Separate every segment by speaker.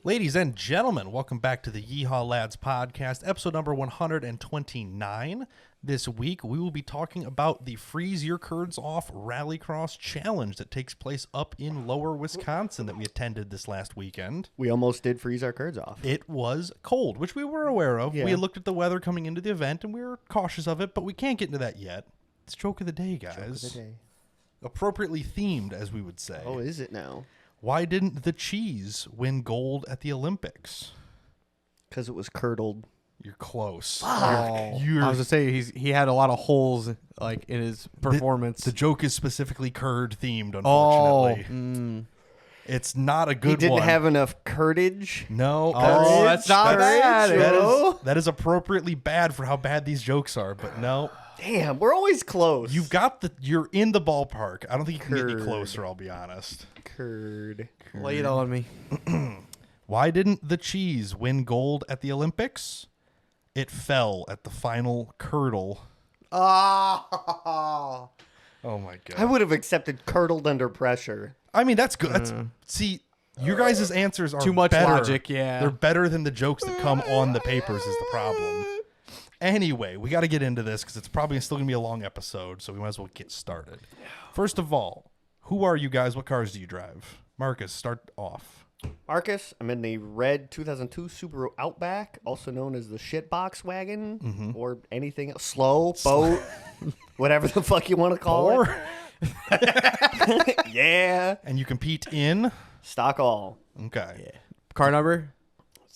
Speaker 1: Ladies and gentlemen, welcome back to the Yeehawlads podcast, episode number 129. This week, we will be talking about the Freeze Your Curds Off Rallycross challenge that takes place up in Lower Wisconsin that we attended this last weekend.
Speaker 2: We almost did freeze our curds off.
Speaker 1: It was cold, which we were aware of.
Speaker 2: Yeah.
Speaker 1: We had looked at the weather coming into the event, and we were cautious of it, but we can't get into that yet. It's joke of the day, guys.
Speaker 2: Joke of the day.
Speaker 1: Appropriately themed, as we would say.
Speaker 2: Oh, is it now?
Speaker 1: Why didn't the cheese win gold at the Olympics?
Speaker 2: Because it was curdled.
Speaker 1: You're close.
Speaker 3: Oh, I was gonna say he had a lot of holes like in his performance.
Speaker 1: The joke is specifically curd themed, unfortunately. It's not a good one.
Speaker 2: He didn't have enough curdage.
Speaker 1: No.
Speaker 3: That's not bad.
Speaker 1: That is appropriately bad for how bad these jokes are, but no.
Speaker 2: Damn, we're always close.
Speaker 1: You're in the ballpark. I don't think you can get any closer, I'll be honest.
Speaker 2: Curd.
Speaker 3: Lay it on me.
Speaker 1: Why didn't the cheese win gold at the Olympics? It fell at the final curdle.
Speaker 2: Oh,
Speaker 1: my God.
Speaker 2: I would have accepted curdled under pressure.
Speaker 1: I mean, that's good. See, your guys' answers are
Speaker 3: too much
Speaker 1: better.
Speaker 3: logic, yeah.
Speaker 1: They're better than the jokes that come on the papers is the problem. Anyway, we got to get into this because it's probably still going to be a long episode, so we might as well get started. First of all, who are you guys? What cars do you drive? Marcus, start off.
Speaker 2: Marcus, I'm in the red 2002 Subaru Outback, also known as the shitbox wagon, or anything else. Slow, boat, whatever the fuck you want to call it. Yeah.
Speaker 1: And you compete in?
Speaker 2: Stock all.
Speaker 1: Okay.
Speaker 2: Yeah.
Speaker 3: Car number?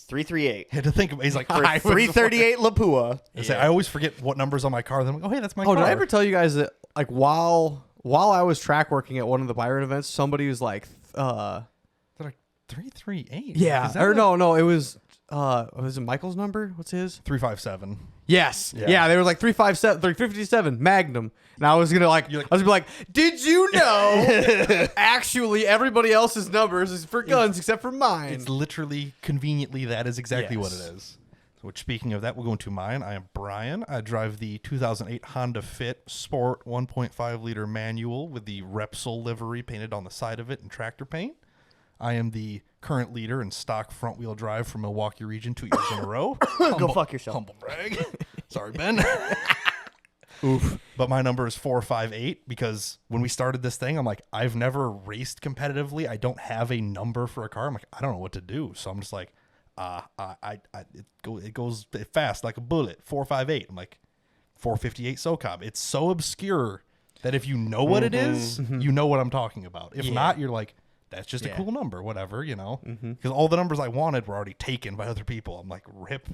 Speaker 2: 338.
Speaker 1: Had to think of he's like,
Speaker 2: For 338 Lapua.
Speaker 1: I always forget what number's on my car. Then I'm like, oh, hey, that's my car.
Speaker 3: Did I ever tell you guys that like while I was track working at one of the Byron events, somebody was like,
Speaker 1: 338?
Speaker 3: yeah, or no, it was it Michael's number? What's his?
Speaker 1: 357.
Speaker 3: Yes.
Speaker 1: Yeah.
Speaker 3: Yeah, they were like 357 Magnum. And I was gonna I was gonna be like, did you know actually everybody else's numbers is for guns except for mine?
Speaker 1: It's literally conveniently that is exactly what it
Speaker 3: Yes.
Speaker 1: is. Which, speaking of that, we'll go into mine. I am Brian. I drive the 2008 Honda Fit Sport 1.5 liter manual with the Repsol livery painted on the side of it in tractor paint. I am the current leader in stock front wheel drive for Milwaukee region 2 years in a row.
Speaker 2: Go fuck yourself.
Speaker 1: Humble brag. Sorry, Ben. Oof. But my number is 458 because when we started this thing, I'm like, I've never raced competitively. I don't have a number for a car. I'm like, I don't know what to do. So I'm just like, it goes fast like a bullet. 458. I'm like, 458 SoCob. It's so obscure that if you know what it is, you know what I'm talking about. If not, you're like, that's just a cool number, whatever, you know. Because all the numbers I wanted were already taken by other people. I'm like, rip.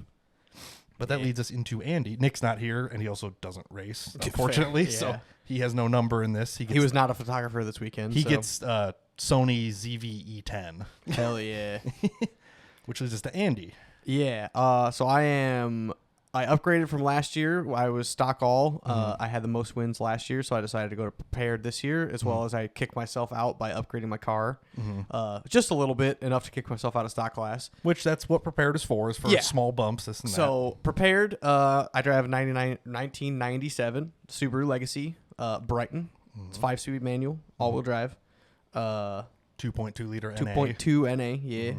Speaker 1: But that leads us into Andy. Nick's not here, and he also doesn't race, unfortunately. So he has no number in this.
Speaker 3: He was not a photographer this weekend.
Speaker 1: He gets Sony ZV-E10.
Speaker 3: Hell yeah.
Speaker 1: Which leads us to Andy.
Speaker 3: Yeah. So I upgraded from last year. I was stock all. I had the most wins last year, so I decided to go to prepared this year, as well as I kicked myself out by upgrading my car. Just a little bit, enough to kick myself out of stock class.
Speaker 1: Which that's what prepared is for small bumps, this and that.
Speaker 3: So prepared, I drive a 1997 Subaru Legacy, Brighton. It's 5-speed manual, all-wheel drive.
Speaker 1: 2.2 liter NA.
Speaker 3: 2.2 NA, yeah.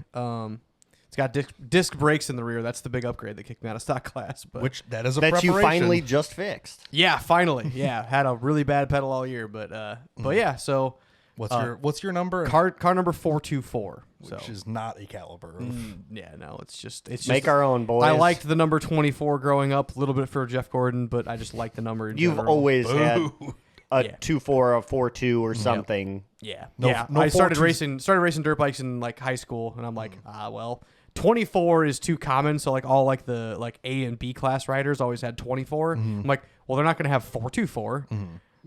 Speaker 3: It's got disc brakes in the rear. That's the big upgrade that kicked me out of stock class. But
Speaker 1: Which that is a
Speaker 2: That
Speaker 1: preparation.
Speaker 2: you finally just fixed.
Speaker 3: yeah, finally. Yeah, had a really bad pedal all year, but yeah. So
Speaker 1: What's your number?
Speaker 3: car number 424,
Speaker 1: Which is not a caliber.
Speaker 3: yeah, no, it's just
Speaker 2: Make our own, boys.
Speaker 3: I liked the number 24 growing up, a little bit for Jeff Gordon, but I just like the number. In
Speaker 2: You've
Speaker 3: general.
Speaker 2: always had a
Speaker 3: Yeah.
Speaker 2: 2.4, a 4.2, or something.
Speaker 3: Yeah,
Speaker 1: No-
Speaker 3: yeah.
Speaker 1: no
Speaker 3: I started
Speaker 1: 4.2s.
Speaker 3: racing dirt bikes in like high school, and I'm like, well, 24 is too common. So like all like the like A and B class riders always had 24. I'm like, well, they're not gonna have 424.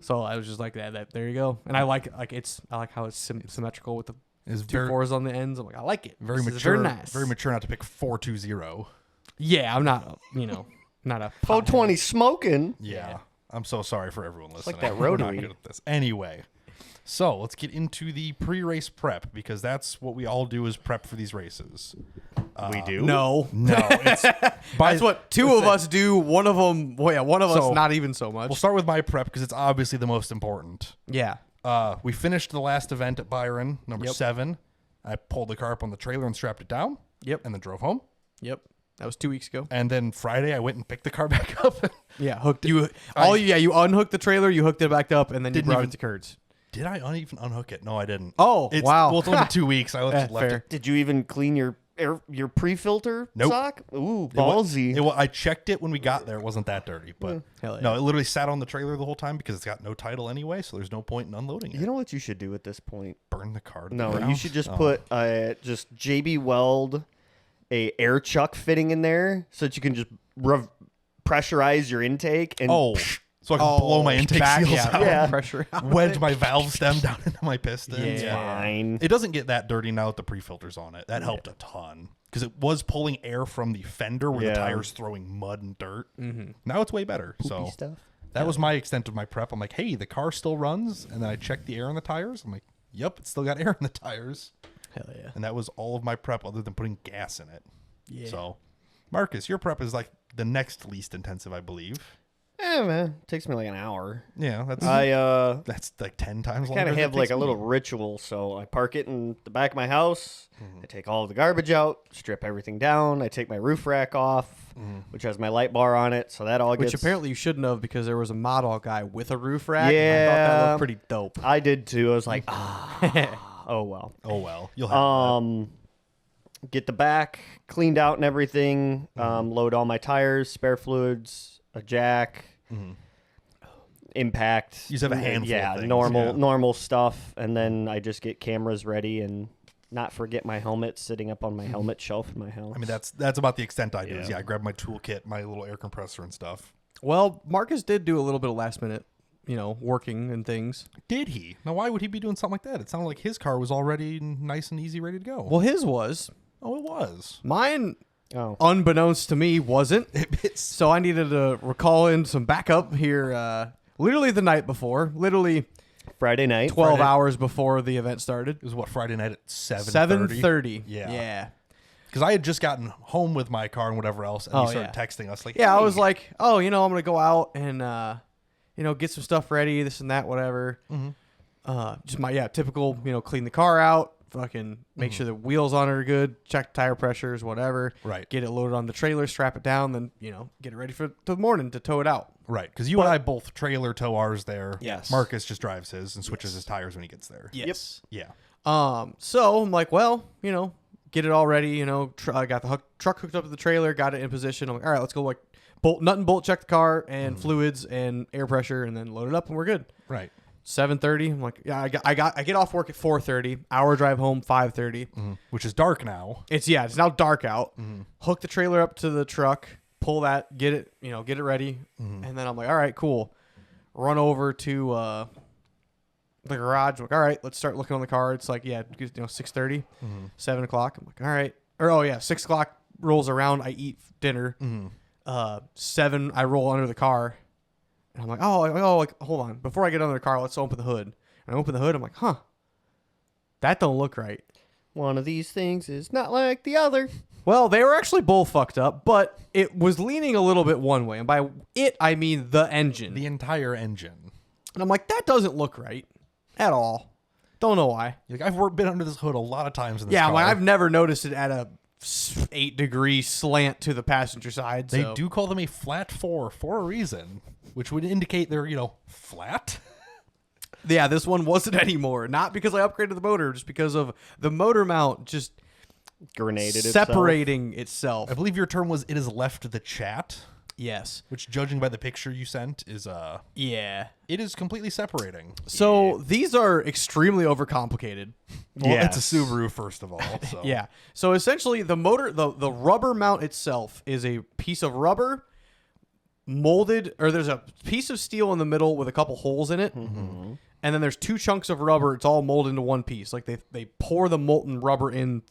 Speaker 3: So I was just like that. There you go. And I like how it's symmetrical with the
Speaker 1: Is
Speaker 3: two fours on the ends. I'm like, I like it.
Speaker 1: very
Speaker 3: This is
Speaker 1: mature.
Speaker 3: very nice.
Speaker 1: Very mature not to pick 420.
Speaker 3: Yeah, I'm not. Not a
Speaker 2: 420 smoking.
Speaker 1: Yeah. I'm so sorry for everyone listening.
Speaker 2: like that
Speaker 1: We're not
Speaker 2: rotary.
Speaker 1: good at this. Anyway, so let's get into the pre-race prep because that's what we all do is prep for these races.
Speaker 2: We do?
Speaker 3: No.
Speaker 1: It's
Speaker 3: That's what two of us do. One of them, one of
Speaker 1: So,
Speaker 3: us not even so much.
Speaker 1: We'll start with my prep because it's obviously the most important.
Speaker 3: Yeah.
Speaker 1: We finished the last event at Byron, number 7. I pulled the car up on the trailer and strapped it down.
Speaker 3: Yep.
Speaker 1: And then drove home.
Speaker 3: Yep. That was 2 weeks ago.
Speaker 1: And then Friday I went and picked the car back up.
Speaker 3: Yeah, hooked you. You unhooked the trailer, you hooked it back up, and then you brought it to Curds.
Speaker 1: Did I even unhook it? No, I didn't.
Speaker 3: Oh, wow.
Speaker 1: Well, it's only been 2 weeks. I left
Speaker 3: fair.
Speaker 1: it.
Speaker 2: Did you even clean your pre-filter sock? Ooh, ballsy.
Speaker 1: I checked it when we got there. It wasn't that dirty, but
Speaker 3: Hell yeah.
Speaker 1: no, it literally sat on the trailer the whole time because it's got no title anyway, so there's no point in unloading it.
Speaker 2: You know what you should do at this point?
Speaker 1: Burn the car to the
Speaker 2: No,
Speaker 1: ground?
Speaker 2: you should just put just JB Weld a air chuck fitting in there so that you can just pressurize your intake and
Speaker 1: so I can blow my intake seals out.
Speaker 2: Yeah.
Speaker 3: Pressure out.
Speaker 1: Wedge my valve stem down into my pistons.
Speaker 3: Yeah.
Speaker 2: fine.
Speaker 1: It doesn't get that dirty now with the pre-filters on it. That helped a ton because it was pulling air from the fender where the tire's throwing mud and dirt. Mm-hmm. Now it's way better. So
Speaker 2: stuff.
Speaker 1: that was my extent of my prep. I'm like, hey, the car still runs. And then I checked the air in the tires. I'm like, yep, it's still got air in the tires.
Speaker 3: Hell yeah.
Speaker 1: And that was all of my prep other than putting gas in it.
Speaker 3: Yeah.
Speaker 1: So, Marcus, your prep is like the next least intensive, I believe.
Speaker 2: Man, it takes me like an hour.
Speaker 1: Yeah, that's that's like 10 times longer.
Speaker 2: Kind of
Speaker 1: than
Speaker 2: have
Speaker 1: it
Speaker 2: like
Speaker 1: takes
Speaker 2: a
Speaker 1: me.
Speaker 2: little ritual. So I park it in the back of my house. I take all of the garbage out, strip everything down. I take my roof rack off, which has my light bar on it. So that all
Speaker 3: Which
Speaker 2: gets...
Speaker 3: apparently you shouldn't have because there was a model guy with a roof rack.
Speaker 2: Yeah.
Speaker 3: And I thought that looked pretty dope.
Speaker 2: I did too. I was like, oh well.
Speaker 1: Oh well, you'll have
Speaker 2: Get the back cleaned out and everything. Load all my tires, spare fluids, a jack, impact.
Speaker 1: You just have a handful of things,
Speaker 2: normal stuff, and then I just get cameras ready and not forget my helmet sitting up on my helmet shelf in my house.
Speaker 1: I mean, that's about the extent I do. Is, I grab my toolkit, my little air compressor and stuff.
Speaker 3: Well, Marcus did do a little bit of last minute, working and things.
Speaker 1: Did he? Now, why would he be doing something like that? It sounded like his car was already nice and easy, ready to go.
Speaker 3: Well, his was.
Speaker 1: Oh, it was.
Speaker 3: Mine, unbeknownst to me, wasn't. So I needed to recall in some backup here literally the night before. Literally
Speaker 2: Friday night.
Speaker 3: 12 hours before the event started.
Speaker 1: It was what, Friday night at 7:30?
Speaker 3: 7:30.
Speaker 1: Yeah.
Speaker 3: Yeah.
Speaker 1: Because I had just gotten home with my car and whatever else, and he started texting us like,
Speaker 3: yeah,
Speaker 1: hey.
Speaker 3: I was like, oh, I'm going to go out and, get some stuff ready, this and that, whatever. Just my, typical, clean the car out, fucking make sure the wheels on it are good, check tire pressures, whatever.
Speaker 1: Right.
Speaker 3: Get it loaded on the trailer, strap it down, then, get it ready for the morning to tow it out.
Speaker 1: Right, because you and I both trailer tow ours there.
Speaker 3: Yes.
Speaker 1: Marcus just drives his and switches his tires when he gets there.
Speaker 3: Yes.
Speaker 1: Yeah.
Speaker 3: So I'm like, well, get it all ready. I got the truck hooked up to the trailer, got it in position. I'm like, all right, let's go nut and bolt check the car and fluids and air pressure, and then load it up, and we're good.
Speaker 1: Right.
Speaker 3: 7:30. I'm like, yeah, I get off work at 4:30. Hour drive home 5:30.
Speaker 1: Which is dark now.
Speaker 3: It's now dark out. Hook the trailer up to the truck, pull that, get it ready, and then I'm like, all right, cool. Run over to the garage. I'm like, all right, let's start looking on the car. It's like 6:30, 7 o'clock. I'm like, all right, 6 o'clock rolls around. I eat dinner. 7, I roll under the car. And I'm like, hold on. Before I get under the car, let's open the hood. And I open the hood. I'm like, that don't look right.
Speaker 2: One of these things is not like the other.
Speaker 3: Well, they were actually both fucked up, but it was leaning a little bit one way. And by it, I mean the engine.
Speaker 1: The entire engine.
Speaker 3: And I'm like, that doesn't look right at all. Don't know why.
Speaker 1: Like, I've been under this hood a lot of times in this car.
Speaker 3: Well, I've never noticed it at a 8-degree slant to the passenger side.
Speaker 1: They
Speaker 3: so.
Speaker 1: do call them a flat 4 for a reason, which would indicate they're, flat.
Speaker 3: Yeah, this one wasn't anymore. Not because I upgraded the motor, just because of the motor mount just
Speaker 2: Grenaded
Speaker 3: separating itself.
Speaker 1: I believe your term was, it has left the chat.
Speaker 3: Yes.
Speaker 1: Which, judging by the picture you sent, is
Speaker 3: yeah.
Speaker 1: it is completely separating.
Speaker 3: So these are extremely overcomplicated.
Speaker 1: Well, it's a Subaru, first of all. So.
Speaker 3: Yeah. So essentially, the motor, the rubber mount itself is a piece of rubber molded, or there's a piece of steel in the middle with a couple holes in it. And then there's 2 chunks of rubber. It's all molded into one piece. Like they pour the molten rubber in.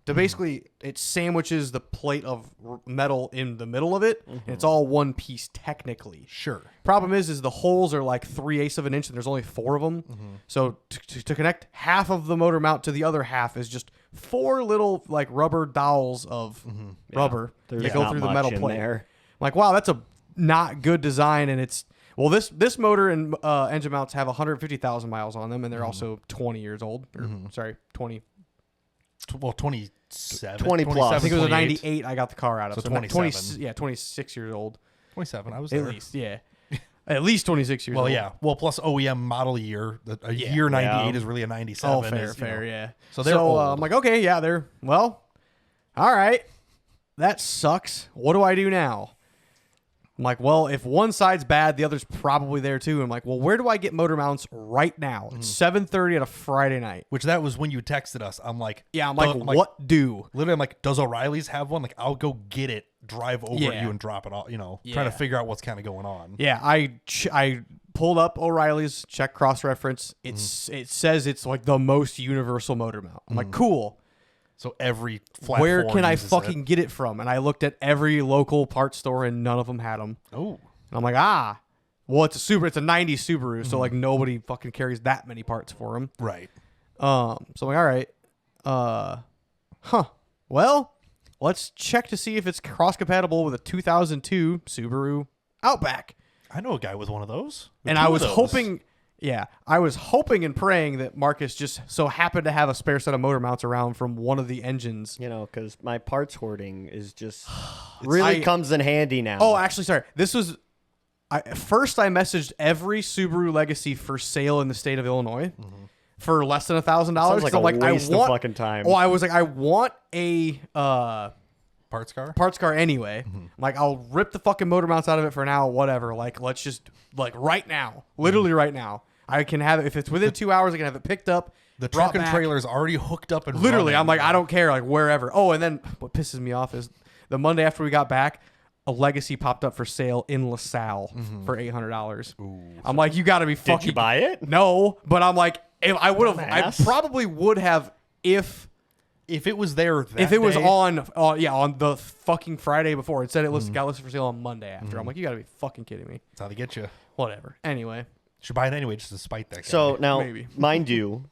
Speaker 3: To basically, it sandwiches the plate of metal in the middle of it. And it's all one piece technically.
Speaker 1: Sure.
Speaker 3: Problem is the holes are like 3/8 of an inch and there's only 4 of them. So to connect half of the motor mount to the other half is just 4 little like rubber dowels of rubber that go through the metal plate. I'm like, wow, that's a not good design. And it's, well, this motor and engine mounts have 150,000 miles on them, and they're also 20 years old. Or, sorry, 20.
Speaker 1: well, 27.
Speaker 2: 20 plus.
Speaker 1: 27,
Speaker 3: I think it was a
Speaker 1: 28.
Speaker 3: 98 I got the car out of.
Speaker 1: So
Speaker 3: 27. 26 years old.
Speaker 1: 27. I was
Speaker 3: At
Speaker 1: there.
Speaker 3: least, yeah. At least 26 years
Speaker 1: Well,
Speaker 3: old.
Speaker 1: yeah. Well, plus OEM model year. A year 98 is really a 97.
Speaker 3: Oh, fair,
Speaker 1: is, you know.
Speaker 3: yeah.
Speaker 1: So they're old.
Speaker 3: I'm like, okay, yeah, they're, well, all right. That sucks. What do I do now? I'm like, well, if one side's bad, the other's probably there too. I'm like, well, where do I get motor mounts right now? It's 7:30 on a Friday night.
Speaker 1: Which that was when you texted us. I'm like,
Speaker 3: Yeah, I'm like, what do?
Speaker 1: Literally, I'm like, does O'Reilly's have one? Like, I'll go get it, drive over to
Speaker 3: Yeah.
Speaker 1: you, and drop it off. You know,
Speaker 3: Yeah.
Speaker 1: trying to figure out what's kind of going on.
Speaker 3: Yeah, I pulled up O'Reilly's, check cross-reference. It says it's like the most universal motor mount. I'm like, cool.
Speaker 1: So every flat
Speaker 3: Where
Speaker 1: four
Speaker 3: can I
Speaker 1: uses
Speaker 3: fucking get it from? And I looked at every local parts store and none of them had them.
Speaker 1: Oh,
Speaker 3: And I'm like, well, it's a 90s Subaru, so like nobody fucking carries that many parts for them.
Speaker 1: right.
Speaker 3: So I'm like, all right, well, let's check to see if it's cross compatible with a 2002 Subaru Outback.
Speaker 1: I know a guy with one of those. With
Speaker 3: And
Speaker 1: two
Speaker 3: I
Speaker 1: of
Speaker 3: was
Speaker 1: those.
Speaker 3: hoping. Yeah, I was hoping and praying that Marcus just so happened to have a spare set of motor mounts around from one of the engines.
Speaker 2: You know, because my parts hoarding is just really comes in handy now.
Speaker 3: Oh, actually, sorry. This was first I messaged every Subaru Legacy for sale in the state of Illinois for less than $1,000.
Speaker 2: Sounds like a waste of fucking time.
Speaker 3: Well, I was like, I want a
Speaker 1: parts car.
Speaker 3: parts car anyway. I'm like, I'll rip the fucking motor mounts out of it for now, whatever. Like, let's just like right now, literally right now. I can have it if it's within 2 hours. I can have it picked up.
Speaker 1: The
Speaker 3: brought
Speaker 1: truck and
Speaker 3: back.
Speaker 1: trailer is already hooked up and
Speaker 3: Literally,
Speaker 1: running.
Speaker 3: I'm like, I don't care, like wherever. Oh, and then what pisses me off is the Monday after we got back, a Legacy popped up for sale in LaSalle for $800. I'm like, you got to be fucking.
Speaker 2: Did you buy it?
Speaker 3: No, but I'm like, if I would have, I
Speaker 2: Dumbass.
Speaker 3: probably would have if
Speaker 1: it was there.
Speaker 3: if it was
Speaker 1: day,
Speaker 3: on the fucking Friday before. It said it got listed for sale on Monday after. I'm like, you got to be fucking kidding me.
Speaker 1: that's how they get you.
Speaker 3: Whatever. Anyway,
Speaker 1: Should buy it anyway just to spite that guy.
Speaker 2: So now,
Speaker 3: Maybe.
Speaker 2: mind you,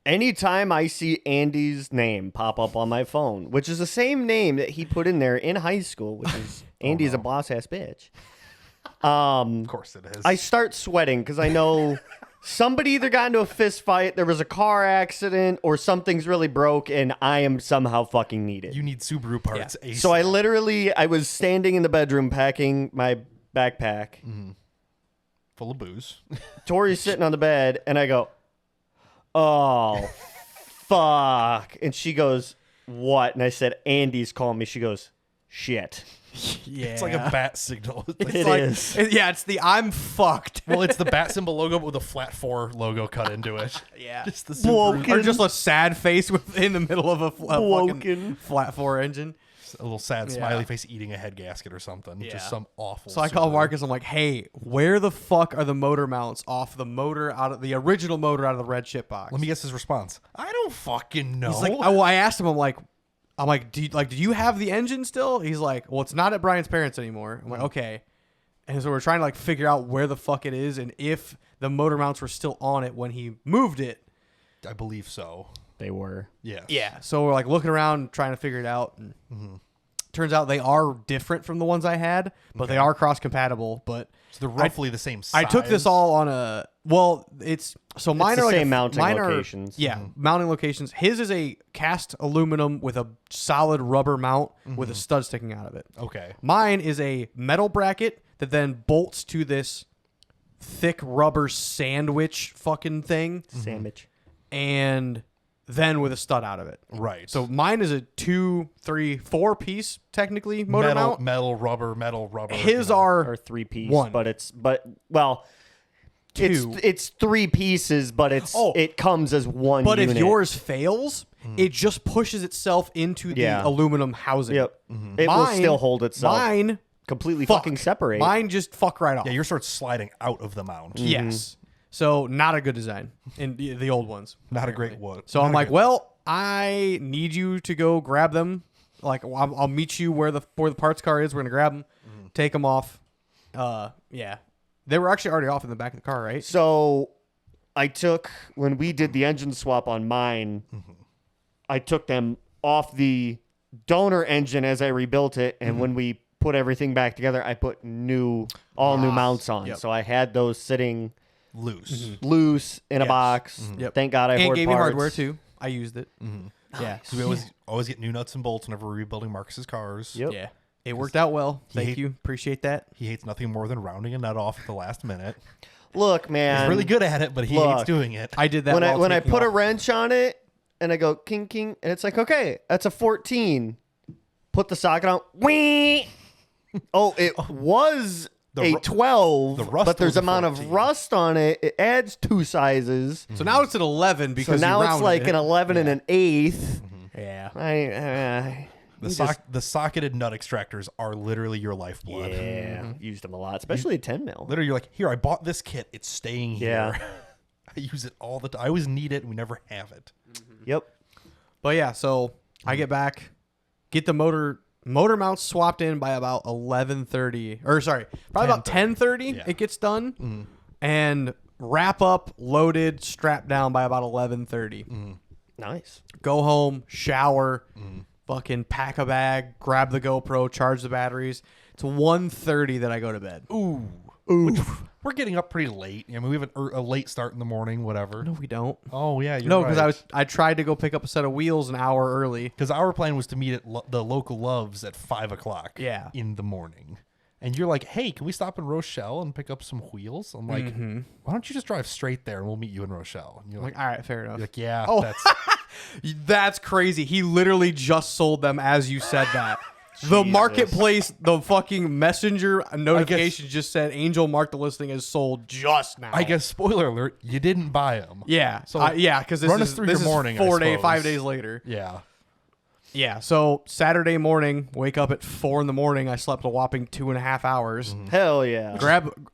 Speaker 2: anytime I see Andy's name pop up on my phone, which is the same name that he put in there in high school, which is Andy's a boss ass bitch.
Speaker 1: of course it is.
Speaker 2: I start sweating because I know somebody either got into a fist fight, there was a car accident, or something's really broke, and I am somehow fucking needed.
Speaker 1: you need Subaru parts.
Speaker 3: Yeah.
Speaker 1: ASAP.
Speaker 2: So I was standing in the bedroom packing my backpack.
Speaker 1: full of booze.
Speaker 2: Tori's sitting on the bed, and I go, oh, fuck. And she goes, what? And I said, Andy's calling me. She goes, shit.
Speaker 3: yeah,
Speaker 1: It's like a bat signal. It's
Speaker 2: It
Speaker 1: like,
Speaker 2: is.
Speaker 3: it's the I'm fucked.
Speaker 1: well, it's the bat symbol logo, but with a flat 4 logo cut into it.
Speaker 3: Yeah.
Speaker 1: Just the Subaru.
Speaker 2: Broken.
Speaker 3: Or just a sad face in the middle of a fucking
Speaker 2: Broken.
Speaker 3: flat 4 engine.
Speaker 1: A little sad
Speaker 3: Yeah.
Speaker 1: smiley face eating a head gasket or something.
Speaker 3: Yeah.
Speaker 1: Just some awful.
Speaker 3: So I call
Speaker 1: Subaru.
Speaker 3: Marcus. I'm like, hey, where the fuck are the motor mounts off the motor out of the original motor out of the red shit box?
Speaker 1: Let me guess his response. I don't fucking know.
Speaker 3: He's like, I asked him. I'm like, do you have the engine still? He's like, well, it's not at Brian's parents anymore. I'm like, okay. And so we're trying to like figure out where the fuck it is and if the motor mounts were still on it when he moved it.
Speaker 1: I believe so.
Speaker 2: They were.
Speaker 1: Yes.
Speaker 3: Yeah. So we're like looking around trying to figure it out. And turns out they are different from the ones I had, but they are cross compatible. But
Speaker 1: So they're roughly the same size.
Speaker 3: I took this all on a it's so mine
Speaker 2: the
Speaker 3: are like
Speaker 2: same mounting
Speaker 3: mine are-
Speaker 2: locations.
Speaker 3: yeah, mounting locations. His is a cast aluminum with a solid rubber mount with a stud sticking out of it.
Speaker 1: Okay.
Speaker 3: Mine is a metal bracket that then bolts to this thick rubber sandwich fucking thing,
Speaker 2: Sandwich.
Speaker 3: and then with a stud out of it.
Speaker 1: Right.
Speaker 3: So mine is a 2, 3, 4 piece technically motor mount.
Speaker 1: metal, rubber.
Speaker 3: His
Speaker 1: you know.
Speaker 3: are
Speaker 2: Or 3-piece.
Speaker 3: One.
Speaker 2: Well,
Speaker 3: Two.
Speaker 2: it's 3 pieces, but it comes as one
Speaker 3: But
Speaker 2: unit.
Speaker 3: if yours fails, it just pushes itself into the
Speaker 2: Yeah.
Speaker 3: aluminum housing.
Speaker 2: Yep. It will still hold itself.
Speaker 3: Mine
Speaker 2: completely
Speaker 3: fuck.
Speaker 2: fucking separate.
Speaker 3: Mine just fuck right off.
Speaker 1: Yeah, yours starts sliding out of the mount.
Speaker 3: Yes. So not a good design in the old ones.
Speaker 1: Not a great one.
Speaker 3: So I'm like, well, I need you to go grab them. Like, I'll meet you where the parts car is. We're gonna grab them, take them off. Yeah, they were actually already off in the back of the car, right?
Speaker 2: So I took, when we did the engine swap on mine, I took them off the donor engine as I rebuilt it. And when we put everything back together, I put new mounts on.
Speaker 3: Yep.
Speaker 2: So I had those sitting
Speaker 1: loose.
Speaker 2: loose in a
Speaker 3: Yes.
Speaker 2: box.
Speaker 3: Yep.
Speaker 2: Thank God I
Speaker 3: And
Speaker 2: hoard
Speaker 3: gave me
Speaker 2: parts.
Speaker 3: hardware too. I used it. Yeah.
Speaker 1: So we always get new nuts and bolts whenever we're rebuilding Marcus's cars.
Speaker 2: Yep.
Speaker 3: Yeah. It worked out well. Thank you. Appreciate that.
Speaker 1: He hates nothing more than rounding a nut off at the last minute.
Speaker 2: Look, man.
Speaker 1: He's really good at it, but he hates doing it.
Speaker 3: I did that
Speaker 2: when I put a
Speaker 3: off.
Speaker 2: wrench on it and I go king king and it's like, okay, that's a 14. Put the socket on. Whee! Oh, it was a 12,
Speaker 1: the rust
Speaker 2: but there's
Speaker 1: was a
Speaker 2: amount
Speaker 1: 14.
Speaker 2: of rust on it. It adds 2 sizes.
Speaker 3: So now it's an 11
Speaker 2: So
Speaker 3: because
Speaker 2: now
Speaker 3: you
Speaker 2: it's
Speaker 3: rounded
Speaker 2: like
Speaker 3: it.
Speaker 2: an 11 and an eighth.
Speaker 3: Yeah.
Speaker 1: The socketed nut extractors are literally your lifeblood.
Speaker 2: Yeah, used them a lot, especially a 10 mil.
Speaker 1: Literally, you're like, here, I bought this kit. It's staying here.
Speaker 2: Yeah.
Speaker 1: I use it all the time. I always need it, and we never have it.
Speaker 2: Yep.
Speaker 3: But yeah, so I get back, get the motor mounts swapped in by about 11:30, or sorry, probably about 10:30.
Speaker 1: Yeah.
Speaker 3: It gets done, and wrap up, loaded, strapped down by about 11:30.
Speaker 2: Nice.
Speaker 3: Go home, shower, fucking pack a bag, grab the GoPro, charge the batteries. It's 1:30 that I go to bed.
Speaker 1: Ooh. Which, we're getting up pretty late. I mean, we have a late start in the morning, whatever.
Speaker 3: No, we don't.
Speaker 1: Oh, yeah, you're
Speaker 3: No,
Speaker 1: right.
Speaker 3: because I tried to go pick up a set of wheels an hour early.
Speaker 1: Because our plan was to meet at the local Loves at 5 o'clock
Speaker 3: Yeah.
Speaker 1: in the morning. And you're like, hey, can we stop in Rochelle and pick up some wheels? I'm like, why don't you just drive straight there and we'll meet you in Rochelle? And you're
Speaker 3: I'm like, all right, fair enough.
Speaker 1: you're like, yeah,
Speaker 3: Oh.
Speaker 1: that's
Speaker 3: That's crazy. He literally just sold them as you said that. The marketplace, the fucking messenger notification just said Angel marked the listing as sold just now.
Speaker 1: I guess, spoiler alert, you didn't buy them.
Speaker 3: Yeah.
Speaker 1: So
Speaker 3: yeah, because this
Speaker 1: run us
Speaker 3: is
Speaker 1: through
Speaker 3: this
Speaker 1: your
Speaker 3: is
Speaker 1: morning, I
Speaker 3: 5
Speaker 1: suppose.
Speaker 3: days later.
Speaker 1: Yeah.
Speaker 3: Yeah. So Saturday morning, wake up at 4 a.m. I slept a whopping 2.5 hours.
Speaker 2: Hell yeah.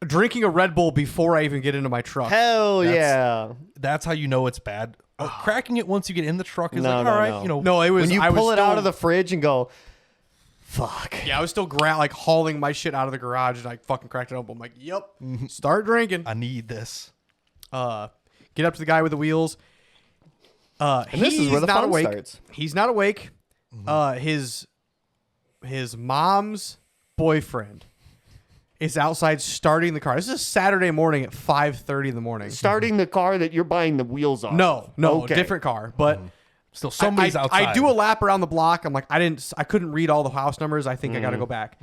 Speaker 3: Drinking a Red Bull before I even get into my truck.
Speaker 2: Hell yeah.
Speaker 1: That's how you know it's bad. Cracking it once you get in the truck is
Speaker 2: No,
Speaker 1: like,
Speaker 2: no,
Speaker 1: all right,
Speaker 2: no.
Speaker 1: you know.
Speaker 3: No, it was
Speaker 2: When you
Speaker 3: I was
Speaker 2: pull it out
Speaker 3: still-
Speaker 2: of the fridge and go, fuck.
Speaker 3: Yeah, I was still like hauling my shit out of the garage and I fucking cracked it open. I'm like, yep, start drinking.
Speaker 1: I need this.
Speaker 3: Get up to the guy with the wheels.
Speaker 2: And this is where the
Speaker 3: not
Speaker 2: fun
Speaker 3: awake.
Speaker 2: starts.
Speaker 3: He's not awake. His mom's boyfriend is outside starting the car. This is a Saturday morning at 5:30 in the morning.
Speaker 2: Starting the car that you're buying the wheels off.
Speaker 3: No,
Speaker 2: Okay.
Speaker 3: different car. But
Speaker 1: Still, somebody's outside.
Speaker 3: I do a lap around the block. I'm like, I couldn't read all the house numbers. I think I got to go back.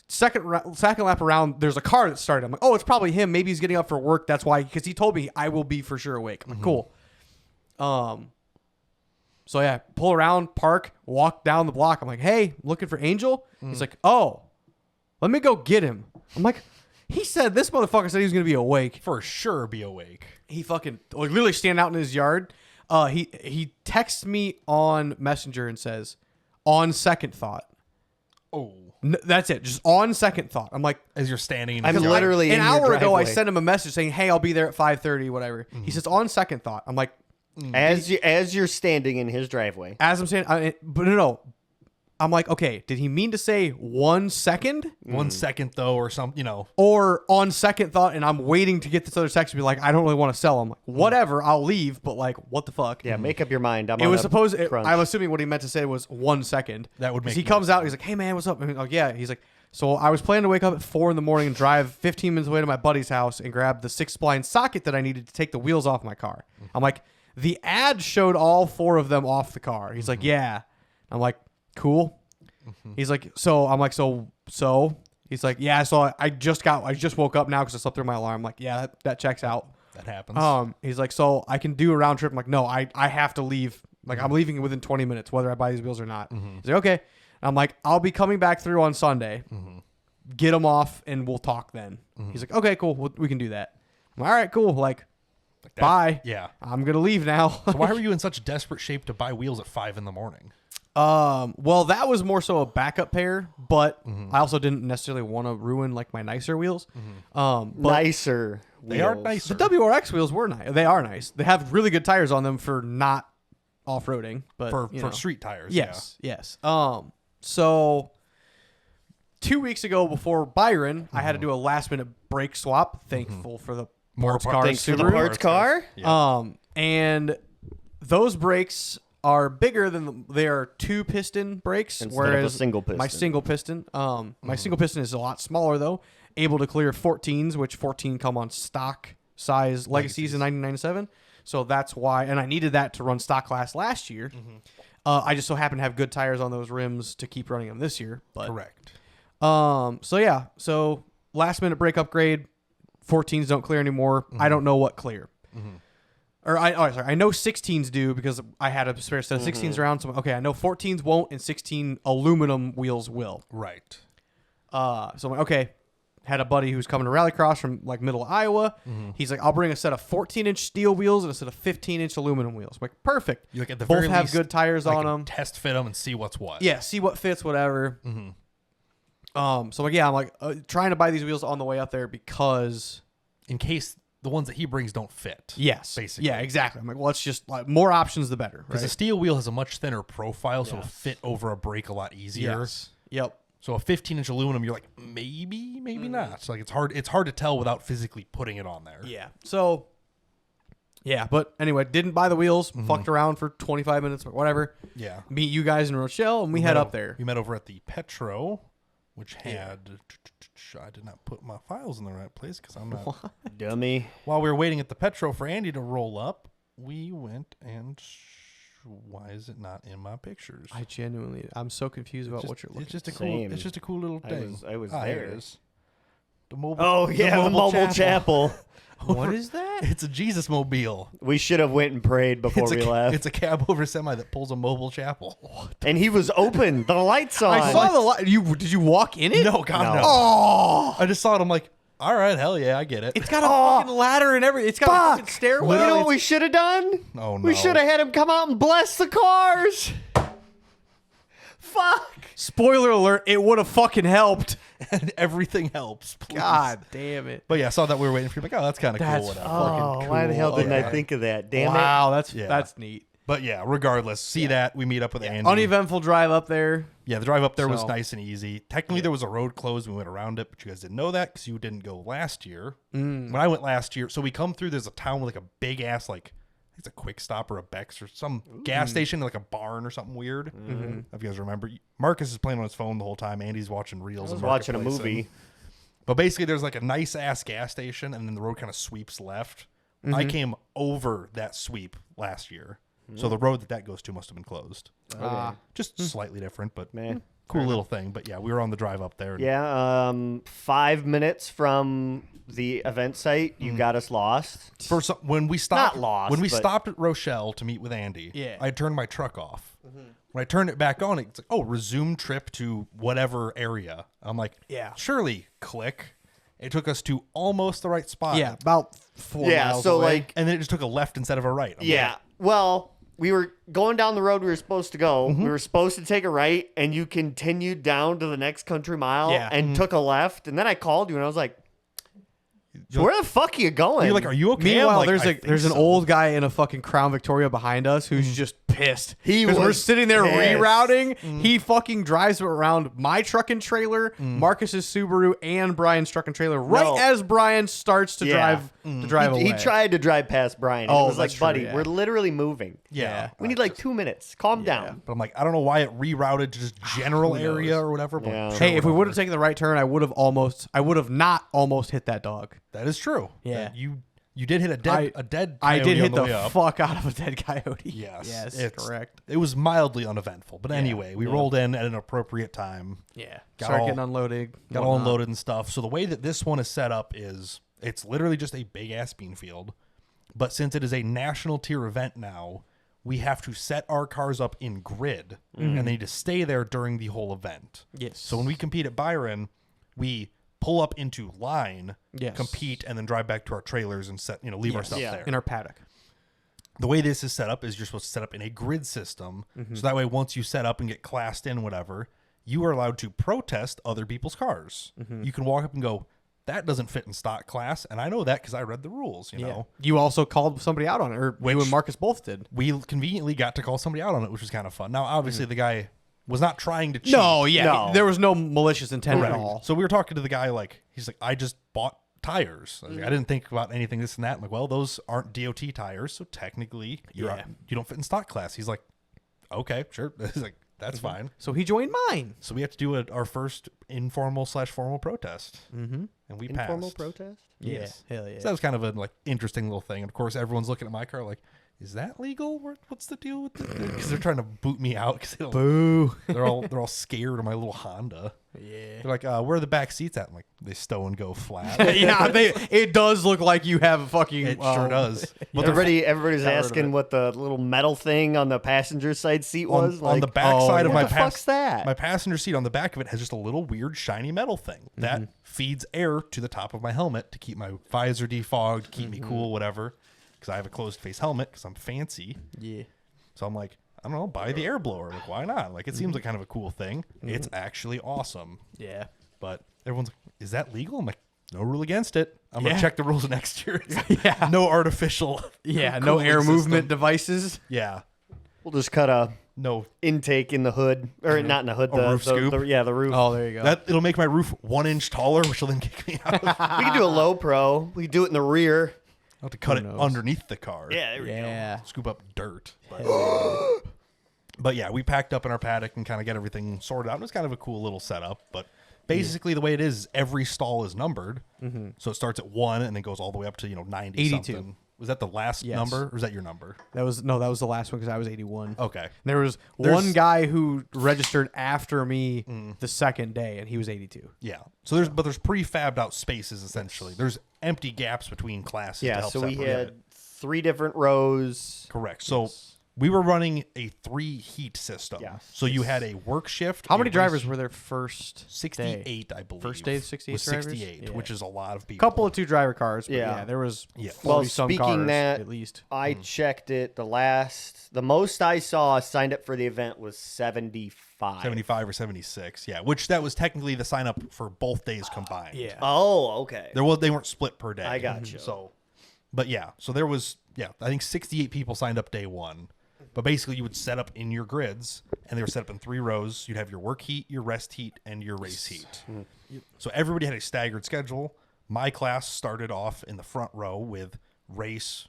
Speaker 3: Second lap around, there's a car that started. I'm like, oh, it's probably him. Maybe he's getting up for work. That's why, because he told me I will be for sure awake. I'm like, cool. So yeah, pull around, park, walk down the block. I'm like, hey, looking for Angel? He's like, oh, let me go get him. I'm like, he said this motherfucker said he was gonna be awake.
Speaker 1: For sure be awake.
Speaker 3: He fucking like literally stand out in his yard. He texts me on Messenger and says, on second thought.
Speaker 1: Oh.
Speaker 3: That's it. Just on second thought. I'm like,
Speaker 1: As you're standing in
Speaker 2: I'm
Speaker 1: his yard.
Speaker 2: literally
Speaker 3: an
Speaker 2: in your
Speaker 3: hour ago I
Speaker 2: driveway.
Speaker 3: sent him a message saying, hey, I'll be there at 5:30, whatever. He says, on second thought. I'm like,
Speaker 2: As you're standing in his driveway.
Speaker 3: as I'm saying, but no. I'm like, okay, did he mean to say 1 second?
Speaker 1: 1 second, though, or something, you know.
Speaker 3: Or on second thought, and I'm waiting to get this other text and be like, I don't really want to sell him. Like, whatever, I'll leave, but like, what the fuck?
Speaker 2: Yeah, make up your mind.
Speaker 3: It was supposed. I'm assuming what he meant to say was 1 second.
Speaker 1: That would
Speaker 3: 'Cause
Speaker 1: make
Speaker 3: he
Speaker 1: more
Speaker 3: comes out. He's like, "Hey man, what's up?" And I'm like, yeah. He's like, so I was planning to wake up at 4 a.m. and drive 15 minutes away to my buddy's house and grab the 6-blind socket that I needed to take the wheels off my car. I'm like, the ad showed all 4 of them off the car. He's like, yeah. I'm like, cool. He's like, so I'm like, so. He's like, yeah. So I just woke up now because I slept through my alarm. I'm like, yeah, that checks out.
Speaker 1: That happens.
Speaker 3: He's like, so I can do a round trip. I'm like, no, I have to leave. Like, I'm leaving within 20 minutes, whether I buy these wheels or not. He's like, okay. And I'm like, I'll be coming back through on Sunday. Get them off, and we'll talk then. He's like, okay, cool. We can do that. I'm like, all right, cool. Like
Speaker 1: that.
Speaker 3: bye.
Speaker 1: Yeah.
Speaker 3: I'm going to leave now.
Speaker 1: So why were you in such desperate shape to buy wheels at 5 in the morning?
Speaker 3: Well, that was more so a backup pair, but I also didn't necessarily want to ruin like my nicer wheels. But
Speaker 2: nicer.
Speaker 1: They are
Speaker 2: wheels.
Speaker 1: nicer.
Speaker 3: the WRX wheels were nice. They are nice. They have really good tires on them for not off-roading, but
Speaker 1: For
Speaker 3: you know.
Speaker 1: street tires.
Speaker 3: Yes, yes. So 2 weeks ago before Byron, I had to do a last-minute brake swap. Thankful for the
Speaker 1: More
Speaker 3: parts
Speaker 1: par-
Speaker 3: cars.
Speaker 2: Thanks for the
Speaker 3: Subaru.
Speaker 2: parts car.
Speaker 1: Yeah.
Speaker 3: And those brakes are bigger than they are 2-piston brakes,
Speaker 2: Instead of
Speaker 3: whereas
Speaker 2: a single piston.
Speaker 3: my single piston, my single piston is a lot smaller though, able to clear 14s, which 14 come on stock size Legacies in 1997. So that's why, and I needed that to run stock class last year. I just so happen to have good tires on those rims to keep running them this year. But
Speaker 1: Correct.
Speaker 3: So yeah, so last minute brake upgrade. 14s don't clear anymore. I don't know what clear. Or I know 16s do because I had a spare set of 16s around. So okay, I know 14s won't and 16 aluminum wheels will.
Speaker 1: Right.
Speaker 3: So I'm like, okay. Had a buddy who's coming to Rallycross from like middle Iowa. He's like, I'll bring a set of 14-inch steel wheels and a set of 15-inch aluminum wheels. I'm like, perfect.
Speaker 1: You like at the
Speaker 3: Both
Speaker 1: very
Speaker 3: have
Speaker 1: least,
Speaker 3: good tires on them.
Speaker 1: Test fit them and see what's what.
Speaker 3: Yeah, see what fits, whatever. So like, yeah, I'm like trying to buy these wheels on the way up there because
Speaker 1: in case the ones that he brings don't fit.
Speaker 3: yes,
Speaker 1: basically.
Speaker 3: yeah, exactly. I'm like, well, let's just like more options the better,
Speaker 1: Because
Speaker 3: right?
Speaker 1: a steel wheel has a much thinner profile, so it'll fit over a brake a lot easier.
Speaker 3: Yes. Yep.
Speaker 1: So a 15-inch aluminum, you're like, maybe not. So like it's hard to tell without physically putting it on there.
Speaker 3: Yeah. So yeah, but anyway, didn't buy the wheels. Fucked around for 25 minutes, but whatever.
Speaker 1: Yeah.
Speaker 3: Meet you guys in Rochelle, and we head up there.
Speaker 1: We met over at the Petro, which had. I did not put my files in the right place because I'm not.
Speaker 2: Dummy.
Speaker 1: While we were waiting at the Petro for Andy to roll up, we went and. Why is it not in my pictures?
Speaker 3: I'm so confused about what you're looking.
Speaker 1: It's just a cool.
Speaker 2: Same.
Speaker 1: It's just a cool little thing.
Speaker 2: I was
Speaker 1: Here
Speaker 2: there.
Speaker 1: it is. The mobile.
Speaker 2: Oh yeah, the mobile chapel.
Speaker 3: What is that?
Speaker 1: It's a Jesus mobile.
Speaker 2: We should have went and prayed before we left.
Speaker 1: It's a cab over semi that pulls a mobile chapel.
Speaker 2: And he was open. The lights on.
Speaker 3: I saw the light. Did you walk in it?
Speaker 1: No, God, no.
Speaker 3: Oh,
Speaker 1: I just saw it. I'm like, all right, hell yeah, I get it.
Speaker 3: it's got a fucking ladder and everything. It's got a fucking stairwell.
Speaker 2: You know what we should have done?
Speaker 1: Oh, no.
Speaker 2: We should have had him come out and bless the cars. Fuck.
Speaker 3: Spoiler alert, it would have fucking helped.
Speaker 1: And everything helps. Please.
Speaker 3: God damn it.
Speaker 1: But yeah, I saw that we were waiting for you. Like, oh, that's kind of
Speaker 3: That's
Speaker 1: cool. Whatever.
Speaker 2: Oh, why the hell didn't I
Speaker 1: Okay.
Speaker 2: think of that? Damn
Speaker 3: Wow,
Speaker 1: Yeah.
Speaker 3: that's neat.
Speaker 1: But yeah, regardless, see that. We meet up with Andy.
Speaker 3: Uneventful drive up there.
Speaker 1: Yeah, the drive up there was
Speaker 3: So-
Speaker 1: nice and easy. Technically, there was a road closed. We went around it, but you guys didn't know that because you didn't go last year. When I went last year, so we come through, there's a town with like a big ass, like, I think it's a Quick Stop or a Beck's or some gas station, like a barn or something weird. If you guys remember. Marcus is playing on his phone the whole time. Andy's watching reels.
Speaker 2: I was
Speaker 1: and
Speaker 2: watching a
Speaker 1: Marketplace
Speaker 2: movie.
Speaker 1: and- But basically, there's like a nice ass gas station, and then the road kind of sweeps left. I came over that sweep last year. So the road that goes to must have been closed. Just slightly different, but cool little thing. But yeah, we were on the drive up there.
Speaker 2: Yeah, 5 minutes from the event site, you got us lost.
Speaker 1: When we stopped,
Speaker 2: Not lost,
Speaker 1: when we
Speaker 2: but-
Speaker 1: stopped at Rochelle to meet with Andy,
Speaker 3: Yeah.
Speaker 1: I turned my truck off. When I turned it back on, it's like, oh, resume trip to whatever area. I'm like,
Speaker 3: Yeah.
Speaker 1: surely click. It took us to almost the right spot.
Speaker 3: Yeah, about 4
Speaker 2: Yeah,
Speaker 3: miles
Speaker 2: so
Speaker 3: away.
Speaker 2: like,
Speaker 1: And then it just took a left instead of a right. I'm
Speaker 2: yeah. Well, we were going down the road we were supposed to go. We were supposed to take a right, and you continued down to the next country mile
Speaker 3: Yeah.
Speaker 2: and took a left. And then I called you, and I was like, where the fuck are you going?
Speaker 1: You're like, are you okay? I'm
Speaker 3: Meanwhile,
Speaker 1: like,
Speaker 3: there's
Speaker 1: "I think
Speaker 3: there's an
Speaker 1: so."
Speaker 3: old guy in a fucking Crown Victoria behind us who's just pissed.
Speaker 2: He
Speaker 3: Because we're
Speaker 2: was
Speaker 3: sitting there
Speaker 2: pissed.
Speaker 3: rerouting. He fucking drives around my truck and trailer, Marcus's Subaru, and Brian's truck and trailer right
Speaker 2: No.
Speaker 3: as Brian starts to
Speaker 2: Yeah.
Speaker 3: drive away.
Speaker 2: He tried to drive past Brian.
Speaker 3: Oh,
Speaker 2: It was like,
Speaker 3: that's true,
Speaker 2: buddy,
Speaker 3: yeah.
Speaker 2: we're literally moving.
Speaker 1: Yeah.
Speaker 2: We need like 2 minutes. Calm down.
Speaker 1: But I'm like, I don't know why it rerouted to just general area or whatever. But
Speaker 2: Yeah.
Speaker 1: sure,
Speaker 3: Hey, if we
Speaker 1: whatever.
Speaker 3: would have taken the right turn, I would have not almost hit that dog.
Speaker 1: That is true.
Speaker 3: Yeah.
Speaker 1: You did hit a dead
Speaker 3: I
Speaker 1: coyote
Speaker 3: did hit
Speaker 1: on the way
Speaker 3: the
Speaker 1: up.
Speaker 3: fuck out of a dead coyote.
Speaker 1: Yes.
Speaker 3: Yes, correct.
Speaker 1: It was mildly uneventful. But anyway, we rolled in at an appropriate time.
Speaker 3: Yeah.
Speaker 1: Got
Speaker 3: Start
Speaker 1: all-
Speaker 3: getting unloaded.
Speaker 1: Got all
Speaker 3: whatnot.
Speaker 1: unloaded and stuff. So the way that this one is set up is it's literally just a big ass bean field. But since it is a national tier event now, we have to set our cars up in grid and they need to stay there during the whole event.
Speaker 3: Yes.
Speaker 1: So when we compete at Byron, we pull up into line,
Speaker 3: Yes.
Speaker 1: compete, and then drive back to our trailers and leave our stuff
Speaker 2: Yeah.
Speaker 1: there.
Speaker 3: in our paddock.
Speaker 1: The way this is set up is you're supposed to set up in a grid system. So that way, once you set up and get classed in, whatever, you are allowed to protest other people's cars. You can walk up and go, that doesn't fit in stock class. And I know that because I read the rules, you know.
Speaker 3: You also called somebody out on it, or you
Speaker 1: Which-
Speaker 3: and Marcus both did.
Speaker 1: We conveniently got to call somebody out on it, which was kind of fun. Now, obviously, the guy was not trying to cheat.
Speaker 3: No, yeah.
Speaker 2: No.
Speaker 3: There was no malicious intent
Speaker 1: Right.
Speaker 3: at all.
Speaker 1: So we were talking to the guy, like, he's like, I just bought tires. I was like, I didn't think about anything, this and that. I'm like, well, those aren't DOT tires, so technically you don't fit in stock class. He's like, okay, sure. He's like, that's fine.
Speaker 3: So he joined mine.
Speaker 1: So we have to do our first informal/formal protest. And we
Speaker 2: Informal
Speaker 1: passed.
Speaker 2: protest?
Speaker 3: Yeah.
Speaker 1: Yes.
Speaker 3: Hell yeah.
Speaker 1: So that was kind of a interesting little thing. And of course, everyone's looking at my car like, is that legal? What's the deal with it? Because they're trying to boot me out because
Speaker 3: Boo.
Speaker 1: they're all scared of my little Honda.
Speaker 3: Yeah.
Speaker 1: They're like, where are the back seats at? I'm like, they stow and go flat.
Speaker 3: Yeah, it does look like you have a fucking.
Speaker 1: It sure does.
Speaker 2: But everybody's asking what the little metal thing on the passenger side seat was.
Speaker 1: On the back side of
Speaker 2: what
Speaker 1: my
Speaker 2: the fuck's that?
Speaker 1: my passenger seat, on the back of it has just a little weird shiny metal thing that feeds air to the top of my helmet to keep my visor defogged, keep me cool, whatever. Because I have a closed face helmet because I'm fancy.
Speaker 3: Yeah.
Speaker 1: So I'm like, I don't know, buy the air blower. Like, why not? Like, it seems like kind of a cool thing. It's actually awesome.
Speaker 3: Yeah.
Speaker 1: But everyone's like, is that legal? I'm like, no rule against it. I'm going to check the rules next year.
Speaker 3: Yeah.
Speaker 1: No artificial.
Speaker 3: Yeah. No
Speaker 1: cooling
Speaker 3: air
Speaker 1: system.
Speaker 3: movement devices.
Speaker 1: Yeah.
Speaker 2: We'll just cut a
Speaker 1: No.
Speaker 2: intake in the hood, or not in the hood.
Speaker 1: A roof scoop?
Speaker 2: the roof.
Speaker 3: Oh, there you go.
Speaker 1: It'll make my roof 1 inch taller, which will then kick me out.
Speaker 2: We can do a low pro. We can do it in the rear.
Speaker 1: I'll have to cut it
Speaker 3: knows?
Speaker 1: underneath the car.
Speaker 2: Yeah, there we go.
Speaker 3: Yeah.
Speaker 1: Scoop up dirt. But yeah, we packed up in our paddock and kind of get everything sorted out. It was kind of a cool little setup. But basically, the way it is, every stall is numbered. So it starts at 1 and then goes all the way up to 90
Speaker 3: 82.
Speaker 1: something. Was that the last
Speaker 3: Yes.
Speaker 1: number, or is that your number?
Speaker 3: That was the last one because I was 81.
Speaker 1: Okay.
Speaker 3: There was one guy who registered after me the second day, and he was 82.
Speaker 1: Yeah. So there's prefabbed out spaces essentially. There's empty gaps between classes. to
Speaker 2: Yeah,
Speaker 1: help
Speaker 2: so we
Speaker 1: separate
Speaker 2: had
Speaker 1: it.
Speaker 2: 3 different rows.
Speaker 1: Correct. So we were running a 3 heat system.
Speaker 2: Yeah.
Speaker 1: So you had a work shift.
Speaker 3: How
Speaker 1: a
Speaker 3: many
Speaker 1: race-
Speaker 3: drivers were there first
Speaker 1: 68,
Speaker 3: day?
Speaker 1: I believe.
Speaker 3: First day, 68
Speaker 1: was
Speaker 3: drivers?
Speaker 1: 68,
Speaker 3: Yeah.
Speaker 1: which is a lot of people.
Speaker 3: Couple of 2-driver cars, but
Speaker 2: Yeah.
Speaker 3: yeah, there was
Speaker 1: Yeah.
Speaker 3: 40
Speaker 2: Well,
Speaker 3: some
Speaker 2: speaking
Speaker 3: cars
Speaker 2: that,
Speaker 3: at least.
Speaker 2: I checked it. The most I saw signed up for the event was 75.
Speaker 1: 75 or 76. Yeah, which that was technically the sign up for both days combined.
Speaker 3: Yeah.
Speaker 2: Oh, okay.
Speaker 1: They weren't split per day.
Speaker 2: I got you.
Speaker 1: So, but yeah, so there was I think 68 people signed up day 1. But basically, you would set up in your grids, and they were set up in 3 rows. You'd have your work heat, your rest heat, and your race heat. So everybody had a staggered schedule. My class started off in the front row with race,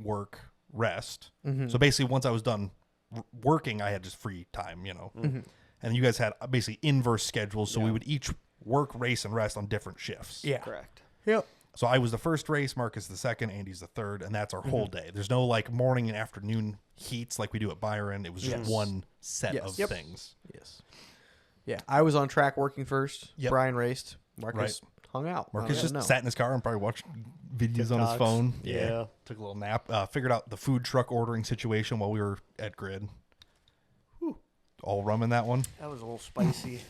Speaker 1: work, rest. So basically, once I was done working, I had just free time, And you guys had basically inverse schedules, so we would each work, race, and rest on different shifts.
Speaker 3: Yeah.
Speaker 2: Correct.
Speaker 3: Yep.
Speaker 1: So I was the first race, Marcus the second, Andy's the third, and that's our whole day. There's no like morning and afternoon heats like we do at Byron. It was just one set of things.
Speaker 3: Yes. Yeah, I was on track working first.
Speaker 1: Yep.
Speaker 3: Brian raced. Marcus hung out.
Speaker 1: Marcus just sat in his car and probably watched videos on his
Speaker 2: TikToks.
Speaker 1: phone.
Speaker 2: Yeah.
Speaker 1: Took a little nap. Figured out the food truck ordering situation while we were at grid. All rum in that one.
Speaker 2: That was a little spicy.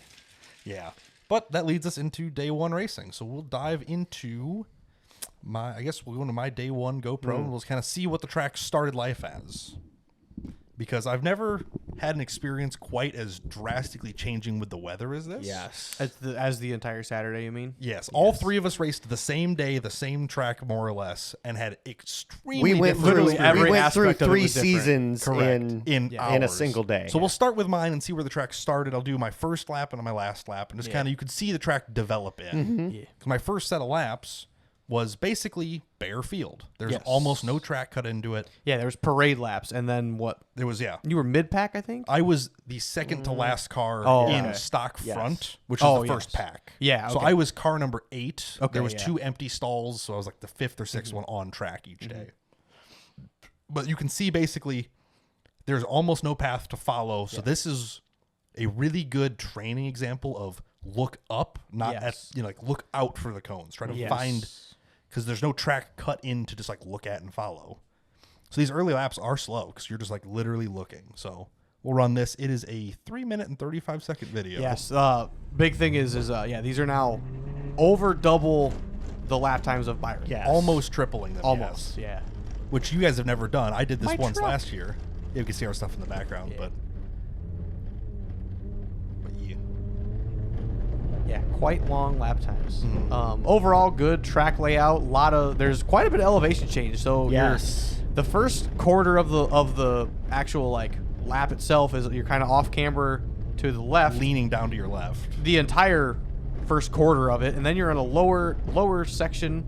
Speaker 1: Yeah. But that leads us into day 1 racing. So we'll dive into I guess we'll go into my day 1 GoPro and we'll kind of see what the track started life as. Because I've never had an experience quite as drastically changing with the weather as this.
Speaker 2: Yes.
Speaker 3: As the entire Saturday, you mean?
Speaker 1: Yes. All 3 of us raced the same day, the same track, more or less, and had extremely
Speaker 2: We went
Speaker 1: different
Speaker 2: through,
Speaker 3: Literally every
Speaker 2: we went through
Speaker 3: aspect of it
Speaker 2: 3
Speaker 3: was different.
Speaker 2: seasons in
Speaker 1: hours.
Speaker 2: a single day.
Speaker 1: So we'll start with mine and see where the track started. I'll do my first lap and my last lap, and just kind of you could see the track develop in.
Speaker 3: Yeah.
Speaker 1: 'Cause my first set of laps was basically bare field. There's almost no track cut into it.
Speaker 3: Yeah, there was parade laps, and then what?
Speaker 1: There was
Speaker 3: You were mid-pack, I think?
Speaker 1: I was the second to last car in
Speaker 3: okay.
Speaker 1: stock
Speaker 2: Yes.
Speaker 1: front, which is the
Speaker 3: yes.
Speaker 1: first pack.
Speaker 3: Yeah,
Speaker 1: So
Speaker 3: okay.
Speaker 1: I was car number 8.
Speaker 3: Okay,
Speaker 1: There was
Speaker 3: yeah.
Speaker 1: 2 empty stalls, so I was like the 5th or 6th one on track each day. But you can see basically there's almost no path to follow. So this is a really good training example of look up, not
Speaker 3: Yes.
Speaker 1: at like look out for the cones. Try to
Speaker 3: Yes.
Speaker 1: find, because there's no track cut in to just like look at and follow. So these early laps are slow because you're just like literally looking. So we'll run this. It is a 3-minute and 35-second video.
Speaker 3: Yes. Big thing is these are now over double the lap times of Byron.
Speaker 2: Yes.
Speaker 1: Almost tripling them.
Speaker 3: Almost.
Speaker 1: yes.
Speaker 3: Yeah.
Speaker 1: Which you guys have never done. I did this
Speaker 3: My
Speaker 1: once
Speaker 3: truck.
Speaker 1: last year. Yeah, you can see our stuff in the background,
Speaker 3: Yeah.
Speaker 1: but yeah.
Speaker 3: Yeah, quite long lap times.
Speaker 1: Mm-hmm.
Speaker 3: Overall, good track layout. There's quite a bit of elevation change. So
Speaker 2: Yes.
Speaker 3: the first quarter of the actual like lap itself is you're kind of off camber to the left.
Speaker 1: Leaning down to your left.
Speaker 3: The entire first quarter of it, and then you're in a lower section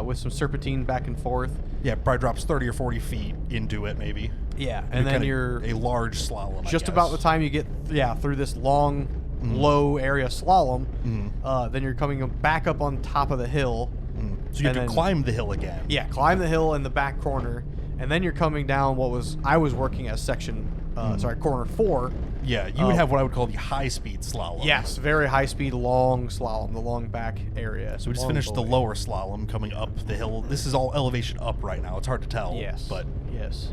Speaker 3: with some serpentine back and forth.
Speaker 1: Yeah, probably drops 30 or 40 feet into it, maybe.
Speaker 3: Yeah, and then
Speaker 1: kinda
Speaker 3: you're
Speaker 1: a large slalom. I
Speaker 3: just
Speaker 1: guess.
Speaker 3: about the time you get through this long low area slalom, then you're coming back up on top of the hill.
Speaker 1: So you have
Speaker 3: and
Speaker 1: to
Speaker 3: then-
Speaker 1: climb the hill again.
Speaker 3: Yeah, climb the hill in the back corner, and then you're coming down I was working as corner 4.
Speaker 1: Yeah, you would have what I would call the high-speed slalom.
Speaker 3: Yes, very high speed, long slalom, the long back area.
Speaker 1: So we just finished the lower slalom coming up the hill. This is all elevation up right now. It's hard to tell.
Speaker 3: Yes.
Speaker 1: But
Speaker 3: yes.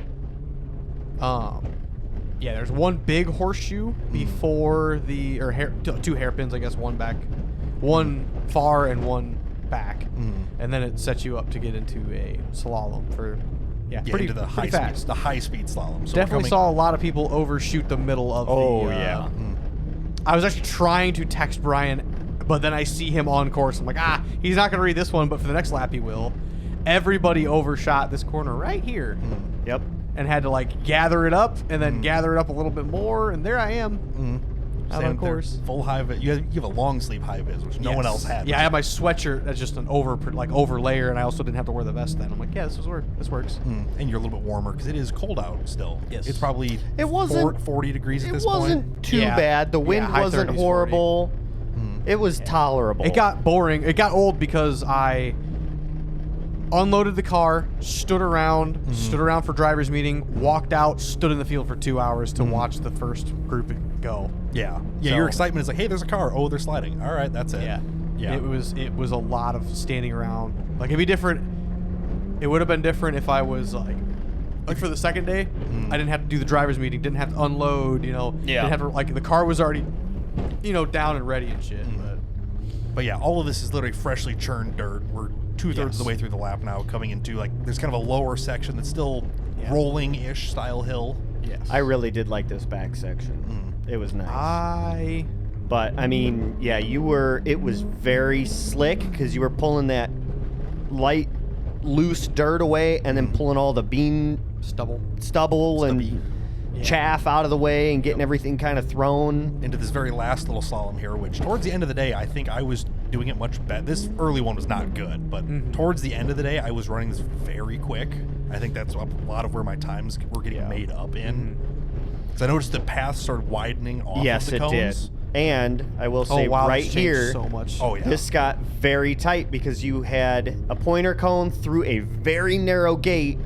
Speaker 3: Yeah, there's one big horseshoe before two hairpins, I guess, one back, one far and one back. And then it sets you up to get into a slalom for pretty,
Speaker 1: into the
Speaker 3: pretty
Speaker 1: high
Speaker 3: fast.
Speaker 1: speed, the high-speed slalom. So
Speaker 3: Definitely saw a lot of people overshoot the middle of I was actually trying to text Brian, but then I see him on course. I'm like, he's not going to read this one, but for the next lap he will. Everybody overshot this corner right here.
Speaker 2: Yep.
Speaker 3: And had to like gather it up and then gather it up a little bit more, and there I am. Out on course.
Speaker 1: Full high vis. You have a long sleeve high vis, which no one else had.
Speaker 3: Yeah, I had my sweatshirt that's just an over layer, and I also didn't have to wear the vest then. I'm like, this works.
Speaker 1: And you're a little bit warmer because it is cold out still.
Speaker 3: Yes.
Speaker 1: It's probably 40 degrees at this point.
Speaker 2: It wasn't too bad. The wind wasn't
Speaker 3: 30s,
Speaker 2: horrible. It was tolerable.
Speaker 3: It got boring. It got old because I unloaded the car, stood around for driver's meeting, walked out, stood in the field for 2 hours to watch the first group go.
Speaker 1: Yeah. Yeah,
Speaker 3: So-
Speaker 1: your excitement is like, hey, there's a car. Oh, they're sliding. All right, that's it. Yeah.
Speaker 3: It was a lot of standing around. Like, it'd be different. It would have been different if I was like for the second day, I didn't have to do the driver's meeting, didn't have to unload, didn't have to, like, the car was already, down and ready and shit.
Speaker 1: But yeah, all of this is literally freshly churned dirt. We're 2/3 of the way through the lap now, coming into there's kind of a lower section that's still rolling-ish style hill.
Speaker 3: Yes.
Speaker 2: I really did like this back section. It was nice. But I mean, it was very slick because you were pulling that light, loose dirt away and then pulling all the bean stubble and chaff out of the way and getting everything kind of thrown
Speaker 1: into this very last little slalom here, which towards the end of the day, I think I was doing it much better. This early one was not good, but towards the end of the day, I was running this very quick. I think that's a lot of where my times were getting made up in. Because I noticed the path started widening off of the cones.
Speaker 2: Yes, it did. And I will say right here,
Speaker 3: so much.
Speaker 2: This got very tight because you had a pointer cone through a very narrow gate,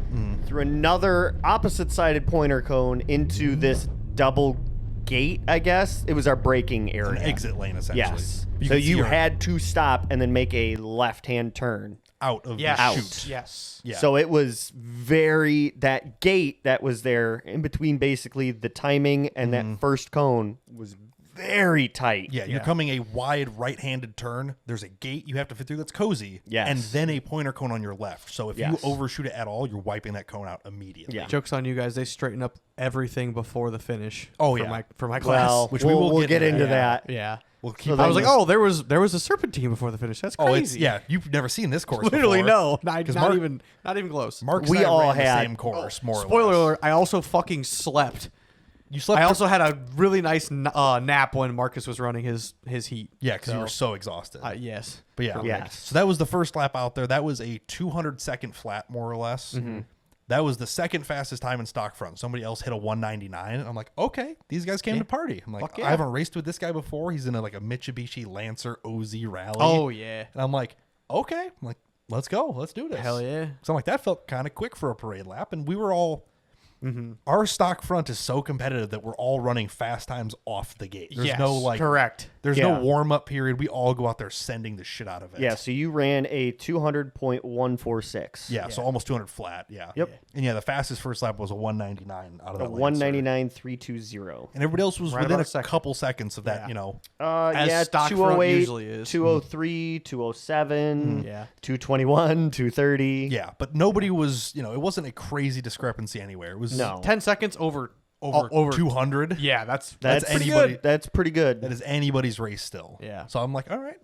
Speaker 2: through another opposite-sided pointer cone into this double gate, I guess. It was our braking area.
Speaker 1: An exit lane, essentially.
Speaker 2: Yes. So you had to stop and then make a left-hand turn.
Speaker 1: Out of the chute.
Speaker 3: Yes.
Speaker 1: Yeah.
Speaker 2: So it was that gate that was there in between basically the timing and that first cone was very tight.
Speaker 1: Yeah, you're coming a wide right-handed turn. There's a gate you have to fit through that's cozy.
Speaker 2: Yes.
Speaker 1: And then a pointer cone on your left. So if you overshoot it at all, you're wiping that cone out immediately.
Speaker 2: Yeah.
Speaker 3: Joke's on you guys. They straighten up everything before the finish.
Speaker 1: Oh,
Speaker 3: for my class.
Speaker 2: Well,
Speaker 1: Which
Speaker 2: we'll get into that.
Speaker 3: Yeah.
Speaker 1: We'll keep
Speaker 3: I was like, there was a serpentine before the finish. That's crazy.
Speaker 1: You've never seen this course
Speaker 3: Literally
Speaker 1: before.
Speaker 3: no. Not even close.
Speaker 1: Mark
Speaker 2: We
Speaker 1: and I
Speaker 2: all
Speaker 1: ran
Speaker 2: had-
Speaker 1: the same course, more or less.
Speaker 3: Spoiler alert, I also fucking slept.
Speaker 1: You slept.
Speaker 3: I also had a really nice nap when Marcus was running his heat.
Speaker 1: Yeah, because you were so exhausted.
Speaker 3: Yes.
Speaker 1: But yeah.
Speaker 2: Yes.
Speaker 1: So that was the first lap out there. That was a 200-second flat, more or less. That was the second fastest time in stock front. Somebody else hit a 199. I'm like, okay, these guys came to party. I'm like, I haven't raced with this guy before. He's in a Mitsubishi Lancer OZ Rally.
Speaker 3: Oh, yeah.
Speaker 1: And I'm like, okay. I'm like, let's go. Let's do this.
Speaker 3: Hell yeah.
Speaker 1: So I'm like, that felt kind of quick for a parade lap. And we were all... Our stock front is so competitive that we're all running fast times off the gate. There's no
Speaker 3: correct.
Speaker 1: There's no warm up period. We all go out there sending the shit out of it.
Speaker 2: Yeah, so you ran a 200.146.
Speaker 1: Yeah, so almost 200 flat. Yeah.
Speaker 2: Yep.
Speaker 1: And the fastest first lap was a 199 out of
Speaker 2: A
Speaker 1: that Lancer.
Speaker 2: 199.320.
Speaker 1: And everybody else was
Speaker 3: Right
Speaker 1: within
Speaker 3: about
Speaker 1: a
Speaker 3: a
Speaker 1: couple seconds of that,
Speaker 3: As stock front
Speaker 2: 208,
Speaker 3: usually is.
Speaker 2: 203, 207,
Speaker 3: Yeah.
Speaker 2: 221, 230.
Speaker 1: Yeah, but nobody was, it wasn't a crazy discrepancy anywhere. It was
Speaker 2: No.
Speaker 3: 10 seconds over
Speaker 1: 200.
Speaker 3: Yeah, that's
Speaker 2: That's
Speaker 3: pretty
Speaker 1: anybody-
Speaker 3: good.
Speaker 2: That's pretty good.
Speaker 1: That is anybody's race still.
Speaker 3: Yeah.
Speaker 1: So I'm like, all right,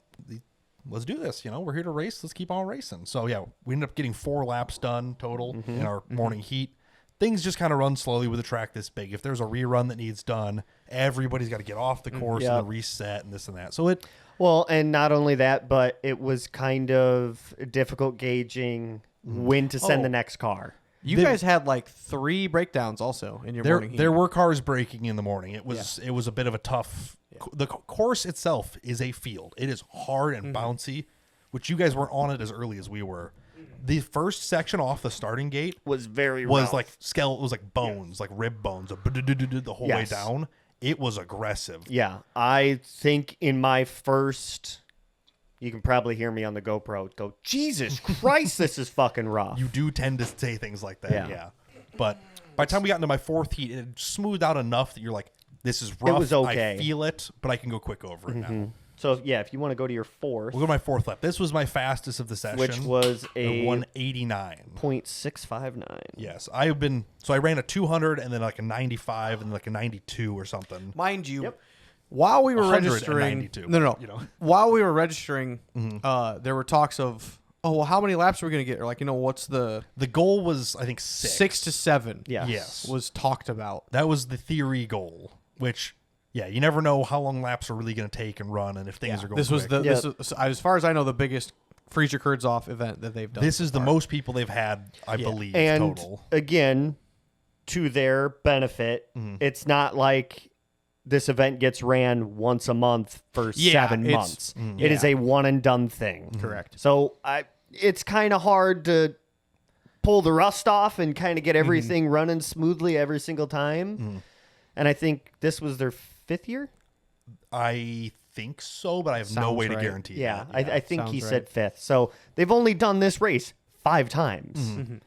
Speaker 1: let's do this. We're here to race. Let's keep on racing. So yeah, we ended up getting 4 laps done total in our morning heat. Things just kind of run slowly with a track this big. If there's a rerun that needs done, everybody's got to get off the course and then reset and this and that. So
Speaker 2: Well, and not only that, but it was kind of difficult gauging when to send the next car.
Speaker 3: You guys had 3 breakdowns also in your morning heat.
Speaker 1: there were cars braking in the morning. It was a bit of a tough. The course itself is a field. It is hard and bouncy, which you guys weren't on it as early as we were. The first section off the starting gate
Speaker 2: was very
Speaker 1: was
Speaker 2: rough.
Speaker 1: like skeleton, was like bones, like rib bones, the whole way
Speaker 2: Yes.
Speaker 1: down. It was aggressive.
Speaker 2: Yeah, I think in my first, you can probably hear me on the GoPro go, Jesus Christ, this is fucking rough.
Speaker 1: You do tend to say things like that,
Speaker 2: Yeah.
Speaker 1: yeah. But by the time we got into my fourth heat, it had smoothed out enough that you're like, this is rough.
Speaker 2: was okay.
Speaker 1: I feel it, but I can go quick over it now.
Speaker 2: So, yeah, if you want to go to your fourth,
Speaker 1: We'll go to my fourth lap. This was my fastest of the session.
Speaker 2: which was
Speaker 1: a
Speaker 2: a
Speaker 1: 189.
Speaker 2: 0.659.
Speaker 1: Yes, I ran a 200 and then like a 95 and like a 92 or something.
Speaker 3: Mind you, while we were
Speaker 1: 192,
Speaker 3: registering, no,
Speaker 1: you know.
Speaker 3: while we were registering, there were talks of, oh, well, how many laps are we going to get? Or like, what's the
Speaker 1: The goal was, I think, 6.
Speaker 3: 6 to 7?
Speaker 1: Yes.
Speaker 3: was talked about.
Speaker 1: That was the theory goal, which, yeah, you never know how long laps are really going to take and run and if things are going
Speaker 3: This was
Speaker 1: quick.
Speaker 3: this is, as far as I know, the biggest Freeze Your Curds Off event that they've done.
Speaker 1: This
Speaker 3: so
Speaker 1: is the
Speaker 3: far.
Speaker 1: most people they've had, I believe,
Speaker 2: And
Speaker 1: total.
Speaker 2: again, to their benefit, it's not like this event gets ran once a month for
Speaker 3: Yeah,
Speaker 2: 7
Speaker 3: it's-
Speaker 2: months. It is a one and done thing.
Speaker 3: Correct.
Speaker 2: So it's kind of hard to pull the rust off and kind of get everything running smoothly every single time. And I think this was their 5th year.
Speaker 1: I think so, but I have no
Speaker 3: Sounds
Speaker 1: way to
Speaker 3: right.
Speaker 1: guarantee
Speaker 2: Yeah,
Speaker 1: that.
Speaker 2: I think he
Speaker 3: sounds
Speaker 2: said 5th. So they've only done this race 5 times.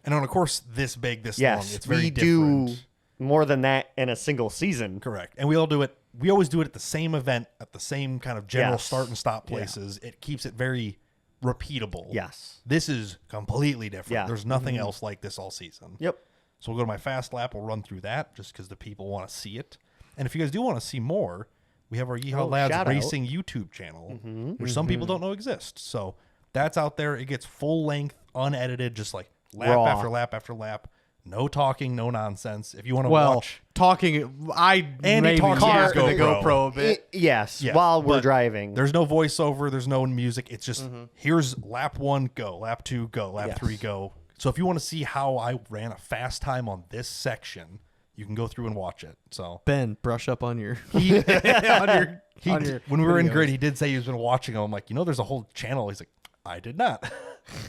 Speaker 1: And on a course this big, this long,
Speaker 2: Yes,
Speaker 1: it's very
Speaker 2: we
Speaker 1: different.
Speaker 2: do more than that in a single season.
Speaker 1: Correct. And we always do it at the same event, at the same kind of general
Speaker 2: Yes.
Speaker 1: start and stop places. It keeps it very repeatable.
Speaker 2: Yes.
Speaker 1: This is completely different.
Speaker 2: Yeah.
Speaker 1: There's nothing else like this all season.
Speaker 2: Yep.
Speaker 1: So we'll go to my fast lap. We'll run through that just because the people want to see it. And if you guys do want to see more, we have our Yeehawlads
Speaker 2: shout out.
Speaker 1: Racing YouTube channel, which some people don't know exists. So that's out there. It gets full length, unedited, just like lap
Speaker 2: Raw.
Speaker 1: after lap after lap. No talking, no nonsense. If you want to
Speaker 3: Well,
Speaker 1: watch,
Speaker 3: talking, I
Speaker 1: Andy
Speaker 3: maybe
Speaker 1: talks
Speaker 3: used
Speaker 1: on his
Speaker 3: the
Speaker 1: GoPro.
Speaker 3: GoPro a bit.
Speaker 2: Yes,
Speaker 1: Yeah,
Speaker 2: while we're
Speaker 1: but
Speaker 2: driving.
Speaker 1: there's no voiceover, there's no music. It's just here's lap 1, go, lap 2, go, lap
Speaker 2: Yes.
Speaker 1: 3, go. So if you want to see how I ran a fast time on this section, you can go through and watch it. So
Speaker 3: Ben, brush up on your
Speaker 1: he,
Speaker 3: on your
Speaker 1: when we were in
Speaker 3: videos.
Speaker 1: grid, he did say he's been watching them. I'm like, there's a whole channel. He's like, I did not.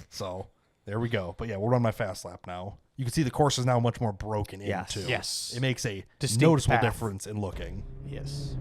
Speaker 1: So there we go. But yeah, we'll run my fast lap now. You can see the course is now much more broken
Speaker 2: Yes.
Speaker 1: in too.
Speaker 3: Yes.
Speaker 1: It makes a
Speaker 3: Distinct
Speaker 1: noticeable
Speaker 3: path.
Speaker 1: difference in looking.
Speaker 3: Yes.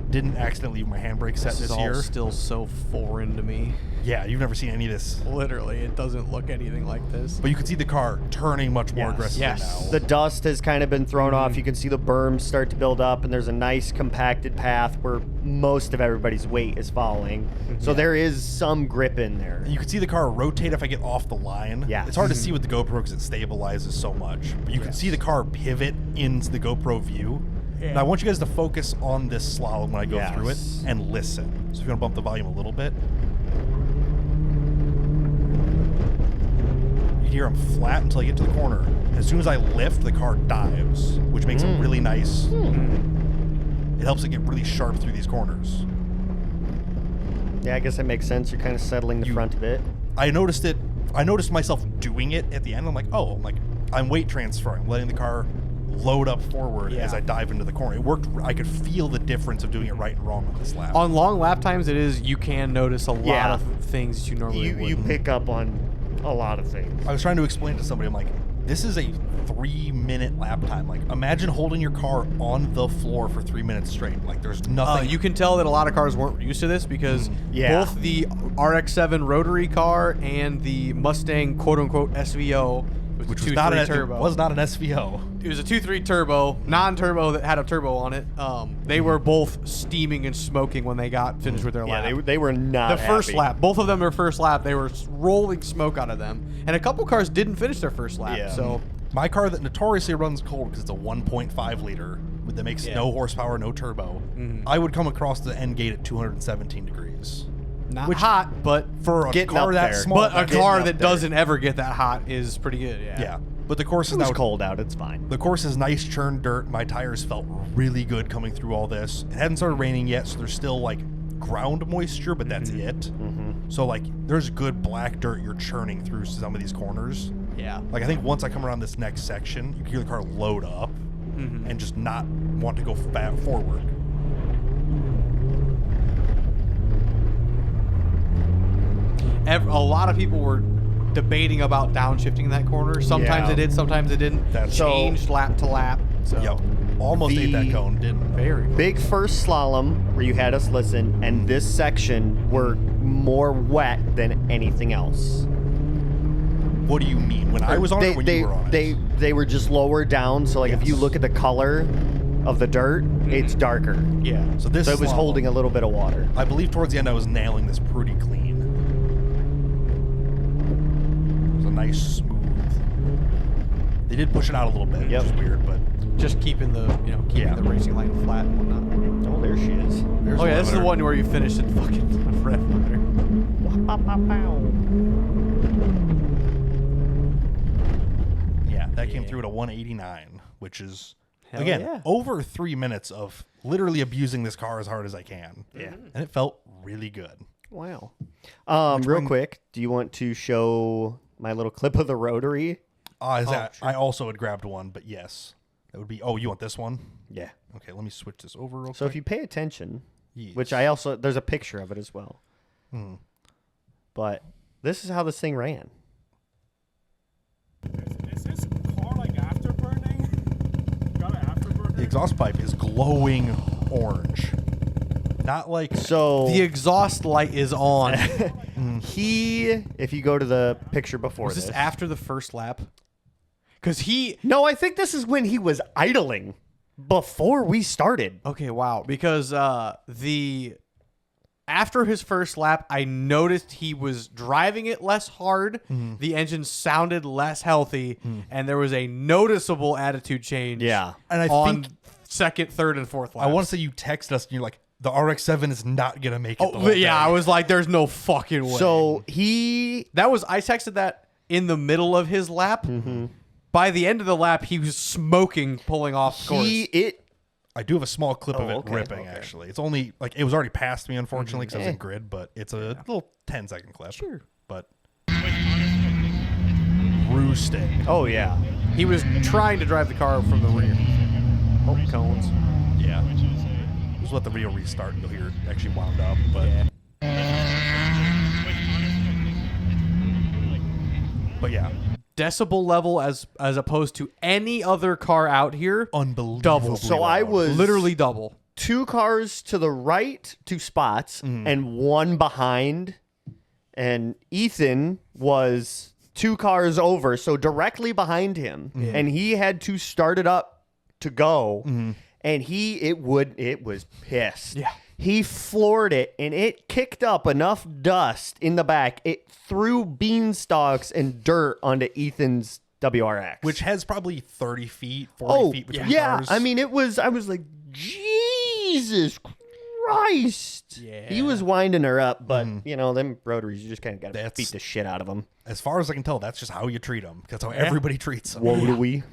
Speaker 1: Didn't accidentally leave my handbrake set
Speaker 3: This is
Speaker 1: this
Speaker 3: all
Speaker 1: year.
Speaker 3: still so foreign to me.
Speaker 1: Yeah, you've never seen any of this.
Speaker 3: Literally, it doesn't look anything like this.
Speaker 1: But you can see the car turning much more
Speaker 2: Yes.
Speaker 1: aggressively
Speaker 3: Yes.
Speaker 1: now.
Speaker 2: The dust has kind of been thrown off. You can see the berms start to build up, and there's a nice compacted path where most of everybody's weight is falling. So there is some grip in there.
Speaker 1: And you can see the car rotate if I get off the line.
Speaker 2: Yes.
Speaker 1: It's hard to see with the GoPro because it stabilizes so much. But you can see the car pivot into the GoPro view. And I want you guys to focus on this slalom when I go through it
Speaker 2: Yes.
Speaker 1: and listen. So if you want to bump the volume a little bit. You can hear them flat until I get to the corner. And as soon as I lift, the car dives, which makes it really nice. It helps it get really sharp through these corners.
Speaker 2: Yeah, I guess that makes sense. You're kind of settling the front of it.
Speaker 1: I noticed it. I noticed myself doing it at the end. I'm like, I'm weight transferring, letting the car load up forward as I dive into the corner. It worked. I could feel the difference of doing it right and wrong on this lap.
Speaker 3: On long lap times, you can notice a lot
Speaker 2: Yeah.
Speaker 3: of things that you normally
Speaker 2: You
Speaker 3: wouldn't.
Speaker 2: pick up on a lot of things.
Speaker 1: I was trying to explain to somebody, I'm like, this is a 3-minute lap time. Like, imagine holding your car on the floor for 3 minutes straight. Like, there's nothing.
Speaker 3: You can tell that a lot of cars weren't used to this because
Speaker 2: Yeah.
Speaker 3: both the RX-7 rotary car and the Mustang quote-unquote SVO,
Speaker 1: which was
Speaker 3: 2.3
Speaker 1: not an
Speaker 3: turbo.
Speaker 1: It was not an SVO.
Speaker 3: It was a 2.3 turbo, non-turbo that had a turbo on it. They were both steaming and smoking when they got finished with their lap.
Speaker 2: Yeah, they were not
Speaker 3: The first
Speaker 2: happy.
Speaker 3: lap, both of them their first lap, they were rolling smoke out of them. And a couple cars didn't finish their first lap.
Speaker 2: Yeah.
Speaker 3: So
Speaker 1: My car that notoriously runs cold because it's a 1.5 liter that makes no horsepower, no turbo. I would come across the end gate at 217 degrees.
Speaker 3: not hot, but
Speaker 1: For a
Speaker 2: Getting
Speaker 1: car
Speaker 2: up
Speaker 1: that
Speaker 2: there.
Speaker 1: small,
Speaker 3: but a
Speaker 1: that's-
Speaker 3: car
Speaker 2: up
Speaker 3: that
Speaker 2: there.
Speaker 3: doesn't ever get that hot is pretty good. Yeah.
Speaker 1: Yeah, but the course
Speaker 2: It
Speaker 1: is
Speaker 2: was
Speaker 1: now
Speaker 2: cold out. It's fine.
Speaker 1: The course is nice churned dirt. My tires felt really good coming through all this. It hadn't started raining yet, so there's still like ground moisture, but that's it. So like there's good black dirt you're churning through some of these corners.
Speaker 3: Yeah.
Speaker 1: Like I think once I come around this next section, you can hear the car load up and just not want to go forward.
Speaker 3: a lot of people were debating about downshifting that corner. Sometimes
Speaker 2: Yeah.
Speaker 3: it did, sometimes it didn't.
Speaker 1: That's-
Speaker 3: changed lap to lap. So
Speaker 1: Yep. Almost ate that cone, didn't.
Speaker 3: very
Speaker 2: Big first slalom where you had us listen, and this section were more wet than anything else.
Speaker 1: What do you mean? When I was on it, or when you were on it?
Speaker 2: They were just lower down, so like if you
Speaker 1: Yes.
Speaker 2: look at the color of the dirt, it's darker.
Speaker 3: yeah.
Speaker 1: So this
Speaker 2: So it was
Speaker 1: slalom,
Speaker 2: holding a little bit of water.
Speaker 1: I believe towards the end I was nailing this pretty clean. It was a nice smooth. They did push it out a little bit,
Speaker 2: Yep.
Speaker 1: which is weird, but
Speaker 3: Just keeping the
Speaker 1: Yeah.
Speaker 3: the racing line flat and whatnot.
Speaker 2: Oh, there she is.
Speaker 1: there's
Speaker 3: Oh yeah, this is the
Speaker 1: limiter.
Speaker 3: one where you finished in fucking red limiter.
Speaker 1: Yeah, that came
Speaker 3: Yeah.
Speaker 1: through at a 189, which is
Speaker 3: Hell
Speaker 1: again
Speaker 3: yeah.
Speaker 1: over 3 minutes of literally abusing this car as hard as I can.
Speaker 2: Yeah.
Speaker 1: And it felt really good.
Speaker 2: Wow. Real
Speaker 1: one-
Speaker 2: quick, do you want to show my little clip of the rotary?
Speaker 3: sure.
Speaker 1: I also had grabbed one, but yes. That would be you want this one?
Speaker 2: Yeah.
Speaker 1: Okay, let me switch this over real
Speaker 2: So
Speaker 1: quick.
Speaker 2: if you pay attention,
Speaker 1: Yes.
Speaker 2: which I also there's a picture of it as well.
Speaker 1: Hmm.
Speaker 2: But this is how this thing ran.
Speaker 4: Is this car like afterburning? Got an afterburner?
Speaker 1: The exhaust pipe is glowing orange. Not like
Speaker 2: So
Speaker 3: The exhaust light is on.
Speaker 2: if you go to the picture before
Speaker 3: Was this after the first lap? Because
Speaker 2: No, I think this is when he was idling before we started.
Speaker 3: Okay, wow. Because after his first lap, I noticed he was driving it less hard. The engine sounded less healthy, and there was a noticeable attitude change.
Speaker 2: Yeah.
Speaker 1: And I
Speaker 3: on
Speaker 1: think
Speaker 3: second, third, and fourth laps.
Speaker 1: I want to say you texted us and you're like, the RX-7 is not gonna make it. the
Speaker 3: Oh,
Speaker 1: whole
Speaker 3: yeah.
Speaker 1: thing.
Speaker 3: I was like, "There's no fucking way."
Speaker 2: So
Speaker 3: I texted that in the middle of his lap. By the end of the lap, he was smoking, pulling off course.
Speaker 1: I do have a small clip of it
Speaker 2: okay,
Speaker 1: ripping.
Speaker 2: okay.
Speaker 1: Actually, it's only like it was already past me, unfortunately, because I was in grid. But it's a little 10-second clip. Sure, but roosting.
Speaker 2: Oh yeah.
Speaker 3: He was trying to drive the car from the rear. Oh, cones.
Speaker 1: Yeah, just let the real restart. And you'll hear it actually wound up. But but yeah,
Speaker 3: Decibel level as opposed to any other car out here.
Speaker 1: unbelievable.
Speaker 3: Double.
Speaker 2: So I was
Speaker 3: Literally double.
Speaker 2: 2 cars to the right, 2 spots, and 1 behind. And Ethan was 2 cars over, so directly behind him. And he had to start it up to go. And it was pissed.
Speaker 3: Yeah.
Speaker 2: He floored it, and it kicked up enough dust in the back. It threw beanstalks and dirt onto Ethan's WRX.
Speaker 1: which has probably 30 feet, 40 feet between cars.
Speaker 2: I mean, I was like, Jesus Christ.
Speaker 3: Yeah.
Speaker 2: He was winding her up, but, them rotaries, you just kind of got to
Speaker 1: That's-
Speaker 2: beat the shit out of them.
Speaker 1: as far as I can tell, that's just how you treat them. That's how everybody treats them.
Speaker 2: Rotary.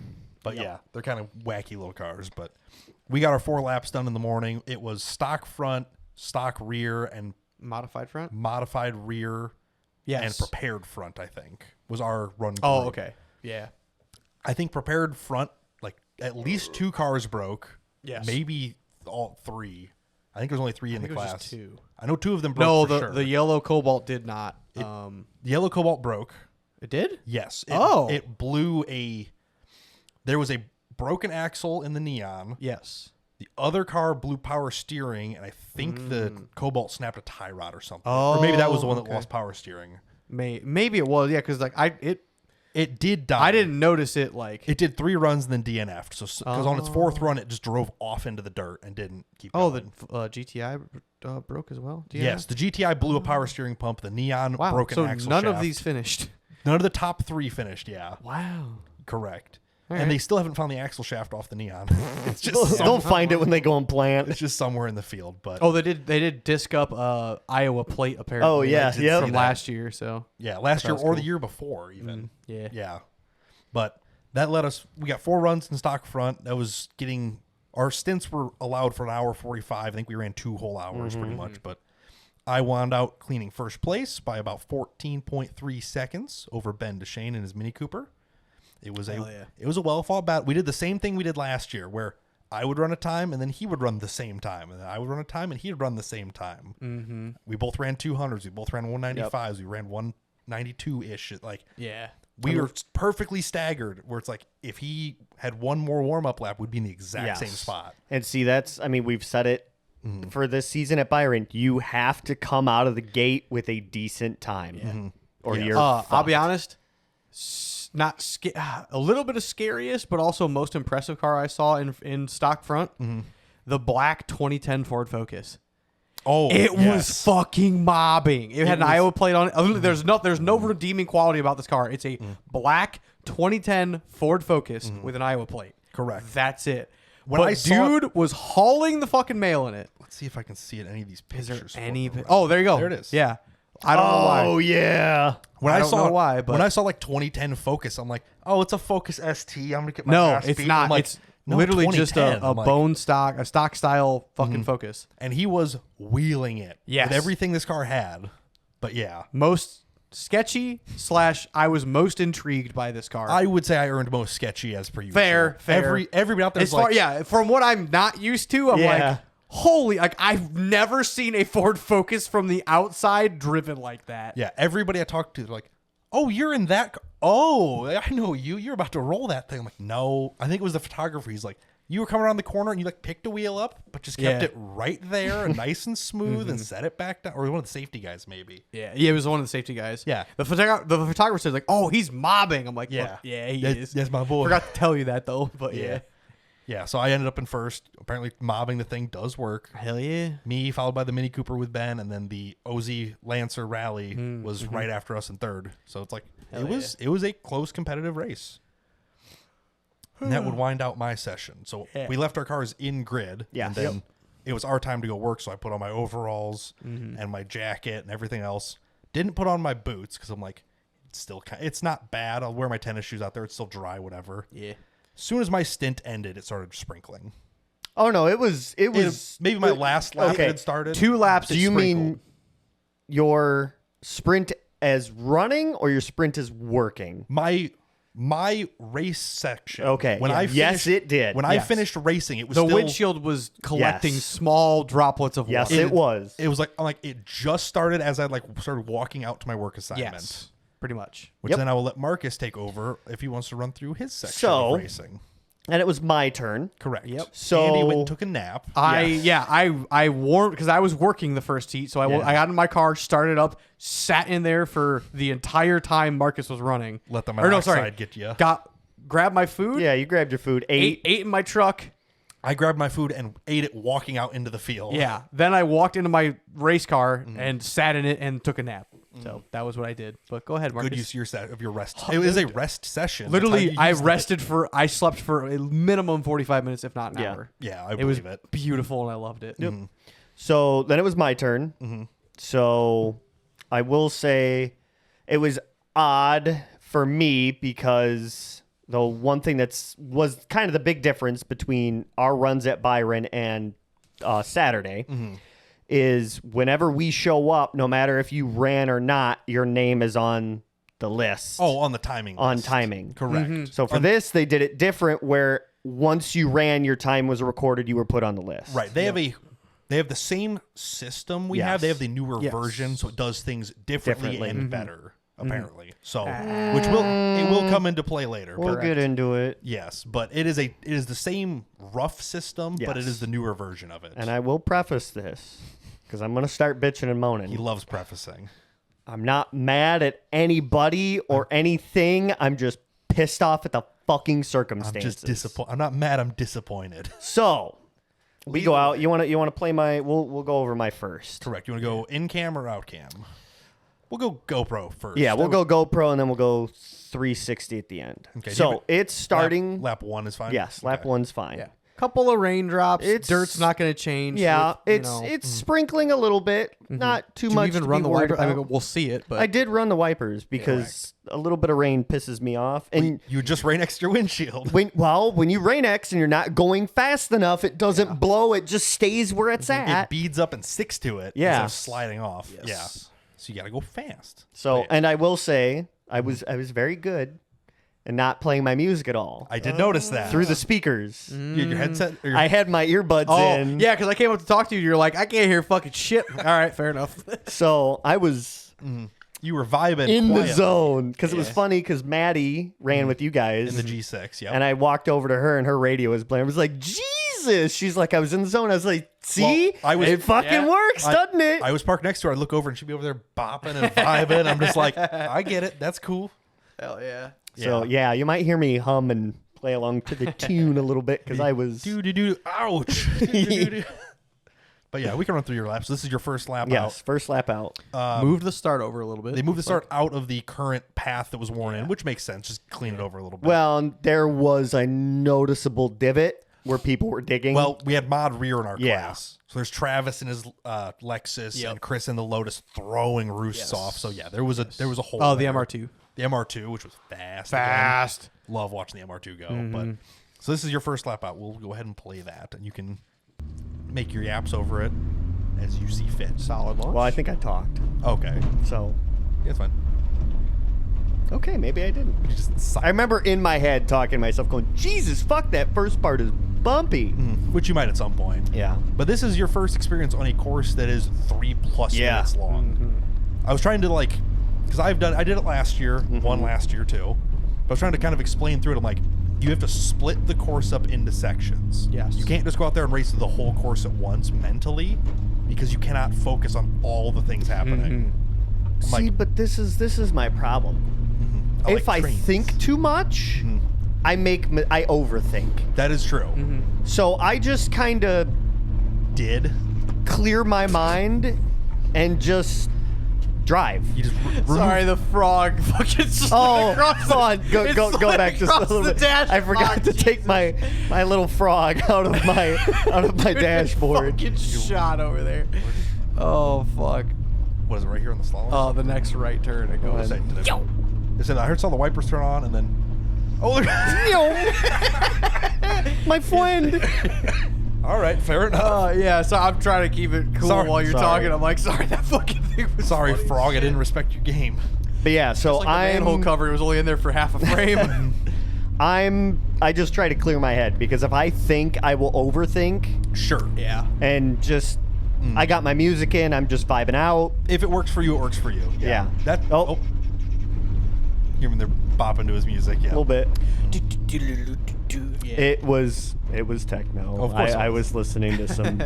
Speaker 1: But yeah, they're kind of wacky little cars. But we got our 4 laps done in the morning. It was stock front, stock rear, and
Speaker 3: Modified front?
Speaker 1: modified rear
Speaker 3: Yes.
Speaker 1: and prepared front, I think, was our run.
Speaker 3: Oh,
Speaker 1: group.
Speaker 3: okay. Yeah.
Speaker 1: I think prepared front, like at least 2 cars broke.
Speaker 3: Yes.
Speaker 1: Maybe all 3. I think there's only 3 in the
Speaker 3: think it was
Speaker 1: class.
Speaker 3: just 2.
Speaker 1: I know 2 of them broke.
Speaker 3: No,
Speaker 1: for
Speaker 3: the
Speaker 1: sure.
Speaker 3: the yellow cobalt did not.
Speaker 1: The yellow cobalt broke.
Speaker 3: It did?
Speaker 1: Yes. It blew there was a broken axle in the neon.
Speaker 3: Yes.
Speaker 1: The other car blew power steering, and I think the Cobalt snapped a tie rod or something. Or maybe that was the one that
Speaker 3: okay.
Speaker 1: lost power steering.
Speaker 3: Maybe it was, yeah, because like
Speaker 1: It did die.
Speaker 3: I didn't notice it like
Speaker 1: It did 3 runs and then DNF'd. So because on its 4th run, it just drove off into the dirt and didn't keep going.
Speaker 3: the GTI broke as well.
Speaker 1: Yes, the GTI blew a power steering pump. The neon
Speaker 3: Wow.
Speaker 1: broken
Speaker 3: So
Speaker 1: axle
Speaker 3: none of
Speaker 1: shaft.
Speaker 3: these finished.
Speaker 1: None of the top 3 finished. Yeah,
Speaker 3: Wow.
Speaker 1: correct.
Speaker 3: All
Speaker 1: and
Speaker 3: right.
Speaker 1: they still haven't found the axle shaft off the neon. It's just
Speaker 2: They'll find it when they go and plant.
Speaker 1: it's just somewhere in the field. But
Speaker 3: Oh, they did disc up Iowa plate apparently.
Speaker 2: Oh, yeah,
Speaker 3: like,
Speaker 2: yep.
Speaker 3: from last year. So
Speaker 1: yeah, last year
Speaker 3: was
Speaker 1: or the
Speaker 3: cool.
Speaker 1: year before even.
Speaker 3: yeah.
Speaker 1: Yeah. But that let us, we got 4 runs in stock front. That was getting, our stints were allowed for an hour 45. I think we ran 2 whole hours pretty much. But I wound out cleaning first place by about 14.3 seconds over Ben DeShane in his Mini Cooper. It was
Speaker 3: Hell yeah.
Speaker 1: it was a well fought battle. We did the same thing we did last year where I would run a time, and then he would run the same time, and then I would run a time, and he would run the same time. Mm-hmm. We both ran 200s. We both ran 195s. We ran 192-ish. Like, we were perfectly staggered, where it's like, if he had one more warm-up lap, we'd be in the exact same spot.
Speaker 2: And see, we've said it for this season at Byron. You have to come out of the gate with a decent time, or you're
Speaker 3: I'll be honest, a little bit of scariest, but also most impressive car I saw in stock front, the black 2010 Ford Focus.
Speaker 1: Oh,
Speaker 3: it was fucking mobbing. It had an Iowa plate on it. There's no redeeming quality about this car. It's a black 2010 Ford Focus with an Iowa plate.
Speaker 1: Correct.
Speaker 3: That's it.
Speaker 1: When
Speaker 3: But
Speaker 1: I saw
Speaker 3: dude was hauling the fucking mail in it.
Speaker 1: Let's see if I can see it in any of these
Speaker 3: Is there
Speaker 1: pictures.
Speaker 3: any? Oh, there you go.
Speaker 1: There it is.
Speaker 3: Yeah. I don't know why.
Speaker 2: Oh yeah.
Speaker 1: When
Speaker 3: I
Speaker 1: I
Speaker 3: don't
Speaker 1: saw
Speaker 3: know why, but
Speaker 1: when I saw like 2010 Focus, I'm like, oh, it's a Focus ST. I'm gonna get my
Speaker 3: No,
Speaker 1: ass
Speaker 3: it's
Speaker 1: beat.
Speaker 3: not.
Speaker 1: I'm like,
Speaker 3: It's
Speaker 1: no,
Speaker 3: literally just
Speaker 1: 2010.
Speaker 3: a
Speaker 1: I'm like-
Speaker 3: bone stock, a stock style fucking Focus.
Speaker 1: and he was wheeling it
Speaker 3: Yes.
Speaker 1: with everything this car had. But yeah,
Speaker 3: Most sketchy / I was most intrigued by this car.
Speaker 1: I would say I earned most sketchy as per usual.
Speaker 3: Fair.
Speaker 1: Everybody out there
Speaker 3: As
Speaker 1: is
Speaker 3: far,
Speaker 1: like,
Speaker 3: yeah, from what I'm not used to, I'm
Speaker 2: Yeah.
Speaker 3: like, holy, like I've never seen a Ford Focus from the outside driven like that.
Speaker 1: yeah. Everybody I talked to, they're like, oh, you're in that. Oh, I know you. You're about to roll that thing. I'm like, no. I think it was the photographer. He's like, you were coming around the corner and you like picked a wheel up, but just kept
Speaker 3: Yeah.
Speaker 1: it right there and nice and smooth and set it back down. Or one of the safety guys, maybe.
Speaker 3: Yeah, it was one of the safety guys.
Speaker 1: Yeah.
Speaker 3: The photographer said like, "Oh, he's mobbing." I'm like,
Speaker 1: Yeah.
Speaker 3: "Well, yeah, he
Speaker 1: That-
Speaker 3: is."
Speaker 1: that's my boy.
Speaker 3: Forgot to tell you that though, but yeah.
Speaker 1: Yeah, so I ended up in first. Apparently, mobbing the thing does work.
Speaker 3: Hell yeah.
Speaker 1: Me, followed by the Mini Cooper with Ben, and then the OZ Lancer Rally
Speaker 3: Mm-hmm.
Speaker 1: was right after us in third. So it's like it was a close competitive race. And that would wind out my session. So we left our cars in grid,
Speaker 2: Yeah.
Speaker 1: and then it was our time to go work. So I put on my overalls and my jacket and everything else. Didn't put on my boots because I'm like, it's not bad. I'll wear my tennis shoes out there. It's still dry, whatever.
Speaker 3: Yeah.
Speaker 1: As soon as my stint ended, it started sprinkling.
Speaker 2: Oh no, it was
Speaker 1: Maybe my last lap
Speaker 2: okay.
Speaker 1: had started.
Speaker 3: 2 laps.
Speaker 2: Do
Speaker 3: it
Speaker 2: you
Speaker 3: sprinkled.
Speaker 2: mean your sprint as running or your sprint as working?
Speaker 1: My race section.
Speaker 2: Okay,
Speaker 1: When
Speaker 2: yeah.
Speaker 1: I
Speaker 2: Yes,
Speaker 1: finished,
Speaker 2: it did.
Speaker 1: When I
Speaker 3: Yes.
Speaker 1: finished racing, it was
Speaker 3: the
Speaker 1: still,
Speaker 3: windshield was collecting
Speaker 2: Yes.
Speaker 3: small droplets of
Speaker 2: Yes,
Speaker 3: water?
Speaker 2: it was.
Speaker 1: It was like it just started as I started walking out to my work assignment.
Speaker 3: Yes, pretty much.
Speaker 1: Which then I will let Marcus take over if he wants to run through his section
Speaker 2: So-
Speaker 1: of racing.
Speaker 2: And it was my turn.
Speaker 1: Correct.
Speaker 3: Yep.
Speaker 2: So-
Speaker 1: Andy went and took a nap.
Speaker 3: I warmed because I was working the first heat, so I got in my car, started up, sat in there for the entire time Marcus was running.
Speaker 1: Let the
Speaker 3: Or no, sorry,
Speaker 1: monoxide get you.
Speaker 3: Grabbed my food.
Speaker 2: Yeah, you grabbed your food, ate.
Speaker 3: ate in my truck.
Speaker 1: I grabbed my food and ate it walking out into the field.
Speaker 3: Yeah. Then I walked into my race car and sat in it and took a nap. So that was what I did. But go ahead, Marcus.
Speaker 1: Good use of your rest. It was a rest session. That's how
Speaker 3: Literally,
Speaker 1: you
Speaker 3: I
Speaker 1: used it.
Speaker 3: rested I slept for a minimum 45 minutes, if not an hour.
Speaker 1: Yeah, I
Speaker 3: It was
Speaker 1: believe it.
Speaker 3: beautiful and I loved it. Yep.
Speaker 2: So then it was my turn. So I will say it was odd for me because the one thing was kind of the big difference between our runs at Byron and Saturday is whenever we show up, no matter if you ran or not, your name is on the list.
Speaker 1: Oh, on the timing.
Speaker 2: on
Speaker 1: list.
Speaker 2: timing.
Speaker 1: Correct.
Speaker 2: So for this, they did it different where once you ran, your time was recorded, you were put on the list.
Speaker 1: Right. They have the same system we have. They have the newer
Speaker 3: Yes.
Speaker 1: version, so it does things differently
Speaker 2: Differently.
Speaker 1: and better, apparently. So which will come into play later.
Speaker 2: We'll
Speaker 1: but
Speaker 2: get into it.
Speaker 1: yes, but it is the same rough system, but it
Speaker 2: Yes.
Speaker 1: is the newer version of it.
Speaker 2: And I will preface this because I'm going to start bitching and
Speaker 1: He
Speaker 2: moaning.
Speaker 1: loves prefacing.
Speaker 2: I'm not mad at anybody or anything. I'm just pissed off at the fucking
Speaker 1: I'm
Speaker 2: circumstances.
Speaker 1: just disappointed. I'm not mad. I'm disappointed.
Speaker 2: So we go out. You want to play my? We'll go over my first.
Speaker 1: Correct. You want to go in cam or out cam? We'll go GoPro first.
Speaker 2: Yeah, we'll go GoPro and then we'll go 360 at the end.
Speaker 1: Okay,
Speaker 2: So it's starting.
Speaker 1: Lap 1 is fine.
Speaker 2: Yes, lap
Speaker 1: Okay.
Speaker 2: one's fine.
Speaker 3: Yeah. Couple of raindrops.
Speaker 2: It's-
Speaker 3: Dirt's not going to change.
Speaker 2: Yeah,
Speaker 3: with,
Speaker 2: it's sprinkling a little bit, not too
Speaker 3: Do
Speaker 2: much.
Speaker 3: you even
Speaker 2: to
Speaker 3: run
Speaker 2: be
Speaker 3: the
Speaker 2: worried
Speaker 3: wiper? I mean,
Speaker 2: about.
Speaker 3: we'll see it, but
Speaker 2: I did run the wipers because a little bit of rain pisses me off. And
Speaker 1: You just ran next to your windshield.
Speaker 2: when you rain X and you're not going fast enough, it doesn't blow. It just stays where it's
Speaker 1: It
Speaker 2: at.
Speaker 1: beads up and sticks to it.
Speaker 2: Yeah.
Speaker 1: Instead of sliding off.
Speaker 3: Yes.
Speaker 1: Yeah. So you got to go fast.
Speaker 2: So, and I will say, I was very good and not playing my music at all
Speaker 1: I did notice that.
Speaker 2: through the speakers.
Speaker 1: You had your headset? Or your,
Speaker 2: I had my earbuds
Speaker 3: Oh,
Speaker 2: in.
Speaker 3: yeah, because I came up to talk to you. You're like, I can't hear fucking shit. All right, fair enough.
Speaker 2: So I was
Speaker 1: you were vibing
Speaker 2: in the
Speaker 1: quietly
Speaker 2: zone because it was funny because Maddie ran with you guys.
Speaker 1: in the G6. Yeah.
Speaker 2: And I walked over to her and her radio was playing. I was like, Jesus. She's like, I was in the zone. I was like, see?
Speaker 1: Well,
Speaker 2: it fucking works, doesn't it?
Speaker 1: I was parked next to her. I look over and she'd be over there bopping and vibing. I'm just like, I get it. That's cool.
Speaker 3: Hell yeah.
Speaker 2: So, yeah, you might hear me hum and play along to the tune a little bit because I was.
Speaker 1: Do. Ouch. Doo-doo-doo. But yeah, we can run through your laps. This is your first lap out.
Speaker 2: Yes, first lap out.
Speaker 3: Moved the start over a little bit.
Speaker 1: They moved the start out of the current path that was worn in, which makes sense. Just clean it over a little bit.
Speaker 2: Well, there was a noticeable divot where people were digging.
Speaker 1: Well, we had mod rear in our
Speaker 2: Yeah.
Speaker 1: class. So there's Travis in his Lexus and Chris in the Lotus throwing roosts off. So yeah, there was a hole.
Speaker 3: Oh, the
Speaker 1: there.
Speaker 3: MR2.
Speaker 1: The MR2, which was fast.
Speaker 3: Fast.
Speaker 1: Again. Love watching the MR2 go. But so this is your first lap out. We'll go ahead and play that, and you can make your yaps over it as you see fit.
Speaker 3: Solid launch.
Speaker 2: Well, I think I talked.
Speaker 1: Okay,
Speaker 2: So,
Speaker 1: yeah, it's fine.
Speaker 2: okay, maybe I didn't.
Speaker 1: Just
Speaker 2: I remember in my head talking to myself going, Jesus, fuck, that first part is bumpy.
Speaker 1: which you might at some point.
Speaker 2: Yeah.
Speaker 1: But this is your first experience on a course that is 3+ minutes long. I was trying to because I did it last year, one last year too. But I was trying to kind of explain through it. I'm like, you have to split the course up into sections.
Speaker 3: Yes.
Speaker 1: You can't just go out there and race the whole course at once mentally, because you cannot focus on all the things happening. I'm
Speaker 2: See,
Speaker 1: like,
Speaker 2: but this is my problem.
Speaker 1: I
Speaker 2: If
Speaker 1: like
Speaker 2: I
Speaker 1: trains.
Speaker 2: think too much, I overthink.
Speaker 1: That is true.
Speaker 2: So I just kind of
Speaker 1: Did
Speaker 2: clear my mind and just drive.
Speaker 1: you just
Speaker 3: Sorry, the frog fucking slid
Speaker 2: Oh,
Speaker 3: across
Speaker 2: hold on.
Speaker 3: it
Speaker 2: Go
Speaker 3: slid
Speaker 2: back just a
Speaker 3: across
Speaker 2: little
Speaker 3: the
Speaker 2: bit.
Speaker 3: dashboard.
Speaker 2: I forgot to take my little frog out of my dashboard.
Speaker 3: Fucking shot over there. Oh, fuck.
Speaker 1: what is it right here on the slalom?
Speaker 3: Oh, the next right turn it
Speaker 1: What
Speaker 3: goes.
Speaker 1: was it? It said I heard saw the wipers turn on and then
Speaker 2: My friend.
Speaker 1: all right, fair enough.
Speaker 3: Yeah, so I'm trying to keep it cool
Speaker 1: Sorry.
Speaker 3: while you're
Speaker 2: Sorry.
Speaker 3: talking. I'm like, sorry, that fucking thing was
Speaker 1: Sorry,
Speaker 3: funny as
Speaker 1: frog. I
Speaker 3: shit.
Speaker 1: didn't respect your game.
Speaker 2: But yeah, so
Speaker 3: It's like the manhole cover was only in there for half a frame.
Speaker 2: I just try to clear my head because if I think, I will overthink
Speaker 1: Sure.
Speaker 3: yeah.
Speaker 2: and just I got my music in, I'm just vibing out.
Speaker 1: If it works for you, it works for you.
Speaker 2: Yeah.
Speaker 1: That.
Speaker 2: Oh.
Speaker 1: Hear him there bopping to his music. Yeah.
Speaker 2: A little bit.
Speaker 3: Yeah.
Speaker 2: It was techno.
Speaker 1: Of course it
Speaker 2: I
Speaker 1: was.
Speaker 2: was listening to some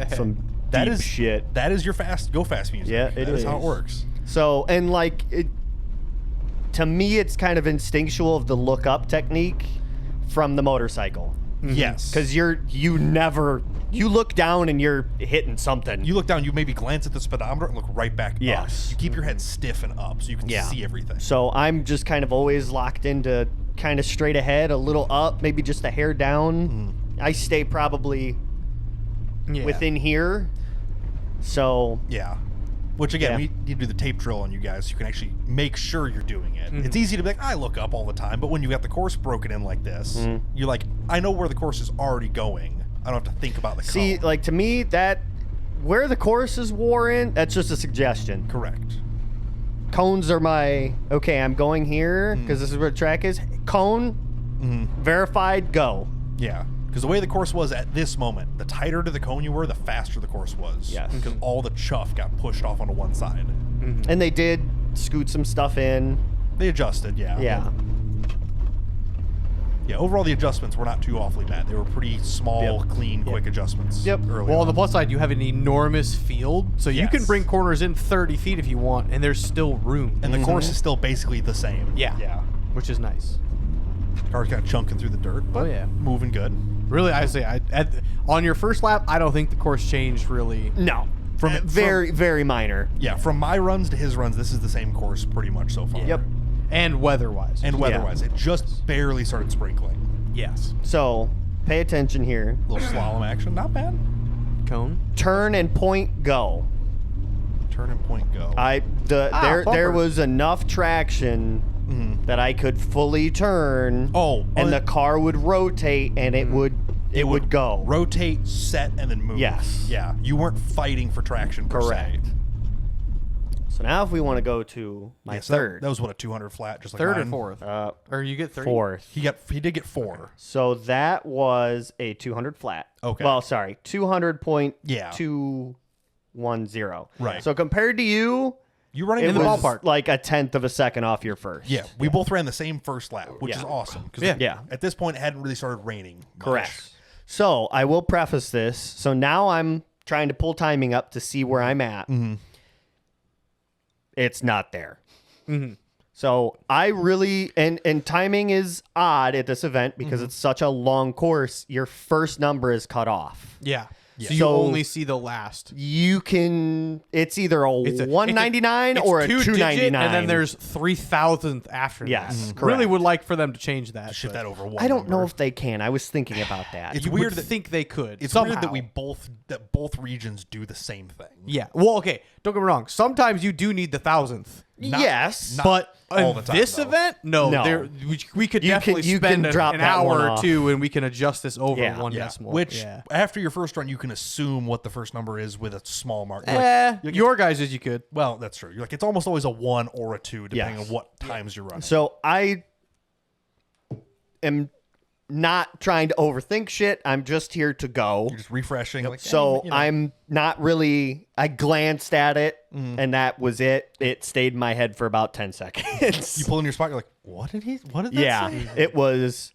Speaker 1: That
Speaker 2: deep
Speaker 1: is
Speaker 2: shit.
Speaker 1: That is your go fast music.
Speaker 2: Yeah, it
Speaker 1: That is how it
Speaker 2: is.
Speaker 1: works.
Speaker 2: So, and to me, it's kind of instinctual of the look up technique from the motorcycle.
Speaker 1: Yes.
Speaker 2: Because you look down and you're hitting something.
Speaker 1: you look down, you maybe glance at the speedometer and look right back
Speaker 2: Yes.
Speaker 1: up. You keep your head stiff and up so you can
Speaker 2: Yeah.
Speaker 1: see everything.
Speaker 2: So I'm just kind of always locked into kind of straight ahead, a little up, maybe just a hair down. I stay probably
Speaker 3: Yeah.
Speaker 2: within here. So
Speaker 1: Yeah. Which again,
Speaker 2: Yeah.
Speaker 1: we need to do the tape drill on you guys so you can actually make sure you're doing it. It's easy to be like, I look up all the time, but when you got the course broken in like this, you're like, I know where the course is already going. I don't have to think about the
Speaker 2: see,
Speaker 1: cone.
Speaker 2: like to me, that where the course is wore in, that's just a suggestion.
Speaker 1: Correct.
Speaker 2: Cones are okay, I'm going here because this is where the track is. Cone, verified, go.
Speaker 1: Yeah. Because the way the course was at this moment, the tighter to the cone you were, the faster the course was.
Speaker 2: Yes.
Speaker 1: Because all the chuff got pushed off onto one side.
Speaker 2: And they did scoot some stuff in.
Speaker 1: They adjusted, yeah.
Speaker 2: Yeah.
Speaker 1: Yeah, overall the adjustments were not too awfully bad. They were pretty small,
Speaker 2: Yep.
Speaker 1: clean, quick adjustments.
Speaker 2: Yep.
Speaker 1: Early
Speaker 3: Well, on
Speaker 1: on.
Speaker 3: the plus side, you have an enormous field, so you can
Speaker 1: Yes.
Speaker 3: bring corners in 30 feet if you want, and there's still room.
Speaker 1: And the course is still basically the same.
Speaker 3: Yeah.
Speaker 1: Yeah.
Speaker 3: Which is nice.
Speaker 1: Car's kind of chunking through the dirt, but
Speaker 3: yeah.
Speaker 1: moving good.
Speaker 3: Really, I say, on your first lap, I don't think the course changed really.
Speaker 2: No.
Speaker 1: From
Speaker 2: very minor.
Speaker 1: Yeah, from my runs to his runs, this is the same course pretty much so far.
Speaker 2: Yep.
Speaker 3: And weather-wise.
Speaker 1: And weather-wise, it just barely started sprinkling.
Speaker 3: yes.
Speaker 2: So pay attention here.
Speaker 1: Little slalom action, not bad.
Speaker 3: Cone.
Speaker 2: Turn and point, go.
Speaker 1: Turn and point, go.
Speaker 2: There
Speaker 3: bumper.
Speaker 2: was enough traction that I could fully turn.
Speaker 1: Oh,
Speaker 2: and
Speaker 1: oh,
Speaker 2: the car would rotate and it would go.
Speaker 1: Rotate, set, and then move.
Speaker 2: Yes.
Speaker 1: Yeah, you weren't fighting for traction per se.
Speaker 2: Correct. So now if we want to go to my
Speaker 1: so
Speaker 2: third.
Speaker 1: That was what, a 200 flat, just like
Speaker 3: Third or
Speaker 1: mine?
Speaker 3: fourth?
Speaker 2: uh,
Speaker 3: Or you get 3?
Speaker 2: fourth.
Speaker 1: He did get 4.
Speaker 2: So that was a 200 flat.
Speaker 1: Okay.
Speaker 2: Well, sorry, 200.210.
Speaker 1: Yeah. Right.
Speaker 2: So compared to you,
Speaker 1: You running
Speaker 2: it
Speaker 1: in the
Speaker 2: was
Speaker 1: ballpark?
Speaker 2: like a tenth of a second off your first.
Speaker 1: Yeah, we both ran the same first lap, which is awesome. 'Cause
Speaker 2: Yeah.
Speaker 1: At this point, it hadn't really started raining. much.
Speaker 2: Correct. So I will preface this. So now I'm trying to pull timing up to see where I'm at.
Speaker 1: Mm-hmm.
Speaker 2: It's not there. So I really and timing is odd at this event because it's such a long course. Your first number is cut off.
Speaker 3: Yeah. So you
Speaker 2: So-
Speaker 3: only see the last.
Speaker 2: You can. It's either a
Speaker 3: It's a
Speaker 2: 199 or a
Speaker 3: 2-digit,
Speaker 2: 299,
Speaker 3: and then there's 3,000th after
Speaker 2: Yes,
Speaker 3: that.
Speaker 2: correct.
Speaker 3: Really would like for them to change that.
Speaker 1: Shift
Speaker 3: but
Speaker 1: that over one.
Speaker 2: I don't know
Speaker 1: number.
Speaker 2: if they can. I was thinking about that.
Speaker 1: It's
Speaker 3: you
Speaker 1: weird
Speaker 3: would
Speaker 1: that
Speaker 3: think they could.
Speaker 1: it's
Speaker 3: somehow.
Speaker 1: weird that both regions do the same thing.
Speaker 3: Yeah. Well, okay. Don't get me wrong. Sometimes you do need the 1,000th.
Speaker 2: Yes,
Speaker 1: not
Speaker 3: But
Speaker 1: all
Speaker 3: in
Speaker 1: the time,
Speaker 3: this
Speaker 1: though.
Speaker 3: event, no.
Speaker 2: No.
Speaker 3: We could
Speaker 2: You
Speaker 3: definitely
Speaker 2: can
Speaker 3: spend
Speaker 2: drop
Speaker 3: an
Speaker 2: that
Speaker 3: hour
Speaker 2: one
Speaker 3: or
Speaker 2: off.
Speaker 3: two, and we can adjust this over
Speaker 2: Yeah.
Speaker 3: one
Speaker 1: Yeah.
Speaker 3: decimal.
Speaker 1: Which
Speaker 3: yeah.
Speaker 1: after your first run, you can assume what the first number is with a small mark.
Speaker 3: Your guys as you could.
Speaker 1: Well, that's true. You're like it's almost always a 1 or a 2, depending
Speaker 2: Yes.
Speaker 1: on what times you're running.
Speaker 2: So I am not trying to overthink shit. I'm just here to go.
Speaker 1: You're just refreshing. Like,
Speaker 2: So
Speaker 1: you know.
Speaker 2: I'm not really. I glanced at it, and that was it. It stayed in my head for about 10 seconds.
Speaker 1: You pull in your spot. You're like, what did that
Speaker 2: Yeah,
Speaker 1: say?
Speaker 2: it was.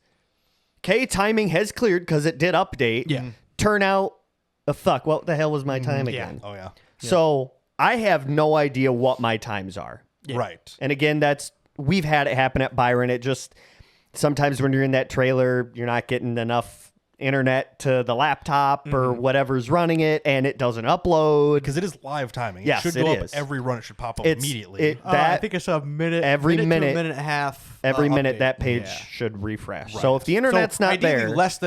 Speaker 2: Okay, timing has cleared because it did update.
Speaker 3: Yeah.
Speaker 2: Turnout. Fuck. What the hell was my time again?
Speaker 1: Oh yeah.
Speaker 2: So I have no idea what my times are.
Speaker 1: Right.
Speaker 2: And again, we've had it happen at Byron. It just sometimes when you're in that trailer, you're not getting enough internet to the laptop or whatever's running it, and it doesn't upload.
Speaker 1: Because it is live timing.
Speaker 2: Yes,
Speaker 1: it should
Speaker 2: it
Speaker 1: go up
Speaker 2: is.
Speaker 1: every run. It should pop up
Speaker 2: It's-
Speaker 1: immediately.
Speaker 2: it-
Speaker 3: I
Speaker 2: that
Speaker 3: think it's a minute.
Speaker 2: every
Speaker 3: to a
Speaker 2: minute-
Speaker 3: minute and a half.
Speaker 2: every minute
Speaker 3: update.
Speaker 2: that page
Speaker 3: Yeah.
Speaker 2: should refresh.
Speaker 1: Right.
Speaker 2: So if the internet's
Speaker 3: So
Speaker 2: not
Speaker 3: ideally
Speaker 2: there,
Speaker 3: less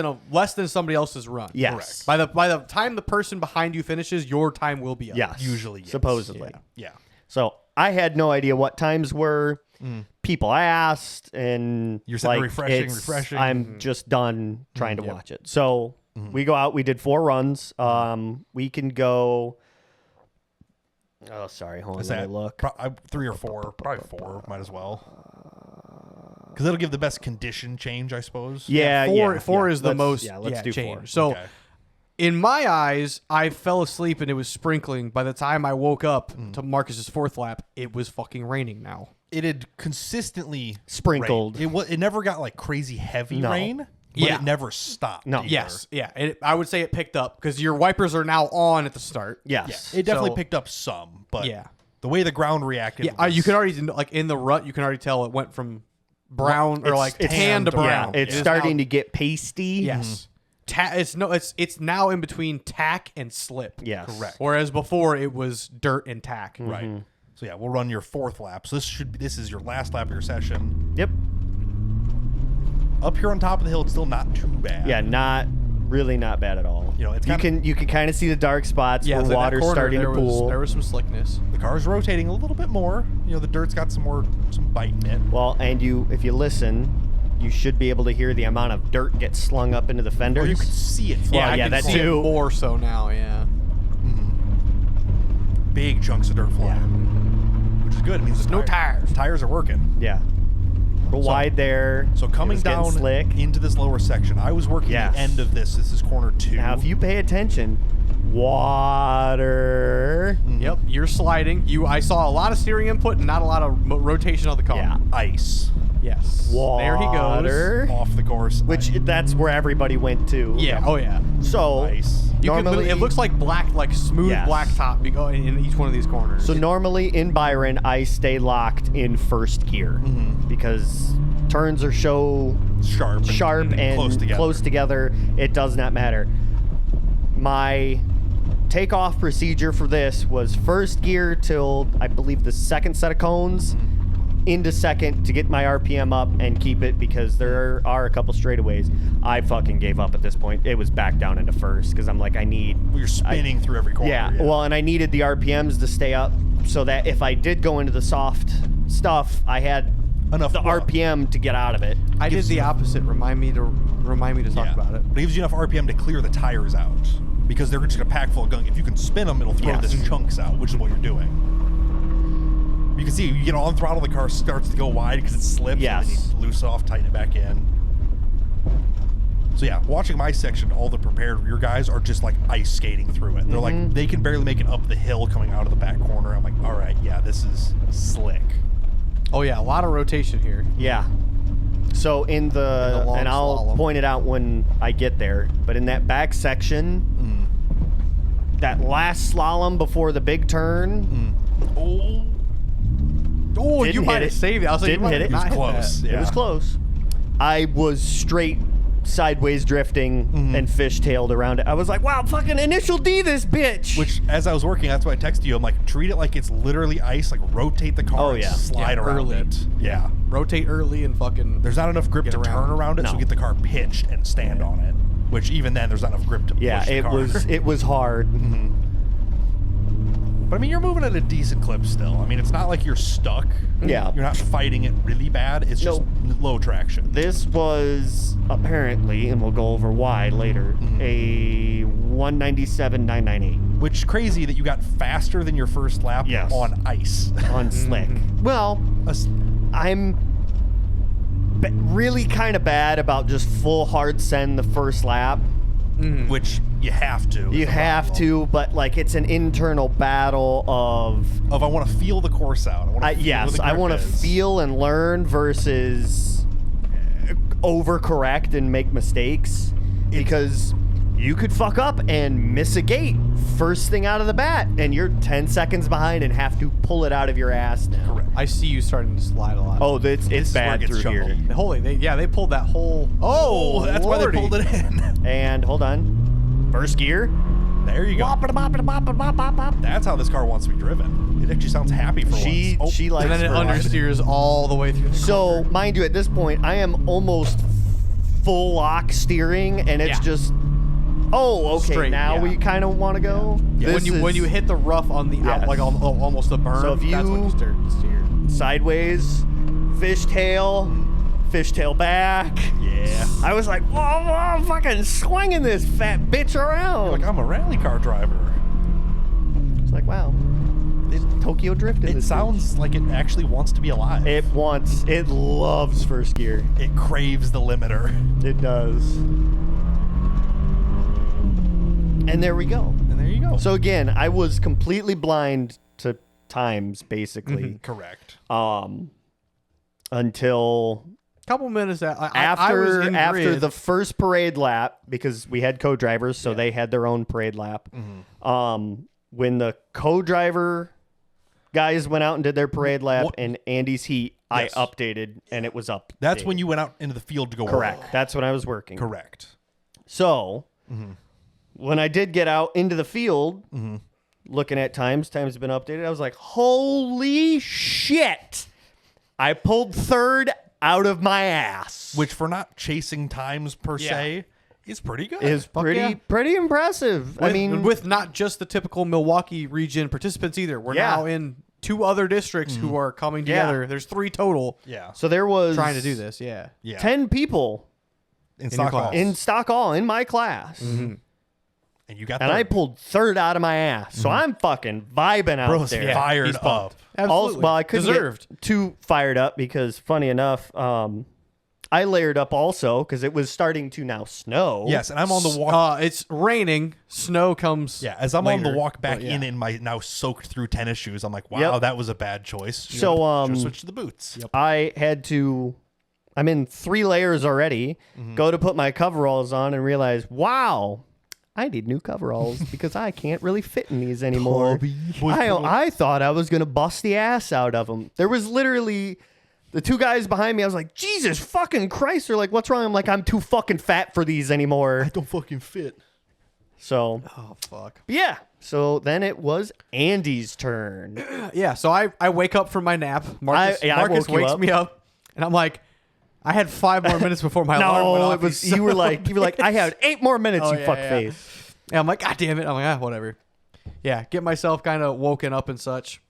Speaker 3: than somebody else's run.
Speaker 2: yes,
Speaker 3: By the time the person behind you finishes, your time will be up.
Speaker 2: yes,
Speaker 1: Usually, yes.
Speaker 2: supposedly.
Speaker 1: yeah.
Speaker 2: So I had no idea what times were. People asked, and
Speaker 1: You're sitting
Speaker 2: like,
Speaker 1: refreshing.
Speaker 2: I'm just done trying to watch it. So we go out. We did 4 runs. We can go. Oh, sorry. Hold on.
Speaker 1: What's
Speaker 2: Let
Speaker 1: that?
Speaker 2: me look.
Speaker 1: 3 or 4. Probably 4. Might as well. Because it'll give the best condition change, I suppose.
Speaker 2: Yeah,
Speaker 3: Four
Speaker 2: yeah.
Speaker 3: is the
Speaker 2: Let's-
Speaker 3: most.
Speaker 2: Yeah, let's do
Speaker 3: change.
Speaker 2: 4.
Speaker 3: So
Speaker 1: Okay.
Speaker 3: in my eyes, I fell asleep and it was sprinkling. By the time I woke up to Marcus's 4th lap, it was fucking raining now.
Speaker 1: It had consistently
Speaker 2: Sprinkled.
Speaker 1: rained. It never got like crazy heavy
Speaker 2: No.
Speaker 1: rain, but
Speaker 3: Yeah.
Speaker 1: it never stopped.
Speaker 2: No.
Speaker 1: either.
Speaker 3: Yes, yeah. I would say it picked up because your wipers are now on at the start.
Speaker 2: Yes.
Speaker 1: Yeah, it definitely
Speaker 3: So-
Speaker 1: picked up some, but
Speaker 3: Yeah.
Speaker 1: the way the ground reacted.
Speaker 3: Yeah, you can already like in the rut, you can already tell it went from brown or like tan to brown.
Speaker 2: It's
Speaker 3: It is
Speaker 2: starting
Speaker 3: now-
Speaker 2: to get pasty.
Speaker 3: Yes. It's now in between tack and slip.
Speaker 2: Yes.
Speaker 1: Correct.
Speaker 3: Whereas before it was dirt and tack.
Speaker 1: Right. So yeah, we'll run your 4th lap. So this is your last lap of your session.
Speaker 2: Yep.
Speaker 1: Up here on top of the hill, it's still not too bad.
Speaker 2: Yeah. Not bad at all.
Speaker 1: You know, it's
Speaker 2: you
Speaker 1: kinda-
Speaker 2: can kind of see the dark spots
Speaker 3: Yeah,
Speaker 2: where
Speaker 3: so that
Speaker 2: water's
Speaker 3: corner,
Speaker 2: starting to pool.
Speaker 3: There was some slickness.
Speaker 1: The car's rotating a little bit more. You know, the dirt's got some bite in it.
Speaker 2: Well, and if you listen, you should be able to hear the amount of dirt get slung up into the fenders.
Speaker 1: Or you can see it.
Speaker 2: Well,
Speaker 1: flying.
Speaker 2: yeah,
Speaker 3: I can
Speaker 2: that
Speaker 3: see
Speaker 2: too.
Speaker 3: it more so now. Yeah.
Speaker 1: Big chunks of dirt flying, which is good. It means
Speaker 3: No tires.
Speaker 1: Tires are working.
Speaker 2: Yeah. A little wide there.
Speaker 1: So
Speaker 2: It
Speaker 1: coming
Speaker 2: was getting
Speaker 1: down
Speaker 2: slick.
Speaker 1: into this lower section, I was working
Speaker 2: Yes.
Speaker 1: the end of this. This is corner 2.
Speaker 2: Now, if you pay attention, water.
Speaker 3: Yep. You're sliding. I saw a lot of steering input and not a lot of rotation of the car.
Speaker 2: Yeah.
Speaker 1: ice
Speaker 3: Yes.
Speaker 2: Water.
Speaker 3: There he goes.
Speaker 1: off the course,
Speaker 2: Which that's where everybody went to.
Speaker 3: Yeah. Oh yeah.
Speaker 2: So
Speaker 1: ice.
Speaker 2: normally
Speaker 3: it looks like black, like smooth
Speaker 2: Yes.
Speaker 3: black top in each one of these corners.
Speaker 2: So normally in Byron, I stay locked in first gear because turns are so
Speaker 1: Sharp
Speaker 2: and
Speaker 1: close together.
Speaker 2: It does not matter. My takeoff procedure for this was first gear till I believe the second set of cones into second to get my RPM up and keep it because there are a couple straightaways. I fucking gave up at this point. It was back down into first because I'm like,
Speaker 1: You're spinning through every corner.
Speaker 2: yeah. Well, and I needed the RPMs to stay up so that if I did go into the soft stuff, I had
Speaker 1: Enough
Speaker 2: the
Speaker 1: work.
Speaker 2: RPM to get out of it.
Speaker 3: I did the opposite. Remind me to talk about it.
Speaker 1: But it gives you enough RPM to clear the tires out because they're just gonna pack full of gunk. If you can spin them, it'll throw
Speaker 2: Yes.
Speaker 1: this chunks out, which is what you're doing. You can see you get on throttle, the car starts to go wide because it slips.
Speaker 2: Yes.
Speaker 1: And then you loose off, tighten it back in. So yeah, watching my section, all the prepared rear guys are just like ice skating through it. They're like, they can barely make it up the hill coming out of the back corner. I'm like, all right, yeah, this is slick.
Speaker 3: Oh yeah, a lot of rotation here.
Speaker 2: Yeah. So in the
Speaker 3: long
Speaker 2: and I'll
Speaker 3: slalom.
Speaker 2: point it out when I get there, but in that back section, that last slalom before the big turn,
Speaker 1: Oh,
Speaker 3: Oh,
Speaker 2: Didn't
Speaker 3: you might
Speaker 2: hit
Speaker 3: have
Speaker 2: it.
Speaker 3: saved it. I was like,
Speaker 2: Didn't
Speaker 3: you might
Speaker 2: hit
Speaker 3: have
Speaker 2: it.
Speaker 3: not
Speaker 1: It was
Speaker 3: hit
Speaker 1: close.
Speaker 3: that.
Speaker 1: Yeah.
Speaker 2: it was close. I was straight sideways drifting and fishtailed around it. I was like, wow, fucking initial D this bitch.
Speaker 1: which as I was working, that's why I texted you. I'm like, treat it like it's literally ice. Like rotate the car.
Speaker 2: Oh,
Speaker 1: and
Speaker 2: yeah.
Speaker 1: slide
Speaker 3: Yeah,
Speaker 1: around
Speaker 3: early.
Speaker 1: it. Yeah.
Speaker 3: Rotate early and fucking.
Speaker 1: There's not enough grip
Speaker 3: Get
Speaker 1: to
Speaker 3: around.
Speaker 1: turn around it, so
Speaker 2: No.
Speaker 1: get the car pitched and stand on it. Which even then, there's not enough grip to
Speaker 2: yeah,
Speaker 1: push the
Speaker 2: it
Speaker 1: car.
Speaker 2: was hard.
Speaker 1: But I mean, you're moving at a decent clip still. I mean, it's not like you're stuck.
Speaker 2: Yeah.
Speaker 1: You're not fighting it really bad. It's just low traction.
Speaker 2: This was apparently, and we'll go over why later, a 197.998
Speaker 1: Which crazy that you got faster than your first lap
Speaker 2: Yes.
Speaker 1: on ice.
Speaker 2: on slick. Well, I'm really kind of bad about just full hard send the first lap.
Speaker 1: Which you have to.
Speaker 2: You
Speaker 1: is the
Speaker 2: have
Speaker 1: problem.
Speaker 2: to, but like it's an internal battle of
Speaker 1: I want to feel the course out. I want to
Speaker 2: yes, I want to feel and learn versus overcorrect and make mistakes because you could fuck up and miss a gate first thing out of the bat, and you're 10 seconds behind and have to pull it out of your ass now.
Speaker 1: Correct.
Speaker 3: I see you starting to slide a lot.
Speaker 2: Oh,
Speaker 1: This
Speaker 2: it's
Speaker 1: is where it
Speaker 2: bad
Speaker 1: gets
Speaker 2: through here.
Speaker 1: jungle.
Speaker 3: Holy, they pulled that whole.
Speaker 1: Oh, that's why they
Speaker 3: lordy.
Speaker 1: pulled it in.
Speaker 2: And hold on, first gear.
Speaker 1: There you go. That's how this car wants to be driven. It actually sounds happy for
Speaker 2: She
Speaker 1: once.
Speaker 2: she likes
Speaker 3: And then it
Speaker 2: for a while.
Speaker 3: understeers all the way through. The
Speaker 2: So,
Speaker 3: corner.
Speaker 2: mind you, at this point, I am almost full lock steering, and it's
Speaker 3: Yeah.
Speaker 2: just, oh, okay,
Speaker 3: Straight,
Speaker 2: now
Speaker 3: yeah.
Speaker 2: we kind of want to go.
Speaker 1: Yeah.
Speaker 2: This
Speaker 3: when you
Speaker 2: is
Speaker 3: hit the rough on the out,
Speaker 2: Yes.
Speaker 3: like almost the berm,
Speaker 2: So if
Speaker 3: that's when
Speaker 2: you-
Speaker 3: you start to steer.
Speaker 2: sideways, fishtail back.
Speaker 1: Yeah.
Speaker 2: I was like, whoa, I'm fucking swinging this fat bitch around.
Speaker 1: Like, I'm a rally car driver.
Speaker 2: It's like, wow, it's Tokyo drifting.
Speaker 1: It
Speaker 2: this
Speaker 1: sounds like it actually wants to be alive.
Speaker 2: bitch. It loves first gear.
Speaker 1: It craves the limiter.
Speaker 2: It does. And there we go.
Speaker 1: And there you go.
Speaker 2: So again, I was completely blind to times basically.
Speaker 1: Correct.
Speaker 2: Until
Speaker 3: Couple minutes I was
Speaker 2: after
Speaker 3: in
Speaker 2: after
Speaker 3: grid.
Speaker 2: the first parade lap, because we had co-drivers, so they had their own parade lap. When the co-driver guys went out and did their parade lap
Speaker 1: What-
Speaker 2: and Andy's heat,
Speaker 1: Yes.
Speaker 2: I updated and it was up.
Speaker 1: That's when you went out into the field to go
Speaker 2: correct.
Speaker 1: work.
Speaker 2: That's when I was working.
Speaker 1: Correct.
Speaker 2: So when I did get out into the field, looking at times have been updated. I was like, holy shit! I pulled third out of my ass.
Speaker 1: Which for not chasing times per se is pretty good.
Speaker 2: is pretty
Speaker 3: yeah.
Speaker 2: pretty impressive. I mean,
Speaker 3: with not just the typical Milwaukee region participants either. We're
Speaker 2: Yeah.
Speaker 3: now in 2 other districts who are coming
Speaker 2: Yeah.
Speaker 3: together. There's 3 total
Speaker 1: yeah.
Speaker 2: so there was
Speaker 3: trying to do this. Yeah.
Speaker 1: Yeah.
Speaker 2: 10 people
Speaker 1: in
Speaker 3: your
Speaker 1: Stockholm.
Speaker 3: class.
Speaker 2: in stock all in my class,
Speaker 1: And you got
Speaker 2: and
Speaker 1: the
Speaker 2: I pulled third out of my ass. So I'm fucking vibing out
Speaker 1: bro's
Speaker 2: there.
Speaker 1: fired
Speaker 3: He's
Speaker 1: up.
Speaker 3: pumped.
Speaker 2: Also,
Speaker 3: Absolutely.
Speaker 2: well, I couldn't
Speaker 3: Deserved.
Speaker 2: get too fired up because, funny enough, I layered up also because it was starting to now snow.
Speaker 1: Yes, and I'm on the walk.
Speaker 3: It's raining. Snow comes.
Speaker 1: Yeah, as I'm on the
Speaker 3: later,
Speaker 1: walk back
Speaker 3: but yeah.
Speaker 1: in my now soaked through tennis shoes, I'm like, wow,
Speaker 2: Yep.
Speaker 1: that was a bad choice.
Speaker 2: So,
Speaker 1: Should've switched to the boots.
Speaker 2: I had to. I'm in 3 layers already. Go to put my coveralls on and realize, wow, I need new coveralls because I can't really fit in these anymore. I thought I was gonna bust the ass out of them. There was literally the 2 guys behind me. I was like, Jesus fucking Christ! They're like, what's wrong? I'm like, I'm too fucking fat for these anymore.
Speaker 1: don't fucking fit.
Speaker 2: So
Speaker 3: Oh fuck.
Speaker 2: yeah. So then it was Andy's turn.
Speaker 3: Yeah. So I wake up from my nap. Marcus,
Speaker 2: I
Speaker 3: Marcus
Speaker 2: woke you
Speaker 3: wakes
Speaker 2: up.
Speaker 3: me up, and I'm like, I had 5 more minutes before my alarm went
Speaker 2: No,
Speaker 3: off.
Speaker 2: it was
Speaker 3: He's
Speaker 2: you were
Speaker 3: so
Speaker 2: like I had 8 more minutes.
Speaker 3: Oh,
Speaker 2: you
Speaker 3: yeah,
Speaker 2: fuck
Speaker 3: yeah.
Speaker 2: face.
Speaker 3: And I'm like, God damn it. I'm like, whatever. Yeah, get myself kind of woken up and such.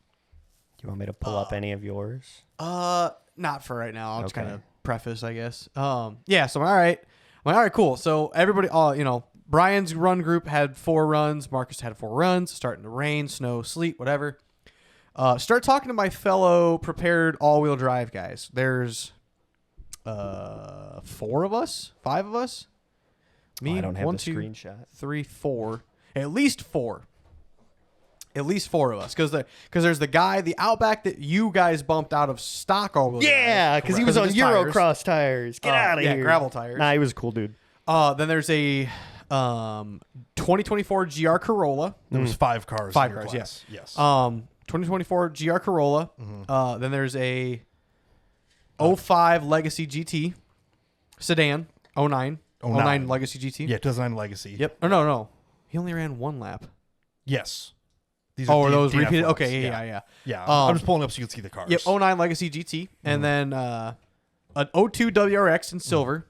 Speaker 2: Do you want me to pull up any of yours?
Speaker 3: Not for right now. I'll just
Speaker 2: Okay.
Speaker 3: kind of preface, I guess. Yeah. So I'm all right. I'm like, all right, cool. So everybody, Brian's run group had 4 runs. Marcus had 4 runs. Starting to rain, snow, sleet, whatever. Start talking to my fellow prepared all-wheel drive guys. There's 4 of us, 5 of us. Me,
Speaker 2: I don't have
Speaker 3: 1,
Speaker 2: the
Speaker 3: 2,
Speaker 2: screenshot.
Speaker 3: 3, 4. At least 4. At least 4 of us, because there's the guy, the Outback that you guys bumped out of stock all-wheel drive.
Speaker 2: Yeah, because he was on
Speaker 3: of his tires.
Speaker 2: Eurocross tires. Get out of
Speaker 3: yeah,
Speaker 2: here.
Speaker 3: gravel tires.
Speaker 2: Nah, he was a cool dude.
Speaker 3: Then there's a 2024 GR Corolla.
Speaker 1: There was 5 cars.
Speaker 3: 5
Speaker 1: in your
Speaker 3: cars,
Speaker 1: class. Yes.
Speaker 3: 2024 GR Corolla. Then there's a 05 Legacy GT sedan. 09 Legacy GT.
Speaker 1: Yeah, 2009 Legacy.
Speaker 3: Yep. Oh, no. He only ran 1 lap.
Speaker 1: Yes. These
Speaker 3: Are those
Speaker 1: DNF
Speaker 3: repeated?
Speaker 1: ones.
Speaker 3: Okay, yeah.
Speaker 1: Yeah, I'm just pulling up so you can see the cars.
Speaker 3: Yep, 09 Legacy GT. And then an 02 WRX in silver.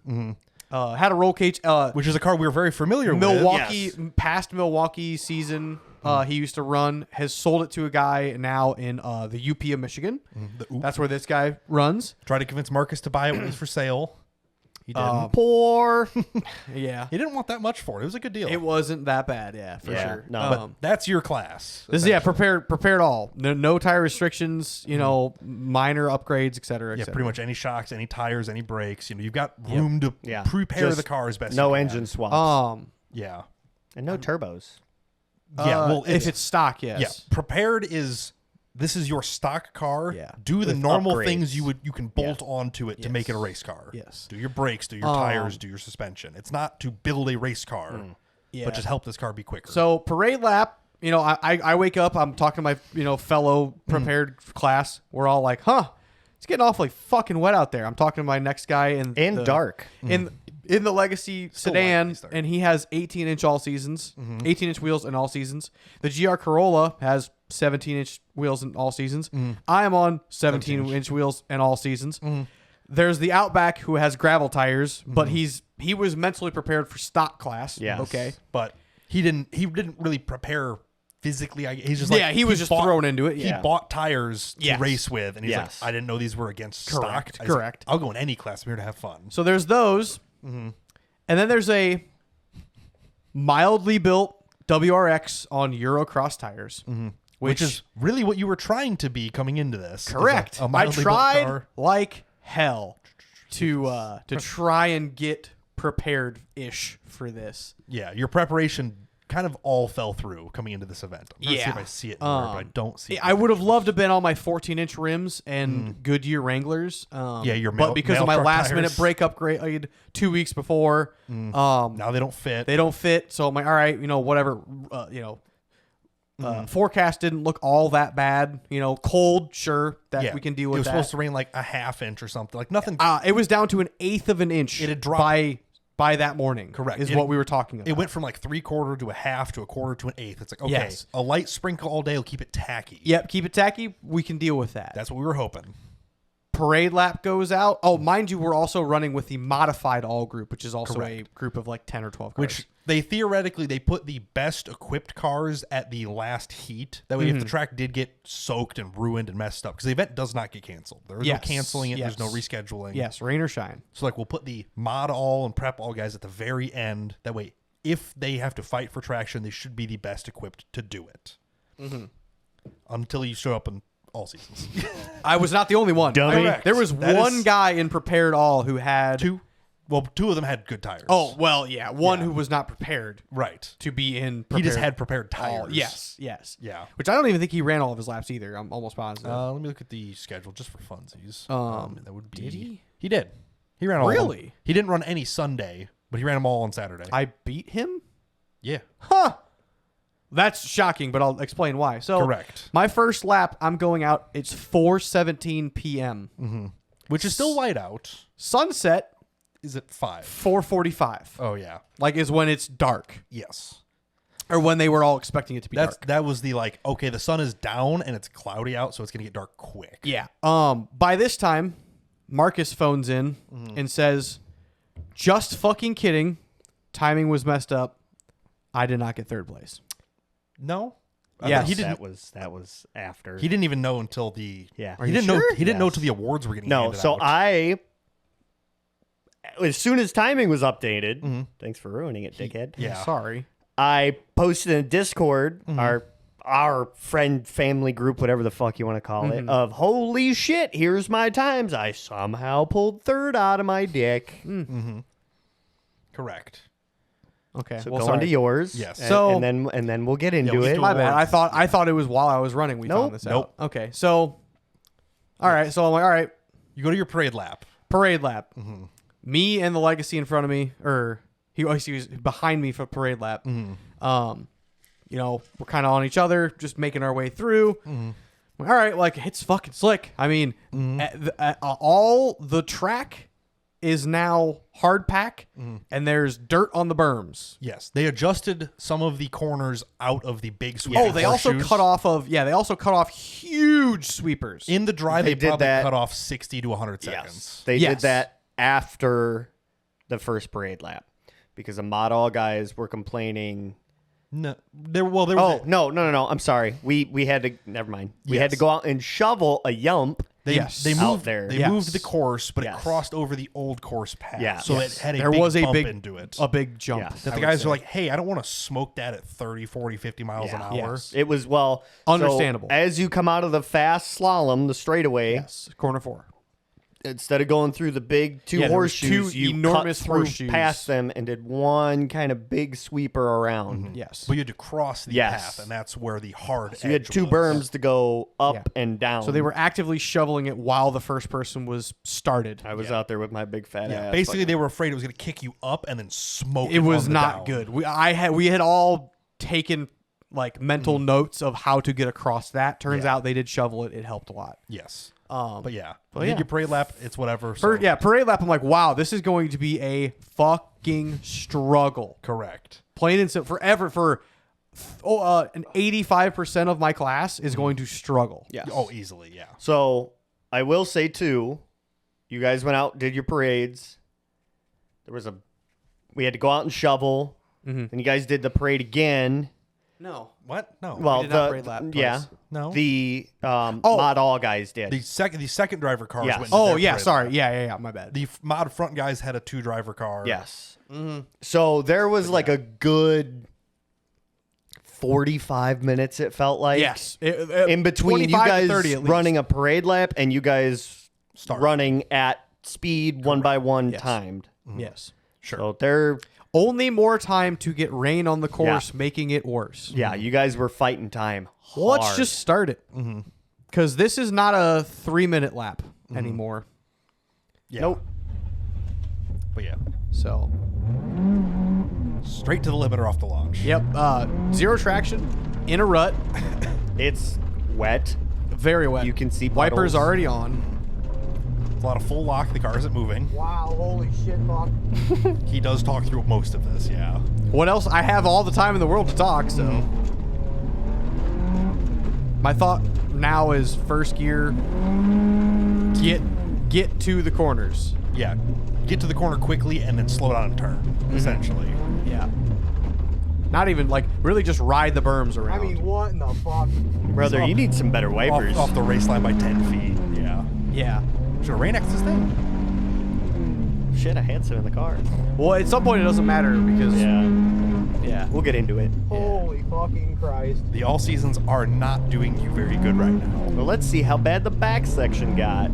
Speaker 3: Had a roll cage.
Speaker 1: Which is a car we were very familiar with.
Speaker 3: Milwaukee, past Milwaukee season, he used to run, has sold it to a guy now in the UP of Michigan. That's where this guy runs.
Speaker 1: Tried to convince Marcus to buy it when it was for sale. He didn't.
Speaker 2: Poor.
Speaker 3: Yeah.
Speaker 1: He didn't want that much for it. It was a good deal.
Speaker 3: It wasn't that bad, for
Speaker 2: Yeah,
Speaker 3: sure.
Speaker 2: no.
Speaker 1: But that's your class.
Speaker 3: This is prepared all. No tire restrictions, minor upgrades, et cetera, et
Speaker 1: Yeah,
Speaker 3: cetera.
Speaker 1: pretty much any shocks, any tires, any brakes. You've got room to
Speaker 2: Yeah.
Speaker 1: prepare
Speaker 2: Just
Speaker 1: the car as best
Speaker 2: No
Speaker 1: you can.
Speaker 2: engine swaps.
Speaker 1: Yeah.
Speaker 2: And no turbos.
Speaker 1: Yeah, well,
Speaker 3: if it's stock, yes.
Speaker 1: Yeah, prepared is this is your stock car.
Speaker 3: Yeah.
Speaker 1: Do the
Speaker 2: With
Speaker 1: normal
Speaker 2: upgrades.
Speaker 1: things you can bolt onto it to make it a
Speaker 3: Yes.
Speaker 1: race car.
Speaker 3: Yes.
Speaker 1: Do your brakes, do your tires, do your suspension. It's not to build a race car,
Speaker 3: Yeah.
Speaker 1: but just help this car be quicker.
Speaker 3: So parade lap, I wake up, I'm talking to my fellow prepared class. We're all like, it's getting awfully fucking wet out there. I'm talking to my next guy in
Speaker 2: And
Speaker 3: the,
Speaker 2: dark.
Speaker 3: in the Legacy
Speaker 1: Still
Speaker 3: sedan,
Speaker 1: light, start.
Speaker 3: and he has 18-inch all seasons, 18-inch wheels in all seasons. The GR Corolla has 17-inch wheels in all seasons. I am on 17-inch wheels in all seasons. There's the Outback who has gravel tires, but he was mentally prepared for stock class.
Speaker 2: Yes.
Speaker 3: Okay.
Speaker 1: but he didn't really prepare physically. He's just
Speaker 3: He was just thrown into it.
Speaker 1: He
Speaker 3: Yeah.
Speaker 1: bought tires to
Speaker 3: Yes.
Speaker 1: race with, and he's
Speaker 2: Yes.
Speaker 1: like, I didn't know these were against
Speaker 3: Correct,
Speaker 1: stock. I was like,
Speaker 3: correct.
Speaker 1: I'll go in any class. I'm here to have fun.
Speaker 3: So there's those. And then there's a mildly built WRX on Eurocross tires.
Speaker 1: Which is really what you were trying to be coming into this. is
Speaker 3: correct.
Speaker 1: a
Speaker 3: I
Speaker 1: mildly built
Speaker 3: tried
Speaker 1: car.
Speaker 3: like hell to try and get prepared-ish for this.
Speaker 1: Yeah, your preparation kind of all fell through coming into this event. I'm trying to see if I see it anywhere, but I don't see it.
Speaker 3: I would have loved to have been on my 14-inch rims and Goodyear Wranglers.
Speaker 1: Your
Speaker 3: but because
Speaker 1: mail
Speaker 3: of my
Speaker 1: truck
Speaker 3: last-minute
Speaker 1: tires.
Speaker 3: brake upgrade 2 weeks before,
Speaker 1: Now they don't fit.
Speaker 3: they don't fit. So I'm like, all right, whatever. Forecast didn't look all that bad. Cold, sure, that we can deal with
Speaker 1: It was
Speaker 3: that.
Speaker 1: supposed to rain like a half inch or something. Like nothing.
Speaker 3: It was down to an eighth of an inch.
Speaker 1: It had dropped.
Speaker 3: by that morning.
Speaker 1: Correct.
Speaker 3: Is
Speaker 1: It-
Speaker 3: what we were talking about.
Speaker 1: It went from like 3/4 to a half to a quarter to an eighth. It's like, okay,
Speaker 3: Yes.
Speaker 1: a light sprinkle all day will keep it tacky.
Speaker 3: Yep, keep it tacky. We can deal with that.
Speaker 1: That's what we were hoping.
Speaker 3: Parade lap goes out. Oh, mind you, we're also running with the modified all group, which is also a group of like 10 or 12 cars.
Speaker 1: Which they put the best equipped cars at the last heat. That way, if the track did get soaked and ruined and messed up, because the event does not get canceled. There is no canceling it.
Speaker 3: Yes.
Speaker 1: There's no rescheduling.
Speaker 3: Yes, rain or shine.
Speaker 1: So like we'll put the mod all and prep all guys at the very end. That way, if they have to fight for traction, they should be the best equipped to do it. Until you show up in all seasons.
Speaker 3: I was not the only one.
Speaker 2: Dummy.
Speaker 1: Correct.
Speaker 3: There was
Speaker 1: That
Speaker 3: one
Speaker 1: is-
Speaker 3: guy in prepared all who had
Speaker 1: two of them had good tires.
Speaker 3: Oh, well, yeah, one who was not prepared
Speaker 1: right.
Speaker 3: to be in
Speaker 1: He
Speaker 3: prepared
Speaker 1: just had prepared tires.
Speaker 3: all. Yes.
Speaker 1: Yeah.
Speaker 3: Which I don't even think he ran all of his laps either. I'm almost positive.
Speaker 1: Let me look at the schedule just for funsies. That would be.
Speaker 3: did he?
Speaker 1: He did. He ran all. of them.
Speaker 3: Really?
Speaker 1: He didn't run any Sunday, but he ran them all on Saturday.
Speaker 3: I beat him?
Speaker 1: yeah.
Speaker 3: Huh. That's shocking, but I'll explain why. So,
Speaker 1: Correct.
Speaker 3: my first lap, I'm going out. It's 4:17 p.m.
Speaker 1: Which is still light out.
Speaker 3: Sunset,
Speaker 1: Is it 5?
Speaker 3: 4:45.
Speaker 1: Oh yeah.
Speaker 3: Like is when it's dark,
Speaker 1: Yes.
Speaker 3: or when they were all expecting it to be dark.
Speaker 1: That was the like. Okay, the sun is down and it's cloudy out, so it's gonna get dark quick.
Speaker 3: Yeah. By this time, Marcus phones in and says, "Just fucking kidding. Timing was messed up. I did not get third place."
Speaker 1: No.
Speaker 3: Yes.
Speaker 1: He didn't.
Speaker 2: That was after.
Speaker 1: He didn't even know until the.
Speaker 2: Yeah.
Speaker 1: He didn't know.
Speaker 3: sure?
Speaker 1: He didn't know
Speaker 2: Yes.
Speaker 1: until the awards were getting.
Speaker 2: No,
Speaker 1: handed
Speaker 2: so
Speaker 1: out.
Speaker 2: as soon as timing was updated, thanks for ruining it, dickhead.
Speaker 1: Yeah.
Speaker 3: Sorry.
Speaker 2: I posted in Discord, our our friend family group, whatever the fuck you want to call it, of holy shit, here's my times. I somehow pulled third out of my dick.
Speaker 1: Correct.
Speaker 3: Okay.
Speaker 2: So
Speaker 3: well,
Speaker 2: go
Speaker 3: sorry.
Speaker 2: on to yours.
Speaker 1: Yes.
Speaker 2: And then we'll get into
Speaker 1: we
Speaker 2: it.
Speaker 1: can
Speaker 3: My bad. I thought it was while I was running we
Speaker 2: Nope.
Speaker 3: found this out. Okay. So, all right. So I'm like, all right,
Speaker 1: You go to your parade lap.
Speaker 3: parade lap. Me and the legacy in front of me, or he was behind me for parade lap. You know, we're kind of on each other, just making our way through. All right, like it's fucking slick. I mean, all the track is now hard pack, and there's dirt on the berms.
Speaker 1: Yes, they adjusted some of the corners out of the big sweep.
Speaker 3: Oh, they also cut off huge sweepers.
Speaker 1: in the dry. They
Speaker 2: did
Speaker 1: probably
Speaker 2: that.
Speaker 1: cut off 60 to 100 seconds.
Speaker 2: Yes. They
Speaker 3: Yes.
Speaker 2: did that after the first parade lap because the Mod All guys were complaining.
Speaker 1: No, there was
Speaker 2: Oh, no. I'm sorry. We had to, never mind. We had to
Speaker 1: Yes.
Speaker 2: go out and shovel a yump.
Speaker 1: they
Speaker 3: Yes.
Speaker 1: they
Speaker 2: Out
Speaker 1: moved
Speaker 2: there.
Speaker 1: They
Speaker 3: Yes.
Speaker 1: moved the course, but
Speaker 2: Yes.
Speaker 1: it crossed over the old course path.
Speaker 2: Yeah.
Speaker 1: So
Speaker 2: Yes.
Speaker 1: it had a
Speaker 3: there
Speaker 1: big
Speaker 3: was a
Speaker 1: bump
Speaker 3: big
Speaker 1: into it.
Speaker 3: a big jump.
Speaker 2: Yes.
Speaker 1: that
Speaker 3: I
Speaker 1: the
Speaker 3: would
Speaker 1: guys
Speaker 3: say.
Speaker 1: are like, hey, I don't want to smoke that at 30, 40, 50 miles an
Speaker 2: Yeah.
Speaker 1: hour.
Speaker 3: Yes.
Speaker 2: It was, well, so
Speaker 3: Understandable.
Speaker 2: as you come out of the fast slalom, the straightaway,
Speaker 3: Yes, corner 4.
Speaker 2: instead of going through the big two
Speaker 3: Yeah, there was
Speaker 2: horseshoes,
Speaker 3: two
Speaker 2: you
Speaker 3: enormous
Speaker 2: cut through
Speaker 3: horseshoes.
Speaker 2: past them and did one kind of big sweeper around.
Speaker 3: Yes.
Speaker 1: But you had to cross the
Speaker 2: Yes.
Speaker 1: path, and that's where the hard.
Speaker 2: So you had
Speaker 1: edge
Speaker 2: two
Speaker 1: was.
Speaker 2: berms to go up
Speaker 3: Yeah.
Speaker 2: and down.
Speaker 3: So they were actively shoveling it while the first person was started.
Speaker 2: I was out there with my big fat
Speaker 1: Yeah,
Speaker 2: ass.
Speaker 1: basically,
Speaker 2: fucking-
Speaker 1: they were afraid it was going to kick you up and then smoke.
Speaker 3: It was
Speaker 1: on the
Speaker 3: not
Speaker 1: down.
Speaker 3: good. We had all taken like mental notes of how to get across that. Turns out they did shovel it. It helped a lot.
Speaker 1: Yes.
Speaker 3: But
Speaker 1: But yeah, you
Speaker 3: yeah.
Speaker 1: did your parade lap. It's whatever. So.
Speaker 3: Parade lap. I'm like, wow, this is going to be a fucking struggle.
Speaker 1: Correct.
Speaker 3: Plain and simple. Forever for an 85% of my class is going to struggle.
Speaker 2: Yes.
Speaker 1: Oh, easily. Yeah.
Speaker 2: So I will say too, you guys went out, did your parades. We had to go out and shovel. And you guys did the parade again.
Speaker 3: No.
Speaker 1: What? No.
Speaker 2: Well,
Speaker 3: did not parade lap
Speaker 2: yeah,
Speaker 3: twice.
Speaker 1: No.
Speaker 2: the Mod All guys did.
Speaker 1: the second driver cars.
Speaker 2: Yes.
Speaker 1: Went and did
Speaker 3: Oh
Speaker 1: their
Speaker 3: yeah,
Speaker 1: parade
Speaker 3: sorry.
Speaker 1: lap.
Speaker 3: Yeah. My bad.
Speaker 1: The mod front guys had a 2-driver car.
Speaker 2: Yes. So there was like a good 45 minutes, it felt like.
Speaker 3: Yes.
Speaker 2: In between you
Speaker 3: 25 to
Speaker 2: guys
Speaker 3: 30 at least.
Speaker 2: running a parade lap and you guys
Speaker 1: Start.
Speaker 2: running at speed one by one
Speaker 3: Yes.
Speaker 2: timed.
Speaker 3: Yes.
Speaker 1: Sure.
Speaker 2: So they're,
Speaker 3: Only more time to get rain on the course, making it worse.
Speaker 2: yeah, you guys were fighting time.
Speaker 3: Well, let's
Speaker 2: hard.
Speaker 3: just start it. Because this is not a 3-minute lap anymore.
Speaker 1: Yeah.
Speaker 2: Nope.
Speaker 1: But yeah,
Speaker 3: So,
Speaker 1: straight to the limiter off the launch.
Speaker 3: yep. Zero traction in a rut.
Speaker 2: It's wet.
Speaker 3: Very wet.
Speaker 2: You can see
Speaker 3: wipers
Speaker 2: puddles.
Speaker 3: already on.
Speaker 1: It's a lot of full lock. The car isn't moving.
Speaker 3: Wow, holy shit, fuck.
Speaker 1: He does talk through most of this. Yeah.
Speaker 3: What else? I have all the time in the world to talk, so. My thought now is first gear, get to the corners.
Speaker 1: Yeah. Get to the corner quickly and then slow down and turn. Essentially.
Speaker 3: Yeah. Not even, like, really just ride the berms around.
Speaker 4: what in the fuck?
Speaker 2: Brother, you need some better wipers.
Speaker 1: Off the race line by 10 feet. Yeah.
Speaker 3: Yeah.
Speaker 1: Should rain X this thing?
Speaker 2: Shit, I had some in the car.
Speaker 3: Well, at some point it doesn't matter because, yeah.
Speaker 2: We'll get into it.
Speaker 4: Holy fucking Christ.
Speaker 1: The all seasons are not doing you very good right now.
Speaker 2: Well, let's see how bad the back section got.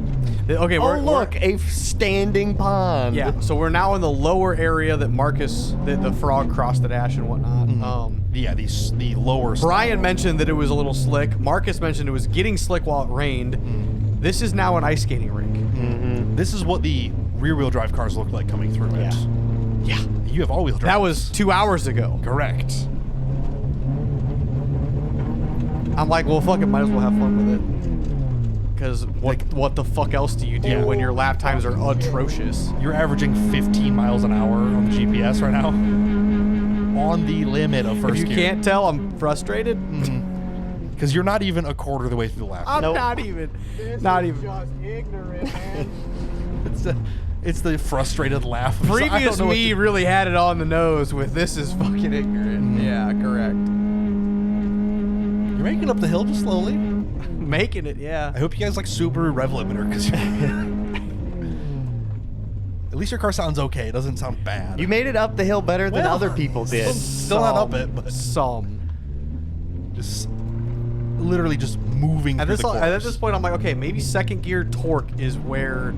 Speaker 3: Okay,
Speaker 2: Oh, look, a standing pond.
Speaker 3: Yeah, so we're now in the lower area that Marcus, the frog crossed the dash and whatnot.
Speaker 1: Yeah, the lower.
Speaker 3: Brian mentioned that it was a little slick. Marcus mentioned it was getting slick while it rained. This is now an ice skating rink.
Speaker 1: This is what the rear-wheel drive cars look like coming through it.
Speaker 3: Yeah.
Speaker 1: You have all-wheel drive.
Speaker 3: That was 2 hours ago.
Speaker 1: correct.
Speaker 3: I'm like, well, fuck it, might as well have fun with it. Because what the fuck else do you do
Speaker 1: Yeah.
Speaker 3: when your lap times are atrocious?
Speaker 1: You're averaging 15 miles an hour on the GPS right now. On the limit of first
Speaker 3: If you
Speaker 1: gear.
Speaker 3: can't tell, I'm frustrated.
Speaker 1: Because you're not even a quarter of the way through the lap.
Speaker 3: I'm
Speaker 2: Nope.
Speaker 3: not even.
Speaker 4: This
Speaker 3: Not
Speaker 4: is
Speaker 3: even.
Speaker 4: just ignorant, man.
Speaker 1: It's the frustrated laugh. I
Speaker 3: Previous
Speaker 1: don't know what
Speaker 3: me
Speaker 1: to-
Speaker 3: really had it on the nose with this is fucking ignorant. Yeah, correct.
Speaker 1: You're making it up the hill just slowly.
Speaker 3: Making it, yeah.
Speaker 1: I hope you guys like Subaru rev limiter because at least your car sounds okay. It doesn't sound bad.
Speaker 2: You made it up the hill better than
Speaker 1: Well,
Speaker 2: other people did.
Speaker 1: Still not up it, but
Speaker 3: Some.
Speaker 1: just literally just moving
Speaker 3: At
Speaker 1: through
Speaker 3: this,
Speaker 1: the course.
Speaker 3: at this point, I'm like, okay, maybe second gear torque is where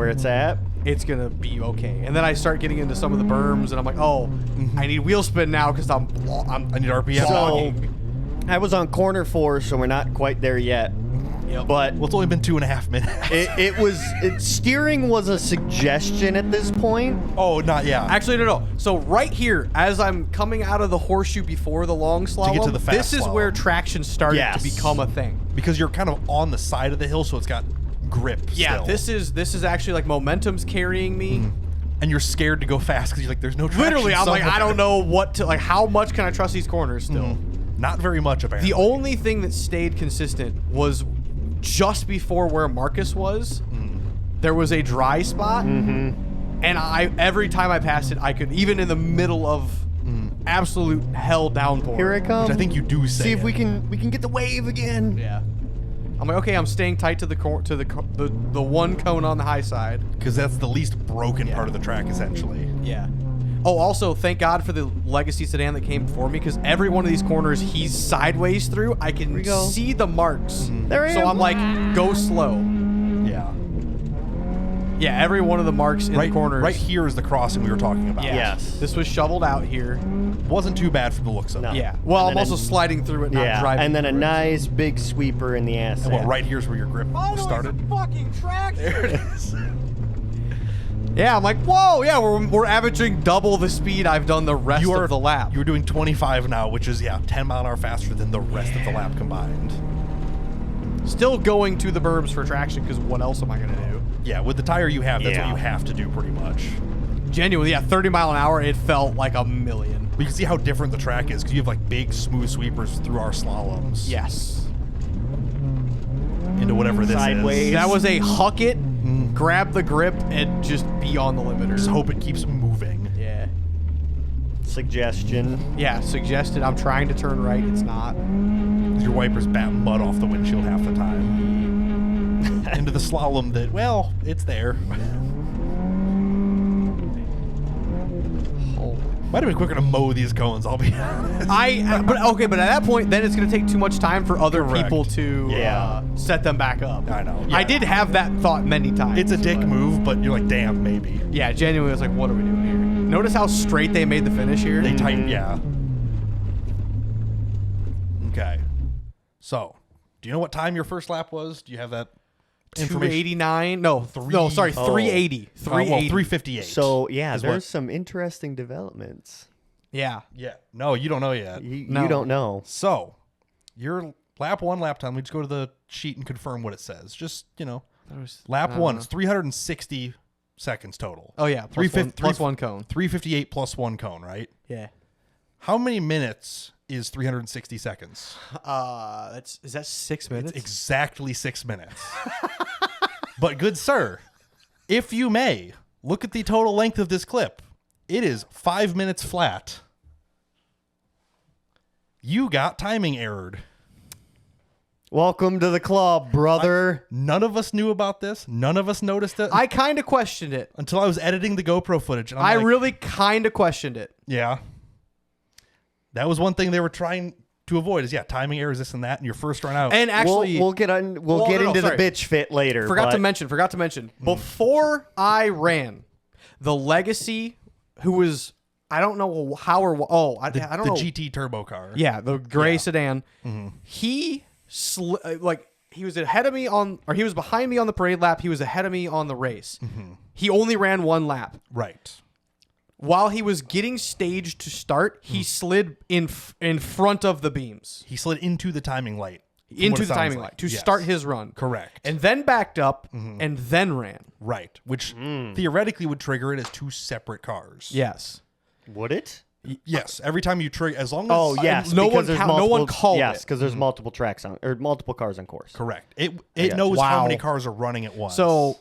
Speaker 2: it's at.
Speaker 3: it's gonna be okay. And then I start getting into some of the berms, and I'm like, oh, I need wheel spin now because I
Speaker 1: need RPM.
Speaker 2: So I was on corner 4, so we're not quite there yet.
Speaker 3: Yep.
Speaker 2: But
Speaker 1: Well, it's only been 2.5 minutes.
Speaker 2: Steering was a suggestion at this point.
Speaker 1: Oh, not yeah.
Speaker 3: Actually, no. So right here, as I'm coming out of the horseshoe before the long slalom,
Speaker 1: get to the fast
Speaker 3: this is
Speaker 1: slalom.
Speaker 3: where traction started
Speaker 2: Yes.
Speaker 3: to become a thing.
Speaker 1: Because you're kind of on the side of the hill, so it's got grip.
Speaker 3: Yeah,
Speaker 1: still.
Speaker 3: this is actually like momentum's carrying me.
Speaker 1: And you're scared to go fast because you're like, there's no traction.
Speaker 3: Literally, I'm like, I
Speaker 1: somewhere.
Speaker 3: don't know what to like. How much can I trust these corners still?
Speaker 1: Not very much, apparently.
Speaker 3: The only thing that stayed consistent was just before where Marcus was. There was a dry spot, and every time I passed it, I could, even in the middle of absolute hell downpour.
Speaker 2: Here it comes.
Speaker 1: Which I think you do say.
Speaker 2: See if we can get the wave again.
Speaker 3: Yeah. I'm like, okay, I'm staying tight to the the one cone on the high side.
Speaker 1: Because that's the least broken part of the track, essentially.
Speaker 3: Yeah. Oh, also, thank God for the Legacy sedan that came before me, because every one of these corners he's sideways through, I can
Speaker 2: we go.
Speaker 3: see the marks.
Speaker 2: There I
Speaker 3: So
Speaker 2: am.
Speaker 3: I'm like, go slow.
Speaker 1: Yeah.
Speaker 3: Yeah, every one of the marks in the corners.
Speaker 1: Right here is the crossing we were talking about.
Speaker 3: Yeah.
Speaker 2: Yes.
Speaker 3: This was shoveled out here.
Speaker 1: Wasn't too bad from the looks of
Speaker 2: No.
Speaker 1: it.
Speaker 3: Yeah. Well,
Speaker 2: And
Speaker 3: I'm
Speaker 2: then
Speaker 3: also sliding through it, not
Speaker 2: Yeah,
Speaker 3: driving
Speaker 2: and then a
Speaker 3: through it.
Speaker 2: nice big sweeper in the ass.
Speaker 1: And well, right here's where your grip started.
Speaker 3: fucking track.
Speaker 1: There it is.
Speaker 3: Yeah, I'm like, whoa, yeah, we're averaging double the speed I've done the rest of the lap.
Speaker 1: You're doing 25 now, which is, 10 mile an hour faster than the rest of the lap combined.
Speaker 3: Still going to the berms for traction, because what else am I going to do?
Speaker 1: Yeah, with the tire you have, that's
Speaker 2: Yeah.
Speaker 1: what you have to do pretty much.
Speaker 3: Genuinely, yeah, 30 mile an hour, it felt like a million.
Speaker 1: We can see how different the track is because you have like big smooth sweepers through our slaloms.
Speaker 3: Yes.
Speaker 1: Into whatever this
Speaker 2: Sideways.
Speaker 1: is.
Speaker 3: That was a huck it, grab the grip, and just be on the limiter.
Speaker 1: Just hope it keeps moving.
Speaker 3: Yeah.
Speaker 2: Suggestion.
Speaker 3: Yeah, suggested. I'm trying to turn right. It's not.
Speaker 1: 'Cause your wipers bat mud off the windshield half the time. Into the slalom that, well, it's there. Might have been quicker to mow these cones, I'll be honest.
Speaker 3: but at that point, then it's going to take too much time for other
Speaker 1: Correct.
Speaker 3: people to
Speaker 2: Yeah.
Speaker 3: set them back up.
Speaker 1: I know.
Speaker 3: I
Speaker 1: Yeah.
Speaker 3: did have that thought many times.
Speaker 1: It's a dick move, but you're like, damn, maybe.
Speaker 3: Yeah, genuinely, I was like, what are we doing here? Notice how straight they made the finish here?
Speaker 1: They tighten, yeah. Okay. So, do you know what time your first lap was? Do you have that information?
Speaker 3: 289? No, sorry, 380. 380.
Speaker 1: 358.
Speaker 2: So yeah,
Speaker 1: is
Speaker 2: there's
Speaker 1: what-
Speaker 2: some interesting developments.
Speaker 3: Yeah.
Speaker 1: Yeah. No, you don't know yet.
Speaker 2: You
Speaker 3: No.
Speaker 2: don't know.
Speaker 1: So, your lap one lap time, we just go to the sheet and confirm what it says. Just, lap one, it's 360 seconds total.
Speaker 3: Oh, yeah. Plus one cone.
Speaker 1: 358 plus one cone, right?
Speaker 3: Yeah.
Speaker 1: How many minutes is 360 seconds?
Speaker 3: Is that 6 minutes?
Speaker 1: It's exactly 6 minutes. But good sir, if you may, look at the total length of this clip. It is 5 minutes flat. You got timing errored.
Speaker 2: Welcome to the club, brother.
Speaker 1: None of us knew about this. None of us noticed it
Speaker 3: I kind of questioned it.
Speaker 1: until I was editing the GoPro footage. And
Speaker 3: I
Speaker 1: I'm like,
Speaker 3: really kind of questioned it.
Speaker 1: yeah. That was one thing they were trying to avoid is, timing errors, this and that, and your first run out.
Speaker 3: And actually,
Speaker 2: we'll get into
Speaker 3: sorry.
Speaker 2: the bitch fit later.
Speaker 3: forgot to
Speaker 2: but-
Speaker 3: mention. Before I ran, the Legacy, who was, I don't know how or I don't
Speaker 1: the
Speaker 3: know.
Speaker 1: GT turbo car.
Speaker 3: Yeah, the gray sedan. He he was ahead of me he was behind me on the parade lap. He was ahead of me on the race. He only ran one lap.
Speaker 1: Right.
Speaker 3: While he was getting staged to start, he slid in front of the beams
Speaker 1: He slid into the timing light. from what
Speaker 3: into
Speaker 1: it
Speaker 3: the
Speaker 1: sounds
Speaker 3: timing
Speaker 1: like.
Speaker 3: light to
Speaker 1: Yes.
Speaker 3: start his run.
Speaker 1: Correct.
Speaker 3: And then backed up and then ran.
Speaker 1: Right. Which theoretically would trigger it as two separate cars.
Speaker 3: Yes.
Speaker 2: Would it?
Speaker 1: Yes. Every time you trigger, as long as.
Speaker 2: Oh yes.
Speaker 3: no
Speaker 2: because
Speaker 3: one
Speaker 2: there's
Speaker 3: count- no one
Speaker 2: multiple-
Speaker 3: called
Speaker 2: Yes,
Speaker 3: it.
Speaker 2: because there's multiple tracks on or multiple cars on course.
Speaker 1: Correct. It
Speaker 2: got
Speaker 1: knows
Speaker 3: you.
Speaker 1: how
Speaker 3: Wow.
Speaker 1: many cars are running at once.
Speaker 3: So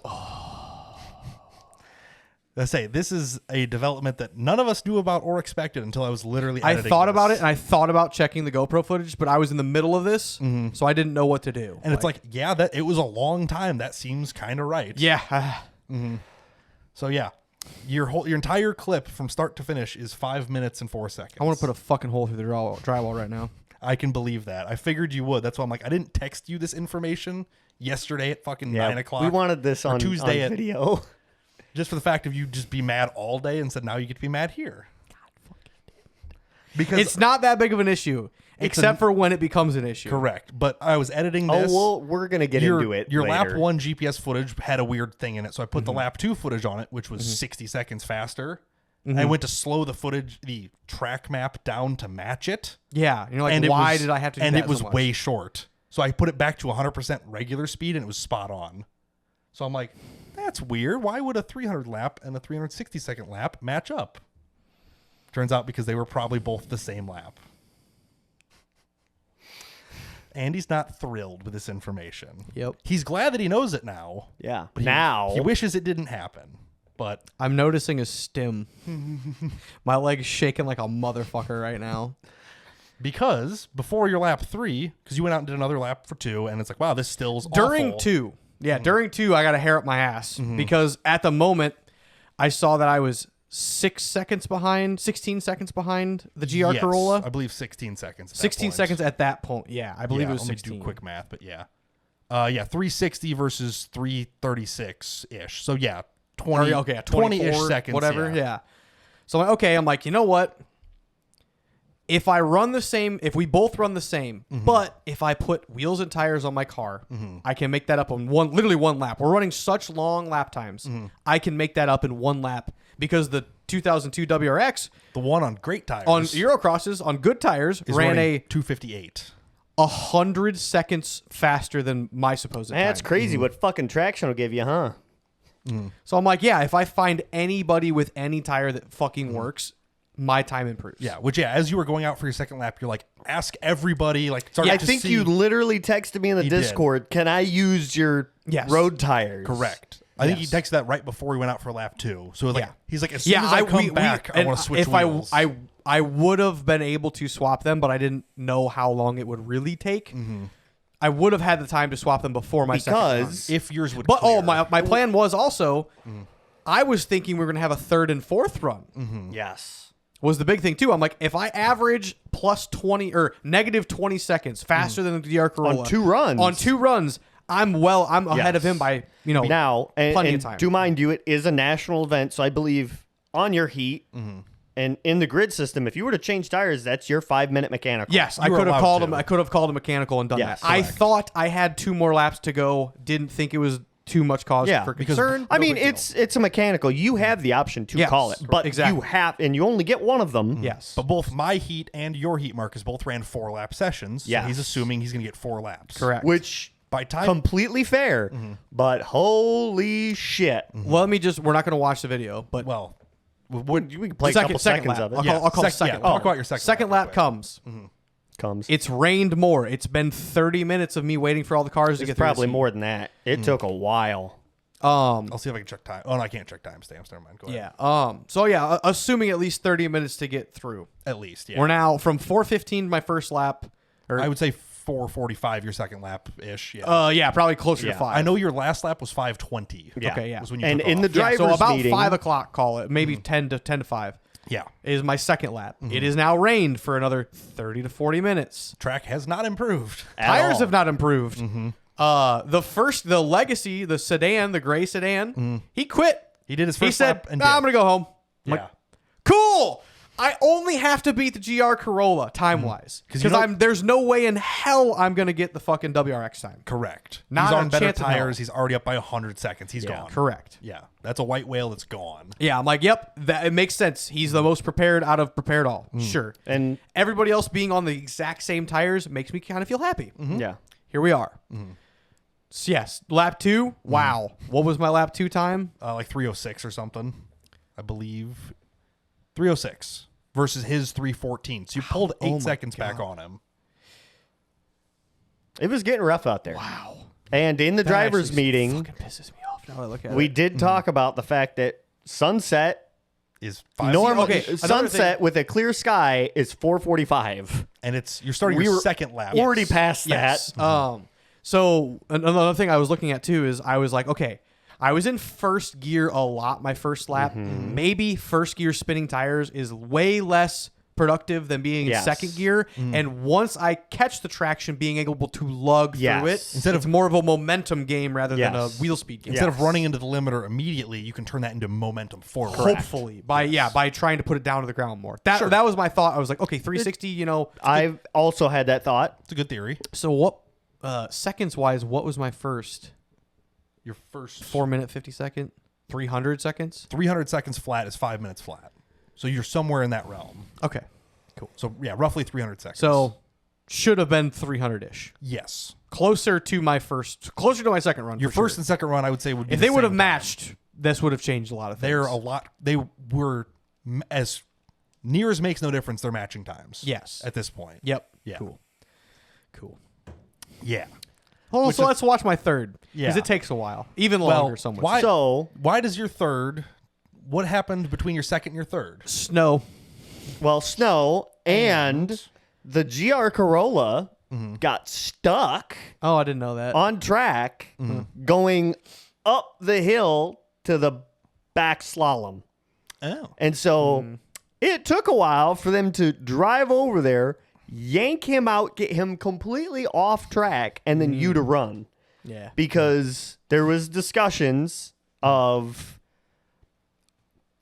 Speaker 1: Let's say this is a development that none of us knew about or expected until I was literally
Speaker 3: I
Speaker 1: editing
Speaker 3: thought
Speaker 1: this.
Speaker 3: about it and I thought about checking the GoPro footage, but I was in the middle of this, so I didn't know what to do.
Speaker 1: And it's like, that it was a long time. That seems kind of right.
Speaker 3: yeah.
Speaker 1: So your entire clip from start to finish is 5 minutes and 4 seconds.
Speaker 3: I want to put a fucking hole through the drywall right now.
Speaker 1: I can believe that. I figured you would. That's why I'm like, I didn't text you this information yesterday at fucking 9 o'clock.
Speaker 2: We wanted this on
Speaker 1: Tuesday
Speaker 2: on video.
Speaker 1: Just for the fact of you just be mad all day and said now you get to be mad here. Because
Speaker 3: It's not that big of an issue, except for when it becomes an issue.
Speaker 1: correct. But I was editing this.
Speaker 2: Oh, well, we're going to get into it
Speaker 1: Your
Speaker 2: later.
Speaker 1: lap 1 GPS footage had a weird thing in it. So I put the lap 2 footage on it, which was 60 seconds faster. I went to slow the footage, the track map down to match it.
Speaker 3: Yeah. And you're like,
Speaker 1: And
Speaker 3: why did I have to do
Speaker 1: and
Speaker 3: that
Speaker 1: it was
Speaker 3: so much?
Speaker 1: way short. So I put it back to 100% regular speed and it was spot on. So I'm like, that's weird. Why would a 300 lap and a 360 second lap match up? Turns out because they were probably both the same lap. Andy's not thrilled with this information.
Speaker 3: Yep.
Speaker 1: He's glad that he knows it now.
Speaker 2: Yeah.
Speaker 1: But
Speaker 2: Now.
Speaker 1: he wishes it didn't happen. But
Speaker 3: I'm noticing a stim. My leg's shaking like a motherfucker right now.
Speaker 1: because before your lap 3, because you went out and did another lap for 2, and it's like, wow, this still's
Speaker 3: During
Speaker 1: awful.
Speaker 3: 2. Yeah, during 2, I got a hair up my ass because at the moment, I saw that I was 16 seconds behind the GR
Speaker 1: Yes,
Speaker 3: Corolla.
Speaker 1: I believe 16 seconds. At that
Speaker 3: 16
Speaker 1: point.
Speaker 3: seconds at that point. Yeah, I believe it was
Speaker 1: let
Speaker 3: 16.
Speaker 1: me do quick math, but yeah. 360 versus 336-ish. So yeah, 20,
Speaker 3: Okay,
Speaker 1: 20-ish
Speaker 3: 24,
Speaker 1: seconds.
Speaker 3: whatever. Yeah. So I'm like, you know what? If we both run the same, but if I put wheels and tires on my car, I can make that up on literally one lap. We're running such long lap times. I can make that up in one lap because the 2002 WRX
Speaker 1: The one on great tires.
Speaker 3: on Eurocrosses on good tires
Speaker 1: is
Speaker 3: ran
Speaker 1: running
Speaker 3: a
Speaker 1: 258.
Speaker 3: 100 seconds faster than my supposed time.
Speaker 2: That's crazy what fucking traction will give you, huh?
Speaker 3: So I'm like, yeah, if I find anybody with any tire that fucking works, my time improves.
Speaker 1: Yeah, which as you were going out for your second lap, you're like, ask everybody. Like, start
Speaker 2: I
Speaker 1: to
Speaker 2: think
Speaker 1: see.
Speaker 2: you literally texted me in the
Speaker 1: He did.
Speaker 2: Discord, can I use your
Speaker 3: Yes.
Speaker 2: road tires?
Speaker 1: Correct. I think he
Speaker 3: Yes.
Speaker 1: texted that right before we went out for lap 2. So like,
Speaker 3: Yeah.
Speaker 1: he's like, as soon as I come back, I want to switch
Speaker 3: if
Speaker 1: wheels.
Speaker 3: I would have been able to swap them, but I didn't know how long it would really take. I would have had the time to swap them before my second run.
Speaker 2: Because
Speaker 1: if yours would
Speaker 3: But
Speaker 1: clear.
Speaker 3: my plan was also, I was thinking we were gonna have a third and fourth run.
Speaker 2: yes.
Speaker 3: Was the big thing too. I'm like, if I average plus 20 or negative 20 seconds faster than the DR Corolla
Speaker 2: On 2 runs.
Speaker 3: I'm ahead of him by
Speaker 2: Now,
Speaker 3: plenty
Speaker 2: and
Speaker 3: of time.
Speaker 2: do mind you, it is a national event, so I believe on your heat and in the grid system, if you were to change tires, that's your 5-minute mechanical.
Speaker 3: Yes, I
Speaker 1: You were
Speaker 3: could have
Speaker 1: allowed
Speaker 3: called
Speaker 1: to.
Speaker 3: him. I could have called a mechanical and done
Speaker 2: Yes,
Speaker 3: that. I
Speaker 1: correct.
Speaker 3: thought I had 2 more laps to go. Didn't think it was too much cause
Speaker 2: Yeah,
Speaker 3: for
Speaker 1: because-
Speaker 3: concern.
Speaker 2: I
Speaker 3: No
Speaker 2: mean,
Speaker 3: big deal.
Speaker 2: it's a mechanical. You have the option to
Speaker 3: Yes,
Speaker 2: call it, but
Speaker 3: exactly.
Speaker 2: you have, and you only get one of them.
Speaker 3: yes,
Speaker 1: But both my heat and your heat, Marcus, both ran 4-lap sessions. So
Speaker 2: Yes.
Speaker 1: he's assuming he's going to get 4 laps.
Speaker 3: correct.
Speaker 2: Which
Speaker 1: By time
Speaker 2: completely fair, but holy shit!
Speaker 3: Well, we're not going to watch the video, but
Speaker 1: well,
Speaker 2: We can play a couple seconds
Speaker 3: lap.
Speaker 2: of it.
Speaker 3: I'll call second.
Speaker 1: Talk about your second.
Speaker 3: Second lap
Speaker 1: real quick.
Speaker 3: comes.
Speaker 2: Comes.
Speaker 3: It's rained more. It's been 30 minutes of me waiting for all the cars to
Speaker 2: It's
Speaker 3: get through.
Speaker 2: probably
Speaker 3: this
Speaker 2: more than that. It took a while.
Speaker 3: heat.
Speaker 1: I'll see if I can check time. Oh, no, I can't check timestamps. Never mind. Go ahead.
Speaker 3: Yeah. So yeah, assuming at least 30 minutes to get through.
Speaker 1: At least, yeah.
Speaker 3: We're now from 4:15 my first lap.
Speaker 1: I would say 4:45 your second lap ish. Yeah.
Speaker 3: Yeah, probably closer
Speaker 2: Yeah.
Speaker 3: to 5.
Speaker 1: I know your last lap was 5:20.
Speaker 2: Yeah.
Speaker 3: Okay, yeah.
Speaker 1: Was when you
Speaker 2: And
Speaker 1: took
Speaker 2: in the
Speaker 1: off.
Speaker 3: Yeah,
Speaker 2: driver's
Speaker 3: so about
Speaker 2: meeting,
Speaker 3: 5 o'clock, call it maybe 10 to 5
Speaker 1: Yeah.
Speaker 3: is my second lap. It is now rained for another 30 to 40 minutes.
Speaker 1: Track has not improved.
Speaker 2: at
Speaker 3: Tires
Speaker 2: all.
Speaker 3: have not improved. The Legacy, the sedan, the gray sedan, he quit.
Speaker 1: He did his first
Speaker 3: He said,
Speaker 1: lap and
Speaker 3: "Nah, I'm
Speaker 1: did.
Speaker 3: gonna go home." I'm
Speaker 1: Yeah.
Speaker 3: like, cool. I only have to beat the GR Corolla time wise
Speaker 1: Mm-hmm. 'Cause you
Speaker 3: because
Speaker 1: know-
Speaker 3: there's no way in hell I'm gonna get the fucking WRX time.
Speaker 1: Correct.
Speaker 3: Not
Speaker 1: he's
Speaker 3: a
Speaker 1: on better
Speaker 3: chance in hell.
Speaker 1: tires. He's already up by 100 seconds. He's gone.
Speaker 3: Correct.
Speaker 1: Yeah. That's a white whale that's gone.
Speaker 3: Yeah, I'm like, yep, that it makes sense. He's the most prepared out of prepared all. Sure.
Speaker 2: And
Speaker 3: Everybody else being on the exact same tires makes me kind of feel happy.
Speaker 2: yeah,
Speaker 3: Here we are. So yes, lap 2. Wow. What was my lap 2 time?
Speaker 1: Like 306 or something, I believe. 306 versus his 314. So you pulled 8
Speaker 3: my
Speaker 1: seconds
Speaker 3: God.
Speaker 1: back on him.
Speaker 2: it was getting rough out there.
Speaker 3: Wow.
Speaker 2: And in the drivers meeting,
Speaker 3: Fucking pisses me off now that I look at
Speaker 2: we
Speaker 3: it.
Speaker 2: did talk about the fact that sunset,
Speaker 1: Is 5
Speaker 2: normal
Speaker 3: okay, another
Speaker 2: sunset with a clear sky is 4:45.
Speaker 1: and you're starting
Speaker 2: We
Speaker 1: your
Speaker 2: were
Speaker 1: second lap.
Speaker 2: already past
Speaker 3: Yes.
Speaker 2: that.
Speaker 3: So another thing I was looking at too is I was like, okay, I was in first gear a lot my first lap. Maybe first gear spinning tires is way less productive than being in second gear. And once I catch the traction, being able to lug through it, it's more of a momentum game rather than a wheel speed game.
Speaker 1: Instead of running into the limiter immediately, you can turn that into momentum forward.
Speaker 3: Hopefully, by trying to put it down to the ground more. That was my thought. I was like, okay, 360. You know,
Speaker 2: I've also had that thought.
Speaker 1: It's a good theory.
Speaker 3: So what? Seconds wise, what was my first?
Speaker 1: Your first
Speaker 3: 4 minute 50 second, 300 seconds.
Speaker 1: 300 seconds flat is 5 minutes flat. So you're somewhere in that realm.
Speaker 3: Okay, cool.
Speaker 1: So yeah, roughly 300 seconds.
Speaker 3: So should have been 300-ish.
Speaker 1: Yes,
Speaker 3: Closer to my second run.
Speaker 1: your first and second run, I would say would be.
Speaker 3: If
Speaker 1: the
Speaker 3: they would have
Speaker 1: same
Speaker 3: matched, this would have changed a lot of things.
Speaker 1: They're a lot. They were as near as makes no difference. They're matching times.
Speaker 3: Yes.
Speaker 1: At this point.
Speaker 3: Yep.
Speaker 1: Yeah.
Speaker 3: Cool.
Speaker 1: Yeah.
Speaker 3: Oh, so let's watch my third.
Speaker 1: Yeah.
Speaker 3: Because it takes a while. Even longer somewhere.
Speaker 1: Why does your third? What happened between your second and your third?
Speaker 3: Snow.
Speaker 2: Well, snow and the GR Corolla got stuck
Speaker 3: Oh, I didn't know that.
Speaker 2: on track going up the hill to the back slalom.
Speaker 1: Oh.
Speaker 2: And so it took a while for them to drive over there, yank him out, get him completely off track, and then you to run.
Speaker 3: Yeah.
Speaker 2: Because there was discussions of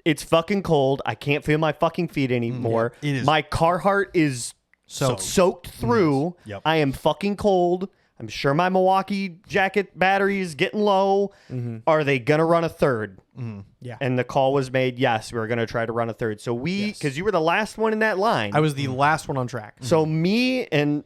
Speaker 2: it's fucking cold. I can't feel my fucking feet anymore.
Speaker 1: It is.
Speaker 2: My Carhartt is soaked through.
Speaker 1: Yep.
Speaker 2: I am fucking cold. I'm sure my Milwaukee jacket battery is getting low. Are they going to run a third?
Speaker 3: Yeah.
Speaker 2: And the call was made, yes, we're going to try to run a third. So because you were the last one in that line.
Speaker 3: I was the last one on track.
Speaker 2: So me and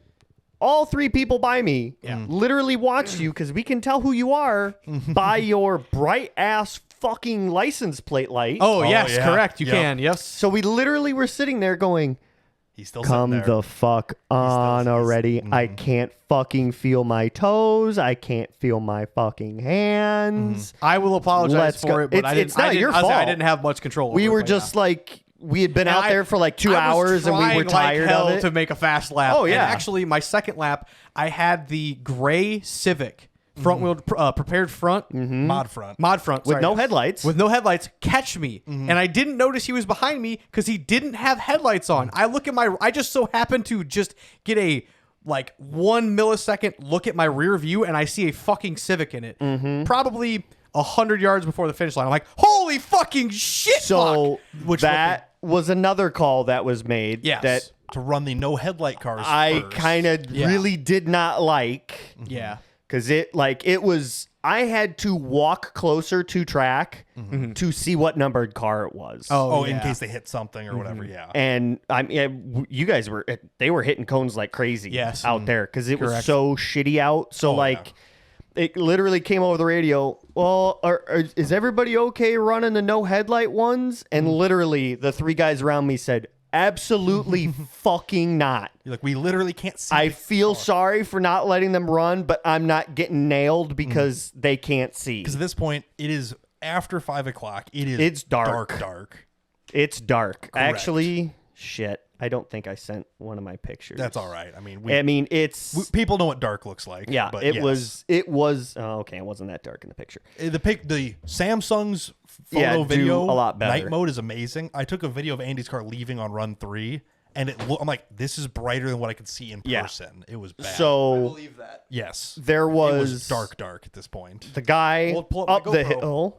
Speaker 2: all three people by me literally watched you because we can tell who you are by your bright ass fucking license plate light.
Speaker 3: Oh, yes,
Speaker 1: yeah.
Speaker 3: correct. You
Speaker 1: Yep.
Speaker 3: can. Yes.
Speaker 2: So we literally were sitting there going,
Speaker 1: He's still
Speaker 2: come
Speaker 1: sitting there.
Speaker 2: the fuck on already. I can't fucking feel my toes. I can't feel my fucking hands.
Speaker 3: I will apologize
Speaker 2: Let's
Speaker 3: for
Speaker 2: go.
Speaker 3: it, but
Speaker 2: It's not your fault.
Speaker 3: I didn't have much control over
Speaker 2: We
Speaker 3: it,
Speaker 2: were
Speaker 3: but
Speaker 2: just
Speaker 3: yeah.
Speaker 2: like, we had been out there for like 2
Speaker 3: I was
Speaker 2: hours and we were
Speaker 3: trying like
Speaker 2: tired
Speaker 3: hell
Speaker 2: of it.
Speaker 3: to make a fast lap.
Speaker 2: Oh, yeah.
Speaker 3: And actually, my second lap, I had the gray Civic front wheel prepared front
Speaker 1: Mod front.
Speaker 2: With
Speaker 3: sorry.
Speaker 2: no headlights.
Speaker 3: With no headlights, catch me. And I didn't notice he was behind me because he didn't have headlights on. I just so happened to just get a like 1 millisecond look at my rear view and I see a fucking Civic in it. Probably 100 yards before the finish line. I'm like, holy fucking shit.
Speaker 2: So
Speaker 3: fuck.
Speaker 2: that was another call that was made.
Speaker 3: Yes.
Speaker 2: That
Speaker 1: To run the no headlight cars.
Speaker 2: I
Speaker 1: first.
Speaker 2: kind of really did not like.
Speaker 3: Yeah.
Speaker 2: Because I had to walk closer to track to see what numbered car it was.
Speaker 1: Oh,
Speaker 3: yeah.
Speaker 1: in case they hit something or whatever. Yeah.
Speaker 2: And you guys they were hitting cones like crazy
Speaker 3: Yes.
Speaker 2: out there because it was
Speaker 3: Correct.
Speaker 2: so shitty out. So it literally came over the radio. Well, is everybody okay running the no headlight ones? And literally the three guys around me said, absolutely fucking not.
Speaker 1: You're like, we literally can't see.
Speaker 2: I feel sorry for not letting them run, but I'm not getting nailed because they can't see.
Speaker 1: Because at this point, it is after 5 o'clock.
Speaker 2: It's dark.
Speaker 1: Dark.
Speaker 2: It's dark.
Speaker 1: Correct.
Speaker 2: Actually, shit. I don't think I sent one of my pictures.
Speaker 1: That's all right. I mean,
Speaker 2: it's
Speaker 1: people know what dark looks like.
Speaker 2: yeah.
Speaker 1: But
Speaker 2: It
Speaker 1: yes.
Speaker 2: was. Oh, okay, it wasn't that dark in the picture.
Speaker 1: The Samsung's
Speaker 2: Yeah,
Speaker 1: photo
Speaker 2: do
Speaker 1: video
Speaker 2: a lot better.
Speaker 1: night mode is amazing. I took a video of Andy's car leaving on run 3, and I'm like, this is brighter than what I could see in
Speaker 2: Yeah.
Speaker 1: person. It was bad.
Speaker 2: So
Speaker 3: Believe that.
Speaker 1: yes,
Speaker 2: there
Speaker 1: it
Speaker 2: was
Speaker 1: was dark at this point.
Speaker 2: the guy
Speaker 3: Well, pull up my
Speaker 2: up the
Speaker 3: GoPro.
Speaker 2: hill.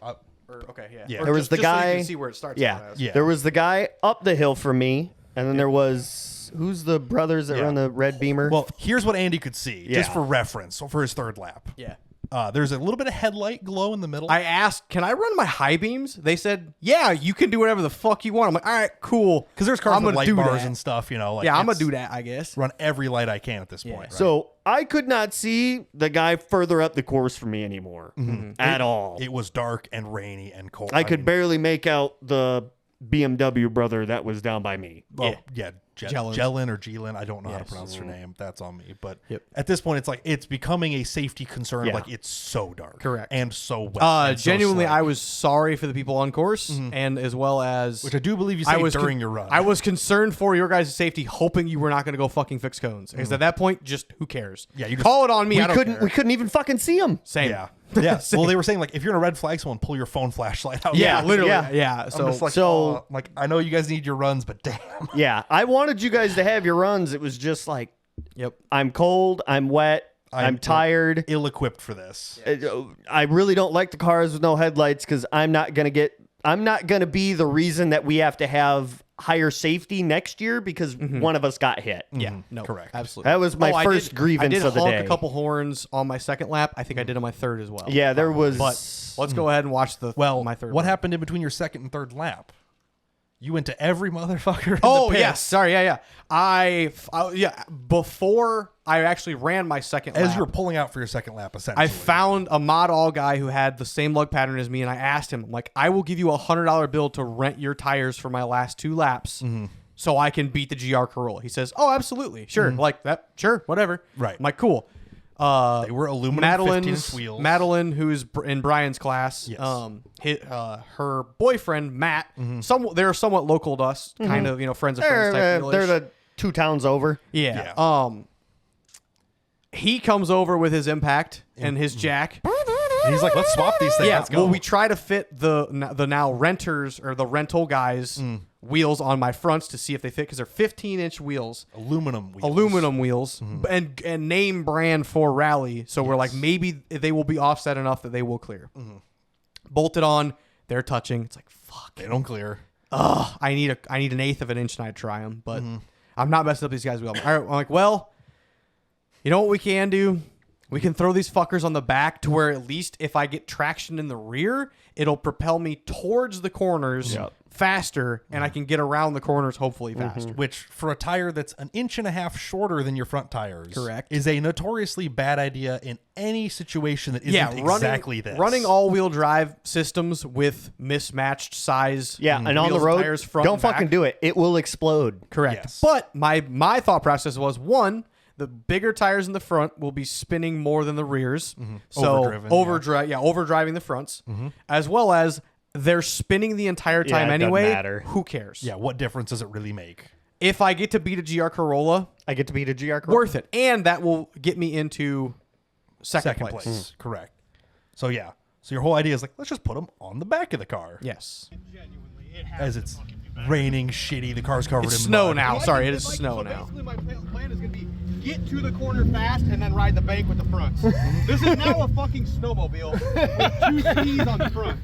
Speaker 3: Okay, yeah.
Speaker 1: Yeah.
Speaker 3: Or
Speaker 2: There was the
Speaker 3: just so you
Speaker 2: guy-
Speaker 3: can see where it starts.
Speaker 2: Yeah.
Speaker 1: Yeah.
Speaker 2: There was the guy up the hill from me, and then there was who's the brothers that
Speaker 1: Yeah.
Speaker 2: run the red Beamer?
Speaker 1: Well, here's what Andy could see, just
Speaker 2: Yeah.
Speaker 1: for reference, for his third lap.
Speaker 3: Yeah.
Speaker 1: There's a little bit of headlight glow in the middle.
Speaker 3: I asked, can I run my high beams? They said, yeah, you can do whatever the fuck you want. I'm like, all right, cool.
Speaker 1: Because there's cars
Speaker 3: I'm
Speaker 1: with
Speaker 3: gonna
Speaker 1: light
Speaker 3: do
Speaker 1: bars
Speaker 3: that.
Speaker 1: and stuff, you know. Like
Speaker 3: Yeah, I'm going
Speaker 1: it's-
Speaker 3: to do that, I guess.
Speaker 1: Run every light I can at this point. Right?
Speaker 2: So I could not see the guy further up the course from me anymore at all.
Speaker 1: it was dark and rainy and cold.
Speaker 2: I could
Speaker 1: mean,
Speaker 2: barely make out the BMW brother that was down by me.
Speaker 1: Oh, yeah.
Speaker 3: Jellin.
Speaker 1: Jellin or Jellin. I don't know how to
Speaker 3: Yes.
Speaker 1: pronounce her name. That's on me. But
Speaker 3: Yep.
Speaker 1: at this point, it's like it's becoming a safety concern.
Speaker 2: Yeah.
Speaker 1: Like it's so dark.
Speaker 3: Correct.
Speaker 1: And so wet. and so
Speaker 3: Genuinely,
Speaker 1: slick.
Speaker 3: I was sorry for the people on course, and as well as
Speaker 1: Which I do believe you said during your run.
Speaker 3: I was concerned for your guys' safety, hoping you were not going to go fucking fix cones. Because at that point, just who cares?
Speaker 1: Yeah, you just-
Speaker 3: call it on me. I don't care.
Speaker 2: We couldn't even fucking see him.
Speaker 3: Same.
Speaker 1: Yeah. Yeah. Well, they were saying like if you're in a red flag zone, pull your phone flashlight out.
Speaker 3: Yeah, literally.
Speaker 2: yeah.
Speaker 3: Yeah.
Speaker 1: I'm
Speaker 3: So,
Speaker 1: just like,
Speaker 2: so-
Speaker 1: like I know you guys need your runs, but damn.
Speaker 2: Yeah, I wanted you guys to have your runs. It was just like,
Speaker 3: yep.
Speaker 2: I'm cold, I'm wet, I'm tired.
Speaker 1: Ill-equipped for this.
Speaker 2: I really don't like the cars with no headlights because I'm not gonna be the reason that we have to have higher safety next year because one of us got hit.
Speaker 3: Yeah. No.
Speaker 1: Correct.
Speaker 3: Absolutely.
Speaker 2: That was my first grievance
Speaker 3: I did
Speaker 2: of the
Speaker 3: honk
Speaker 2: day.
Speaker 3: a couple horns on my second lap. I think I did on my third as well.
Speaker 2: Yeah, there was.
Speaker 3: But let's go ahead and watch my third.
Speaker 1: What
Speaker 3: lap.
Speaker 1: happened in between your second and third lap? You went to every motherfucker in
Speaker 3: Oh
Speaker 1: the pit.
Speaker 3: yes, sorry, yeah. Before I actually ran my second lap,
Speaker 1: As you're pulling out for your second lap, essentially.
Speaker 3: I found a mod all guy who had the same lug pattern as me, and I asked him, I'm like, I will give you $100 bill to rent your tires for my last 2 laps, so I can beat the GR Corolla. He says, oh, absolutely, sure, like that, sure, whatever.
Speaker 1: Right.
Speaker 3: I'm like, cool.
Speaker 1: They were aluminum 15-inch wheels.
Speaker 3: Madeline, who's in Brian's class,
Speaker 1: Yes.
Speaker 3: her boyfriend Matt. They're somewhat local to us, kind of, friends of friends type deal-ish.
Speaker 2: They're the 2 towns over.
Speaker 3: Yeah. He comes over with his Impact and his Jack.
Speaker 1: And he's like, let's swap these things.
Speaker 3: Yeah.
Speaker 1: Let's go.
Speaker 3: Well, we try to fit the now renters or the rental guys' wheels on my fronts to see if they fit because they're 15-inch wheels.
Speaker 1: Aluminum wheels.
Speaker 3: And name brand for Rally. So we're like, maybe they will be offset enough that they will clear. Bolted on, they're touching. It's like, fuck.
Speaker 1: They don't clear.
Speaker 3: Ugh, I need an eighth of an inch and I'd try them, but I'm not messing up these guys' wheels. I'm like, well, you know what we can do? We can throw these fuckers on the back to where at least if I get traction in the rear, it'll propel me towards the corners faster, and I can get around the corners hopefully faster.
Speaker 1: Which, for a tire that's 1.5 inches shorter than your front tires,
Speaker 3: Correct.
Speaker 1: is a notoriously bad idea in any situation that isn't exactly this.
Speaker 3: Running all-wheel drive systems with mismatched size
Speaker 2: And on the
Speaker 3: wheels,
Speaker 2: road,
Speaker 3: tires, front
Speaker 2: don't
Speaker 3: and back.
Speaker 2: fucking do it. It will explode.
Speaker 3: Correct.
Speaker 1: Yes.
Speaker 3: But my thought process was, one, the bigger tires in the front will be spinning more than the rears. So overdriving the fronts, as well as they're spinning the entire time
Speaker 2: it doesn't
Speaker 3: anyway.
Speaker 2: matter.
Speaker 3: Who cares?
Speaker 1: Yeah, what difference does it really make?
Speaker 3: If I get to beat a GR Corolla,
Speaker 2: I get to beat a GR Corolla.
Speaker 3: worth it. And that will get me into second place.
Speaker 1: Correct. So, yeah. So your whole idea is like, let's just put them on the back of the car.
Speaker 3: Yes.
Speaker 1: As it's raining shitty, the car's covered
Speaker 3: It's
Speaker 1: in
Speaker 3: snow
Speaker 1: mud.
Speaker 3: now. Sorry, it is snow now.
Speaker 5: Basically, my plan is going to be get to the corner fast and then ride the bank with the fronts. This is now a fucking snowmobile with 2 skis on the front.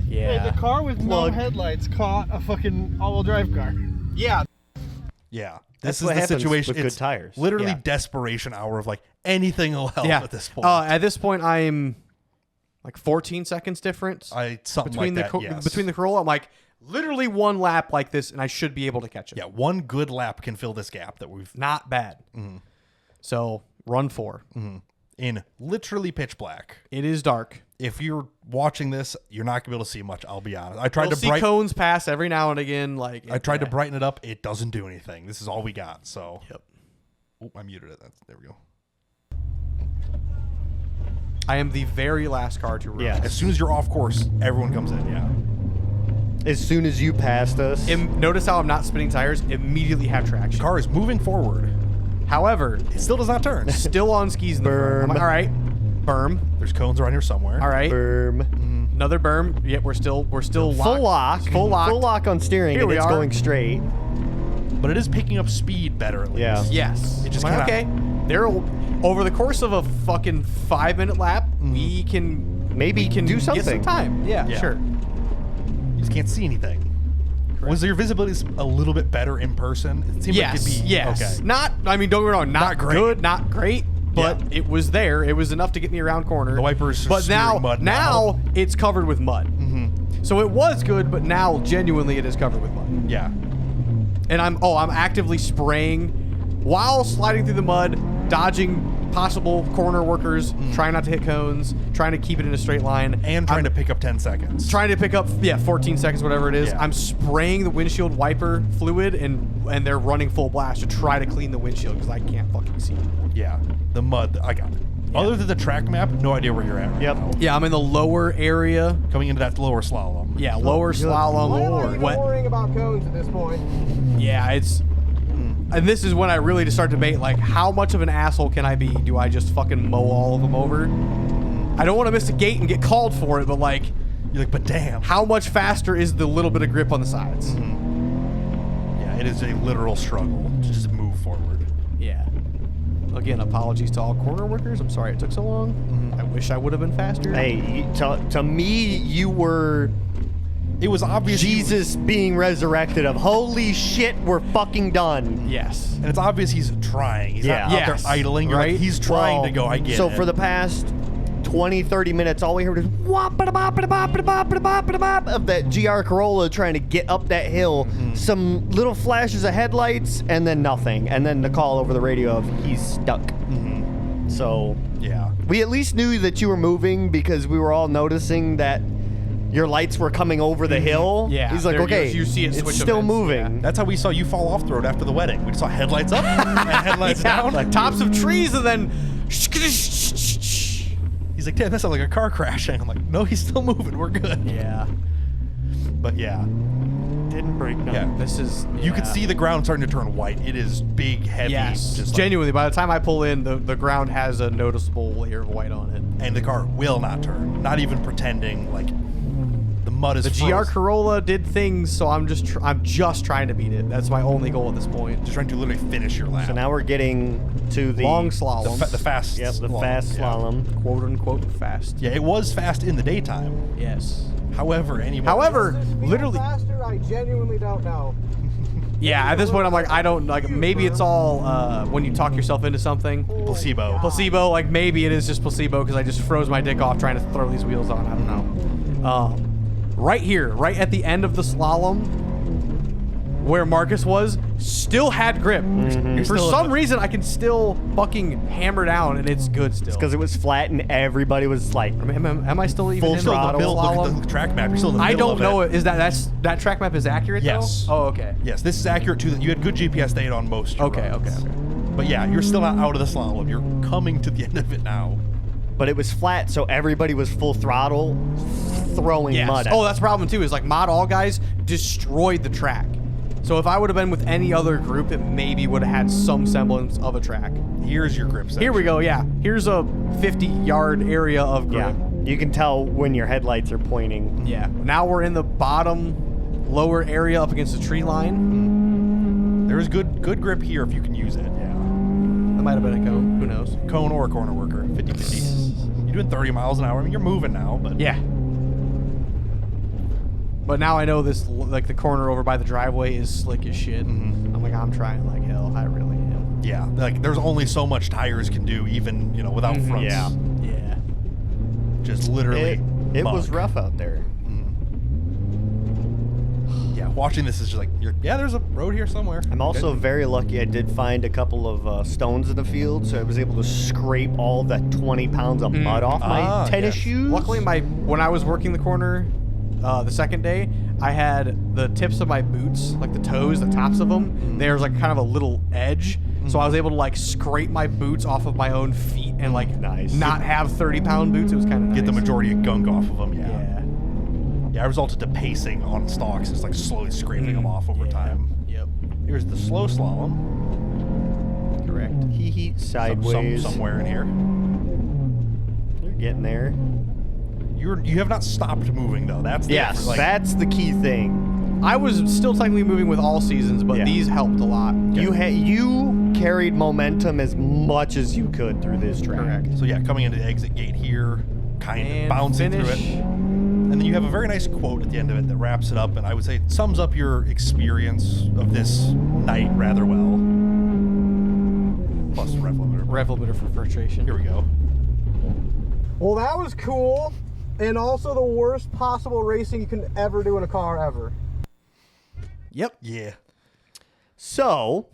Speaker 3: Yeah.
Speaker 5: The car with no headlights caught a fucking all-wheel drive car.
Speaker 3: Yeah.
Speaker 1: Yeah.
Speaker 2: That's
Speaker 1: This
Speaker 2: what
Speaker 1: is the
Speaker 2: happens
Speaker 1: situation.
Speaker 2: with
Speaker 1: It's
Speaker 2: good tires.
Speaker 1: literally
Speaker 3: Yeah.
Speaker 1: desperation hour of like anything will help
Speaker 3: Yeah.
Speaker 1: at this point.
Speaker 3: At this point, I'm like 14 seconds difference
Speaker 1: Something
Speaker 3: between
Speaker 1: like
Speaker 3: the
Speaker 1: that, yes.
Speaker 3: between the Corolla. I'm like literally one lap like this, and I should be able to catch it.
Speaker 1: Yeah, one good lap can fill this gap that we've
Speaker 3: Not bad. So run 4.
Speaker 1: in literally pitch black.
Speaker 3: It is dark.
Speaker 1: If you're watching this, you're not gonna be able to see much. I'll be honest. I tried
Speaker 3: You'll
Speaker 1: to
Speaker 3: see cones pass every now and again. Like
Speaker 1: I tried to brighten it up. It doesn't do anything. This is all we got. So.
Speaker 3: Yep.
Speaker 1: Oh, I muted it. There we go.
Speaker 3: I am the very last car to run.
Speaker 2: Yeah.
Speaker 1: As soon as you're off course, everyone comes in. Yeah.
Speaker 2: As soon as you passed us.
Speaker 3: Notice how I'm not spinning tires. Immediately have traction.
Speaker 1: Car is moving forward.
Speaker 3: However,
Speaker 1: It still does not turn.
Speaker 3: still on skis in the front. I'm like, all right, berm.
Speaker 1: There's cones around here somewhere.
Speaker 3: All right,
Speaker 2: Berm.
Speaker 3: another berm. Yep, we're still
Speaker 2: Full lock.
Speaker 3: Full lock.
Speaker 2: Full lock on steering,
Speaker 3: Here
Speaker 2: and
Speaker 3: we
Speaker 2: it's
Speaker 3: are.
Speaker 2: going straight.
Speaker 1: But it is picking up speed better at least.
Speaker 2: Yeah.
Speaker 3: Yes.
Speaker 1: It just
Speaker 3: I'm like,
Speaker 1: kinda-
Speaker 3: okay. There, over the course of a fucking 5-minute lap, we can
Speaker 2: Maybe
Speaker 3: we can
Speaker 2: do
Speaker 3: get some
Speaker 2: something.
Speaker 3: time. Yeah,
Speaker 1: Yeah.
Speaker 3: sure.
Speaker 1: You just can't see anything. Was your visibility a little bit better in person? It seemed like it'd be
Speaker 3: yes.
Speaker 1: okay.
Speaker 3: Not. I mean, don't get me wrong. Not
Speaker 1: great.
Speaker 3: good. Not great. But
Speaker 1: Yeah.
Speaker 3: it was there. It was enough to get me around corners.
Speaker 1: The wipers are
Speaker 3: But now,
Speaker 1: smearing mud now.
Speaker 3: it's covered with mud. So it was good, but now genuinely it is covered with mud.
Speaker 1: Yeah.
Speaker 3: And I'm actively spraying while sliding through the mud, dodging possible corner workers, trying not to hit cones, trying to keep it in a straight line,
Speaker 1: And trying to pick up 10 seconds.
Speaker 3: trying to pick up 14 seconds, whatever it is.
Speaker 1: Yeah.
Speaker 3: I'm spraying the windshield wiper fluid, and they're running full blast to try to clean the windshield because I can't fucking see.
Speaker 1: Yeah. The mud. I got it. Other than the track map, no idea where you're at right
Speaker 2: Yep.
Speaker 1: now.
Speaker 3: Yeah, I'm in the lower area.
Speaker 1: Coming into that lower slalom.
Speaker 3: Yeah, lower slalom.
Speaker 5: Why am I even
Speaker 3: Wet.
Speaker 5: worrying about cones at this point?
Speaker 3: Yeah, it's. And this is when I really just start to debate, like, how much of an asshole can I be? Do I just fucking mow all of them over? I don't want to miss a gate and get called for it, but like,
Speaker 1: You're like, but damn.
Speaker 3: how much faster is the little bit of grip on the sides?
Speaker 1: Yeah, it is a literal struggle to just move forward.
Speaker 3: Yeah. Again, apologies to all corner workers. I'm sorry it took so long. I wish I would have been faster.
Speaker 2: Hey, to me, you were
Speaker 1: It was obvious.
Speaker 2: Jesus being resurrected of holy shit, we're fucking done.
Speaker 3: Yes.
Speaker 1: And it's obvious he's trying. He's
Speaker 2: Yeah.
Speaker 1: not out
Speaker 3: Yes.
Speaker 1: there idling. You're
Speaker 3: Right?
Speaker 1: like, he's trying
Speaker 2: Well,
Speaker 1: to go, I get
Speaker 2: so
Speaker 1: it.
Speaker 2: for the past 20, 30 minutes, all we heard is wop-a-da-bop-a-da-bop-a-da-bop-a-da-bop-a-da-bop of that GR Corolla trying to get up that hill. Some little flashes of headlights, and then nothing. And then the call over the radio of he's stuck. So
Speaker 1: Yeah.
Speaker 2: we at least knew that you were moving because we were all noticing that your lights were coming over the hill.
Speaker 3: Yeah,
Speaker 2: He's like,
Speaker 3: there-
Speaker 2: okay,
Speaker 3: you see it
Speaker 2: it's
Speaker 3: switch
Speaker 2: still
Speaker 3: events,
Speaker 2: moving.
Speaker 1: That's how we saw you fall off the road after the wedding. We just saw headlights up and headlights down.
Speaker 3: Like tops of trees and then.
Speaker 1: He's like, damn, that sounds like a car crashing. I'm like, no, he's still moving. We're good.
Speaker 3: Yeah.
Speaker 1: But yeah.
Speaker 2: Didn't break down.
Speaker 1: Yeah.
Speaker 3: This is.
Speaker 1: You could
Speaker 3: yeah.
Speaker 1: see the ground starting to turn white. It is big, heavy.
Speaker 3: Yes.
Speaker 1: Just like-
Speaker 3: Genuinely, by the time I pull in, the ground has a noticeable layer of white on it.
Speaker 1: and the car will not turn. Not even pretending. Like, the mud is
Speaker 3: The GR
Speaker 1: frozen.
Speaker 3: Corolla did things, so I'm just trying to beat it. That's my only goal at this point.
Speaker 1: Just trying to literally finish your lap.
Speaker 2: So now we're getting to the
Speaker 3: Long
Speaker 1: the,
Speaker 3: slalom,
Speaker 1: the fast
Speaker 2: Yep, the
Speaker 1: slalom,
Speaker 2: fast
Speaker 1: yeah.
Speaker 2: slalom.
Speaker 3: quote unquote fast.
Speaker 1: Yeah, it was fast in the daytime.
Speaker 3: Yes.
Speaker 1: However, anybody.
Speaker 3: However, literally,
Speaker 5: faster, I genuinely don't know.
Speaker 3: yeah. At this point, I'm like, I don't like. Maybe it's all when you talk yourself into something.
Speaker 1: placebo.
Speaker 3: Placebo. Like maybe it is just placebo because I just froze my dick off trying to throw these wheels on. I don't know. Right here, right at the end of the slalom, where Marcus was, still had grip. For
Speaker 1: still
Speaker 3: some
Speaker 1: in the-
Speaker 3: reason, I can still fucking hammer down, and it's good still.
Speaker 2: Because it was flat and everybody was like,
Speaker 3: Am I still even
Speaker 2: Full
Speaker 3: in
Speaker 1: Still in the
Speaker 2: throttle.
Speaker 1: middle. Look
Speaker 3: slalom?
Speaker 1: at the track map. You're still in the
Speaker 3: I
Speaker 1: middle
Speaker 3: don't
Speaker 1: of
Speaker 3: know.
Speaker 1: it.
Speaker 3: Is that track map is accurate?
Speaker 1: Yes.
Speaker 3: Though? Oh, okay.
Speaker 1: Yes, this is accurate too. You had good GPS data on most. Your
Speaker 3: Okay.
Speaker 1: runs.
Speaker 3: Okay.
Speaker 1: But yeah, you're still not out of the slalom. You're coming to the end of it now.
Speaker 2: but it was flat, so everybody was full throttle throwing
Speaker 3: Yes.
Speaker 2: mud at
Speaker 3: Oh, that's the problem too. Is like Mod All guys destroyed the track. So if I would have been with any other group, it maybe would have had some semblance of a track.
Speaker 1: Here's your grip section.
Speaker 3: Here we go. Yeah. Here's a 50-yard area of grip.
Speaker 2: Yeah. You can tell when your headlights are pointing.
Speaker 3: Yeah. Now we're in the bottom lower area up against the tree line.
Speaker 1: There is good grip here if you can use it. Yeah.
Speaker 3: That might have been a cone. Who knows?
Speaker 1: Cone or corner worker, 50-50. You're doing 30 miles an hour. I mean, you're moving now, but
Speaker 3: Yeah. But now I know this, like the corner over by the driveway is slick as shit. I'm like, I'm trying like hell. I really am.
Speaker 1: yeah, like there's only so much tires can do, even without fronts.
Speaker 2: Yeah.
Speaker 3: Yeah.
Speaker 1: Just literally.
Speaker 2: It was
Speaker 1: mug.
Speaker 2: rough out there.
Speaker 1: Yeah, watching this is just like, there's a road here somewhere.
Speaker 2: I'm also very lucky I did find a couple of stones in the field, so I was able to scrape all that 20 pounds of mud off my tennis
Speaker 1: yes.
Speaker 2: shoes.
Speaker 3: Luckily, when I was working the corner the second day, I had the tips of my boots, like the toes, the tops of them. There's like kind of a little edge, so I was able to like scrape my boots off of my own feet and like
Speaker 2: Nice.
Speaker 3: not have 30-pound boots. It was kind of nice.
Speaker 1: Get the majority of gunk off of them. Yeah.
Speaker 3: Yeah.
Speaker 1: Yeah, I resulted to pacing on stalks, just like slowly scraping them off over
Speaker 3: Yeah.
Speaker 1: time.
Speaker 3: Yep.
Speaker 1: Here's the slow slalom.
Speaker 3: Correct.
Speaker 2: Hee sideways.
Speaker 1: Somewhere in here.
Speaker 2: You're getting there.
Speaker 1: You have not stopped moving though. That's the
Speaker 2: Yes,
Speaker 1: difference. Like,
Speaker 2: that's the key thing.
Speaker 3: I was still technically moving with all seasons, but
Speaker 2: Yeah.
Speaker 3: these helped a lot.
Speaker 2: You carried momentum as much as you could through this track.
Speaker 3: Correct.
Speaker 1: So yeah, coming into the exit gate here, kind of
Speaker 3: And
Speaker 1: bouncing
Speaker 3: finish.
Speaker 1: through it. And then you have a very nice quote at the end of it that wraps it up, and I would say sums up your experience of this night rather well. Plus rev limiter.
Speaker 3: Rev limiter for filtration.
Speaker 1: Here we go.
Speaker 5: Well, that was cool, and also the worst possible racing you can ever do in a car ever.
Speaker 3: Yep.
Speaker 1: Yeah.
Speaker 2: So,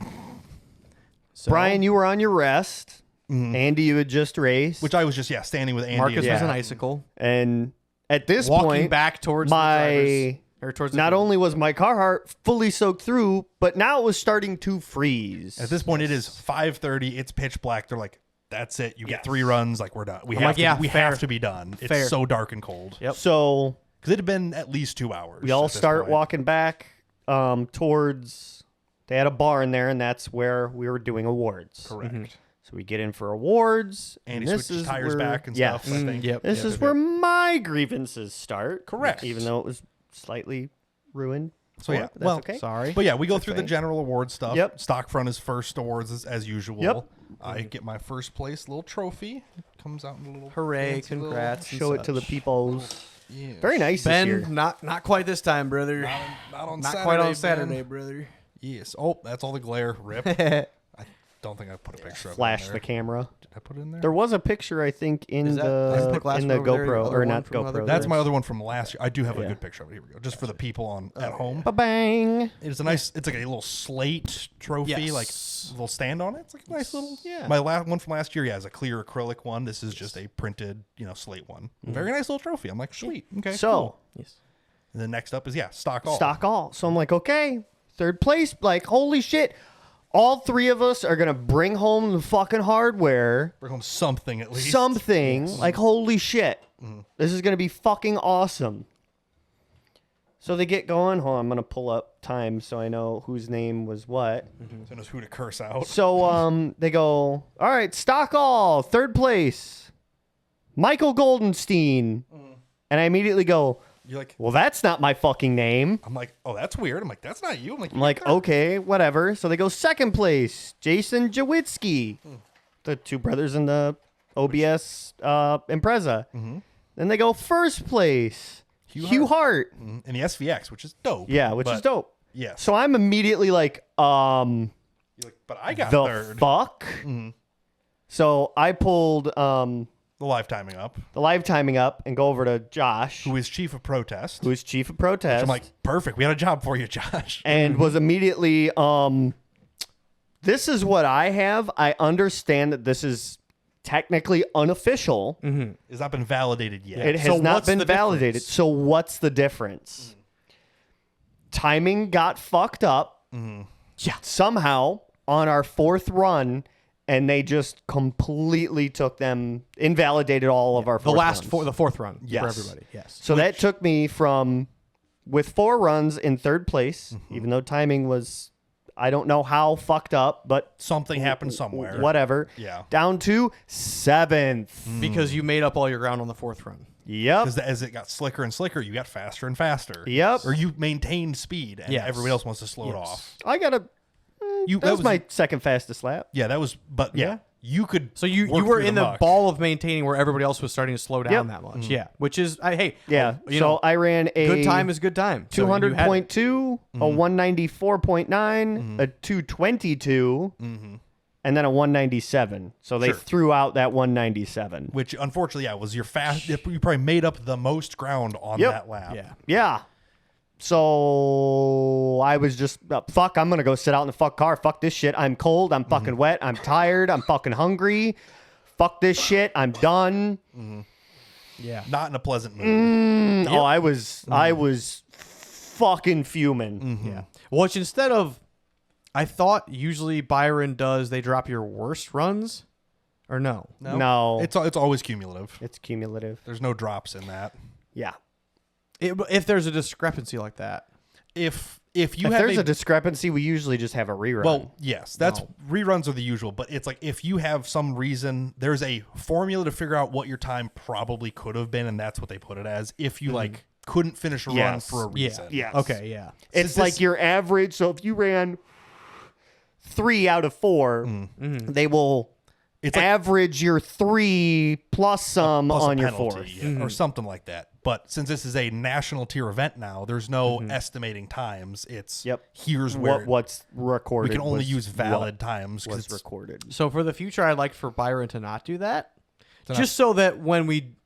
Speaker 2: Brian, you were on your rest. Andy, you had just raced.
Speaker 1: Which I was just standing with Andy.
Speaker 3: Marcus
Speaker 1: and-
Speaker 3: was an icicle.
Speaker 2: and at this
Speaker 3: Walking
Speaker 2: point,
Speaker 3: back towards
Speaker 2: my
Speaker 3: the drivers, or towards the
Speaker 2: not
Speaker 3: field.
Speaker 2: only was my Carhartt fully soaked through, but now it was starting to freeze.
Speaker 1: At this point, it is 5:30. It's pitch black. They're like, "That's it. You get
Speaker 2: Yes.
Speaker 1: 3 runs. Like we're done. We
Speaker 3: I'm
Speaker 1: have
Speaker 3: like,
Speaker 1: to.
Speaker 3: yeah,
Speaker 1: we
Speaker 3: fair.
Speaker 1: have to be done. It's
Speaker 3: Fair.
Speaker 1: so dark and cold.
Speaker 3: Yep.
Speaker 2: So
Speaker 1: Because it had been at least 2 hours.
Speaker 2: we all
Speaker 1: at this
Speaker 2: start
Speaker 1: point.
Speaker 2: walking back towards. They had a bar in there, and that's where we were doing awards.
Speaker 1: Correct.
Speaker 2: So we get in for awards.
Speaker 1: And he
Speaker 2: this
Speaker 1: switches
Speaker 2: is
Speaker 1: tires
Speaker 2: where,
Speaker 1: back and
Speaker 2: yes.
Speaker 1: stuff. I think.
Speaker 2: This is where my grievances start.
Speaker 1: Correct.
Speaker 2: Even though it was slightly ruined.
Speaker 1: So yeah,
Speaker 2: but that's
Speaker 1: well,
Speaker 2: okay.
Speaker 3: Sorry.
Speaker 1: But yeah, we go through the
Speaker 2: okay.
Speaker 1: general award stuff.
Speaker 2: Yep.
Speaker 1: Stock front is first awards as usual.
Speaker 2: Yep.
Speaker 1: I get my first place little trophy. Comes out in a little
Speaker 3: Hooray,
Speaker 1: fancy little-
Speaker 3: congrats. and
Speaker 2: Show it to the
Speaker 3: such.
Speaker 2: peoples.
Speaker 1: Yeah.
Speaker 2: Very nice this year.
Speaker 3: Ben, not quite this time, brother.
Speaker 1: Not on
Speaker 3: Not
Speaker 1: Saturday,
Speaker 3: quite on
Speaker 1: Ben.
Speaker 3: Saturday, brother.
Speaker 1: Yes. Oh, that's all the glare. Rip. I don't think I put a picture of it
Speaker 2: Flash
Speaker 1: in
Speaker 2: the
Speaker 1: there.
Speaker 2: camera.
Speaker 1: Did I put it in there?
Speaker 2: There was a picture, I think, in
Speaker 3: Is that's
Speaker 2: the
Speaker 3: glass
Speaker 2: in the
Speaker 3: one over there,
Speaker 2: GoPro
Speaker 3: other
Speaker 2: or
Speaker 3: one
Speaker 2: not
Speaker 3: from other
Speaker 2: GoPro.
Speaker 1: That's my other one from last year. I do have a
Speaker 2: Yeah.
Speaker 1: good picture of it. Here we go. Just for the people on at home.
Speaker 2: Ba-bang.
Speaker 1: It's a nice. It's like a little slate trophy,
Speaker 3: Yes.
Speaker 1: like little stand on it. It's like a nice little.
Speaker 2: Yeah.
Speaker 1: My last one from last year, yeah, is a clear acrylic one. This is just a printed, slate one. Very nice little trophy. I'm like, sweet. Okay.
Speaker 2: So
Speaker 1: cool.
Speaker 3: Yes.
Speaker 1: And then next up is stock all.
Speaker 2: stock all. So I'm like, okay, third place. Like, holy shit. All three of us are gonna bring home the fucking hardware.
Speaker 1: Bring home something at least.
Speaker 2: Something. Like, holy shit. This is gonna be fucking awesome. So they get going. Hold on, I'm gonna pull up time so I know whose name was what.
Speaker 1: So knows who to curse out.
Speaker 2: So they go, all right, stock all, third place, Michael Goldenstein. And I immediately go,
Speaker 1: You're like,
Speaker 2: well, that's not my fucking name.
Speaker 1: I'm like, oh, that's weird. I'm like, that's not you.
Speaker 2: I'm like, okay, whatever. So they go second place, Jason Jawitzki, the two brothers in the OBS Impreza. Then they go first place, Hugh Hart.
Speaker 1: in the SVX, which is dope.
Speaker 2: Yeah, which is
Speaker 1: But,
Speaker 2: dope.
Speaker 1: Yes.
Speaker 2: So I'm immediately like,
Speaker 1: You're like, but I got
Speaker 2: the
Speaker 1: third.
Speaker 2: fuck? So I pulled
Speaker 1: The live timing up.
Speaker 2: the live timing up and go over to Josh,
Speaker 1: Who is chief of protest?
Speaker 2: who is chief of protest.
Speaker 1: I'm like, perfect. We had a job for you, Josh.
Speaker 2: and was immediately this is what I have. I understand that this is technically unofficial.
Speaker 1: It's not been validated yet.
Speaker 2: It has
Speaker 3: So
Speaker 2: not
Speaker 3: what's
Speaker 2: been
Speaker 3: the
Speaker 2: validated.
Speaker 3: difference?
Speaker 2: So what's the difference? Timing got fucked up. Yeah. Somehow on our fourth run, and they just completely took them, invalidated all of our
Speaker 3: The
Speaker 2: fourth
Speaker 3: last
Speaker 2: runs.
Speaker 3: the fourth run
Speaker 2: Yes.
Speaker 3: for everybody. Yes.
Speaker 2: So that took me from, with 4 runs in third place, even though timing was, I don't know how fucked up, but
Speaker 1: Something happened somewhere.
Speaker 2: whatever.
Speaker 1: Yeah.
Speaker 2: Down to 7th.
Speaker 3: Because you made up all your ground on the fourth run.
Speaker 2: Yep.
Speaker 1: Because as it got slicker and slicker, you got faster and faster.
Speaker 2: Yep.
Speaker 1: Or you maintained speed, and
Speaker 3: Yes.
Speaker 1: everybody else wants to slow it
Speaker 3: Yes.
Speaker 1: off.
Speaker 2: I got a,
Speaker 1: You
Speaker 2: that was my second fastest lap.
Speaker 1: yeah. That was, but yeah,
Speaker 2: Yeah.
Speaker 1: you could.
Speaker 3: So you
Speaker 1: work
Speaker 3: were
Speaker 1: through
Speaker 3: in the
Speaker 1: muck.
Speaker 3: ball of maintaining where everybody else was starting to slow down
Speaker 2: Yep.
Speaker 3: that much. Yeah. Which is, hey.
Speaker 2: Yeah.
Speaker 3: you
Speaker 2: So
Speaker 3: know,
Speaker 2: I ran a
Speaker 3: good time is good time. So you had it.
Speaker 2: 200.2, a 194.9, a 222, and then a 197. So they
Speaker 1: Sure.
Speaker 2: threw out that 197.
Speaker 1: Which unfortunately, yeah, was your fast. You probably made up the most ground on
Speaker 2: Yep.
Speaker 1: that lap.
Speaker 3: Yeah.
Speaker 2: Yeah. So I was just, fuck, I'm going to go sit out in the fuck car. Fuck this shit. I'm cold. I'm fucking wet. I'm tired. I'm fucking hungry. Fuck this shit. I'm done.
Speaker 3: Yeah.
Speaker 1: Not in a pleasant mood.
Speaker 2: Oh, I was fucking fuming.
Speaker 3: Yeah. Which instead of, I thought usually Byron does, they drop your worst runs or no?
Speaker 2: No.
Speaker 1: It's always cumulative.
Speaker 2: It's cumulative.
Speaker 1: There's no drops in that.
Speaker 2: Yeah.
Speaker 3: If there's a discrepancy like that.
Speaker 1: If
Speaker 2: If
Speaker 1: have
Speaker 2: there's a discrepancy, we usually just have a rerun.
Speaker 1: well, yes, that's reruns are the usual, but it's like if you have some reason, there's a formula to figure out what your time probably could have been, and that's what they put it as. If you like couldn't finish a run
Speaker 2: Yes.
Speaker 1: for a reason,
Speaker 2: Yes.
Speaker 3: Okay. Yeah.
Speaker 2: it's
Speaker 1: Since
Speaker 2: like
Speaker 1: this-
Speaker 2: your average. So if you ran 3 out of 4, they will
Speaker 1: It's like
Speaker 2: average your 3 plus some
Speaker 1: plus a
Speaker 2: on your
Speaker 1: penalty,
Speaker 2: 4th.
Speaker 1: or something like that. But since this is a national tier event now, there's no estimating times. It's
Speaker 2: Yep.
Speaker 1: here's where
Speaker 2: What's recorded?
Speaker 1: we can only
Speaker 2: was
Speaker 1: use valid
Speaker 2: what
Speaker 1: times. 'cause
Speaker 2: was
Speaker 1: it's-
Speaker 2: recorded.
Speaker 3: So for the future, I'd like for Byron to not do that. Just so that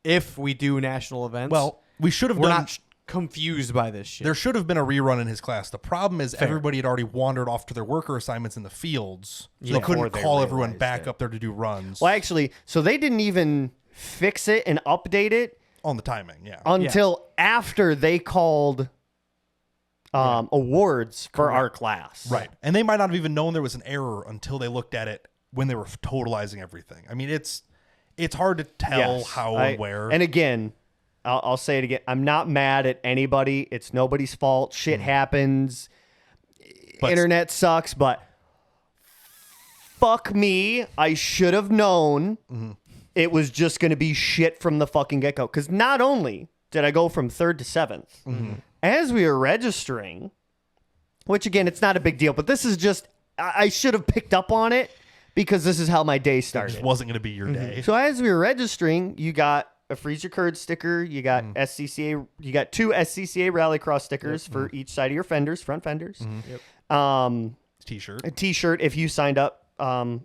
Speaker 3: if we do national events,
Speaker 1: well, we should have
Speaker 3: we're
Speaker 1: done.
Speaker 3: not confused by this shit.
Speaker 1: There should have been a rerun in his class. The problem is everybody had already wandered off to their worker assignments in the fields, so they couldn't
Speaker 2: Before they
Speaker 1: call everyone
Speaker 2: realized
Speaker 1: back
Speaker 2: it.
Speaker 1: up there to do runs
Speaker 2: Well, actually, so they didn't even fix it and update it
Speaker 1: on the timing. Yeah,
Speaker 2: until after they called awards for our class.
Speaker 1: right. And they might not have even known there was an error until they looked at it when they were totalizing everything. I mean, it's hard to tell
Speaker 2: Yes.
Speaker 1: how and where.
Speaker 2: And again, I'll say it again. I'm not mad at anybody. It's nobody's fault. Shit happens.
Speaker 1: But-
Speaker 2: Internet sucks, but fuck me. I should have known it was just going to be shit from the fucking get-go. Because not only did I go from 3rd to 7th, as we were registering, which again, it's not a big deal, but this is just, I should have picked up on it because this is how my day
Speaker 1: It
Speaker 2: started.
Speaker 1: just wasn't going to be your day.
Speaker 2: So as we were registering, you got a Freeze Your Curds sticker, you got SCCA, you got 2 SCCA Rallycross stickers for each side of your fenders, front fenders.
Speaker 1: T-shirt.
Speaker 2: A t-shirt if you signed up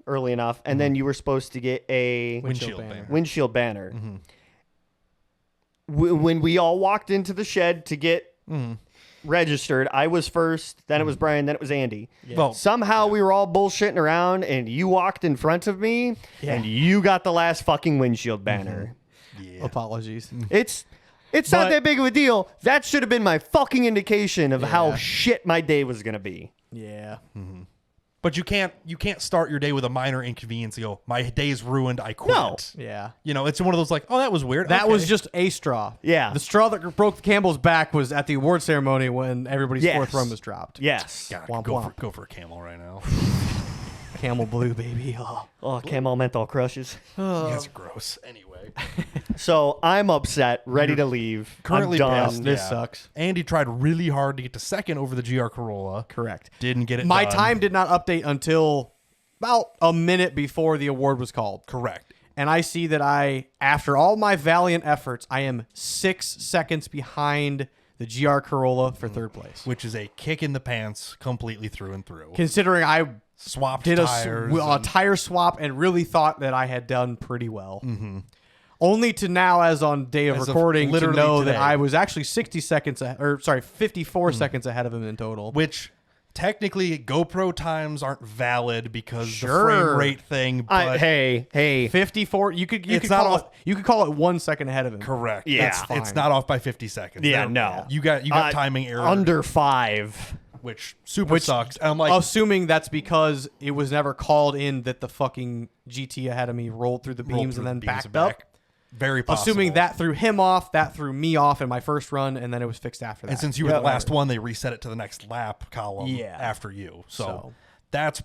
Speaker 2: early enough, and then you were supposed to get a windshield banner. When we all walked into the shed to get registered, I was first, then it was Brian, then it was Andy.
Speaker 1: Well,
Speaker 2: Somehow we were all bullshitting around, and you walked in front of me, and you got the last fucking windshield banner.
Speaker 3: Apologies.
Speaker 2: It's not that big of a deal. That should have been my fucking indication of how shit my day was gonna be.
Speaker 3: Yeah.
Speaker 1: But you can't start your day with a minor inconvenience and go, my day's ruined, I quit.
Speaker 2: No.
Speaker 3: Yeah.
Speaker 1: You know, it's one of those like, oh, that was weird.
Speaker 3: That
Speaker 1: Okay.
Speaker 3: was just a straw.
Speaker 2: Yeah.
Speaker 3: The straw that broke the Campbell's back was at the award ceremony when everybody's
Speaker 2: Yes.
Speaker 3: 4th run was dropped.
Speaker 2: Yes.
Speaker 1: God,
Speaker 3: Womp
Speaker 1: go
Speaker 3: womp.
Speaker 1: for a camel right now.
Speaker 3: Camel blue, baby. Oh.
Speaker 2: Oh, Camel menthol crushes.
Speaker 1: You guys are gross. Anyway.
Speaker 2: So I'm upset, ready to leave.
Speaker 1: Currently
Speaker 2: I'm done.
Speaker 1: pissed.
Speaker 3: This
Speaker 1: Yeah.
Speaker 3: sucks.
Speaker 1: Andy tried really hard to get to 2nd over the GR Corolla.
Speaker 3: Correct.
Speaker 1: Didn't get it
Speaker 3: My
Speaker 1: done.
Speaker 3: time did not update until about a minute before the award was called.
Speaker 1: Correct.
Speaker 3: And I see that after all my valiant efforts, I am 6 seconds behind the GR Corolla for 3rd place.
Speaker 1: Which is a kick in the pants completely through and through.
Speaker 3: Considering I
Speaker 1: Swapped
Speaker 3: did a
Speaker 1: tires.
Speaker 3: tire swap and really thought that I had done pretty well. Only to now, as on day of
Speaker 1: As of
Speaker 3: recording, to
Speaker 1: literally
Speaker 3: know that
Speaker 1: today.
Speaker 3: I was actually 54 seconds ahead of him in total.
Speaker 1: Which technically GoPro times aren't valid because the
Speaker 3: Sure.
Speaker 1: frame rate thing. But
Speaker 2: Hey.
Speaker 3: 54. You could
Speaker 1: It's
Speaker 3: call
Speaker 1: not
Speaker 3: it. You could call it 1 second ahead of him.
Speaker 1: correct.
Speaker 2: Yeah.
Speaker 1: It's
Speaker 3: Fine.
Speaker 1: not off by 50 seconds.
Speaker 2: Yeah,
Speaker 1: That-
Speaker 2: no.
Speaker 1: You got timing error.
Speaker 2: Under 5.
Speaker 1: which super sucks. And I'm like,
Speaker 3: Assuming that's because it was never called in that the fucking GT ahead of me rolled through the
Speaker 1: rolled
Speaker 3: beams
Speaker 1: through
Speaker 3: and then
Speaker 1: the beams
Speaker 3: backed
Speaker 1: and
Speaker 3: up.
Speaker 1: back. Very possible.
Speaker 3: Assuming that threw him off, that threw me off in my first run, and then it was fixed after that.
Speaker 1: And since you were the last one, they reset it to the next lap column
Speaker 3: Yeah.
Speaker 1: after you. So
Speaker 3: So.
Speaker 1: that's,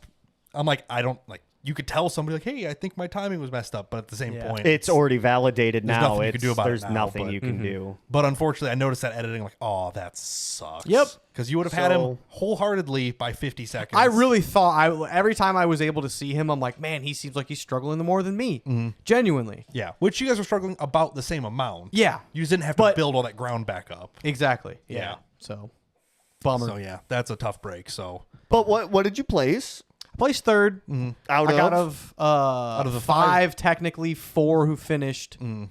Speaker 1: I'm like, I don't like, you could tell somebody like, hey, I think my timing was messed up. But at the same point,
Speaker 2: It's already validated
Speaker 1: There's
Speaker 2: now.
Speaker 1: nothing you can do about it
Speaker 2: There's
Speaker 1: now,
Speaker 2: nothing
Speaker 1: but-
Speaker 2: you can do.
Speaker 1: But unfortunately, I noticed that editing, like, oh, that sucks.
Speaker 3: Yep.
Speaker 1: Because you would have had him
Speaker 2: So-
Speaker 1: wholeheartedly by 50 seconds.
Speaker 3: I really thought every time I was able to see him, I'm like, man, he seems like he's struggling more than me. Genuinely.
Speaker 1: Yeah. Which you guys were struggling about the same amount.
Speaker 3: Yeah.
Speaker 1: You just didn't have to
Speaker 3: But-
Speaker 1: build all that ground back up.
Speaker 3: Exactly. Yeah.
Speaker 1: Yeah.
Speaker 3: So, bummer.
Speaker 1: So, yeah, that's a tough break. So,
Speaker 2: But what did you place?
Speaker 3: Placed third.
Speaker 2: Out
Speaker 3: I got
Speaker 2: of?
Speaker 3: out
Speaker 1: of the
Speaker 3: five, technically 4 who finished. And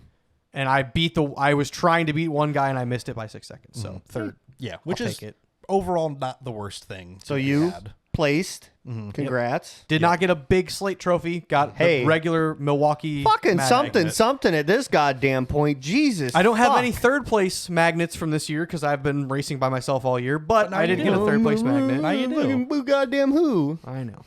Speaker 3: I was trying to beat one guy and I missed it by 6 seconds. So, third.
Speaker 1: yeah, which is
Speaker 3: take it.
Speaker 1: overall not the worst thing.
Speaker 2: So
Speaker 1: to
Speaker 2: you
Speaker 1: had.
Speaker 2: placed. Congrats.
Speaker 3: Did not get a big slate trophy. Got
Speaker 2: Hey.
Speaker 3: the regular Milwaukee.
Speaker 2: Fucking
Speaker 3: magnet.
Speaker 2: something at this goddamn point. Jesus.
Speaker 3: I don't have
Speaker 2: fuck.
Speaker 3: any third place magnets from this year because I've been racing by myself all year, but I did get a third place magnet.
Speaker 1: Now you do.
Speaker 2: Fucking boo goddamn who?
Speaker 3: I know.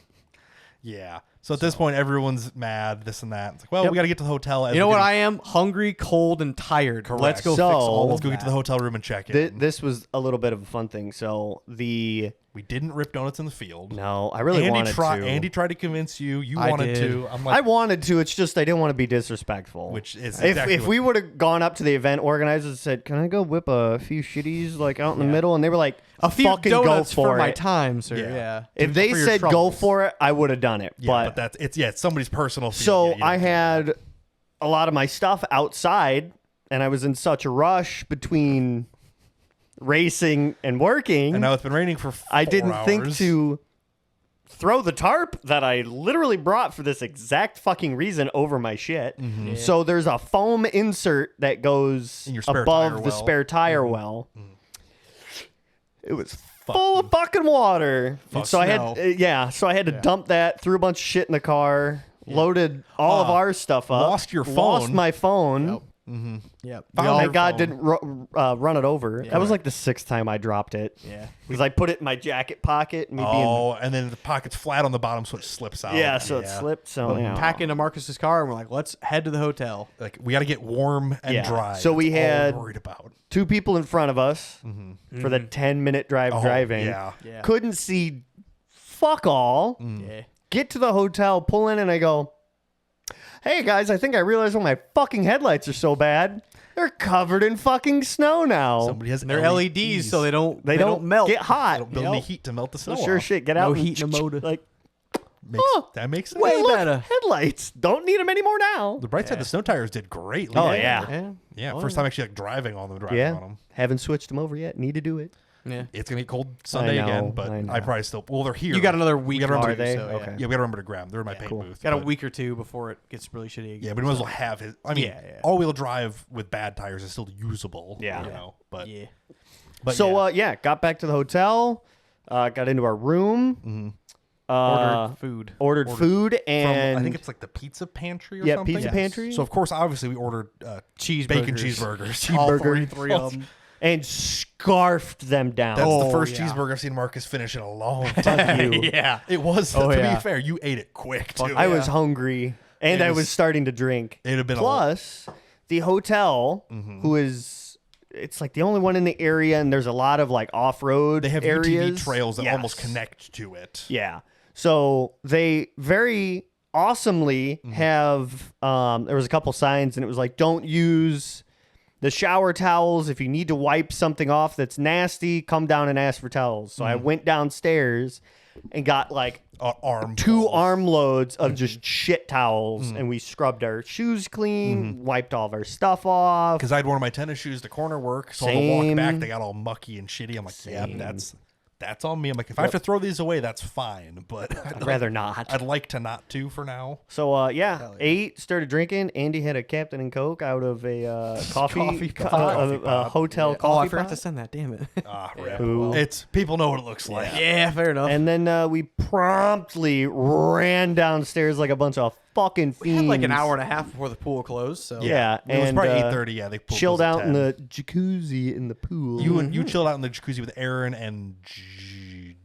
Speaker 1: Yeah. So at this point, everyone's mad, this and that. It's like, well, we got to get to the hotel.
Speaker 3: You know what? I am hungry, cold, and tired.
Speaker 1: Correct.
Speaker 3: Let's go
Speaker 2: So,
Speaker 3: fix all
Speaker 1: Let's
Speaker 3: of
Speaker 1: go
Speaker 3: that.
Speaker 1: get to the hotel room and check in.
Speaker 2: This was a little bit of a fun thing. So
Speaker 1: We didn't rip donuts in the field.
Speaker 2: no, I really wanted to.
Speaker 1: Andy tried to convince you. You
Speaker 3: I
Speaker 1: wanted
Speaker 3: did.
Speaker 1: to. I'm
Speaker 2: I
Speaker 1: like,
Speaker 2: wanted to. It's just I didn't want to be disrespectful.
Speaker 1: which is
Speaker 2: If,
Speaker 1: exactly
Speaker 2: if
Speaker 1: what-
Speaker 2: we would have gone up to the event organizers and said, "Can I go whip a few shitties like out in the middle?" and they were like,
Speaker 3: a few
Speaker 2: "Fucking
Speaker 3: donuts
Speaker 2: go for
Speaker 3: my
Speaker 2: it."
Speaker 3: time, sir.
Speaker 1: Yeah.
Speaker 3: Yeah.
Speaker 2: If they
Speaker 3: For your
Speaker 2: said go
Speaker 3: troubles.
Speaker 2: for it, I would have done it.
Speaker 1: yeah, but that's it's somebody's personal. Field.
Speaker 2: so
Speaker 1: Yeah, you
Speaker 2: I
Speaker 1: don't do
Speaker 2: had a lot of my stuff outside, and I was in such a rush between racing and working.
Speaker 1: that. And now it's been raining for 4
Speaker 2: I didn't think
Speaker 1: hours.
Speaker 2: to throw the tarp that I literally brought for this exact fucking reason over my shit. So there's a foam insert that goes
Speaker 1: In your spare tire
Speaker 2: above the
Speaker 1: well.
Speaker 2: spare tire well. It was full of fucking water.
Speaker 1: Fuck
Speaker 2: So I
Speaker 3: snow.
Speaker 2: had so I had to dump that, threw a bunch of shit in the car, loaded all of our stuff up.
Speaker 1: Lost your
Speaker 2: Lost
Speaker 1: phone.
Speaker 2: my phone.
Speaker 3: Yep.
Speaker 2: Thank God didn't run it over. That was like the 6th time I dropped it.
Speaker 3: Yeah.
Speaker 2: Because I put it in my jacket pocket. Me being
Speaker 1: Oh, and then the pocket's flat on the bottom, so it slips out.
Speaker 2: Yeah, so it slipped. So yeah.
Speaker 3: Pack into Marcus's car and we're like, let's head to the hotel.
Speaker 1: Like we got to get warm and
Speaker 2: Yeah.
Speaker 1: dry.
Speaker 2: So we
Speaker 1: That's all
Speaker 2: had-
Speaker 1: we're worried about.
Speaker 2: 2 people in front of us for the 10-minute drive
Speaker 1: Oh,
Speaker 2: driving.
Speaker 1: yeah.
Speaker 3: Yeah.
Speaker 2: Couldn't see fuck all.
Speaker 3: Yeah.
Speaker 2: get to the hotel, pull in, and I go, hey, guys, I think I realized why my fucking headlights are so bad. They're covered in fucking snow now.
Speaker 1: Somebody has
Speaker 3: They're LEDs, so they don't melt.
Speaker 2: get hot.
Speaker 1: They don't build any heat to melt the snow
Speaker 2: Sure
Speaker 1: off.
Speaker 2: shit, get
Speaker 3: No
Speaker 2: out.
Speaker 3: heat in the motor.
Speaker 2: Like,
Speaker 1: That makes sense.
Speaker 3: Way
Speaker 2: look,
Speaker 3: better.
Speaker 2: headlights. Don't need them anymore now.
Speaker 1: The bright side, the snow tires did great.
Speaker 2: Oh,
Speaker 1: yeah.
Speaker 2: yeah.
Speaker 1: Yeah, first time actually like driving on them,
Speaker 2: Yeah.
Speaker 1: on them.
Speaker 2: Haven't switched them over yet. Need to do it.
Speaker 3: Yeah.
Speaker 1: It's gonna get cold Sunday
Speaker 2: I know,
Speaker 1: again, but
Speaker 2: I know.
Speaker 1: I probably still. Well, they're here.
Speaker 3: You got another week.
Speaker 1: We gotta
Speaker 3: or
Speaker 1: remember
Speaker 3: two,
Speaker 2: Are they?
Speaker 3: so, yeah.
Speaker 2: Okay.
Speaker 1: Yeah, we gotta remember to grab them. They're in my paint
Speaker 2: cool.
Speaker 1: booth.
Speaker 3: Got a
Speaker 1: but-
Speaker 3: week or two before it gets really shitty again.
Speaker 1: Yeah, but he might as well have his. I mean,
Speaker 3: Yeah.
Speaker 1: all-wheel drive with bad tires is still usable.
Speaker 2: Yeah.
Speaker 1: you know, but
Speaker 3: Yeah.
Speaker 1: but
Speaker 2: So,
Speaker 1: yeah.
Speaker 2: got back to the hotel, got into our room,
Speaker 3: Ordered food.
Speaker 2: ordered food,
Speaker 1: From,
Speaker 2: and
Speaker 1: I think it's like the pizza pantry or
Speaker 2: Yeah,
Speaker 1: something.
Speaker 2: Pizza Pantry.
Speaker 1: So of course, obviously, we ordered
Speaker 3: Cheeseburgers.
Speaker 1: bacon cheeseburgers.
Speaker 3: All
Speaker 2: Cheeseburger.
Speaker 3: three of them.
Speaker 2: and scarfed them down.
Speaker 1: That's the
Speaker 3: Oh,
Speaker 1: first
Speaker 3: yeah.
Speaker 1: cheeseburger I've seen Marcus finish in a long time.
Speaker 2: Fuck you.
Speaker 3: Yeah.
Speaker 1: It was.
Speaker 3: Oh,
Speaker 1: to
Speaker 3: yeah.
Speaker 1: be fair, you ate it quick too.
Speaker 2: I was hungry, and
Speaker 1: It
Speaker 2: I
Speaker 1: was-
Speaker 2: was starting to drink.
Speaker 1: It'd have been
Speaker 2: Plus, the hotel,
Speaker 1: Mm-hmm.
Speaker 2: who is, it's like the only one in the area, and there's a lot of like off-road
Speaker 1: They have
Speaker 2: areas.
Speaker 1: UTV trails that
Speaker 2: Yes.
Speaker 1: almost connect to it.
Speaker 2: Yeah. So they very awesomely
Speaker 1: Mm-hmm.
Speaker 2: have, there was a couple signs, and it was like, don't use the shower towels. If you need to wipe something off that's nasty, come down and ask for towels. So I
Speaker 1: Mm-hmm.
Speaker 2: went downstairs and got like
Speaker 1: Arm
Speaker 2: 2
Speaker 1: balls.
Speaker 2: armloads
Speaker 1: Mm-hmm.
Speaker 2: of just shit towels, and we scrubbed our shoes clean, wiped all of our stuff off.
Speaker 1: Because I'd worn my tennis shoes to corner work, so on the walk
Speaker 2: Same.
Speaker 1: back they got all mucky and shitty. I'm like, yeah, that's on me. I'm like, if I have to throw these away, that's fine, but
Speaker 2: I'd rather not.
Speaker 1: I'd like to not to for now.
Speaker 2: So ate, started drinking. Andy had a Captain and Coke out of a
Speaker 3: Coffee pot.
Speaker 2: a hotel
Speaker 3: Oh,
Speaker 2: coffee
Speaker 3: I forgot
Speaker 2: pot.
Speaker 3: to send that. Damn it.
Speaker 1: Ah, rip.
Speaker 2: Ooh.
Speaker 1: It's people know what it looks like.
Speaker 3: Yeah, fair enough.
Speaker 2: And then we promptly ran downstairs like a bunch of fucking
Speaker 3: we
Speaker 2: fiends.
Speaker 3: had like an hour and a half before the pool closed. So
Speaker 2: Yeah,
Speaker 1: It was
Speaker 2: and
Speaker 1: probably 8:30. Yeah, they pulled
Speaker 2: chilled
Speaker 1: those at
Speaker 2: out in
Speaker 1: 10.
Speaker 2: the jacuzzi in the pool.
Speaker 1: You chilled out in the jacuzzi with Aaron and
Speaker 3: Sean?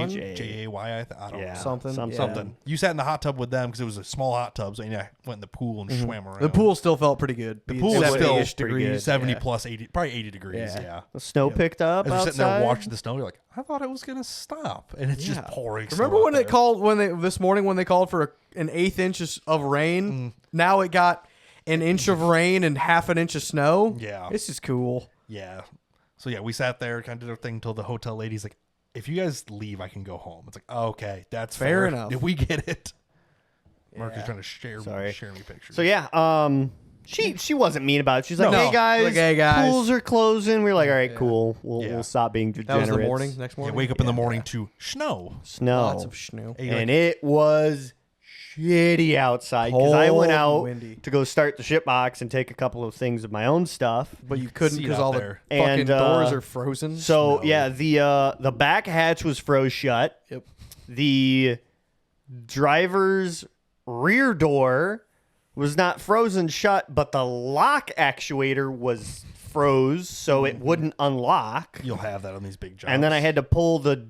Speaker 1: Jay. I don't
Speaker 2: Yeah.
Speaker 1: know.
Speaker 3: Something.
Speaker 1: Something. You sat in the hot tub with them because it was a small hot tub. So I went in the pool and swam around.
Speaker 3: The pool still felt pretty good.
Speaker 1: The pool was still
Speaker 3: 70-ish
Speaker 2: pretty
Speaker 3: degrees.
Speaker 2: good.
Speaker 1: 70
Speaker 3: Yeah.
Speaker 1: plus 80, probably 80 degrees.
Speaker 3: Yeah.
Speaker 1: Yeah.
Speaker 2: The snow picked up
Speaker 1: As you're
Speaker 2: outside.
Speaker 1: sitting there watching the snow, you're like, I thought it was gonna stop, and it's just
Speaker 3: Yeah.
Speaker 1: pouring.
Speaker 3: Remember
Speaker 1: snow
Speaker 3: when
Speaker 1: out
Speaker 3: it
Speaker 1: there.
Speaker 3: called this morning when they called for an 1/8 inch of rain? Now it got an inch of rain and half an inch of snow.
Speaker 1: Yeah.
Speaker 3: This is cool.
Speaker 1: Yeah. So yeah, we sat there, kind of did our thing until the hotel lady's like, "If you guys leave, I can go home." It's like, okay, that's
Speaker 3: Fair enough.
Speaker 1: If we get it. Mark is trying to share
Speaker 2: Sorry.
Speaker 1: me pictures.
Speaker 2: So yeah, she wasn't mean about it. She's like,
Speaker 3: No.
Speaker 2: hey guys,
Speaker 3: Like, "Hey, guys."
Speaker 2: pools are closing. We were like, all right, cool. We'll stop being
Speaker 3: That
Speaker 2: degenerates.
Speaker 3: was the morning. Next
Speaker 1: yeah,
Speaker 3: morning.
Speaker 1: wake up in the morning to snow.
Speaker 2: Snow.
Speaker 3: Lots of snow.
Speaker 2: And it was shitty outside because I went
Speaker 3: Cold and
Speaker 2: out
Speaker 3: windy.
Speaker 2: to go start the ship box and take a couple of things of my own stuff.
Speaker 3: But you couldn't
Speaker 1: see it
Speaker 3: because
Speaker 1: out
Speaker 3: all
Speaker 1: there.
Speaker 3: the fucking
Speaker 2: And,
Speaker 3: doors are frozen.
Speaker 2: So yeah, the back hatch was froze shut.
Speaker 3: Yep.
Speaker 2: The driver's rear door was not frozen shut, but the lock actuator was froze, so it wouldn't unlock.
Speaker 1: You'll have that on these big jobs.
Speaker 2: And then I had to pull the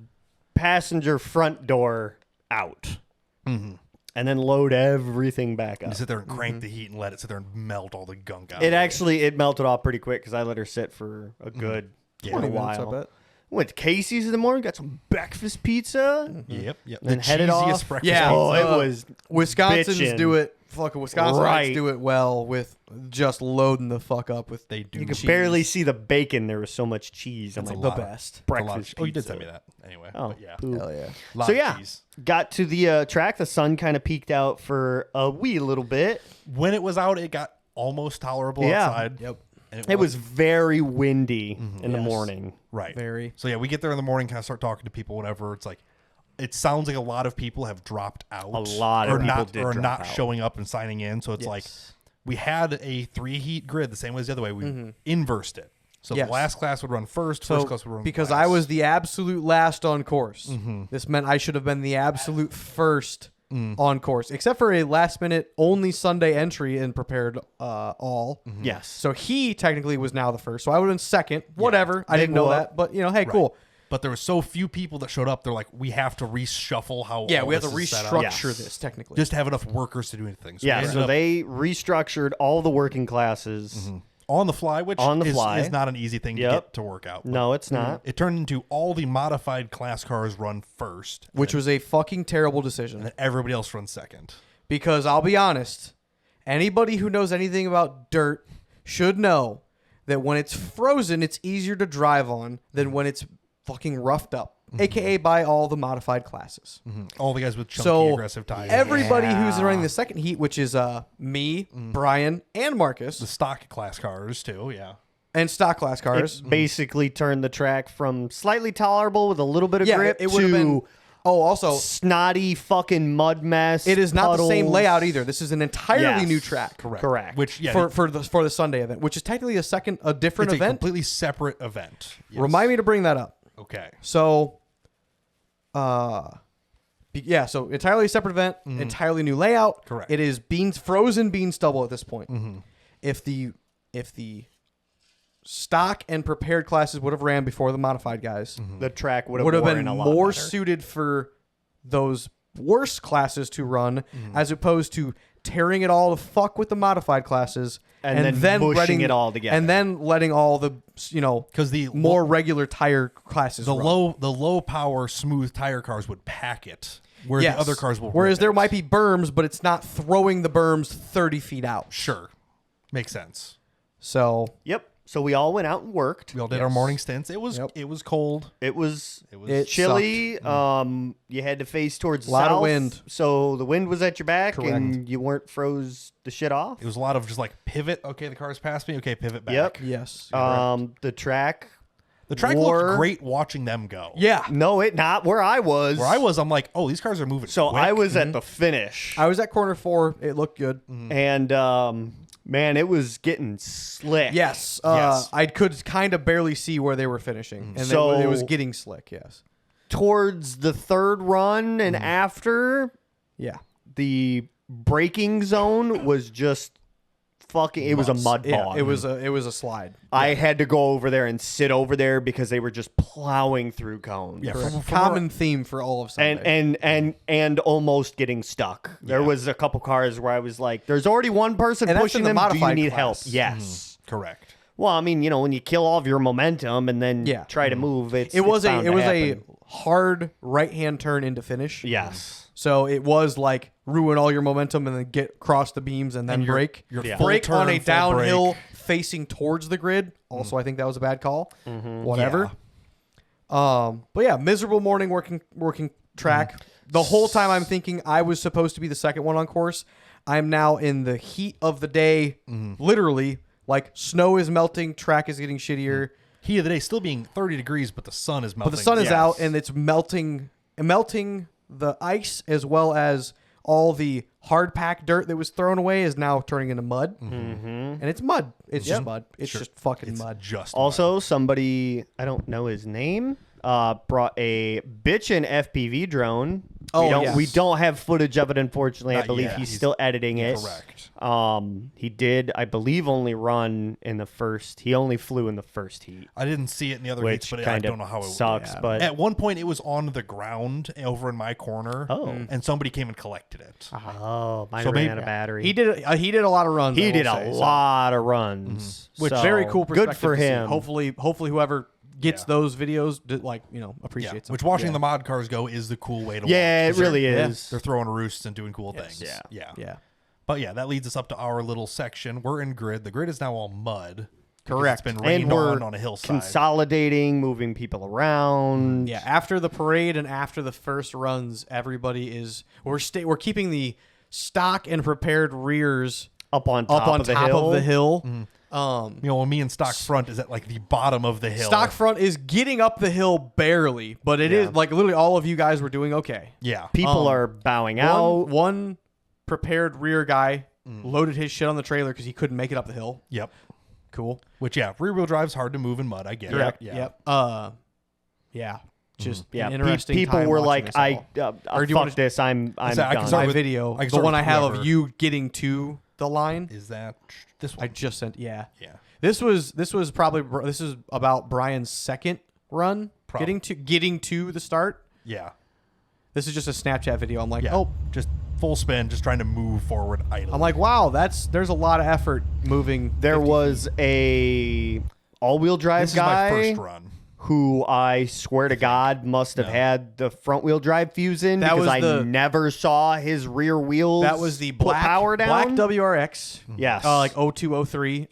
Speaker 2: passenger front door out. And then load everything back
Speaker 1: you
Speaker 2: up.
Speaker 1: sit there and crank the heat and let it sit there and melt all the gunk out.
Speaker 2: It
Speaker 1: of
Speaker 2: actually melted off pretty quick because I let her sit for a good
Speaker 1: Yeah.
Speaker 2: 20
Speaker 3: minutes, I
Speaker 2: while.
Speaker 3: bet.
Speaker 2: Went to Casey's in the morning, got some breakfast pizza.
Speaker 1: Yep.
Speaker 2: Then
Speaker 1: the
Speaker 2: headed
Speaker 1: cheesiest
Speaker 2: off.
Speaker 1: breakfast
Speaker 3: Yeah.
Speaker 2: Oh,
Speaker 1: pizza.
Speaker 2: it was
Speaker 3: Wisconsin's
Speaker 2: bitchin'.
Speaker 3: do it. Fucking Wisconsinites
Speaker 2: Right.
Speaker 3: do it well with just loading the fuck up with.
Speaker 1: They do.
Speaker 2: You could
Speaker 3: cheese.
Speaker 2: barely see the bacon. There was so much cheese. I'm
Speaker 1: That's
Speaker 2: like,
Speaker 1: a
Speaker 3: the
Speaker 1: lot of-
Speaker 3: best.
Speaker 1: It's a lot of-
Speaker 2: breakfast
Speaker 1: Oh, you did
Speaker 2: pizza.
Speaker 1: send me that anyway.
Speaker 2: Oh,
Speaker 1: but yeah.
Speaker 2: poop.
Speaker 3: Hell yeah.
Speaker 1: Lot
Speaker 2: So
Speaker 1: of
Speaker 2: yeah,
Speaker 1: cheese.
Speaker 2: got to the track. The sun kind of peeked out for a wee little bit.
Speaker 1: When it was out, it got almost tolerable
Speaker 2: Yeah.
Speaker 1: outside.
Speaker 3: Yep.
Speaker 1: And
Speaker 2: It was very windy in the
Speaker 3: Yes.
Speaker 2: morning.
Speaker 1: right.
Speaker 3: Very.
Speaker 1: So yeah, we get there in the morning, kind of start talking to people, whatever. It's like, it sounds like a lot of people have dropped out.
Speaker 2: A lot of
Speaker 1: or
Speaker 2: people
Speaker 1: not,
Speaker 2: did
Speaker 1: or
Speaker 2: drop
Speaker 1: not
Speaker 2: out.
Speaker 1: showing up and signing in. So it's like, we had a 3-heat grid the same way as the other way. We inversed it. So
Speaker 3: Yes.
Speaker 1: the last class would run first,
Speaker 3: So
Speaker 1: first class would run
Speaker 3: because
Speaker 1: last.
Speaker 3: I was the absolute last on course, this meant I should have been the absolute first on course, except for a last minute only Sunday entry and prepared all.
Speaker 2: Yes.
Speaker 3: So he technically was now the first. So I would have been second. Whatever. I
Speaker 2: Big
Speaker 3: didn't know
Speaker 2: whoop.
Speaker 3: that, but hey, cool.
Speaker 1: But there were so few people that showed up. They're like, we have to reshuffle how.
Speaker 3: Yeah,
Speaker 1: all
Speaker 3: we have to
Speaker 1: this is set up.
Speaker 3: restructure
Speaker 2: Yes.
Speaker 3: this technically.
Speaker 1: Just to have enough workers to do anything. So we
Speaker 2: Yeah,
Speaker 1: ended
Speaker 2: so
Speaker 1: up-
Speaker 2: they restructured all the working classes
Speaker 1: on the fly, which
Speaker 2: On the
Speaker 1: is
Speaker 2: fly.
Speaker 1: not an easy thing to
Speaker 2: Yep.
Speaker 1: get to work out. But
Speaker 2: No, it's not.
Speaker 1: it turned into all the modified class cars run first,
Speaker 3: which was a fucking terrible decision.
Speaker 1: and then everybody else runs second.
Speaker 3: Because I'll be honest, anybody who knows anything about dirt should know that when it's frozen, it's easier to drive on than when it's fucking roughed up, aka by all the modified classes.
Speaker 1: All the guys with chunky,
Speaker 3: So
Speaker 1: aggressive tires.
Speaker 3: everybody who's running the second heat, which is me, Brian, and Marcus,
Speaker 1: the stock class cars too. Yeah.
Speaker 3: and stock class cars.
Speaker 2: It basically turned the track from slightly tolerable with a little bit of grip
Speaker 3: it would have been.
Speaker 2: to
Speaker 3: Oh, also,
Speaker 2: snotty fucking mud mess.
Speaker 3: it is not the same
Speaker 2: puddles.
Speaker 3: layout either. This is an entirely
Speaker 2: Yes.
Speaker 3: new track.
Speaker 2: Correct.
Speaker 1: Which yeah,
Speaker 3: For the Sunday event, which is technically a different
Speaker 1: it's a
Speaker 3: event.
Speaker 1: completely separate event. Yes.
Speaker 3: Remind me to bring that up.
Speaker 1: Okay.
Speaker 3: So, so entirely separate event, entirely new layout.
Speaker 1: Correct.
Speaker 3: It is frozen bean stubble at this point. If the stock and prepared classes would have ran before the modified guys,
Speaker 2: The track would
Speaker 3: would
Speaker 2: have
Speaker 3: have been
Speaker 2: a lot
Speaker 3: more
Speaker 2: better.
Speaker 3: suited for those worse classes to run, as opposed to tearing it all to fuck with the modified classes
Speaker 2: And then mushing
Speaker 3: letting
Speaker 2: it all together.
Speaker 3: and then letting all the
Speaker 1: Because the
Speaker 3: more regular tire classes
Speaker 1: the
Speaker 3: run.
Speaker 1: low power smooth tire cars would pack it, where
Speaker 3: Yes.
Speaker 1: the other cars will.
Speaker 3: Whereas
Speaker 1: rip
Speaker 3: there
Speaker 1: it.
Speaker 3: might be berms, but it's not throwing the berms 30 feet out.
Speaker 1: Sure, makes sense.
Speaker 3: So
Speaker 2: Yep. So we all went out and worked.
Speaker 1: We all did our morning stints. It was
Speaker 3: Yep.
Speaker 1: it was cold.
Speaker 2: It was
Speaker 3: It
Speaker 2: chilly. You had to face towards the
Speaker 3: Lot of
Speaker 2: south,
Speaker 3: wind.
Speaker 2: so the wind was at your back,
Speaker 3: Correct.
Speaker 2: and you weren't froze the shit off.
Speaker 1: It was a lot of just like pivot. Okay, the car's past me. Okay, pivot back.
Speaker 2: Yep.
Speaker 3: yes,
Speaker 2: The track.
Speaker 1: The track
Speaker 2: Wore-
Speaker 1: looked great watching them go.
Speaker 3: yeah.
Speaker 2: No, it not where I was.
Speaker 1: Where I was, I'm like, oh, these cars are moving.
Speaker 2: So
Speaker 1: quick.
Speaker 2: I was at the finish,
Speaker 3: I was at corner 4. It looked good.
Speaker 2: and man, it was getting slick.
Speaker 3: Yes,
Speaker 1: Yes.
Speaker 3: I could kind of barely see where they were finishing, and
Speaker 2: So-
Speaker 3: it was getting slick. Yes,
Speaker 2: Towards the third run and after,
Speaker 3: yeah.
Speaker 2: the braking zone was just fucking. It was a mud
Speaker 3: Yeah,
Speaker 2: bog.
Speaker 3: it was a slide.
Speaker 2: I had to go over there and sit over there because they were just plowing through cones.
Speaker 1: Yeah,
Speaker 3: Correct.
Speaker 1: from
Speaker 3: Common theme for all of Sunday.
Speaker 2: and almost getting stuck. There was a couple cars where I was like, "There's already one person
Speaker 3: And that's
Speaker 2: pushing
Speaker 3: in the
Speaker 2: them. Do you
Speaker 3: modified
Speaker 2: need
Speaker 3: class.
Speaker 2: help?" Yes.
Speaker 1: correct.
Speaker 2: Well, I mean, when you kill all of your momentum and then
Speaker 3: Yeah.
Speaker 2: try to move,
Speaker 3: it was
Speaker 2: bound to
Speaker 3: a
Speaker 2: happen.
Speaker 3: hard right hand turn into finish.
Speaker 2: Yes.
Speaker 3: So it was like ruin all your momentum and then get across the beams and then
Speaker 1: And your-
Speaker 3: brake.
Speaker 1: your
Speaker 2: Yeah.
Speaker 1: full
Speaker 3: Brake
Speaker 1: turn,
Speaker 3: on a
Speaker 1: full
Speaker 3: downhill
Speaker 1: brake.
Speaker 3: facing towards the grid. Also, I think that was a bad call.
Speaker 2: Mm-hmm.
Speaker 3: Whatever. But yeah, miserable morning working track. The whole time I'm thinking I was supposed to be the second one on course. I'm now in the heat of the day, literally. Like snow is melting, track is getting shittier.
Speaker 1: Heat of the day still being 30 degrees, but the sun is melting.
Speaker 3: But the sun is
Speaker 2: Yes.
Speaker 3: out and it's melting the ice as well as all the hard packed dirt that was thrown away is now turning into mud. Mm-hmm. And it's mud. It's just mud. It's just fucking
Speaker 1: It's
Speaker 3: mud.
Speaker 1: just
Speaker 2: Also, somebody, I don't know his name, brought a bitchin' FPV drone.
Speaker 3: Oh, yes.
Speaker 2: We don't have footage of it, unfortunately. I
Speaker 1: Not
Speaker 2: believe
Speaker 1: yet.
Speaker 2: he's
Speaker 1: He's-
Speaker 2: still editing it.
Speaker 1: correct.
Speaker 2: He did, I believe, only run in the first. He only flew in the first heat,
Speaker 1: I didn't see it in the other
Speaker 2: which
Speaker 1: heats, but I
Speaker 2: kind
Speaker 1: don't know
Speaker 2: of
Speaker 1: how it
Speaker 2: sucks.
Speaker 3: yeah.
Speaker 2: But
Speaker 1: At one point, it was on the ground over in my corner.
Speaker 2: Oh.
Speaker 1: And somebody came and collected it.
Speaker 2: mine
Speaker 1: So
Speaker 2: ran
Speaker 1: maybe-
Speaker 2: out of battery.
Speaker 3: He did a lot of runs. I
Speaker 2: He
Speaker 3: will
Speaker 2: did
Speaker 3: say,
Speaker 2: a
Speaker 3: so.
Speaker 2: lot of runs,
Speaker 3: Which
Speaker 2: so
Speaker 3: very cool perspective
Speaker 2: Good for
Speaker 3: to see.
Speaker 2: him.
Speaker 3: Hopefully whoever gets
Speaker 1: Yeah.
Speaker 3: those videos
Speaker 1: Yeah.
Speaker 3: appreciates them.
Speaker 1: Which watching the mod cars go is the cool way to watch.
Speaker 2: Yeah, it
Speaker 1: 'cause
Speaker 2: really
Speaker 1: they're-
Speaker 2: is.
Speaker 1: They're throwing roosts and doing cool things.
Speaker 2: Yeah.
Speaker 1: Yeah.
Speaker 3: Yeah.
Speaker 1: But yeah, that leads us up to our little section. We're in grid. The grid is now all mud. because
Speaker 3: Correct.
Speaker 1: It's been
Speaker 2: And
Speaker 1: rained
Speaker 2: we're
Speaker 1: on a hillside.
Speaker 2: consolidating, moving people around.
Speaker 3: Yeah, after the parade and after the first runs, everybody is we're keeping the stock and prepared rears
Speaker 2: Up on top,
Speaker 3: up on
Speaker 2: of, the
Speaker 3: top
Speaker 2: hill.
Speaker 3: of the hill.
Speaker 1: You know, when me and stock front is at like the bottom of the hill.
Speaker 3: Stock front is getting up the hill barely, but it is like literally all of you guys were doing okay.
Speaker 1: Yeah.
Speaker 2: People are bowing out.
Speaker 3: One prepared rear guy loaded his shit on the trailer because he couldn't make it up the hill.
Speaker 1: Yep.
Speaker 3: Cool.
Speaker 1: Which, yeah, rear wheel drive's hard to move in mud. I get it. Yeah.
Speaker 3: Yep. Yeah. Just
Speaker 2: Yeah,
Speaker 3: an interesting
Speaker 2: people
Speaker 3: time
Speaker 2: were
Speaker 3: watching
Speaker 2: like,
Speaker 3: this
Speaker 2: "I
Speaker 3: all.
Speaker 2: Or
Speaker 3: do you
Speaker 2: fuck
Speaker 3: wanna-
Speaker 2: this. I'm
Speaker 1: I can
Speaker 2: done."
Speaker 1: start
Speaker 3: My
Speaker 1: with-
Speaker 3: video,
Speaker 1: I can
Speaker 3: the
Speaker 1: start
Speaker 3: one
Speaker 1: with
Speaker 3: I have
Speaker 1: whoever.
Speaker 3: of you getting to the line.
Speaker 1: Is that this one?
Speaker 3: I just sent. Yeah.
Speaker 1: Yeah.
Speaker 3: This was probably this is about Brian's second run getting to the start.
Speaker 1: Yeah.
Speaker 3: This is just a Snapchat video. I'm like,
Speaker 1: Yeah.
Speaker 3: oh,
Speaker 1: just full spin, just trying to move forward idle.
Speaker 3: I'm like, wow, there's a lot of effort moving.
Speaker 2: There
Speaker 3: 50
Speaker 2: was
Speaker 3: feet.
Speaker 2: a all-wheel drive
Speaker 1: this
Speaker 2: guy
Speaker 1: is my first run.
Speaker 2: who I swear to God must have had the front-wheel drive fuse in
Speaker 3: That
Speaker 2: because
Speaker 3: was
Speaker 2: I never saw his rear wheels.
Speaker 3: That was the
Speaker 2: put
Speaker 3: black
Speaker 2: power down.
Speaker 3: Black WRX.
Speaker 2: Yes.
Speaker 3: Like 0203.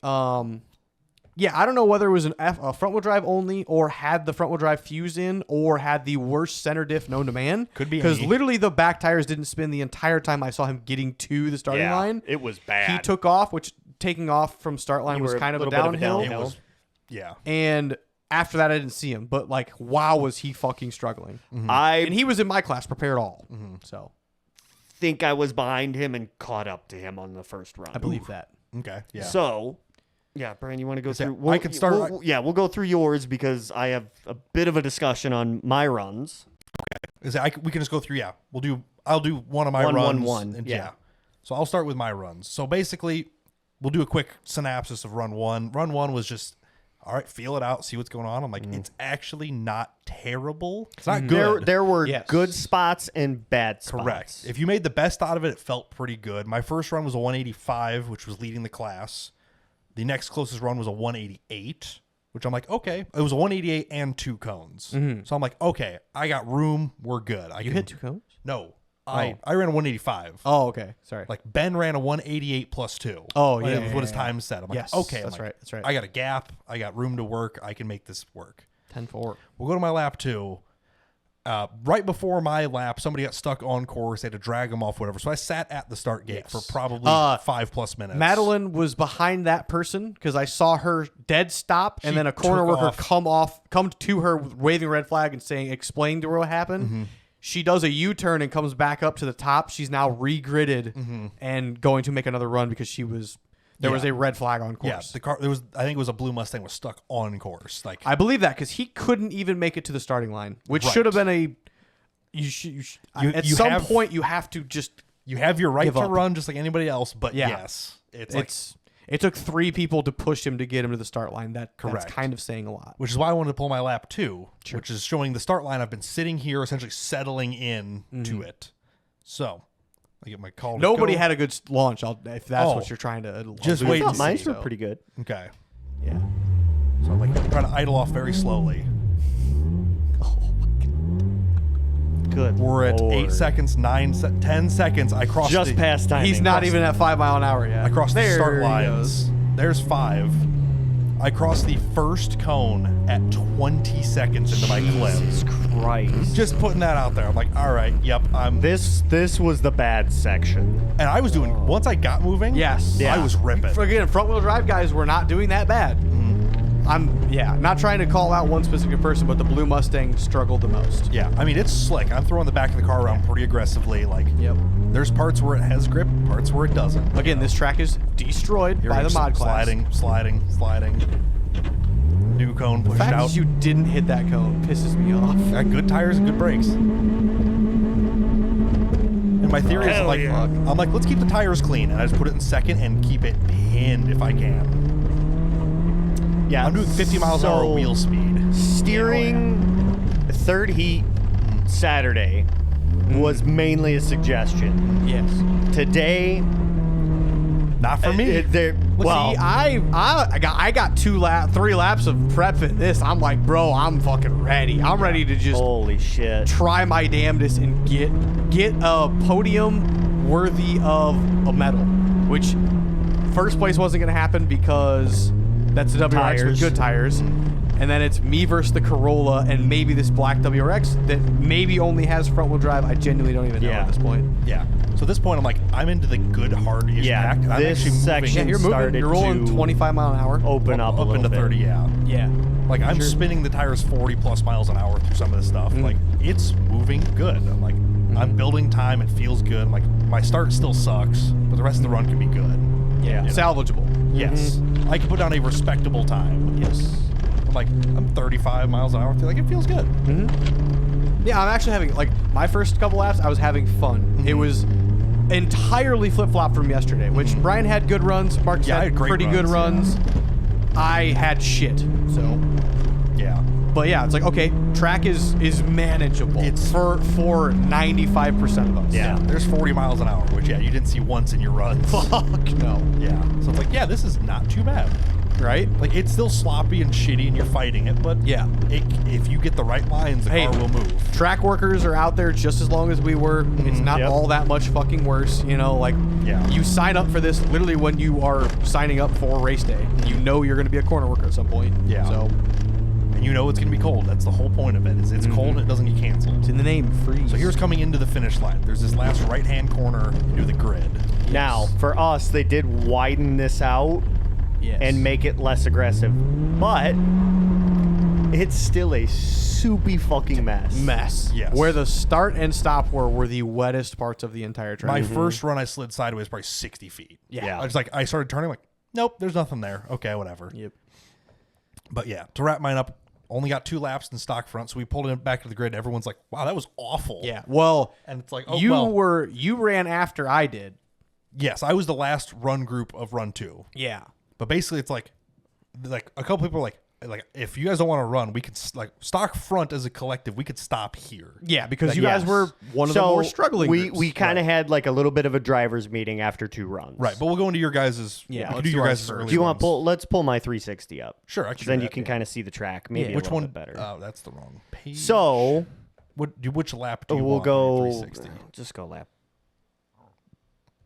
Speaker 3: Yeah, I don't know whether it was a front-wheel drive only or had the front-wheel drive fuse in or had the worst center diff known to man.
Speaker 1: Could be
Speaker 3: because
Speaker 1: any.
Speaker 3: literally the back tires didn't spin the entire time I saw him getting to the starting line.
Speaker 2: It was bad.
Speaker 3: He took off, which taking off from start line
Speaker 2: You
Speaker 3: was
Speaker 2: were
Speaker 3: kind of a
Speaker 2: little bit of a
Speaker 3: downhill.
Speaker 2: downhill.
Speaker 1: It was, yeah.
Speaker 3: And after that, I didn't see him. But like, wow, was he fucking struggling?
Speaker 2: I
Speaker 3: And he was in my class, prepared all. So
Speaker 2: think I was behind him and caught up to him on the first run.
Speaker 3: I believe that.
Speaker 1: Okay. Yeah.
Speaker 2: So, yeah, Brian, you want to go
Speaker 1: that-
Speaker 2: through?
Speaker 1: I can start-
Speaker 2: We'll go through yours because I have a bit of a discussion on my runs.
Speaker 1: we can just go through. Yeah. I'll do one of my
Speaker 2: One,
Speaker 1: runs.
Speaker 2: one.
Speaker 1: And
Speaker 2: Yeah.
Speaker 1: So I'll start with my runs. So basically, we'll do a quick synopsis of run one. Run one was just, all right, feel it out, see what's going on. I'm like, it's actually not terrible. It's not good.
Speaker 2: There were
Speaker 3: Yes.
Speaker 2: good spots and bad spots.
Speaker 1: Correct. If you made the best out of it, it felt pretty good. My first run was a 185, which was leading the class. The next closest run was a 188, which I'm like, okay. It was a 188 and 2 cones. So I'm like, okay, I got room. We're good.
Speaker 3: You hit 2 cones?
Speaker 1: No. I ran a 185.
Speaker 3: Oh, okay. Sorry.
Speaker 1: Like Ben ran a 188 plus 2.
Speaker 3: Oh,
Speaker 1: Like,
Speaker 3: yeah,
Speaker 1: that was what his
Speaker 3: yeah.
Speaker 1: time said. I'm like,
Speaker 3: Yes,
Speaker 1: okay.
Speaker 3: that's
Speaker 1: I'm like,
Speaker 3: right, that's right.
Speaker 1: I got a gap. I got room to work. I can make this work.
Speaker 3: 10-4.
Speaker 1: We'll go to my lap 2. Right before my lap, somebody got stuck on course. They had to drag them off, whatever. So I sat at the start gate for probably 5+ minutes.
Speaker 3: Madeline was behind that person because I saw her dead stop and
Speaker 1: She
Speaker 3: then a corner
Speaker 1: took
Speaker 3: worker
Speaker 1: off.
Speaker 3: come to her waving a red flag and saying, explain to her what happened. She does a U-turn and comes back up to the top. She's now regridded and going to make another run because there was a red flag on
Speaker 1: Yeah,
Speaker 3: course.
Speaker 1: the car. There was, I think it was a blue Mustang was stuck on course. Like
Speaker 3: I believe that because he couldn't even make it to the starting line, which
Speaker 1: Right.
Speaker 3: should have been a. At
Speaker 1: you
Speaker 3: some
Speaker 1: have-
Speaker 3: point, you have to just.
Speaker 1: you have your right
Speaker 3: Give
Speaker 1: to
Speaker 3: up.
Speaker 1: run just like anybody else, but
Speaker 3: Yeah.
Speaker 1: yes, it's like,
Speaker 3: It took 3 people to push him to get him to the start line. That's
Speaker 1: Correct.
Speaker 3: kind of saying a lot.
Speaker 1: which is why I wanted to pull my lap 2, which is showing the start line. I've been sitting here, essentially settling in to it. So I get my call.
Speaker 3: Nobody
Speaker 1: to go.
Speaker 3: had a good launch. If that's
Speaker 1: Oh.
Speaker 3: what you're trying to
Speaker 1: Just
Speaker 3: allude
Speaker 1: wait
Speaker 3: to,
Speaker 1: and see.
Speaker 2: Mine were
Speaker 3: so.
Speaker 2: pretty good.
Speaker 1: Okay,
Speaker 3: Yeah.
Speaker 1: so I'm like trying to idle off very slowly.
Speaker 2: Good.
Speaker 1: We're at
Speaker 2: Lord.
Speaker 1: 8 seconds, 10 seconds. I crossed
Speaker 2: Just
Speaker 1: the,
Speaker 2: past timing.
Speaker 3: He's not even at 5 mile an hour yet.
Speaker 1: I crossed the
Speaker 3: There
Speaker 1: start
Speaker 3: he
Speaker 1: lines.
Speaker 3: goes.
Speaker 1: There's 5. I crossed the first cone at 20 seconds into my clip.
Speaker 2: Jesus Christ.
Speaker 1: Just putting that out there. I'm like, all right, yep, I'm.
Speaker 2: This was the bad section.
Speaker 1: And I was doing, once I got moving,
Speaker 3: Yes.
Speaker 1: I was ripping.
Speaker 3: Again, front wheel drive guys were not doing that bad. I'm not trying to call out one specific person, but the blue Mustang struggled the most.
Speaker 1: Yeah, I mean, it's slick. I'm throwing the back of the car around pretty aggressively. Like,
Speaker 3: Yep.
Speaker 1: there's parts where it has grip, parts where it doesn't.
Speaker 3: Again, this track is destroyed by the mod class.
Speaker 1: Sliding. New cone
Speaker 3: The
Speaker 1: pushed
Speaker 3: fact
Speaker 1: out.
Speaker 3: that you didn't hit that cone pisses me off.
Speaker 1: Got good tires and good brakes. And my theory is
Speaker 2: Hell
Speaker 1: like,
Speaker 2: yeah.
Speaker 1: I'm like, let's keep the tires clean, and I just put it in second and keep it pinned if I can.
Speaker 2: Yeah.
Speaker 1: I'm doing 50 miles an hour
Speaker 2: so
Speaker 1: wheel speed.
Speaker 2: Steering third heat Saturday was mainly a suggestion.
Speaker 3: Yes.
Speaker 2: Today,
Speaker 1: Not for me.
Speaker 2: well,
Speaker 3: See, I got 3 laps of prep in this. I'm like, bro, I'm fucking ready. I'm ready to just
Speaker 2: holy shit.
Speaker 3: try my damnedest and get a podium worthy of a medal. Which first place wasn't going to happen because that's the WRX with
Speaker 2: Tires.
Speaker 3: good tires. And then it's me versus the Corolla and maybe this black WRX that maybe only has front wheel drive. I genuinely don't even know
Speaker 2: Yeah.
Speaker 3: at this point.
Speaker 1: Yeah. So at this point, I'm like, I'm into the good hard-ish
Speaker 2: Yeah,
Speaker 1: pack. And I'm
Speaker 2: this
Speaker 1: actually moving
Speaker 2: section-
Speaker 3: Yeah, you're moving.
Speaker 2: started
Speaker 3: You're rolling
Speaker 2: to
Speaker 3: 25 mile an hour.
Speaker 2: Open up a
Speaker 1: up
Speaker 2: little
Speaker 1: into
Speaker 2: bit.
Speaker 1: 30, yeah.
Speaker 3: Yeah.
Speaker 1: Like, I'm spinning the tires 40+ miles an hour through some of this stuff. Like, it's moving good. I'm like, I'm building time. It feels good. I'm like, my start still sucks, but the rest of the run can be good.
Speaker 3: Yeah.
Speaker 1: You know?
Speaker 3: Salvageable.
Speaker 1: Yes. I can put down a respectable time.
Speaker 3: Yes.
Speaker 1: I'm like, I'm 35 miles an hour. I feel like it feels good.
Speaker 3: Yeah, I'm actually having, like, my first couple laps, I was having fun. It was entirely flip-flop from yesterday, which Brian had good runs. Mark
Speaker 1: Yeah, I
Speaker 3: had
Speaker 1: had great
Speaker 3: pretty good
Speaker 1: runs,
Speaker 3: runs. I had shit, so.
Speaker 1: Yeah.
Speaker 3: But yeah, it's like, okay, track is manageable.
Speaker 1: It's-
Speaker 3: for 95% of us.
Speaker 2: Yeah.
Speaker 1: There's 40 miles an hour, which you didn't see once in your runs.
Speaker 3: Fuck no.
Speaker 1: Yeah. So it's like, yeah, this is not too bad.
Speaker 3: Right?
Speaker 1: Like, it's still sloppy and shitty and you're fighting it, but
Speaker 3: Yeah.
Speaker 1: if you get the right lines, the car will move.
Speaker 3: Track workers are out there just as long as we were. It's not
Speaker 2: Yep.
Speaker 3: all that much fucking worse. You know, like,
Speaker 1: Yeah.
Speaker 3: you sign up for this literally when you are signing up for race day. You know you're going to be a corner worker at some point.
Speaker 1: Yeah.
Speaker 3: So,
Speaker 1: And you know it's going to be cold. That's the whole point of it. Is it's cold and it doesn't get canceled.
Speaker 3: it's in the name, freeze.
Speaker 1: So here's coming into the finish line. There's this last right-hand corner into the grid.
Speaker 2: Now, for us, they did widen this out
Speaker 3: Yes.
Speaker 2: and make it less aggressive, but it's still a soupy fucking mess.
Speaker 1: Yes.
Speaker 3: Where the start and stop were the wettest parts of the entire track.
Speaker 1: My first run, I slid sideways probably 60 feet.
Speaker 3: Yeah.
Speaker 1: I was like, I started turning like, nope, there's nothing there. Okay, whatever.
Speaker 3: Yep.
Speaker 1: But yeah, to wrap mine up, only got 2 laps in stock front, so we pulled it back to the grid. Everyone's like, wow, that was awful.
Speaker 3: Yeah. Well,
Speaker 1: And it's like, oh,
Speaker 3: you ran after I did.
Speaker 1: yes, I was the last run group of run 2.
Speaker 3: Yeah.
Speaker 1: But basically, it's like a couple people are like, if you guys don't want to run, we could like stock front as a collective. We could stop here.
Speaker 3: Yeah, because
Speaker 1: Like,
Speaker 3: you guys
Speaker 2: Yes.
Speaker 3: were one of
Speaker 2: So
Speaker 3: the more struggling
Speaker 2: We
Speaker 3: groups.
Speaker 2: we kind of had like a little bit of a driver's meeting after 2 runs.
Speaker 1: Right, but we'll go into your guys'.
Speaker 3: Yeah,
Speaker 1: we can
Speaker 3: let's
Speaker 1: do
Speaker 3: do
Speaker 1: your
Speaker 3: ours
Speaker 1: guys'
Speaker 3: first.
Speaker 1: early
Speaker 2: Do you want
Speaker 1: runs.
Speaker 2: to pull? Let's pull my 360 up.
Speaker 1: Sure, I can.
Speaker 2: Then
Speaker 1: do
Speaker 2: you
Speaker 1: that,
Speaker 2: can
Speaker 1: yeah.
Speaker 2: kind of see the track. Maybe a
Speaker 1: Which
Speaker 2: little
Speaker 1: one?
Speaker 2: bit better.
Speaker 1: Oh, that's the wrong page.
Speaker 2: So
Speaker 1: which lap do you
Speaker 2: we'll
Speaker 1: want?
Speaker 2: go.
Speaker 1: 360.
Speaker 2: Just go lap.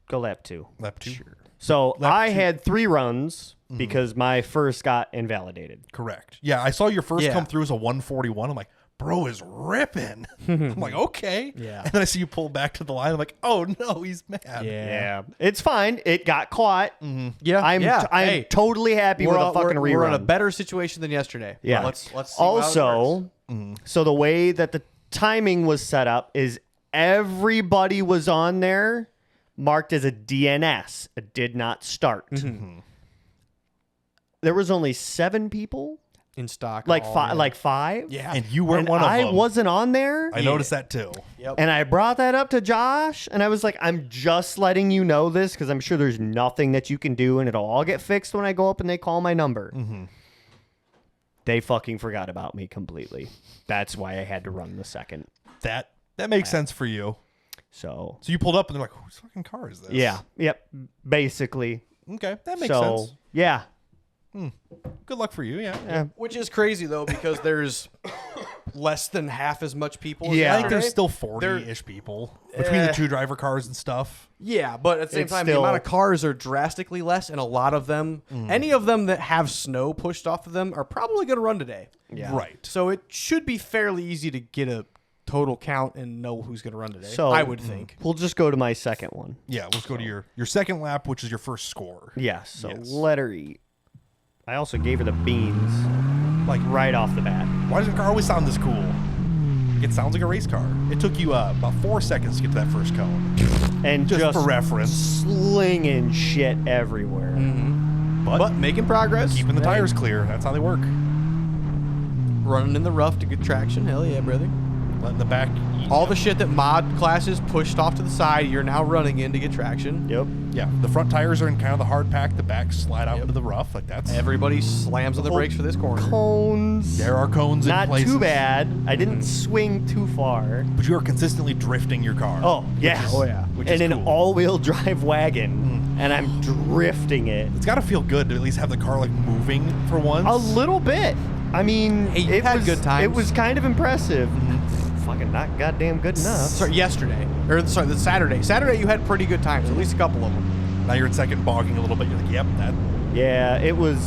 Speaker 2: Go lap 2.
Speaker 1: Lap 2.
Speaker 2: So
Speaker 1: Lap
Speaker 2: I
Speaker 1: 2.
Speaker 2: had 3 runs because my first got invalidated.
Speaker 1: Correct. Yeah, I saw your first
Speaker 3: Yeah.
Speaker 1: come through as a 141. I'm like, bro is ripping. I'm like, okay.
Speaker 3: Yeah.
Speaker 1: And then I see you pull back to the line. I'm like, oh no, he's mad.
Speaker 2: Yeah, it's fine. It got caught.
Speaker 3: Yeah.
Speaker 2: I'm
Speaker 3: Hey,
Speaker 2: totally happy with a fucking rerun.
Speaker 3: we're in a better situation than yesterday.
Speaker 2: Yeah.
Speaker 3: Let's see how it works.
Speaker 2: Also, so the way that the timing was set up is everybody was on there marked as a DNS. It did not start. There was only 7 people,
Speaker 3: in stock.
Speaker 2: like
Speaker 3: all,
Speaker 2: 5, like 5.
Speaker 3: Yeah.
Speaker 1: And you weren't
Speaker 2: And
Speaker 1: one of
Speaker 2: I
Speaker 1: them.
Speaker 2: wasn't on there.
Speaker 1: I noticed that too.
Speaker 3: Yep.
Speaker 2: And I brought that up to Josh, and I was like, I'm just letting you know this because I'm sure there's nothing that you can do, and it'll all get fixed when I go up and they call my number. They fucking forgot about me completely. That's why I had to run the second.
Speaker 1: That makes sense for you.
Speaker 2: So,
Speaker 1: So you pulled up and they're like, whose fucking car is this?
Speaker 2: yeah. Yep. Basically.
Speaker 1: Okay, that makes
Speaker 2: So,
Speaker 1: sense.
Speaker 2: yeah.
Speaker 1: Good luck for you. Yeah.
Speaker 3: Which is crazy though, because there's less than half as much people. as
Speaker 2: Yeah.
Speaker 1: I think there's
Speaker 3: yesterday.
Speaker 1: still 40-ish people between the 2 driver cars and stuff.
Speaker 3: Yeah, but at the same
Speaker 2: It's
Speaker 3: time,
Speaker 2: still-
Speaker 3: the amount of cars are drastically less, and a lot of them, any of them that have snow pushed off of them, are probably going to run today.
Speaker 2: Yeah.
Speaker 1: Right.
Speaker 3: So it should be fairly easy to get a total count and know who's going to run today.
Speaker 2: So
Speaker 3: I would think.
Speaker 2: We'll just go to my second one.
Speaker 1: Yeah, let's go to your second lap, which is your first score.
Speaker 2: Yes. So
Speaker 1: Yes.
Speaker 2: letter E. I also gave her the beans, like right off the bat.
Speaker 1: Why does your car always sound this cool? It sounds like a race car. It took you about 4 seconds to get to that first cone.
Speaker 2: And
Speaker 1: Just for reference.
Speaker 2: slinging shit everywhere.
Speaker 3: But making progress.
Speaker 1: Keeping the tires clear. That's how they work.
Speaker 3: Running in the rough to get traction. Hell yeah, brother.
Speaker 1: Letting the back eat.
Speaker 3: All the shit that mod classes pushed off to the side, you're now running in to get traction.
Speaker 2: Yep.
Speaker 1: Yeah, the front tires are in kind of the hard pack. The back slide out into the rough. Like that's.
Speaker 3: Everybody slams on the brakes for this corner.
Speaker 2: Cones.
Speaker 1: There are cones in
Speaker 2: Not
Speaker 1: places.
Speaker 2: too bad. I didn't swing too far.
Speaker 1: But you are consistently drifting your car.
Speaker 2: Oh, yeah.
Speaker 3: Oh, yeah.
Speaker 1: Which
Speaker 2: And
Speaker 1: is
Speaker 2: an
Speaker 1: cool.
Speaker 2: all-wheel drive wagon, and I'm drifting it.
Speaker 1: It's got to feel good to at least have the car like moving for once.
Speaker 2: A little bit. I mean,
Speaker 3: Hey, you
Speaker 2: it
Speaker 3: had
Speaker 2: was
Speaker 3: good times.
Speaker 2: It was kind of impressive. Fucking not goddamn good enough.
Speaker 3: Sorry, yesterday. Or, sorry, the Saturday. Saturday, you had pretty good times, at least a couple of them.
Speaker 1: Now you're in second, bogging a little bit. You're like, yep, that.
Speaker 2: Yeah, it was.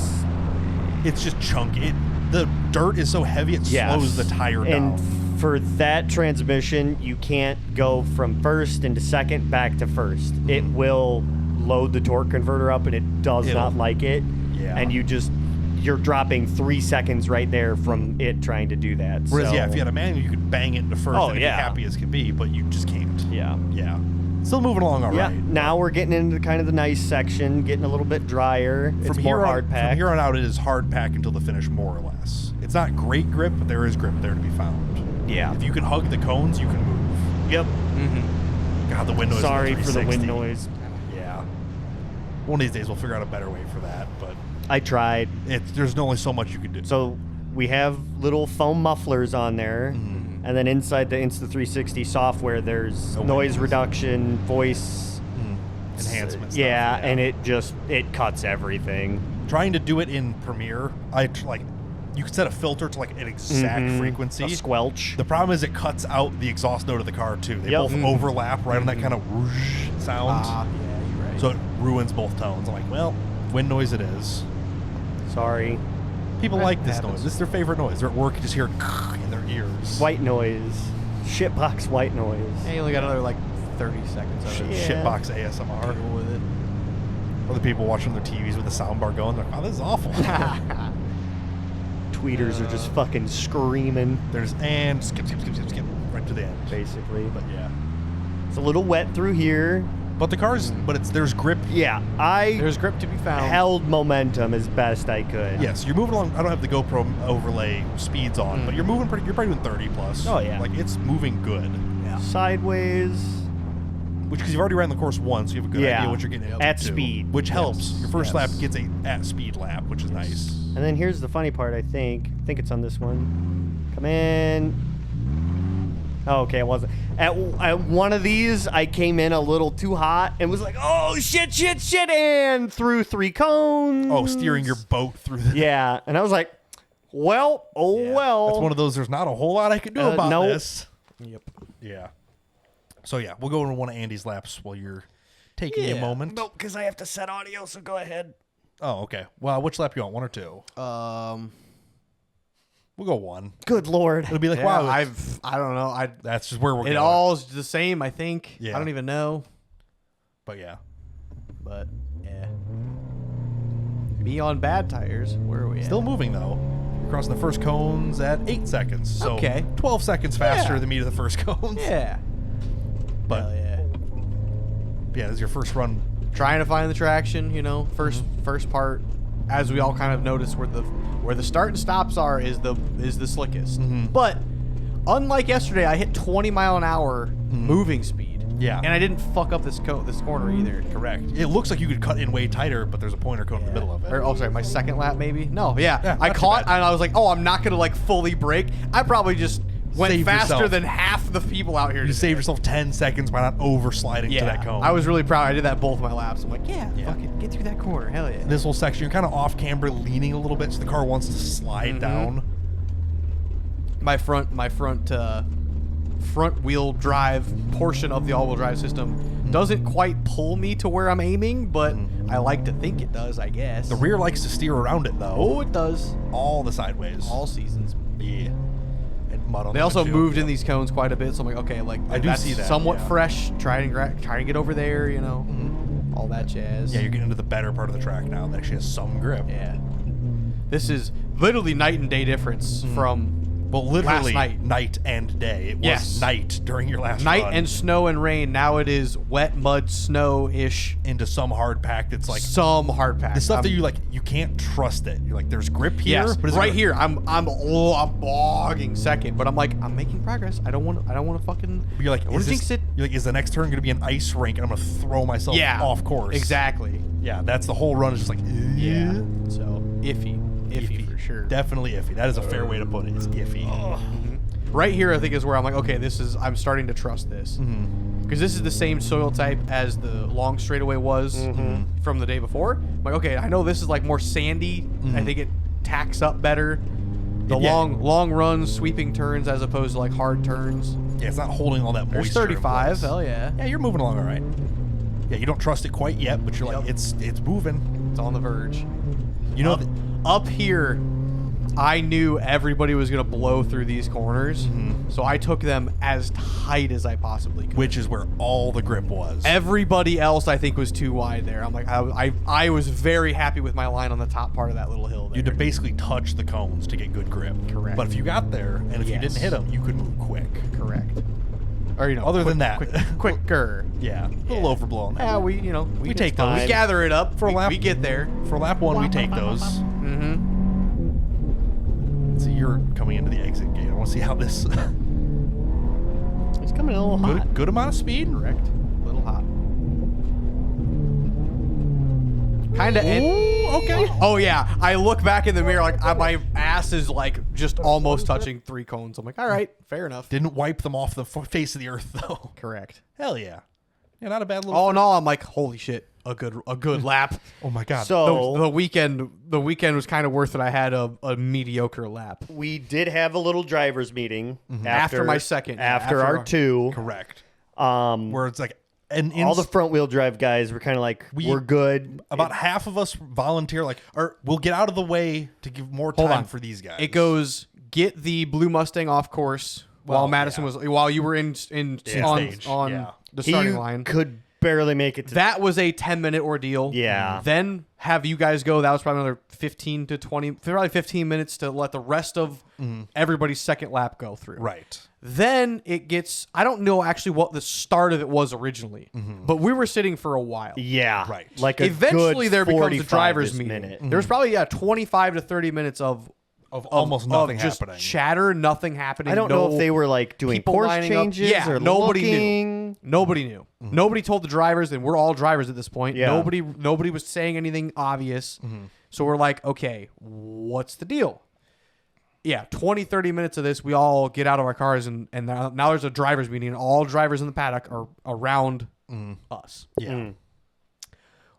Speaker 1: It's just chunky. The dirt is so heavy it
Speaker 2: Yes.
Speaker 1: slows the tire
Speaker 2: And
Speaker 1: down.
Speaker 2: for that transmission, you can't go from first into second back to first. It will load the torque converter up, and it does
Speaker 1: It'll-
Speaker 2: not like it.
Speaker 1: Yeah.
Speaker 2: And you're dropping 3 seconds right there from it trying to do that.
Speaker 1: Whereas,
Speaker 2: So,
Speaker 1: yeah, if you had a manual, you could bang it into first
Speaker 2: Oh,
Speaker 1: and
Speaker 2: yeah.
Speaker 1: be happy as could be, but you just can't.
Speaker 2: yeah.
Speaker 1: Yeah. Still moving along all right.
Speaker 2: Yeah, now we're getting into kind of the nice section, getting a little bit drier. It's
Speaker 1: From
Speaker 2: more
Speaker 1: here,
Speaker 2: hard
Speaker 1: on,
Speaker 2: pack.
Speaker 1: from here on out, it is hard pack until the finish, more or less. It's not great grip, but there is grip there to be found.
Speaker 2: Yeah.
Speaker 1: If you can hug the cones, you can move.
Speaker 2: Yep.
Speaker 1: God, the wind noise.
Speaker 2: Sorry
Speaker 1: on
Speaker 2: for the wind
Speaker 1: 360.
Speaker 2: noise.
Speaker 1: Yeah. One of these days, we'll figure out a better way for that, but
Speaker 2: I tried.
Speaker 1: there's only so much you can do.
Speaker 2: So we have little foam mufflers on there. And then inside the Insta360 software, there's noise reduction, voice
Speaker 1: enhancement stuff.
Speaker 2: Yeah, and it cuts everything.
Speaker 1: Trying to do it in Premiere, you can set a filter to like an exact frequency.
Speaker 2: A squelch.
Speaker 1: The problem is it cuts out the exhaust note of the car too. They both overlap right on that kind of whoosh sound.
Speaker 3: Yeah, you're right.
Speaker 1: So it ruins both tones. I'm like, well, wind noise it is.
Speaker 2: Sorry.
Speaker 1: People like this
Speaker 3: happens.
Speaker 1: noise. This is their favorite noise. They're at work, you just hear in their ears.
Speaker 2: White noise. Shitbox white noise.
Speaker 3: Hey, you only got another like 30 seconds of it.
Speaker 1: Shitbox ASMR.
Speaker 3: Deal with it.
Speaker 1: Or the people watching their TVs with the soundbar going, they're like, oh, this is awful.
Speaker 2: Tweeters are just fucking screaming.
Speaker 1: There's and skip, right to the end.
Speaker 2: Basically.
Speaker 1: But yeah.
Speaker 2: It's a little wet through here.
Speaker 1: But the cars, there's grip.
Speaker 2: Yeah,
Speaker 3: There's grip to be found.
Speaker 2: held momentum as best I could.
Speaker 1: Yes, you're moving along. I don't have the GoPro overlay speeds on, but you're moving you're probably doing 30 plus.
Speaker 2: Oh, yeah.
Speaker 1: Like it's moving good.
Speaker 3: Yeah.
Speaker 2: Sideways.
Speaker 1: Which, because you've already ran the course once, so you have a good idea what you're getting into.
Speaker 2: At speed.
Speaker 1: Which helps. Your first lap
Speaker 3: Yes.
Speaker 1: gets a at speed lap, which is nice.
Speaker 2: And then here's the funny part, I think. I think it's on this one. Come in. Oh, okay, it wasn't. At one of these, I came in a little too hot and was like, oh, shit, and threw 3 cones.
Speaker 1: Oh, steering your boat through the...
Speaker 2: Yeah, and I was like, well, well.
Speaker 1: That's one of those, there's not a whole lot I can do about
Speaker 2: nope.
Speaker 1: this.
Speaker 3: Yep.
Speaker 1: Yeah. So yeah, we'll go into one of Andy's laps while you're taking a moment.
Speaker 2: Nope, because I have to set audio, so go ahead.
Speaker 1: Oh, okay. Well, which lap you want? 1 or 2? We'll go 1.
Speaker 2: Good Lord.
Speaker 1: It'll be like,
Speaker 3: Yeah,
Speaker 1: wow.
Speaker 3: I don't know.
Speaker 1: That's just where we're
Speaker 3: It
Speaker 1: going.
Speaker 3: all's the same, I think.
Speaker 1: Yeah.
Speaker 3: I don't even know.
Speaker 1: But yeah.
Speaker 3: But yeah. Me on bad tires. Where are we at?
Speaker 1: Still moving though. You're crossing the first cones at 8 seconds. So
Speaker 3: Okay.
Speaker 1: 12 seconds faster
Speaker 3: Yeah.
Speaker 1: than me to the first cones.
Speaker 3: Yeah.
Speaker 1: But
Speaker 3: Hell yeah.
Speaker 1: yeah, this is your first run.
Speaker 3: Trying to find the traction, first part, as we all kind of noticed where the start and stops are is the slickest. But unlike yesterday, I hit 20 mile an hour moving speed.
Speaker 1: Yeah.
Speaker 3: And I didn't fuck up this corner either.
Speaker 1: Correct. It looks like you could cut in way tighter, but there's a pointer cone in the middle of it.
Speaker 3: Or, sorry, my second lap maybe? No, yeah.
Speaker 1: Yeah,
Speaker 3: I
Speaker 1: not too
Speaker 3: caught
Speaker 1: bad.
Speaker 3: and I was like, oh, I'm not going to fully brake. I probably just went
Speaker 1: Save
Speaker 3: faster
Speaker 1: yourself.
Speaker 3: than half the people out here.
Speaker 1: You
Speaker 3: today.
Speaker 1: saved yourself 10 seconds by not oversliding to that cone.
Speaker 3: I was really proud. I did that both my laps. I'm like,
Speaker 1: Yeah.
Speaker 3: fucking get through that corner. Hell yeah.
Speaker 1: This whole section, you're kind of off camber, leaning a little bit, so the car wants to slide down.
Speaker 3: My front wheel drive portion of the all-wheel drive system doesn't quite pull me to where I'm aiming, but I like to think it does, I guess.
Speaker 1: The rear likes to steer around it though.
Speaker 3: Oh, it does.
Speaker 1: All the sideways.
Speaker 3: All seasons.
Speaker 1: Yeah. And mud on
Speaker 3: They
Speaker 1: the
Speaker 3: also
Speaker 1: windshield.
Speaker 3: moved in these cones quite a bit, so I'm like, okay,
Speaker 1: I do
Speaker 3: that's
Speaker 1: see that,
Speaker 3: somewhat
Speaker 1: yeah.
Speaker 3: fresh. Try and get over there, all that jazz.
Speaker 1: Yeah, you're getting into the better part of the track now that actually has some grip.
Speaker 3: Yeah. This is literally night and day difference from
Speaker 1: Well, literally
Speaker 3: last
Speaker 1: night and day. It was
Speaker 3: Yes.
Speaker 1: night during your last
Speaker 3: night
Speaker 1: run.
Speaker 3: and snow and rain. Now it is wet, mud, snow-ish.
Speaker 1: into some hard pack that's like
Speaker 3: Some hard pack.
Speaker 1: the stuff that you can't trust it. You're like, there's grip here.
Speaker 3: Yes,
Speaker 1: but is
Speaker 3: right
Speaker 1: it-
Speaker 3: here. I'm bogging second, but I'm like, I'm making progress. I don't want to fucking.
Speaker 1: You're like,
Speaker 3: I want
Speaker 1: is
Speaker 3: to jinx it.
Speaker 1: You're like, is the next turn going to be an ice rink and I'm going to throw myself off course?
Speaker 3: Exactly.
Speaker 1: Yeah, that's the whole run. Is just like,
Speaker 3: Yeah. So iffy for sure.
Speaker 1: Definitely iffy. That is a fair way to put it. It's iffy.
Speaker 3: Right here, I think is where I'm like, okay, I'm starting to trust this. Because this is the same soil type as the long straightaway was from the day before. I'm like, okay, I know this is like more sandy. I think it tacks up better. The
Speaker 1: Yeah.
Speaker 3: long runs, sweeping turns as opposed to like hard turns.
Speaker 1: Yeah, it's not holding all that moisture.
Speaker 3: There's
Speaker 1: in
Speaker 3: 35.
Speaker 1: place.
Speaker 3: Hell yeah.
Speaker 1: Yeah, you're moving along all right. Yeah, you don't trust it quite yet, but you're like,
Speaker 3: Yep.
Speaker 1: it's moving.
Speaker 3: It's on the verge.
Speaker 1: You know,
Speaker 3: Up here, I knew everybody was going to blow through these corners. So I took them as tight as I possibly could.
Speaker 1: which is where all the grip was.
Speaker 3: Everybody else, I think, was too wide there. I'm like, I was very happy with my line on the top part of that little hill there.
Speaker 1: You had to basically touch the cones to get good grip.
Speaker 3: Correct.
Speaker 1: But if you got there and if you
Speaker 3: Yes.
Speaker 1: didn't hit them, you could move quick.
Speaker 3: Correct. Or,
Speaker 1: Other than that.
Speaker 3: quicker.
Speaker 1: Yeah, a little overblown.
Speaker 3: Yeah, we
Speaker 1: take those.
Speaker 3: We gather it up
Speaker 1: For a lap.
Speaker 3: We get there.
Speaker 1: For lap 1, we take those.
Speaker 3: Mm-hmm.
Speaker 1: So you're coming into the exit gate. I want to see how this
Speaker 2: It's coming a little hot.
Speaker 1: good amount of speed.
Speaker 3: Correct. Little hot. Kind of.
Speaker 1: okay.
Speaker 3: Oh yeah, I look back in the mirror like my ass is like just almost touching 3 cones. I'm like, all right, fair enough.
Speaker 1: Didn't wipe them off the face of the earth though.
Speaker 3: Correct.
Speaker 1: Hell yeah. Yeah, not a bad little.
Speaker 3: All in all, I'm like, holy shit, a good lap.
Speaker 1: Oh my god.
Speaker 2: So
Speaker 3: The weekend was kind of worth it. I had a mediocre lap.
Speaker 2: we did have a little drivers meeting
Speaker 3: After my second, yeah,
Speaker 2: after
Speaker 3: after
Speaker 2: our
Speaker 3: our-
Speaker 2: 2.
Speaker 1: correct.
Speaker 2: Um,
Speaker 1: Where it's like
Speaker 2: all the front wheel drive guys were kind of like, we're good.
Speaker 1: about half of us volunteer, like, or we'll get out of the way to give more
Speaker 3: Hold
Speaker 1: time
Speaker 3: on.
Speaker 1: for these guys.
Speaker 3: It goes get the blue Mustang off course while
Speaker 1: Well,
Speaker 3: Madison
Speaker 1: yeah.
Speaker 3: while you were on
Speaker 1: stage, yeah.
Speaker 3: the
Speaker 2: He
Speaker 3: starting line.
Speaker 2: could barely make it to
Speaker 3: That was a 10-minute ordeal.
Speaker 2: Yeah.
Speaker 3: Then have you guys go. That was probably another 15 to 20, probably 15 minutes to let the rest of everybody's second lap go through.
Speaker 1: right.
Speaker 3: Then it gets, I don't know actually what the start of it was originally, but we were sitting for a while.
Speaker 2: Yeah.
Speaker 1: Right.
Speaker 2: Like a
Speaker 3: Eventually
Speaker 2: good
Speaker 3: there becomes the
Speaker 2: 45
Speaker 3: driver's
Speaker 2: this
Speaker 3: meeting.
Speaker 2: minute.
Speaker 3: There was probably 25 to 30 minutes of
Speaker 1: almost nothing
Speaker 3: just
Speaker 1: happening.
Speaker 3: chatter, nothing happening.
Speaker 2: I don't know if they were like doing
Speaker 3: people
Speaker 2: course
Speaker 3: lining up.
Speaker 2: changes
Speaker 3: Yeah,
Speaker 2: or
Speaker 3: nobody
Speaker 2: looking.
Speaker 3: knew. Nobody knew. Nobody told the drivers, and we're all drivers at this point.
Speaker 2: Yeah.
Speaker 3: Nobody was saying anything obvious. So we're like, okay, what's the deal? Yeah, 20, 30 minutes of this, we all get out of our cars, and now there's a drivers meeting, and all drivers in the paddock are around us.
Speaker 1: Yeah.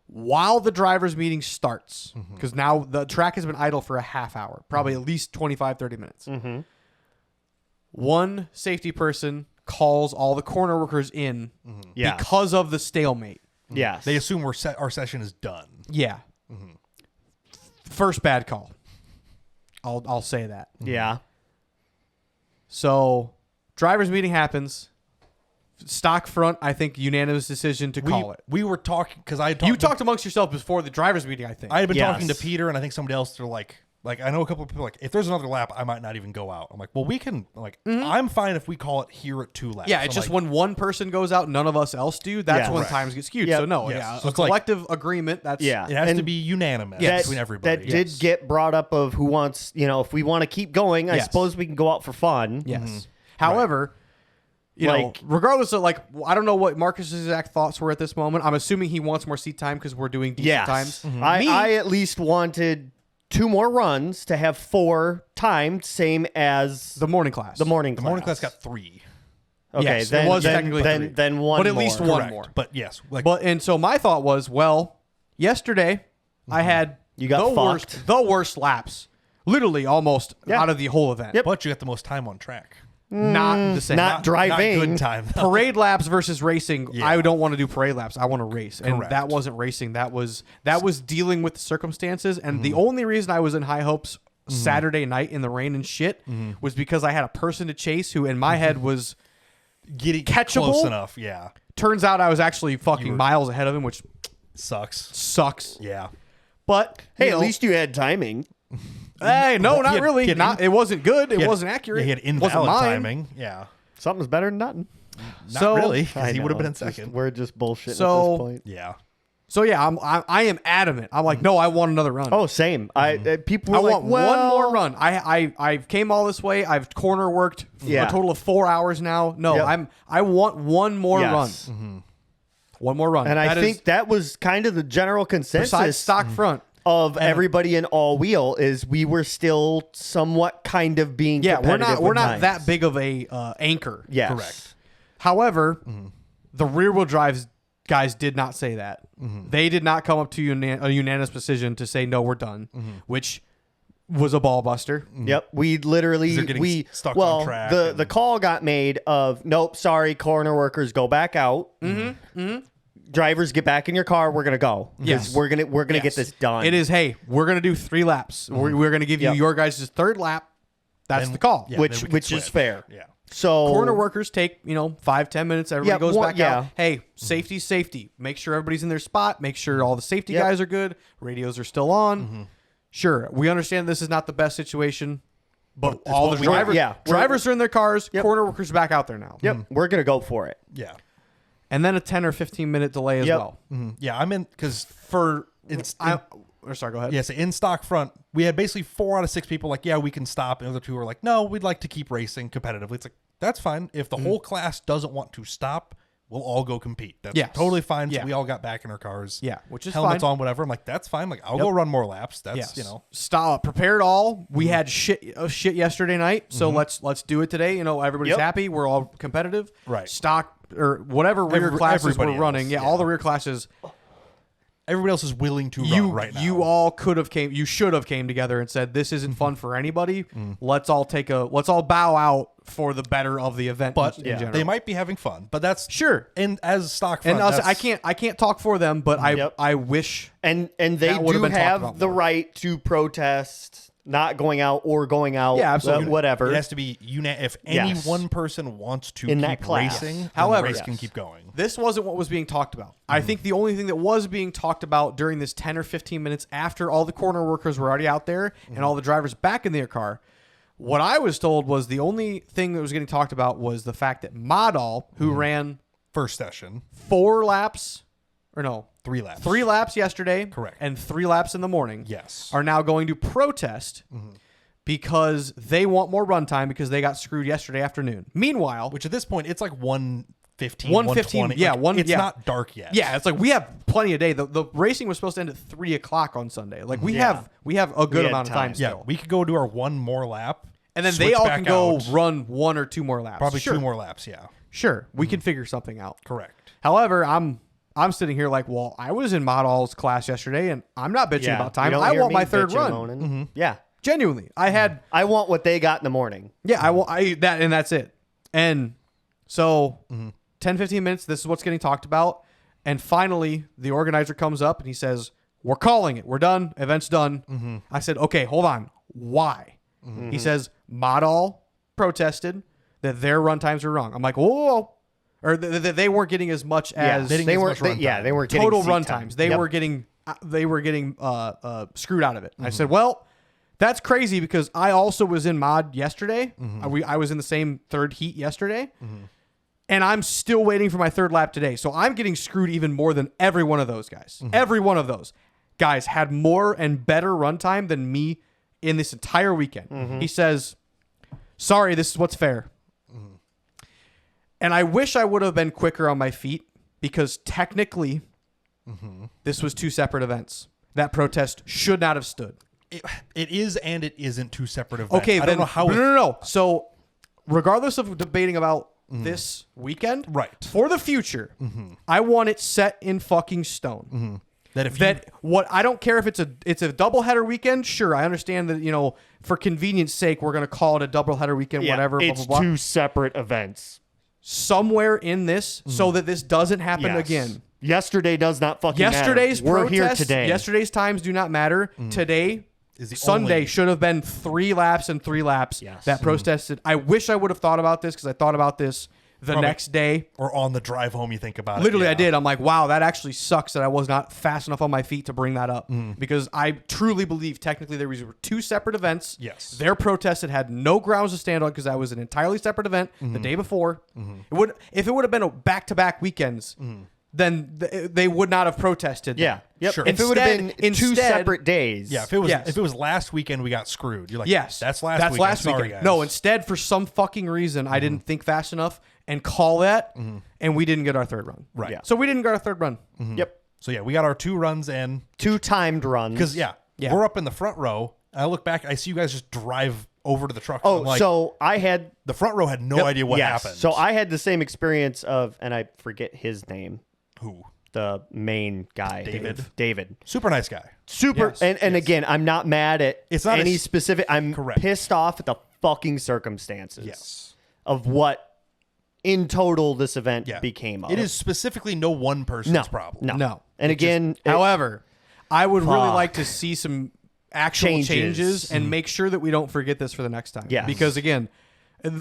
Speaker 3: While the drivers meeting starts, because now the track has been idle for a half hour, probably at least 25, 30 minutes. One safety person calls all the corner workers in
Speaker 2: Yeah.
Speaker 3: because of the stalemate.
Speaker 2: Yes.
Speaker 1: They assume our session is done.
Speaker 3: Yeah. First bad call. I'll say that.
Speaker 2: Yeah.
Speaker 3: So, drivers meeting happens. Stock front, I think unanimous decision to call it.
Speaker 1: We were talking because I
Speaker 3: You talked amongst yourself before the drivers meeting, I think.
Speaker 1: I had been
Speaker 2: Yes.
Speaker 1: talking to Peter and I think somebody else. They're like I know a couple of people like, if there's another lap, I might not even go out. I'm like, well, we can I'm fine if we call it here at 2 laps.
Speaker 3: Yeah, it's
Speaker 1: I'm
Speaker 3: just
Speaker 1: like,
Speaker 3: when one person goes out, none of us else do. That's
Speaker 2: Yeah.
Speaker 3: when
Speaker 2: Right.
Speaker 3: times get skewed.
Speaker 2: Yep.
Speaker 3: So no,
Speaker 1: Yes.
Speaker 3: yeah,
Speaker 1: So
Speaker 3: a
Speaker 1: it's like-
Speaker 3: collective agreement. That's
Speaker 2: Yeah.
Speaker 1: it has
Speaker 2: And
Speaker 1: to be unanimous
Speaker 3: Yes.
Speaker 1: between everybody.
Speaker 2: That did get brought up of who wants, if we want to keep going, I
Speaker 3: Yes.
Speaker 2: suppose we can go out for fun.
Speaker 3: Yes. However, you know,
Speaker 2: Like-
Speaker 3: regardless of I don't know what Marcus's exact thoughts were at this moment. I'm assuming he wants more seat time because we're doing decent
Speaker 2: Yes.
Speaker 3: times.
Speaker 2: I at least wanted 2 more runs to have 4 timed, same as
Speaker 3: The morning class.
Speaker 2: the morning
Speaker 1: The
Speaker 2: class.
Speaker 1: morning class got 3.
Speaker 2: Okay,
Speaker 3: Yes, it
Speaker 2: then,
Speaker 3: was
Speaker 2: then,
Speaker 3: technically
Speaker 2: then,
Speaker 3: 3.
Speaker 2: then one
Speaker 3: But at
Speaker 2: more.
Speaker 3: least one
Speaker 1: Correct.
Speaker 3: more.
Speaker 1: But yes,
Speaker 3: And so my thought was, well, yesterday I had
Speaker 2: You got
Speaker 3: the worst laps, literally almost
Speaker 2: Yeah.
Speaker 3: out of the whole event.
Speaker 1: but you got the most time on track.
Speaker 3: Not the same.
Speaker 2: not driving.
Speaker 1: Not good time. though.
Speaker 3: Parade laps versus racing.
Speaker 1: Yeah.
Speaker 3: I don't want to do parade laps. I want to race, and
Speaker 1: Correct.
Speaker 3: that wasn't racing. That was dealing with the circumstances. And
Speaker 1: Mm-hmm.
Speaker 3: the only reason I was in high hopes Saturday night in the rain and shit was because I had a person to chase who, in my head, was
Speaker 1: Getting
Speaker 3: catchable?
Speaker 1: close enough. Yeah.
Speaker 3: turns out I was actually fucking miles ahead of him, which
Speaker 1: Sucks.
Speaker 3: sucks.
Speaker 1: Yeah.
Speaker 3: But
Speaker 2: Hey,
Speaker 3: you
Speaker 2: at
Speaker 3: know,
Speaker 2: least you had timing.
Speaker 3: hey, no,
Speaker 1: He
Speaker 3: not
Speaker 1: had-
Speaker 3: really.
Speaker 1: he had
Speaker 3: Not. It wasn't good. It
Speaker 1: He had-
Speaker 3: wasn't accurate.
Speaker 1: He had
Speaker 3: It wasn't
Speaker 1: invalid
Speaker 3: mine.
Speaker 1: timing. Yeah.
Speaker 2: Something's better than nothing.
Speaker 1: Not
Speaker 3: So-
Speaker 1: really, because
Speaker 2: I
Speaker 1: he would have
Speaker 2: know.
Speaker 1: been in
Speaker 2: Just-
Speaker 1: second.
Speaker 2: We're just bullshitting at
Speaker 3: So-
Speaker 2: this point.
Speaker 1: Yeah.
Speaker 3: So yeah, I am adamant. I'm like, no, I want another run.
Speaker 2: Oh, same. People
Speaker 3: I
Speaker 2: were like,
Speaker 3: want
Speaker 2: well,
Speaker 3: one more run. I came all this way. I've corner worked for
Speaker 2: Yeah.
Speaker 3: a total of 4 hours now. No,
Speaker 2: Yep.
Speaker 3: I want one more
Speaker 2: Yes.
Speaker 3: run. One more run.
Speaker 2: And I
Speaker 3: That is
Speaker 2: think that was kind of the general
Speaker 3: besides
Speaker 2: consensus
Speaker 3: stock front.
Speaker 2: of everybody in all wheel is we were still somewhat kind of being
Speaker 3: Yeah, we're
Speaker 2: competitive
Speaker 3: not
Speaker 2: with
Speaker 3: that
Speaker 2: times.
Speaker 3: big of a anchor.
Speaker 2: Yes.
Speaker 1: Correct.
Speaker 3: However, the rear wheel drives guys did not say that. They did not come up to a unanimous decision to say no, we're done, which was a ball buster.
Speaker 2: Yep, we literally
Speaker 1: They're getting
Speaker 2: we
Speaker 1: stuck
Speaker 2: well
Speaker 1: on track
Speaker 2: the
Speaker 1: and-
Speaker 2: the call got made of nope, sorry, corner workers go back out. Drivers get back in your car. We're gonna go. 'Cause
Speaker 3: Yes.
Speaker 2: we're gonna get this done.
Speaker 3: It is. Hey, we're gonna do 3 laps. We're gonna give you
Speaker 2: Yep.
Speaker 3: your guys' third lap. That's
Speaker 1: Then-
Speaker 3: the call.
Speaker 1: yeah,
Speaker 2: which
Speaker 1: then we can
Speaker 2: which is
Speaker 1: switch.
Speaker 2: fair.
Speaker 1: Yeah.
Speaker 2: So
Speaker 3: Corner workers take 5-10 minutes. Everybody
Speaker 2: Yeah,
Speaker 3: goes
Speaker 2: well,
Speaker 3: back
Speaker 2: yeah.
Speaker 3: out. Hey, safety. Make sure everybody's in their spot. Make sure all the safety
Speaker 2: Yep.
Speaker 3: guys are good. Radios are still on. Sure, we understand this is not the best situation, but all the
Speaker 2: we want.
Speaker 3: drivers,
Speaker 2: Yeah.
Speaker 3: drivers are in their cars.
Speaker 2: Yep.
Speaker 3: Corner workers back out there now.
Speaker 2: Yep, we're gonna go for it.
Speaker 1: Yeah.
Speaker 3: And then a 10 or 15 minute delay as
Speaker 2: Yep.
Speaker 3: well.
Speaker 1: Yeah. I'm in because
Speaker 3: For
Speaker 1: it's
Speaker 3: sorry, go ahead.
Speaker 1: yes, in stock front, we had basically 4 out of 6 people like, yeah, we can stop, and the other 2 were like, no, we'd like to keep racing competitively. It's like that's fine if the whole class doesn't want to stop. we'll all go compete. That's
Speaker 3: Yes.
Speaker 1: totally fine. So
Speaker 3: Yeah.
Speaker 1: we all got back in our cars.
Speaker 3: Yeah, which is
Speaker 1: helmets
Speaker 3: fine.
Speaker 1: on, whatever. I'm like, that's fine. Like, I'll go run more laps. That's
Speaker 3: Yes.
Speaker 1: you know.
Speaker 3: Stop. Prepared all. We had shit yesterday night, so let's do it today. You know, everybody's happy. We're all competitive.
Speaker 1: Right.
Speaker 3: Stock or whatever rear classes we're
Speaker 1: everybody
Speaker 3: running.
Speaker 1: else,
Speaker 3: Yeah, all the rear classes.
Speaker 1: Everybody else is willing to run right now.
Speaker 3: You all could have came. You should have came together and said, "This isn't fun for anybody. Let's all bow out for the better of the event."
Speaker 1: but
Speaker 3: in general.
Speaker 1: they might be having fun. But that's
Speaker 3: Sure.
Speaker 1: And as stock front,
Speaker 3: And us,
Speaker 1: that's-
Speaker 3: I can't talk for them, but I wish.
Speaker 2: And they
Speaker 3: That would've
Speaker 2: do
Speaker 3: been talked
Speaker 2: have
Speaker 3: about
Speaker 2: the
Speaker 3: more.
Speaker 2: right to protest not going out or going out.
Speaker 3: Yeah, absolutely.
Speaker 2: Whatever.
Speaker 1: It has to be if any
Speaker 2: Yes.
Speaker 1: one person wants to
Speaker 2: In
Speaker 1: keep
Speaker 2: that class.
Speaker 1: racing, then
Speaker 3: However,
Speaker 1: the race can
Speaker 2: yes.
Speaker 1: keep going.
Speaker 3: This wasn't what was being talked about. I think the only thing that was being talked about during this 10 or 15 minutes after all the corner workers were already out there and all the drivers back in their car, what I was told was the only thing that was getting talked about was the fact that Modal, who ran
Speaker 1: First session,
Speaker 3: 3 laps
Speaker 1: 3 laps.
Speaker 3: 3 laps yesterday,
Speaker 1: Correct.
Speaker 3: and 3 laps in the morning,
Speaker 1: Yes.
Speaker 3: are now going to protest because they want more run time because they got screwed yesterday afternoon. Meanwhile,
Speaker 1: Which at this point, it's like 1:15,
Speaker 3: 1:15,
Speaker 1: 1:20.
Speaker 3: yeah,
Speaker 1: Like, it's not dark yet.
Speaker 3: yeah, it's like we have plenty of day. The racing was supposed to end at 3:00 on Sunday. Like we have a good
Speaker 2: had
Speaker 3: amount of
Speaker 2: time.
Speaker 3: time
Speaker 1: Yeah,
Speaker 3: still.
Speaker 1: we could go do our one more lap.
Speaker 3: And then
Speaker 1: switch
Speaker 3: they all
Speaker 1: back
Speaker 3: can go
Speaker 1: out.
Speaker 3: run 1 or 2 more laps.
Speaker 1: Probably
Speaker 3: sure.
Speaker 1: 2 more laps, yeah.
Speaker 3: Sure, we can figure something out.
Speaker 1: Correct.
Speaker 3: However, I'm sitting here like, well, I was in Modal's class yesterday, and I'm not bitching about
Speaker 2: You
Speaker 3: time.
Speaker 2: don't
Speaker 3: I
Speaker 2: hear
Speaker 3: want
Speaker 2: me
Speaker 3: my third
Speaker 2: bitching,
Speaker 3: run.
Speaker 2: moaning. Yeah.
Speaker 3: Genuinely, I had
Speaker 2: I want what they got in the morning.
Speaker 3: yeah, and that's it. And so 10, 15 minutes, this is what's getting talked about. And finally, the organizer comes up and he says, "We're calling it. We're done. Event's done." I said, "Okay, hold on. Why?" He says, "Modal protested that their run times were wrong." I'm like, "Whoa." Or they weren't getting as much as
Speaker 2: they weren't. They weren't getting
Speaker 3: total
Speaker 2: seat
Speaker 3: run
Speaker 2: time.
Speaker 3: times. They
Speaker 2: Yep.
Speaker 3: were getting screwed out of it. I said, "Well, that's crazy because I also was in mod yesterday. I was in the same third heat yesterday, and I'm still waiting for my third lap today. So I'm getting screwed even more than every one of those guys. Every one of those guys had more and better runtime than me in this entire weekend." He says, "Sorry, this is what's fair." And I wish I would have been quicker on my feet because technically this was 2 separate events. That protest should not have stood.
Speaker 1: It is and it isn't 2 separate events.
Speaker 3: Okay,
Speaker 1: I
Speaker 3: then
Speaker 1: don't know how.
Speaker 3: no. So regardless of debating about this weekend,
Speaker 1: Right.
Speaker 3: for the future, I want it set in fucking stone.
Speaker 1: That if
Speaker 3: I don't care if it's a doubleheader weekend. Sure, I understand that, for convenience sake, we're gonna call it a doubleheader weekend, whatever.
Speaker 2: It's
Speaker 3: blah, blah, blah.
Speaker 2: 2 separate events.
Speaker 3: Somewhere in this, so that this doesn't happen
Speaker 2: Yes.
Speaker 3: again.
Speaker 2: Yesterday does not fucking
Speaker 3: Yesterday's
Speaker 2: matter. We're
Speaker 3: protest,
Speaker 2: here today.
Speaker 3: Yesterday's times do not matter. Today,
Speaker 1: Is the
Speaker 3: Sunday
Speaker 1: only-
Speaker 3: should have been 3 laps and 3 laps
Speaker 2: Yes.
Speaker 3: that protested. I wish I would have thought about this because I thought about this the next day.
Speaker 1: or on the drive home, you think about
Speaker 3: Literally,
Speaker 1: it.
Speaker 3: I did. I'm like, wow, that actually sucks that I was not fast enough on my feet to bring that up because I truly believe technically there were 2 separate events.
Speaker 1: Yes.
Speaker 3: Their protest had no grounds to stand on because that was an entirely separate event the day before. If it would have been a back-to-back weekends, then they would not have protested.
Speaker 2: Yeah. Yep.
Speaker 1: Sure.
Speaker 2: If it would have been
Speaker 3: Instead-
Speaker 2: 2 separate days.
Speaker 1: Yeah, if it was
Speaker 3: Yes.
Speaker 1: if it was last weekend, we got screwed. You're like,
Speaker 3: Yes,
Speaker 1: that's last weekend. Sorry, guys.
Speaker 3: No, instead, for some fucking reason, I didn't think fast enough and call that, and we didn't get our third run.
Speaker 1: Right.
Speaker 2: Yeah.
Speaker 3: So we didn't get our third run.
Speaker 2: Yep.
Speaker 1: So yeah, we got our 2 runs in
Speaker 2: 2 timed runs.
Speaker 1: because
Speaker 3: Yeah.
Speaker 1: we're up in the front row. And I look back, I see you guys just drive over to the truck.
Speaker 2: Oh,
Speaker 1: I'm like,
Speaker 2: so I had
Speaker 1: the front row had no idea what
Speaker 2: yes.
Speaker 1: happened.
Speaker 2: So I had the same experience of, and I forget his name,
Speaker 1: who?
Speaker 2: the main guy, David.
Speaker 1: Super nice guy.
Speaker 2: Super.
Speaker 3: Yes,
Speaker 2: And again, I'm not mad at
Speaker 1: It's not
Speaker 2: any
Speaker 1: a-
Speaker 2: specific. I'm
Speaker 1: Correct.
Speaker 2: pissed off at the fucking circumstances.
Speaker 1: Yes.
Speaker 2: Of what, in total, this event
Speaker 1: Yeah.
Speaker 2: became of.
Speaker 1: It is specifically no one person's problem.
Speaker 2: No. And again,
Speaker 3: However, I would really
Speaker 2: Fuck.
Speaker 3: like to see some actual changes
Speaker 2: Changes.
Speaker 3: and make sure that we don't forget this for the next time.
Speaker 2: Yes.
Speaker 3: Because again,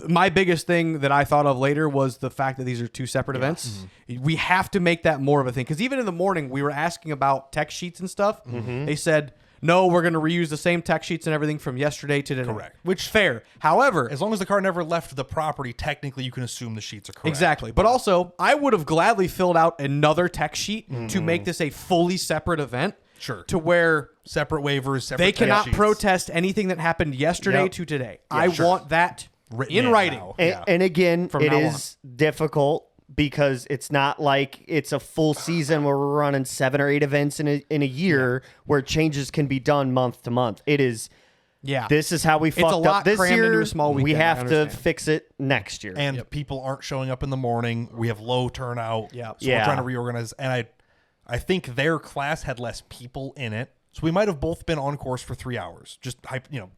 Speaker 3: my biggest thing that I thought of later was the fact that these are 2 separate events. We have to make that more of a thing. Because even in the morning, we were asking about tech sheets and stuff. They said, no, we're going to reuse the same tech sheets and everything from yesterday to today.
Speaker 1: Correct. Which
Speaker 3: fair. However,
Speaker 1: as long as the car never left the property, technically you can assume the sheets are correct.
Speaker 3: exactly. But also, I would have gladly filled out another tech sheet to make this a fully separate event.
Speaker 1: Sure.
Speaker 3: To where
Speaker 1: Separate waivers, separate
Speaker 3: they
Speaker 1: tech
Speaker 3: cannot
Speaker 1: sheets.
Speaker 3: protest anything that happened yesterday
Speaker 2: Yep.
Speaker 3: to today. I want that
Speaker 1: Written
Speaker 3: in
Speaker 1: in
Speaker 3: writing.
Speaker 1: now.
Speaker 2: And,
Speaker 1: Yeah.
Speaker 2: and again,
Speaker 3: From
Speaker 2: it
Speaker 3: now
Speaker 2: is difficult because it's not like it's a full season where we're running 7 or 8 events in a year where changes can be done month to month. It is.
Speaker 3: Yeah.
Speaker 2: This is how we
Speaker 3: It's a
Speaker 2: fucked
Speaker 3: lot
Speaker 2: up this
Speaker 3: crammed into
Speaker 2: year.
Speaker 3: a small
Speaker 2: We
Speaker 3: weekend, I
Speaker 2: have to
Speaker 3: understand.
Speaker 2: fix it next year.
Speaker 1: And people aren't showing up in the morning. We have low turnout.
Speaker 3: Yeah.
Speaker 1: So we're trying to reorganize. And I think their class had less people in it. So we might have both been on course for 3 hours. Just,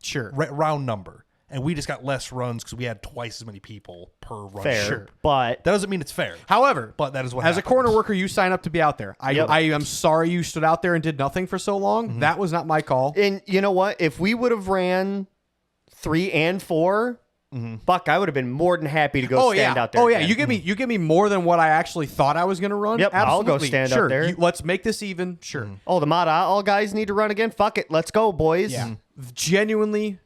Speaker 3: Sure.
Speaker 1: round number. And we just got less runs because we had twice as many people per run.
Speaker 2: fair,
Speaker 3: Sure.
Speaker 2: but
Speaker 1: That doesn't mean it's fair.
Speaker 3: However,
Speaker 1: But that is what
Speaker 3: as
Speaker 1: happened.
Speaker 3: a corner worker, you sign up to be out there. I am sorry you stood out there and did nothing for so long. That was not my call.
Speaker 2: and you know what? If we would have ran 3 and 4, fuck, I would have been more than happy to go stand out there.
Speaker 3: Oh yeah,
Speaker 2: again.
Speaker 3: you give me more than what I actually thought I was going to run.
Speaker 2: Yep, I'll go
Speaker 3: Absolutely.
Speaker 2: stand up
Speaker 3: sure.
Speaker 2: there.
Speaker 3: Let's make this even. Sure.
Speaker 2: Oh, the Mod all guys need to run again. Fuck it, let's go, boys.
Speaker 3: Yeah. Genuinely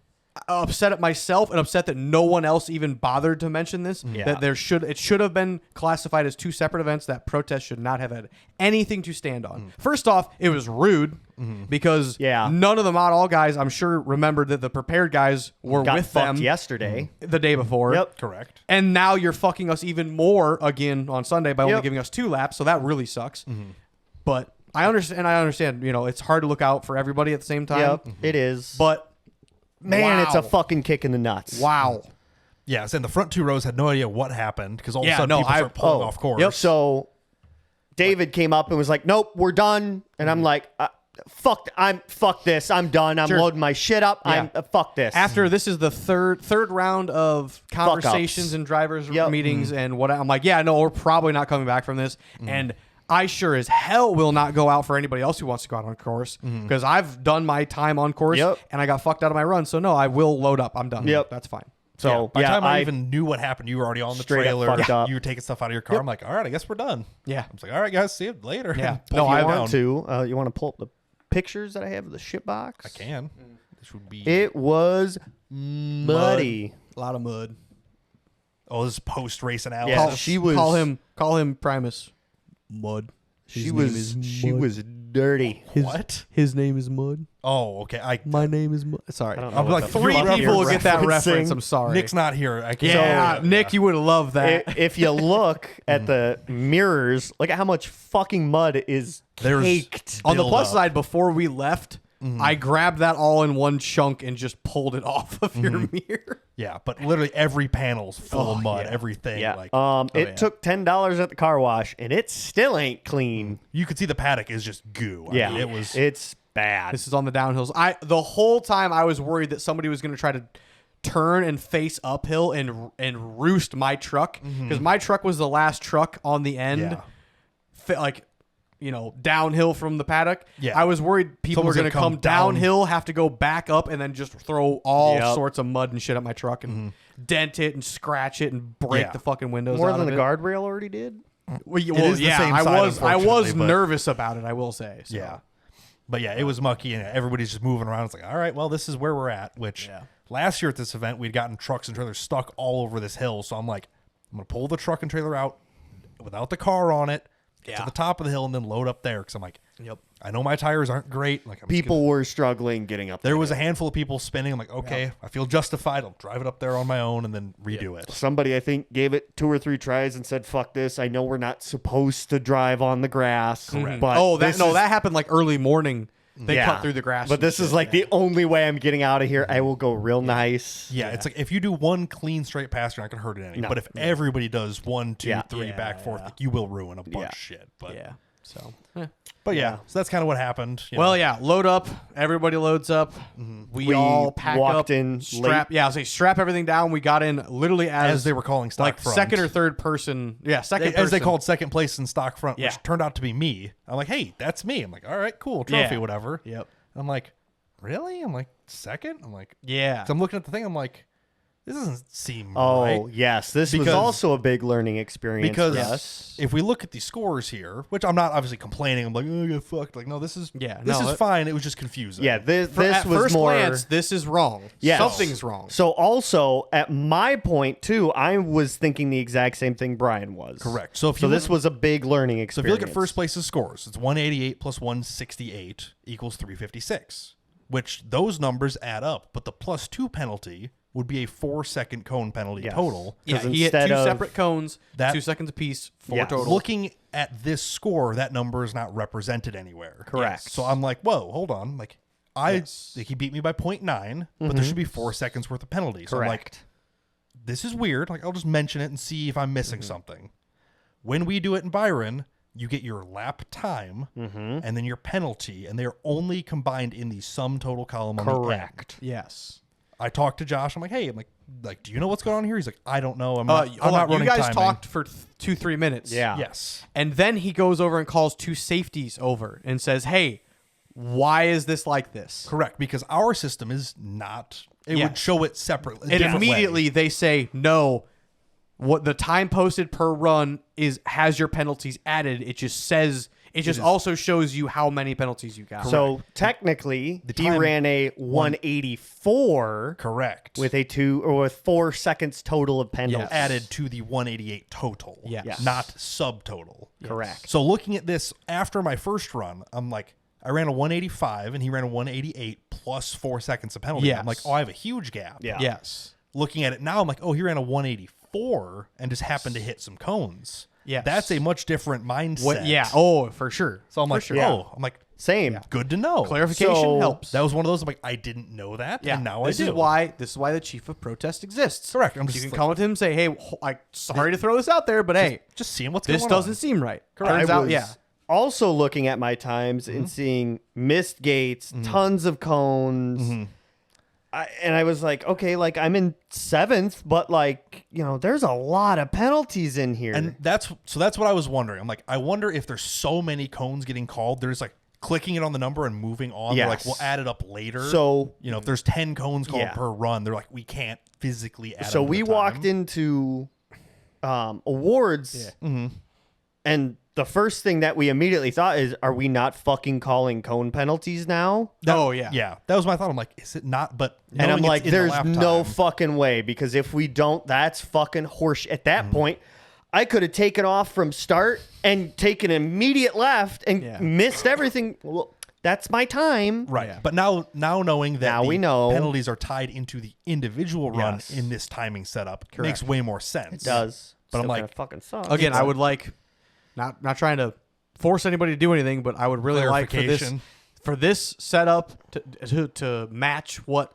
Speaker 3: upset at myself and upset that no one else even bothered to mention this.
Speaker 2: Yeah.
Speaker 3: That it should have been classified as 2 separate events. That protest should not have had anything to stand on. First off, it was rude because none of the Mod all guys, I'm sure, remembered that the prepared guys were
Speaker 2: Got
Speaker 3: with
Speaker 2: fucked
Speaker 3: them
Speaker 2: yesterday.
Speaker 3: the day before.
Speaker 2: Yep.
Speaker 1: Correct.
Speaker 3: And now you're fucking us even more again on Sunday by only
Speaker 2: Yep.
Speaker 3: giving us 2 laps. So that really sucks. But I understand, it's hard to look out for everybody at the same time.
Speaker 2: Yep, it is.
Speaker 3: But
Speaker 2: man, it's a
Speaker 3: wow.
Speaker 2: fucking kick in the nuts.
Speaker 3: Wow.
Speaker 1: Yeah, so the front 2 rows had no idea what happened because all of a
Speaker 3: Yeah,
Speaker 1: sudden
Speaker 3: no,
Speaker 1: people start pulling
Speaker 2: oh,
Speaker 1: off course.
Speaker 2: Yep. So David came up and was like, "Nope, we're done." And I'm like, "Fuck this. I'm done. I'm
Speaker 3: Sure.
Speaker 2: loading my shit up.
Speaker 3: Yeah.
Speaker 2: I'm fuck this."
Speaker 3: After this is the third round of conversations
Speaker 2: ups.
Speaker 3: and drivers
Speaker 2: Yep.
Speaker 3: meetings and what I'm like, yeah, no, we're probably not coming back from this. And I sure as hell will not go out for anybody else who wants to go out on course because I've done my time on course
Speaker 2: Yep.
Speaker 3: and I got fucked out of my run. So no, I will load up. I'm done.
Speaker 2: Yep.
Speaker 3: That's fine.
Speaker 2: so
Speaker 1: By the
Speaker 2: yeah,
Speaker 1: time I even knew what happened, you were already on the
Speaker 2: Straight up
Speaker 1: trailer.
Speaker 2: fucked up.
Speaker 1: You were taking stuff out of your car. I'm like, all right, I guess we're done.
Speaker 3: Yeah.
Speaker 1: I was like, all right, guys, see you later.
Speaker 3: Yeah.
Speaker 1: Pull
Speaker 3: No,
Speaker 1: you
Speaker 3: I
Speaker 2: I
Speaker 1: down.
Speaker 2: want to. You want to pull up the pictures that I have of the shit box?
Speaker 1: I can. This would be.
Speaker 2: It was muddy.
Speaker 3: A lot of mud.
Speaker 1: Oh, this is post race analysis.
Speaker 2: Yeah, she was.
Speaker 3: Call him Primus. Mud.
Speaker 2: She was dirty.
Speaker 1: What?
Speaker 3: His name is Mud.
Speaker 1: Oh, okay.
Speaker 3: My name is Mud. Sorry.
Speaker 2: I don't know
Speaker 1: I'm
Speaker 2: what
Speaker 1: like
Speaker 2: the
Speaker 3: 3
Speaker 2: fuck
Speaker 1: you're
Speaker 3: people will
Speaker 2: you're
Speaker 3: get that
Speaker 2: referencing.
Speaker 3: reference. I'm sorry.
Speaker 1: Nick's not here. I can't.
Speaker 3: Yeah, Nick, you would have loved that.
Speaker 2: If you look at the mirrors, look at how much fucking mud is
Speaker 1: There's-
Speaker 2: caked.
Speaker 3: On the
Speaker 1: build
Speaker 3: plus
Speaker 1: up.
Speaker 3: side, before we left, I grabbed that all in one chunk and just pulled it off of your mirror.
Speaker 1: Yeah, but literally every panel's full of mud.
Speaker 3: yeah.
Speaker 1: Everything.
Speaker 2: Yeah.
Speaker 1: Like
Speaker 2: It took $10 at the car wash, and it still ain't clean.
Speaker 1: you could see the paddock is just goo. I
Speaker 2: Yeah,
Speaker 1: mean, it was.
Speaker 2: It's bad.
Speaker 3: This is on the downhills. The whole time I was worried that somebody was going to try to turn and face uphill and roost my truck because my truck was the last truck on the end, downhill from the paddock.
Speaker 1: Yeah.
Speaker 3: I was worried people
Speaker 1: Someone's
Speaker 3: were going to
Speaker 1: gonna
Speaker 3: come
Speaker 1: come down.
Speaker 3: downhill, have to go back up, and then just throw all
Speaker 2: Yep.
Speaker 3: sorts of mud and shit at my truck and dent it and scratch it and break
Speaker 1: Yeah.
Speaker 3: the fucking windows
Speaker 2: More
Speaker 3: out
Speaker 2: than
Speaker 3: of
Speaker 2: the
Speaker 3: it.
Speaker 2: guardrail already did.
Speaker 3: Well,
Speaker 1: is the same
Speaker 3: I
Speaker 1: side,
Speaker 3: was
Speaker 1: unfortunately, but-
Speaker 3: nervous about it. I will say. So.
Speaker 1: Yeah. But yeah, it was mucky and everybody's just moving around. It's like, all right, well, this is where we're at. Which last year at this event, we'd gotten trucks and trailers stuck all over this hill. So I'm like, I'm going to pull the truck and trailer out without the car on it, get to the top of the hill, and then load up there. Because I'm like, I know my tires aren't great. Like
Speaker 2: People were struggling getting up
Speaker 1: there
Speaker 2: there.
Speaker 1: was a handful of people spinning. I'm like, okay, I feel justified. I'll drive it up there on my own and then redo it.
Speaker 2: Somebody, I think, gave it 2 or 3 tries and said, "Fuck this! I know we're not supposed to drive on the grass."
Speaker 1: Correct.
Speaker 2: But
Speaker 3: that happened like early morning. They cut through the grass.
Speaker 2: But
Speaker 3: and
Speaker 2: this
Speaker 3: shit.
Speaker 2: is like the only way I'm getting out of here. I will go real nice.
Speaker 1: Yeah, it's like if you do one clean straight pass, you're not gonna hurt it any.
Speaker 2: No.
Speaker 1: But if everybody does 1, 2,
Speaker 2: Yeah.
Speaker 1: 3 back forth, like, you will ruin a bunch of shit. But
Speaker 3: yeah. So.
Speaker 1: but yeah, so that's kind of what happened. you
Speaker 3: Well,
Speaker 1: know.
Speaker 3: yeah, load up. Everybody loads up. We all pack
Speaker 2: walked
Speaker 3: up.
Speaker 2: in
Speaker 3: strap.
Speaker 2: late.
Speaker 3: Yeah, I'll say strap everything down. We got in literally
Speaker 1: as they were calling stock
Speaker 3: like
Speaker 1: front.
Speaker 3: second or third person. Yeah, second
Speaker 1: as they
Speaker 3: person.
Speaker 1: called second place in stock front,
Speaker 3: Yeah.
Speaker 1: which turned out to be me. I'm like, hey, that's me. I'm like, all right, cool, trophy,
Speaker 3: Yeah.
Speaker 1: whatever.
Speaker 3: Yep.
Speaker 1: I'm like, really? I'm like, second? I'm like,
Speaker 3: Yeah.
Speaker 1: so I'm looking at the thing. I'm like, this doesn't seem
Speaker 2: Oh
Speaker 1: right.
Speaker 2: yes, this was
Speaker 1: Because-
Speaker 2: also a big learning experience.
Speaker 1: Because
Speaker 2: for us.
Speaker 1: if we look at the scores here, which I'm not obviously complaining, I'm like, oh, you fucked. Like, no, this is fine. It was just confusing.
Speaker 2: yeah, this
Speaker 3: At
Speaker 2: was
Speaker 3: first
Speaker 2: more.
Speaker 3: glance, this is wrong.
Speaker 2: Yes.
Speaker 3: Something's wrong.
Speaker 2: So also at my point too, I was thinking the exact same thing Brian was.
Speaker 1: Correct. So if you
Speaker 2: this
Speaker 1: look-
Speaker 2: was a big learning
Speaker 1: So
Speaker 2: experience.
Speaker 1: if you look at first place's scores, it's 188 plus 168 equals 356, which those numbers add up. But the +2 penalty would be a 4-second cone penalty
Speaker 2: Yes.
Speaker 1: total.
Speaker 3: Yeah,
Speaker 2: 'Cause
Speaker 3: he hit 2
Speaker 2: instead of-
Speaker 3: separate cones,
Speaker 1: That-
Speaker 3: 2 seconds apiece, 4
Speaker 2: Yes.
Speaker 3: total.
Speaker 1: Looking at this score, that number is not represented anywhere.
Speaker 2: Correct.
Speaker 1: So I'm like, whoa, hold on. Like, he beat me by 0.9, but there should be 4 seconds worth of penalty. So I'm like,
Speaker 2: Correct.
Speaker 1: this is weird. Like, I'll just mention it and see if I'm missing something. When we do it in Byron, you get your lap time and then your penalty, and they're only combined in the sum total column on the end.
Speaker 2: Correct.
Speaker 3: Yes.
Speaker 1: I talked to Josh. I'm like, hey, I'm like, do you know what's going on here? He's like, I don't know. I'm not
Speaker 3: Hold on.
Speaker 1: running
Speaker 3: You guys
Speaker 1: timing.
Speaker 3: talked for 2-3 minutes.
Speaker 2: Yeah.
Speaker 1: Yes.
Speaker 3: And then he goes over and calls 2 safeties over and says, hey, why is this like this?
Speaker 1: Correct, because our system is not. It
Speaker 3: Yeah.
Speaker 1: would show it separately.
Speaker 3: And immediately they say, no, what the time posted per run has your penalties added. It just says, it just also shows you how many penalties you got.
Speaker 2: So technically, he
Speaker 1: time-
Speaker 2: ran a 184
Speaker 1: Correct.
Speaker 2: with with 4 seconds total of penalties.
Speaker 3: Yes.
Speaker 1: added to the 188 total.
Speaker 3: Yes.
Speaker 1: Not subtotal.
Speaker 2: Correct.
Speaker 1: So looking at this after my first run, I'm like, I ran a 185 and he ran a 188 plus 4 seconds of penalty.
Speaker 3: Yes.
Speaker 1: I'm like, oh, I have a huge gap.
Speaker 2: Yeah.
Speaker 3: yes.
Speaker 1: Looking at it now, I'm like, oh, he ran a 184 and just happened to hit some cones.
Speaker 3: Yes.
Speaker 1: That's a much different mindset.
Speaker 3: What? Yeah. Oh, for sure.
Speaker 1: So I'm like,
Speaker 3: sure.
Speaker 1: oh, I'm like,
Speaker 2: Same.
Speaker 1: good to know.
Speaker 3: Clarification
Speaker 2: So-
Speaker 3: helps.
Speaker 1: That was one of those. I'm like, I didn't know that,
Speaker 3: Yeah,
Speaker 1: and now
Speaker 3: this
Speaker 1: I do.
Speaker 3: is why the chief of protest exists.
Speaker 1: Correct. I'm
Speaker 3: You
Speaker 1: just
Speaker 3: can
Speaker 1: like,
Speaker 3: come up to him and say, "Hey, sorry to throw this out there, but hey,
Speaker 1: just seeing what's
Speaker 3: this
Speaker 1: going
Speaker 3: doesn't
Speaker 1: on.
Speaker 3: seem right."
Speaker 2: I
Speaker 3: Turns out,
Speaker 2: was
Speaker 3: yeah,
Speaker 2: also looking at my times and seeing missed gates, tons of cones. And I was like, okay, like I'm in 7th, but like, there's a lot of penalties in here.
Speaker 1: And that's what I was wondering. I'm like, I wonder if there's so many cones getting called, they're just like clicking it on the number and moving on. They're like,
Speaker 2: Yes.
Speaker 1: we'll add it up later.
Speaker 2: So-
Speaker 1: if there's 10 cones called
Speaker 2: Yeah.
Speaker 1: per run, they're like, we can't physically add.
Speaker 2: So
Speaker 1: them to
Speaker 2: we
Speaker 1: the
Speaker 2: walked
Speaker 1: time.
Speaker 2: into awards, and the first thing that we immediately thought is, are we not fucking calling cone penalties now?
Speaker 1: Yeah, that was my thought. I'm like, is it not? But
Speaker 2: And I'm
Speaker 1: knowing it's
Speaker 2: like,
Speaker 1: in the
Speaker 2: there's
Speaker 1: lap
Speaker 2: no
Speaker 1: time-
Speaker 2: fucking way, because if we don't, that's fucking horse. At that point, I could have taken off from start and taken an immediate left and
Speaker 3: Yeah.
Speaker 2: missed everything. Well, that's my time.
Speaker 1: Right.
Speaker 3: Yeah.
Speaker 1: But now knowing that
Speaker 2: Now
Speaker 1: the
Speaker 2: we know.
Speaker 1: penalties are tied into the individual run
Speaker 2: Yes.
Speaker 1: in this timing setup makes way more sense.
Speaker 2: It does.
Speaker 1: But I'm
Speaker 2: Still
Speaker 1: like,
Speaker 2: gonna fucking suck.
Speaker 3: again, I would like not trying to force anybody to do anything, but I would really like for this setup to match what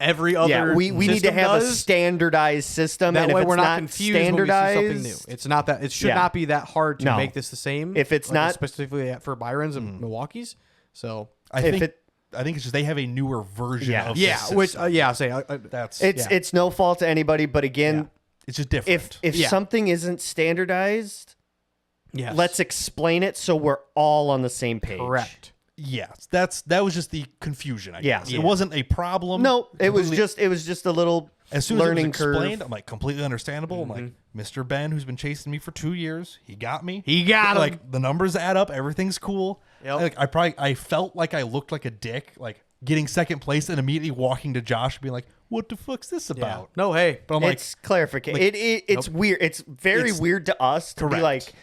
Speaker 3: every other
Speaker 2: Yeah, we need to
Speaker 3: system
Speaker 2: have a
Speaker 3: does.
Speaker 2: standardized system.
Speaker 3: That
Speaker 2: and
Speaker 3: way
Speaker 2: if
Speaker 3: we're
Speaker 2: it's
Speaker 3: not confused when we see
Speaker 2: standardized,
Speaker 3: something new. It's not that it should
Speaker 2: Yeah.
Speaker 3: not be that hard to
Speaker 2: No.
Speaker 3: make this the same.
Speaker 2: If it's not-
Speaker 3: specifically for Byron's and Milwaukee's, so
Speaker 1: I
Speaker 2: if
Speaker 1: think
Speaker 2: it-
Speaker 1: I think it's just they have a newer version
Speaker 2: Yeah.
Speaker 1: of
Speaker 3: yeah,
Speaker 1: this
Speaker 3: which
Speaker 1: system.
Speaker 3: that's
Speaker 2: it's no fault to anybody. But again,
Speaker 1: it's just different.
Speaker 2: if
Speaker 3: Yeah.
Speaker 2: something isn't standardized,
Speaker 3: yes.
Speaker 2: let's explain it so we're all on the same page.
Speaker 3: correct.
Speaker 1: Yes, that was just the confusion. I
Speaker 2: Yeah.
Speaker 1: guess
Speaker 2: Yeah.
Speaker 1: it wasn't a problem.
Speaker 2: No, it was
Speaker 1: Completely-
Speaker 2: just a little
Speaker 1: as soon as
Speaker 2: learning
Speaker 1: it was
Speaker 2: curve.
Speaker 1: explained. I'm like completely understandable. I'm like Mr. Ben, who's been chasing me for 2 years, he got me.
Speaker 3: He got him.
Speaker 1: Like the numbers add up, everything's cool.
Speaker 3: Yep.
Speaker 1: I felt like I looked like a dick, like getting second place and immediately walking to Josh and being like, "What the fuck's this
Speaker 3: Yeah.
Speaker 1: about?"
Speaker 3: No, hey,
Speaker 1: But I'm like,
Speaker 2: It's clarification. It's weird. It's very
Speaker 1: It's-
Speaker 2: weird to us to be
Speaker 1: Correct.
Speaker 2: like,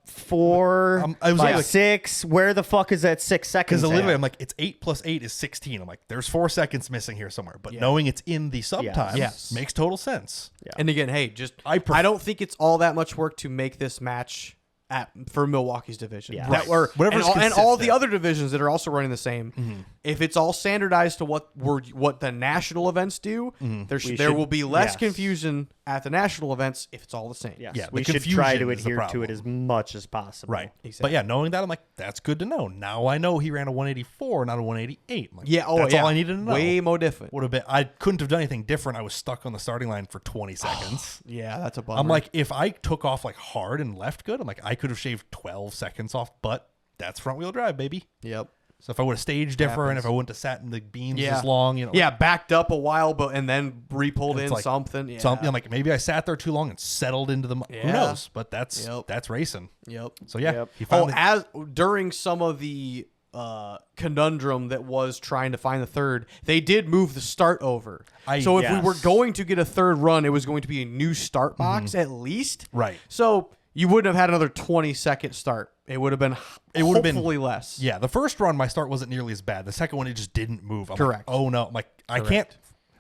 Speaker 2: 4,
Speaker 1: I was like-
Speaker 2: 6. Where the fuck is that 6 seconds?
Speaker 1: because literally
Speaker 2: at?
Speaker 1: I'm like, it's 8 plus 8 is 16. I'm like, there's 4 seconds missing here somewhere. But knowing it's in the sub time
Speaker 3: Yes.
Speaker 1: makes total sense.
Speaker 3: and again, hey, just
Speaker 1: I
Speaker 3: I don't think it's all that much work to make this match for Milwaukee's division.
Speaker 2: Yeah.
Speaker 3: That
Speaker 1: Right.
Speaker 3: were
Speaker 1: Whatever's
Speaker 3: and all the
Speaker 1: consistent.
Speaker 3: other divisions that are also running the same. If it's all standardized to what the national events do, there will be less
Speaker 2: yes.
Speaker 3: confusion at the national events if it's all the same.
Speaker 2: yes,
Speaker 1: Yeah,
Speaker 2: we
Speaker 1: the
Speaker 2: should try to
Speaker 1: confusion is the
Speaker 2: adhere to it
Speaker 1: problem.
Speaker 2: as much as possible.
Speaker 1: Right.
Speaker 3: Exactly.
Speaker 1: But yeah, knowing that, I'm like, that's good to know. Now I know he ran a 184, not a 188. I'm like,
Speaker 3: Yeah. Oh,
Speaker 1: that's
Speaker 3: yeah.
Speaker 1: all I needed to know.
Speaker 3: Way more different.
Speaker 1: Would have been. I couldn't have done anything different. I was stuck on the starting line for 20 seconds.
Speaker 3: Yeah, that's a bummer.
Speaker 1: I'm like, if I took off like hard and left good, I'm like, I could have shaved 12 seconds off. But that's front wheel drive, baby.
Speaker 3: yep.
Speaker 1: So if I would have staged different,
Speaker 3: Happens.
Speaker 1: if I wouldn't have sat in the beams
Speaker 3: Yeah.
Speaker 1: as long,
Speaker 3: Yeah, backed up a while, but and then re-pulled
Speaker 1: It's
Speaker 3: in
Speaker 1: like
Speaker 3: something. Yeah.
Speaker 1: something like maybe I sat there too long and settled into the. Who
Speaker 3: Yeah.
Speaker 1: knows? But that's
Speaker 3: Yep.
Speaker 1: racing.
Speaker 3: Yep.
Speaker 1: So yeah,
Speaker 2: Yep.
Speaker 1: he
Speaker 3: Oh,
Speaker 1: finally.
Speaker 3: as during some of the conundrum that was trying to find the third, they did move the start over. So if we were
Speaker 2: yes.
Speaker 3: going to get a third run, it was going to be a new start box at least.
Speaker 1: Right.
Speaker 3: So you wouldn't have had another 20-second start. It would have been hopefully less.
Speaker 1: Yeah, the first run, my start wasn't nearly as bad. The second one, it just didn't move. I'm
Speaker 3: Correct.
Speaker 1: Like, oh no, I'm like I can't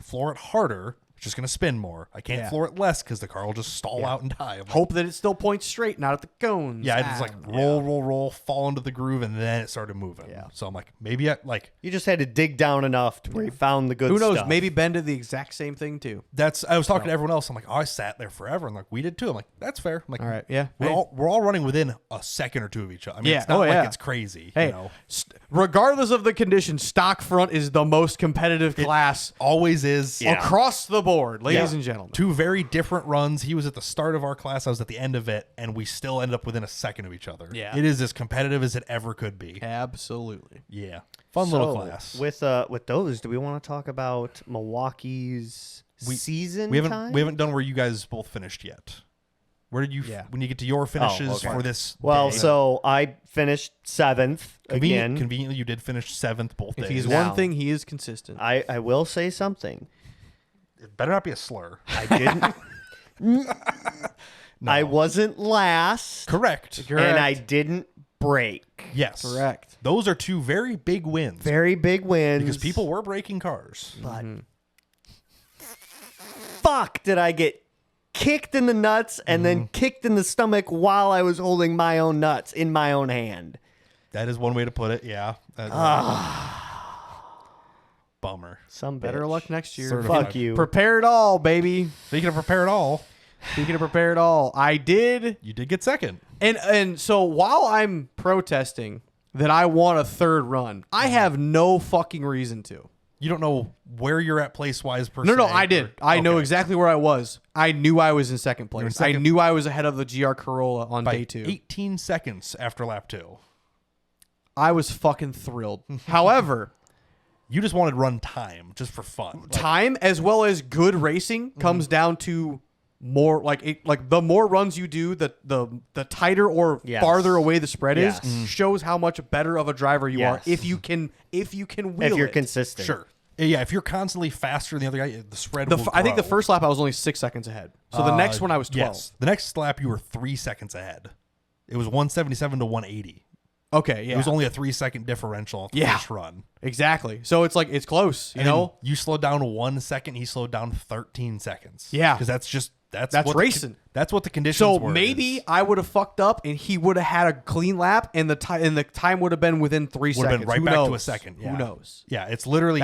Speaker 1: floor it harder, it's just going to spin more. I can't floor it less because the car will just stall out and die. I'm
Speaker 3: Hope that it still points straight, not at the cones.
Speaker 1: yeah, it's like roll, fall into the groove, and then it started moving.
Speaker 3: Yeah.
Speaker 1: So I'm like, maybe
Speaker 2: You just had to dig down enough to where you found the good
Speaker 3: Who knows?
Speaker 2: stuff.
Speaker 3: Maybe Ben did the exact same thing too.
Speaker 1: I was talking to everyone else. I'm like, oh, I sat there forever. And like, we did too. I'm like, that's fair. I'm like,
Speaker 3: All right, yeah.
Speaker 1: We're
Speaker 3: Hey.
Speaker 1: all running within a second or two of each other. I mean,
Speaker 3: Yeah.
Speaker 1: it's not
Speaker 3: Oh,
Speaker 1: like
Speaker 3: yeah.
Speaker 1: it's crazy.
Speaker 3: Hey,
Speaker 1: You know?
Speaker 3: Regardless of the condition, stock front is the most competitive class
Speaker 1: Always is.
Speaker 3: across the board, ladies
Speaker 1: Yeah.
Speaker 3: and gentlemen.
Speaker 1: Two very different runs. He was at the start of our class. I was at the end of it, and we still ended up within a second of each other.
Speaker 3: Yeah.
Speaker 1: It is as competitive as it ever could be.
Speaker 3: Absolutely.
Speaker 1: Yeah. Fun little class.
Speaker 2: With those, do we want to talk about Milwaukee's season
Speaker 1: We haven't
Speaker 2: time?
Speaker 1: done where you guys both finished yet. Where did you when you get to your finishes
Speaker 2: okay.
Speaker 1: for this?
Speaker 2: Well,
Speaker 1: day?
Speaker 2: so I finished 7th again.
Speaker 1: Conveniently, you did finish 7th both days.
Speaker 3: If he's
Speaker 2: Now-
Speaker 3: one thing, he is consistent.
Speaker 2: I will say something.
Speaker 1: It better not be a slur.
Speaker 2: I didn't. I wasn't last,
Speaker 1: Correct.
Speaker 2: and I didn't break.
Speaker 1: Yes.
Speaker 3: Correct.
Speaker 1: Those are two very big wins.
Speaker 2: Very big wins.
Speaker 1: because people were breaking cars.
Speaker 2: But fuck, did I get kicked in the nuts and then kicked in the stomach while I was holding my own nuts in my own hand.
Speaker 1: That is one way to put it. Yeah. Bummer.
Speaker 2: Some
Speaker 3: Better
Speaker 2: bitch.
Speaker 3: luck next year.
Speaker 1: Certified.
Speaker 2: Fuck you.
Speaker 3: Prepare it all, baby.
Speaker 1: Speaking of prepare it all,
Speaker 3: Speaking of prepare it all, I did.
Speaker 1: you did get second.
Speaker 3: And so while I'm protesting that I want a third run, I have no fucking reason to.
Speaker 1: You don't know where you're at place wise per
Speaker 3: No,
Speaker 1: se.
Speaker 3: I did. I know
Speaker 1: Okay.
Speaker 3: exactly where I was. I knew I was in second place.
Speaker 1: in second.
Speaker 3: I knew I was ahead of the GR Corolla on
Speaker 1: By
Speaker 3: day 2.
Speaker 1: 18 seconds after lap 2.
Speaker 3: I was fucking thrilled. However,
Speaker 1: You just wanted run time just for fun. Like,
Speaker 3: time as well as good racing comes down to more like the more runs you do, the tighter or
Speaker 2: Yes.
Speaker 3: farther away the spread
Speaker 2: Yes.
Speaker 3: is, shows how much better of a driver you are
Speaker 2: Yes.
Speaker 3: if you can wheel
Speaker 2: If you're
Speaker 3: it.
Speaker 2: consistent.
Speaker 1: sure. Yeah, if you're constantly faster than the other guy, the spread will
Speaker 3: I think the
Speaker 1: grow.
Speaker 3: first lap I was only 6 seconds ahead. So the next one I was 12.
Speaker 1: Yes. The next lap you were 3 seconds ahead. It was 177 to 180.
Speaker 3: Okay, yeah.
Speaker 1: It was only a 3-second differential on the
Speaker 3: Yeah.
Speaker 1: first run.
Speaker 3: Exactly. So it's like it's close, you
Speaker 1: And then
Speaker 3: know?
Speaker 1: you slowed down 1 second. He slowed down 13 seconds.
Speaker 3: Yeah.
Speaker 1: because that's
Speaker 3: That's
Speaker 1: what
Speaker 3: racing.
Speaker 1: That's what the conditions
Speaker 3: So
Speaker 1: were.
Speaker 3: maybe
Speaker 1: is-
Speaker 3: I would have fucked up and he would have had a clean lap and the time would have been within 3
Speaker 1: Would have
Speaker 3: seconds.
Speaker 1: been right
Speaker 3: Who
Speaker 1: back
Speaker 3: knows?
Speaker 1: to a second. Yeah.
Speaker 3: Who knows?
Speaker 1: Yeah, it's literally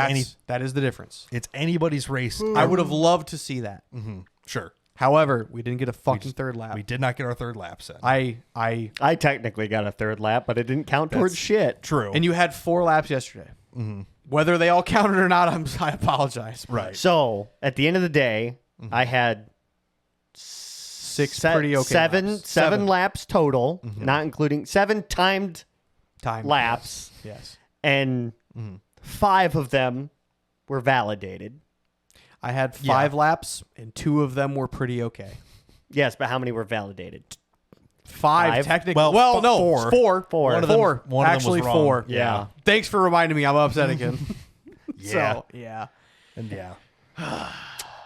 Speaker 3: That is the difference.
Speaker 1: it's anybody's race.
Speaker 3: I would have loved to see that.
Speaker 1: Sure.
Speaker 3: However, we didn't get a fucking third lap.
Speaker 1: We did not get our third laps in.
Speaker 2: I technically got a third lap, but it didn't count towards shit.
Speaker 1: True.
Speaker 3: And you had 4 laps yesterday. Whether they all counted or not, I apologize.
Speaker 1: right.
Speaker 2: So at the end of the day, I had
Speaker 3: 6 pretty okay
Speaker 2: seven
Speaker 3: laps.
Speaker 2: seven laps total, not including 7 timed
Speaker 3: time
Speaker 2: laps,
Speaker 3: Yes.
Speaker 2: and 5 of them were validated.
Speaker 3: I had 5 laps and 2 of them were pretty okay.
Speaker 2: Yes, but how many were validated?
Speaker 3: 5 technically.
Speaker 1: Well,
Speaker 3: Well, no,
Speaker 1: 4.
Speaker 3: 4.
Speaker 2: Four.
Speaker 3: One
Speaker 2: One
Speaker 3: of
Speaker 2: of
Speaker 3: them,
Speaker 1: them- one of them was
Speaker 3: Actually,
Speaker 1: wrong.
Speaker 3: 4.
Speaker 1: Yeah.
Speaker 3: Thanks for reminding me. I'm upset again.
Speaker 1: Yeah.
Speaker 3: So, yeah.
Speaker 1: And yeah.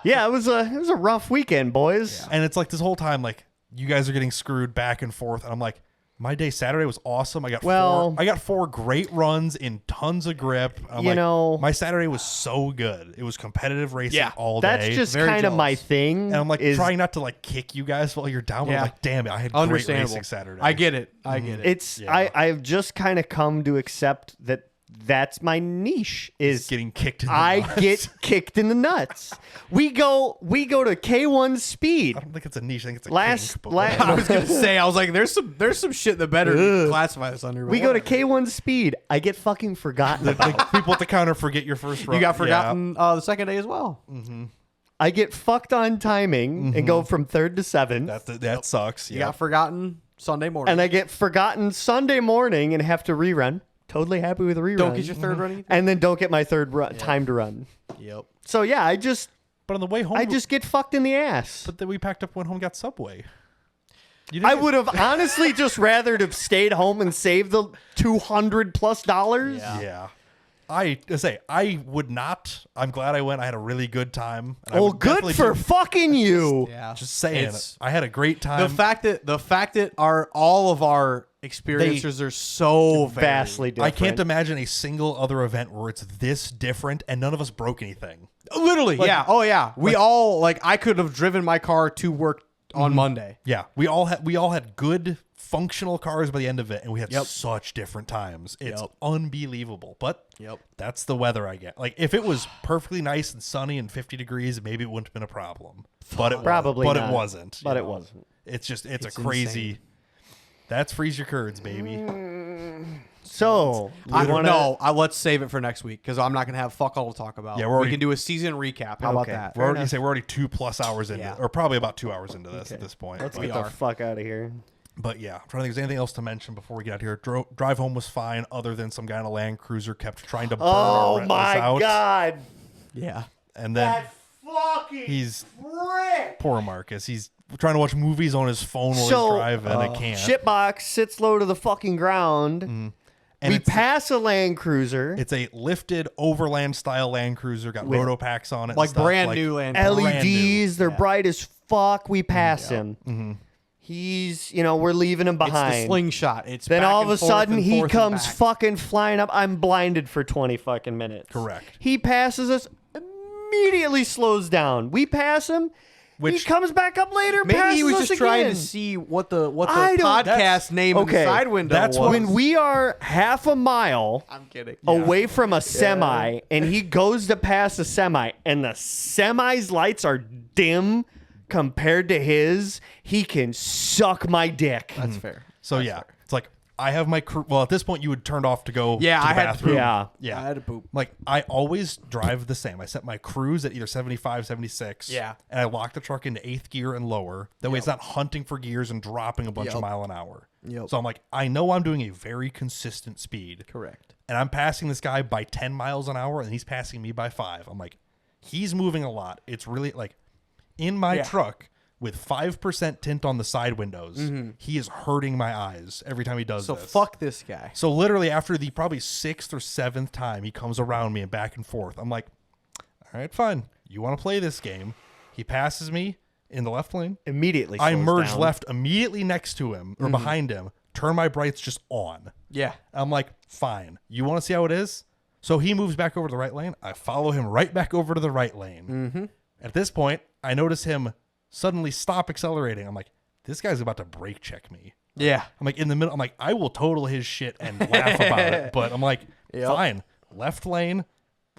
Speaker 2: Yeah, it was a rough weekend, boys.
Speaker 1: And it's like this whole time, like you guys are getting screwed back and forth, and I'm like, my day Saturday was awesome. I got four great runs in tons of grip. I'm
Speaker 2: You
Speaker 1: like,
Speaker 2: know-
Speaker 1: my Saturday was so good. It was competitive racing all day.
Speaker 2: That's just
Speaker 3: Very
Speaker 2: kind of my
Speaker 3: jealous.
Speaker 2: thing.
Speaker 1: and I'm like
Speaker 2: is
Speaker 1: trying not to like kick you guys while you're down. But
Speaker 3: Yeah.
Speaker 1: I'm like, damn it, I had great
Speaker 3: Understandable.
Speaker 1: racing Saturday.
Speaker 3: I get it. I get it.
Speaker 2: it's
Speaker 1: Yeah.
Speaker 2: I've just kind of come to accept that that's my niche is
Speaker 1: getting kicked in the
Speaker 2: I
Speaker 1: nuts.
Speaker 2: get kicked in the nuts. We go to K1 speed.
Speaker 1: I don't think it's a niche. I think it's a
Speaker 2: Last-
Speaker 1: kink, but
Speaker 2: la-
Speaker 1: whatever.
Speaker 3: I was gonna say, I was like, there's some shit that better classify this under. but
Speaker 2: We go to
Speaker 3: whatever.
Speaker 2: K1 speed. I get fucking forgotten about.
Speaker 1: Like, people at the counter forget your first run.
Speaker 3: You got
Speaker 1: Yeah.
Speaker 3: forgotten the second day as well.
Speaker 2: I get fucked on timing and go from 3rd to 7th.
Speaker 1: That sucks.
Speaker 3: You
Speaker 1: Yeah.
Speaker 3: got forgotten Sunday morning.
Speaker 2: And I get forgotten Sunday morning and have to rerun. Totally happy with the rerun.
Speaker 3: don't get your third run either.
Speaker 2: and then don't get my third time to run.
Speaker 3: Yep.
Speaker 2: So yeah, I just
Speaker 1: But on the way home,
Speaker 2: get fucked in the ass.
Speaker 1: But then we packed up, went home, got Subway. You
Speaker 2: I
Speaker 1: didn't
Speaker 2: would have honestly just rather have stayed home and saved the $200+.
Speaker 1: Yeah. I say I would not. I'm glad I went. I had a really good time. And I
Speaker 2: Oh,
Speaker 1: would
Speaker 2: good
Speaker 1: definitely
Speaker 2: for
Speaker 1: do-
Speaker 2: fucking you.
Speaker 3: Yeah.
Speaker 1: Just saying.
Speaker 3: It's-
Speaker 1: I had a great time.
Speaker 3: The fact that all of our experiences are so
Speaker 2: Vastly
Speaker 1: I
Speaker 2: different.
Speaker 1: can't imagine a single other event where it's this different and none of us broke anything.
Speaker 3: Literally, yeah. Oh, yeah. We all, like, I could have driven my car to work on Monday.
Speaker 1: Yeah, we all had good functional cars by the end of it, and we had such different times. It's unbelievable. But that's the weather I get. Like, if it was perfectly nice and sunny and 50 degrees, maybe it wouldn't have been a problem. But it
Speaker 2: Probably
Speaker 1: but
Speaker 2: not.
Speaker 1: it wasn't.
Speaker 2: But
Speaker 1: you
Speaker 2: it
Speaker 1: know?
Speaker 2: wasn't.
Speaker 1: It's just it's a crazy.
Speaker 3: insane.
Speaker 1: That's freeze your curds, baby.
Speaker 2: So
Speaker 3: let's save it for next week because I'm not gonna have fuck all to talk about.
Speaker 1: Yeah,
Speaker 3: we can do a season recap. How about
Speaker 2: Okay.
Speaker 3: that?
Speaker 1: We're already 2+ hours into it, or probably about 2 hours into this at this point.
Speaker 2: Let's
Speaker 1: but,
Speaker 2: get the fuck out of here.
Speaker 1: but yeah, I'm trying to think if there's anything else to mention before we get out here. Drive home was fine, other than some guy in a Land Cruiser kept trying to burn our Retless out.
Speaker 2: God.
Speaker 3: Yeah.
Speaker 1: And then he's poor Marcus. He's trying to watch movies on his phone while he's driving and can't.
Speaker 2: Shitbox sits low to the fucking ground.
Speaker 1: And
Speaker 2: we pass a Land Cruiser.
Speaker 1: It's a lifted overland style Land Cruiser, got roto packs on it,
Speaker 3: Like
Speaker 1: and stuff.
Speaker 3: brand new Land Cruiser.
Speaker 2: LEDs, they're bright as fuck. We pass him. He's, we're leaving him
Speaker 3: It's
Speaker 2: behind.
Speaker 3: the slingshot. It's
Speaker 2: Then
Speaker 3: back
Speaker 2: all of
Speaker 3: and
Speaker 2: a
Speaker 3: forth
Speaker 2: sudden
Speaker 3: and
Speaker 2: he
Speaker 3: forth and
Speaker 2: comes
Speaker 3: back.
Speaker 2: fucking flying up. I'm blinded for 20 fucking minutes.
Speaker 1: Correct.
Speaker 2: He passes us, immediately slows down. We pass him. He comes back up later.
Speaker 3: Maybe he was
Speaker 2: passes
Speaker 3: just
Speaker 2: us
Speaker 3: trying
Speaker 2: again.
Speaker 3: to see what the
Speaker 2: I don't-
Speaker 3: podcast name in the side window
Speaker 1: that's
Speaker 3: was.
Speaker 2: When we are half a mile
Speaker 3: I'm kidding.
Speaker 2: away from a semi, and he goes to pass a semi, and the semi's lights are dim compared to his, he can suck my dick.
Speaker 3: That's fair.
Speaker 1: So it's like I have my crew. Well, at this point, you had turned off to go.
Speaker 3: Yeah,
Speaker 1: to the
Speaker 3: I had-
Speaker 1: bathroom.
Speaker 2: Yeah.
Speaker 3: I had to poop.
Speaker 1: Like I always drive the same. I set my cruise at either 75, 76.
Speaker 3: Yeah.
Speaker 1: And I lock the truck into 8th gear and lower. That way, it's not hunting for gears and dropping a bunch of mile an hour.
Speaker 3: Yep.
Speaker 1: So I'm like, I know I'm doing a very consistent speed.
Speaker 3: Correct.
Speaker 1: And I'm passing this guy by 10 miles an hour, and he's passing me by 5. I'm like, he's moving a lot. It's really like in my truck. With 5% tint on the side windows, he is hurting my eyes every time he does this.
Speaker 3: So fuck this guy.
Speaker 1: So literally after the probably 6th or 7th time he comes around me and back and forth, I'm like, all right, fine. You want to play this game? He passes me in the left lane.
Speaker 2: Immediately
Speaker 1: I
Speaker 2: slows
Speaker 1: merge
Speaker 2: down.
Speaker 1: left immediately next to him or behind him, turn my brights just on.
Speaker 3: Yeah.
Speaker 1: I'm like, fine. You want to see how it is? So he moves back over to the right lane. I follow him right back over to the right lane. At this point, I notice him suddenly stop accelerating. I'm like, this guy's about to brake check me.
Speaker 3: Yeah.
Speaker 1: I'm like in the middle. I'm like, I will total his shit and laugh about it. But I'm like, fine. Left lane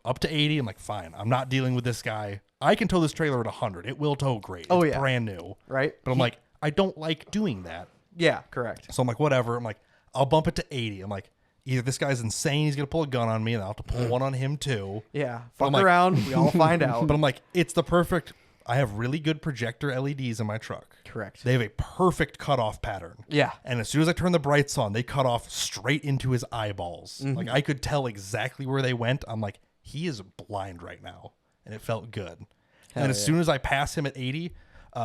Speaker 1: up to 80. I'm like, fine. I'm not dealing with this guy. I can tow this trailer at 100. It will tow great. It's brand new.
Speaker 3: Right.
Speaker 1: But I'm like, I don't like doing that.
Speaker 3: Yeah, correct.
Speaker 1: So I'm like, whatever. I'm like, I'll bump it to 80. I'm like, either this guy's insane, he's going to pull a gun on me, and I'll have to pull one on him too.
Speaker 3: Yeah.
Speaker 1: But
Speaker 3: Fuck
Speaker 1: I'm like-
Speaker 3: around. We all find out.
Speaker 1: But I'm like, it's the perfect. I have really good projector LEDs in my truck.
Speaker 3: Correct.
Speaker 1: They have a perfect cutoff pattern.
Speaker 3: Yeah.
Speaker 1: And as soon as I turn the brights on, they cut off straight into his eyeballs. Like I could tell exactly where they went. I'm like, he is blind right now. And it felt good. And as soon as I pass him at 80,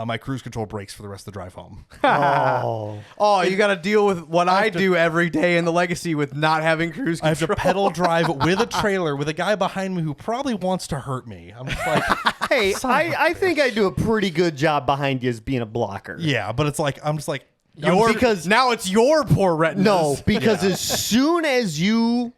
Speaker 1: my cruise control breaks for the rest of the drive home.
Speaker 3: Oh, you got to deal with what I do every day in the Legacy with not having cruise control.
Speaker 1: I have to pedal drive with a trailer with a guy behind me who probably wants to hurt me. I'm just like,
Speaker 2: Hey, I think I do a pretty good job behind you as being a blocker.
Speaker 1: yeah, but it's like, I'm just like,
Speaker 2: because
Speaker 3: now it's your poor retinas.
Speaker 2: no, because as soon as you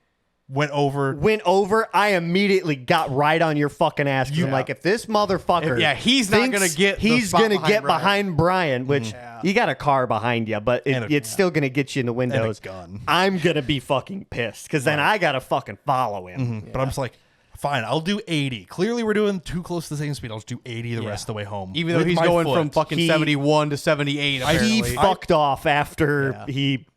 Speaker 1: went over.
Speaker 2: went over, I immediately got right on your fucking ass. 'Cause I'm like, if this motherfucker,
Speaker 3: he's not
Speaker 2: thinks
Speaker 3: gonna get the
Speaker 2: he's
Speaker 3: spot
Speaker 2: gonna
Speaker 3: behind
Speaker 2: get
Speaker 3: Brian.
Speaker 2: behind Brian, which you got a car behind you, but it's still gonna get you in the windows.
Speaker 1: gun.
Speaker 2: I'm gonna be fucking pissed because then I gotta fucking follow him.
Speaker 1: But I'm just like, fine, I'll do 80. Clearly, we're doing too close to the same speed. I'll just do 80 the rest of the way home.
Speaker 3: Even though
Speaker 1: with
Speaker 3: he's
Speaker 1: my
Speaker 3: going
Speaker 1: foot.
Speaker 3: from fucking 71 to 78, apparently.
Speaker 2: He fucked off after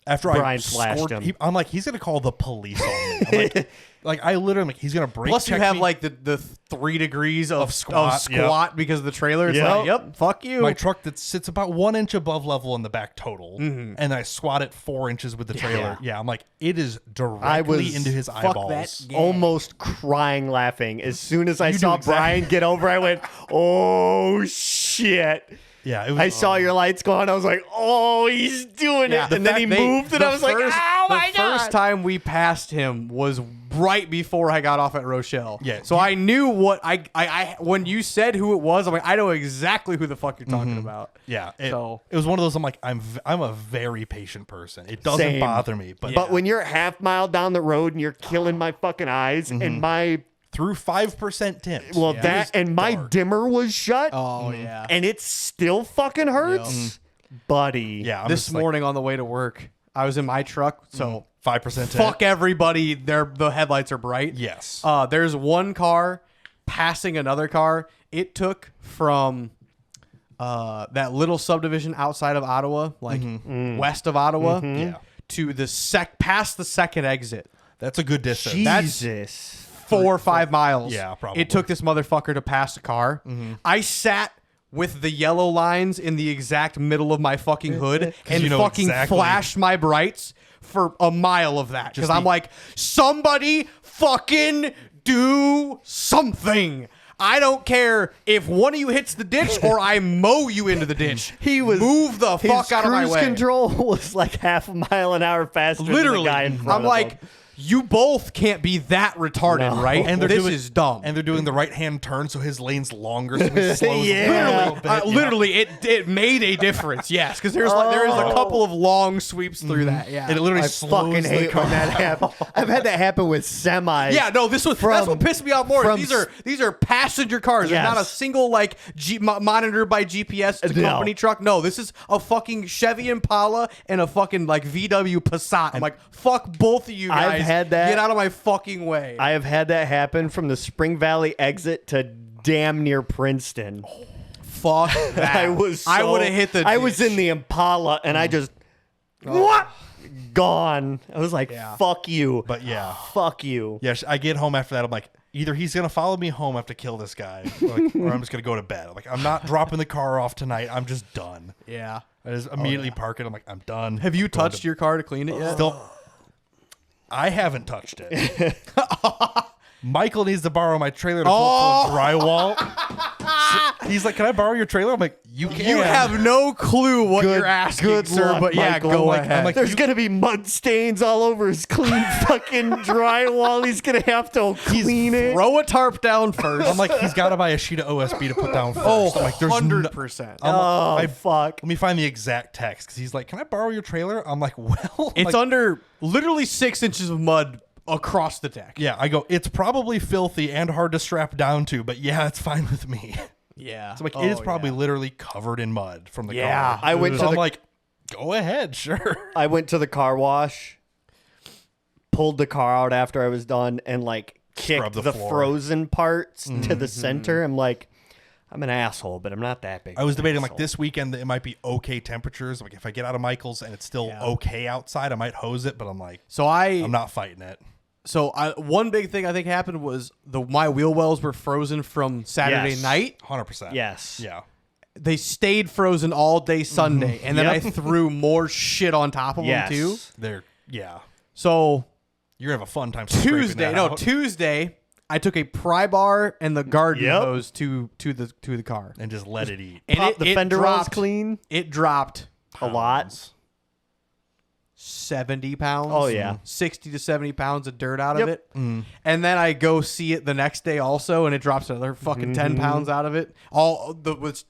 Speaker 1: After
Speaker 2: Brian
Speaker 1: I
Speaker 2: slashed
Speaker 1: scored,
Speaker 2: him.
Speaker 1: I'm like, he's gonna call the police on me. I'm like I literally, I'm like, he's gonna break.
Speaker 3: Plus, you
Speaker 1: check
Speaker 3: have
Speaker 1: me.
Speaker 3: like the 3 degrees of
Speaker 1: squat,
Speaker 3: because of the trailer. It's
Speaker 2: Yep.
Speaker 3: like, yep, fuck you.
Speaker 1: my truck that sits about 1 inch above level in the back total, and I squat it 4 inches with the trailer. Yeah, I'm like, it is directly into his eyeballs.
Speaker 2: almost crying laughing. As soon as I
Speaker 1: do
Speaker 2: saw
Speaker 1: exactly-
Speaker 2: Brian get over, I went, oh shit.
Speaker 1: Yeah, it was,
Speaker 2: I saw your lights go on. I was like, oh, he's doing it. And then he moved, and I was like, oh my God.
Speaker 3: The first time we passed him was right before I got off at Rochelle.
Speaker 1: Yeah.
Speaker 3: So I knew what I when you said who it was, I'm like, I know exactly who the fuck you're talking about.
Speaker 1: Yeah, it
Speaker 3: So-
Speaker 1: was one of those. I'm like, I'm a very patient person. It doesn't
Speaker 2: Same.
Speaker 1: bother me, but
Speaker 2: But when you're half mile down the road and you're killing my fucking eyes and my
Speaker 1: through 5% tint.
Speaker 2: Well,
Speaker 1: It
Speaker 2: that
Speaker 1: is
Speaker 2: and my
Speaker 1: dark.
Speaker 2: dimmer was shut.
Speaker 3: Oh yeah.
Speaker 2: And it still fucking hurts, buddy.
Speaker 1: Yeah, I'm
Speaker 3: This
Speaker 1: just like,
Speaker 3: morning on the way to work, I was in my truck, so
Speaker 1: 5% tint.
Speaker 3: fuck everybody. The headlights are bright.
Speaker 1: Yes.
Speaker 3: There's one car passing another car. It took from that little subdivision outside of Ottawa, like west of Ottawa,
Speaker 1: Yeah.
Speaker 3: to the past the second exit.
Speaker 1: That's a good distance.
Speaker 2: Jesus.
Speaker 3: 4 or 5 miles.
Speaker 1: Yeah, probably.
Speaker 3: It took this motherfucker to pass a car. I sat with the yellow lines in the exact middle of my fucking hood and
Speaker 1: you know
Speaker 3: fucking
Speaker 1: exactly.
Speaker 3: flashed my brights for a mile of that. Because I'm like, somebody fucking do something. I don't care if one of you hits the ditch or I mow you into the ditch. Move the fuck out of my way.
Speaker 2: His cruise control was like half a mile an hour faster
Speaker 3: Literally,
Speaker 2: than the guy in front
Speaker 3: I'm
Speaker 2: of
Speaker 3: like,
Speaker 2: him.
Speaker 3: you both can't be that retarded,
Speaker 2: No.
Speaker 3: right?
Speaker 1: And they're
Speaker 3: this
Speaker 1: doing-
Speaker 3: is dumb.
Speaker 1: And they're doing the right-hand turn, so his lane's longer, so he slows
Speaker 2: Yeah.
Speaker 1: a little bit.
Speaker 3: Literally, it made a difference. Yes, because there is a couple of long sweeps through that. Yeah,
Speaker 1: And it literally
Speaker 2: I
Speaker 1: slows
Speaker 2: fucking
Speaker 1: the
Speaker 2: hate
Speaker 1: car.
Speaker 2: when that happens. I've had that happen with semis.
Speaker 3: yeah. No, that's what pissed me off more.
Speaker 2: from-
Speaker 3: These are passenger cars. There's not a
Speaker 2: Yes.
Speaker 3: single like monitored by GPS
Speaker 2: No.
Speaker 3: company truck. No, this is a fucking Chevy Impala and a fucking like VW Passat. I'm like, fuck both of you guys.
Speaker 2: I've had that.
Speaker 3: Get out of my fucking way.
Speaker 2: I have had that happen from the Spring Valley exit to damn near Princeton.
Speaker 3: Fuck that.
Speaker 2: I was
Speaker 3: would have hit the.
Speaker 2: I was
Speaker 3: ditch.
Speaker 2: in the Impala and I just what gone. I was like,
Speaker 3: Yeah.
Speaker 2: fuck you.
Speaker 1: But yeah.
Speaker 2: Fuck you.
Speaker 1: Yeah, I get home after that. I'm like, either he's going to follow me home, I have to kill this guy, like, or I'm just going to go to bed. I'm like, I'm not dropping the car off tonight. I'm just done.
Speaker 3: Yeah.
Speaker 1: I just immediately park it. I'm like, I'm done.
Speaker 3: Have you
Speaker 1: Going
Speaker 3: touched
Speaker 1: to-
Speaker 3: your car to clean it yet?
Speaker 1: Still, I haven't touched it. Michael needs to borrow my trailer to put full of drywall. So he's like, can I borrow your trailer? I'm like, you can.
Speaker 3: You have no clue what
Speaker 2: Good-
Speaker 3: you're asking,
Speaker 2: good
Speaker 3: sir.
Speaker 2: luck,
Speaker 3: But yeah,
Speaker 2: Michael.
Speaker 3: go
Speaker 1: I'm
Speaker 3: ahead.
Speaker 1: like,
Speaker 2: There's gonna be mud stains all over his clean fucking drywall. He's gonna have to clean it.
Speaker 3: Throw a tarp down first.
Speaker 1: I'm like, he's got to buy a sheet of OSB to put down first.
Speaker 3: oh,
Speaker 1: I'm like, there's
Speaker 3: 100%.
Speaker 2: Oh fuck!
Speaker 1: Let me find the exact text because he's like, can I borrow your trailer? I'm like, well,
Speaker 3: It's
Speaker 1: like,
Speaker 3: under literally 6 inches of mud across the deck.
Speaker 1: yeah. I go, it's probably filthy and hard to strap down to, but yeah, it's fine with me.
Speaker 3: Yeah.
Speaker 1: So like, it is probably literally covered in mud from the
Speaker 3: Yeah.
Speaker 1: car.
Speaker 2: I went
Speaker 1: So
Speaker 2: to
Speaker 1: I'm
Speaker 2: the-
Speaker 1: like, go ahead, sure.
Speaker 2: I went to the car wash, pulled the car out after I was done, and like kicked
Speaker 1: Scrub the
Speaker 2: the
Speaker 1: floor.
Speaker 2: frozen parts to the center. I'm like, I'm an asshole, but I'm not that big.
Speaker 1: I was
Speaker 2: of an
Speaker 1: debating like
Speaker 2: asshole.
Speaker 1: this weekend that it might be okay temperatures. Like if I get out of Michael's and it's still okay outside, I might hose it. But I'm like, I'm not fighting it.
Speaker 3: One big thing I think happened was my wheel wells were frozen from Saturday
Speaker 2: Yes.
Speaker 3: night.
Speaker 1: 100%.
Speaker 2: Yes.
Speaker 1: Yeah.
Speaker 3: They stayed frozen all day Sunday, and then I threw more shit on top of
Speaker 2: Yes.
Speaker 3: them too.
Speaker 1: They're yeah.
Speaker 3: So
Speaker 1: You're gonna have a fun time. scraping that out.
Speaker 3: Tuesday, I took a pry bar and the garden
Speaker 2: Yep.
Speaker 3: hose to the car,
Speaker 1: and just let it eat.
Speaker 3: and
Speaker 2: Pop the fender rolls
Speaker 3: dropped
Speaker 2: clean
Speaker 3: It dropped
Speaker 2: a lot.
Speaker 3: 70 pounds.
Speaker 2: Oh, yeah.
Speaker 3: 60 to 70 pounds of dirt out of
Speaker 2: Yep.
Speaker 3: it. And then I go see it the next day also, and it drops another fucking 10 pounds out of it.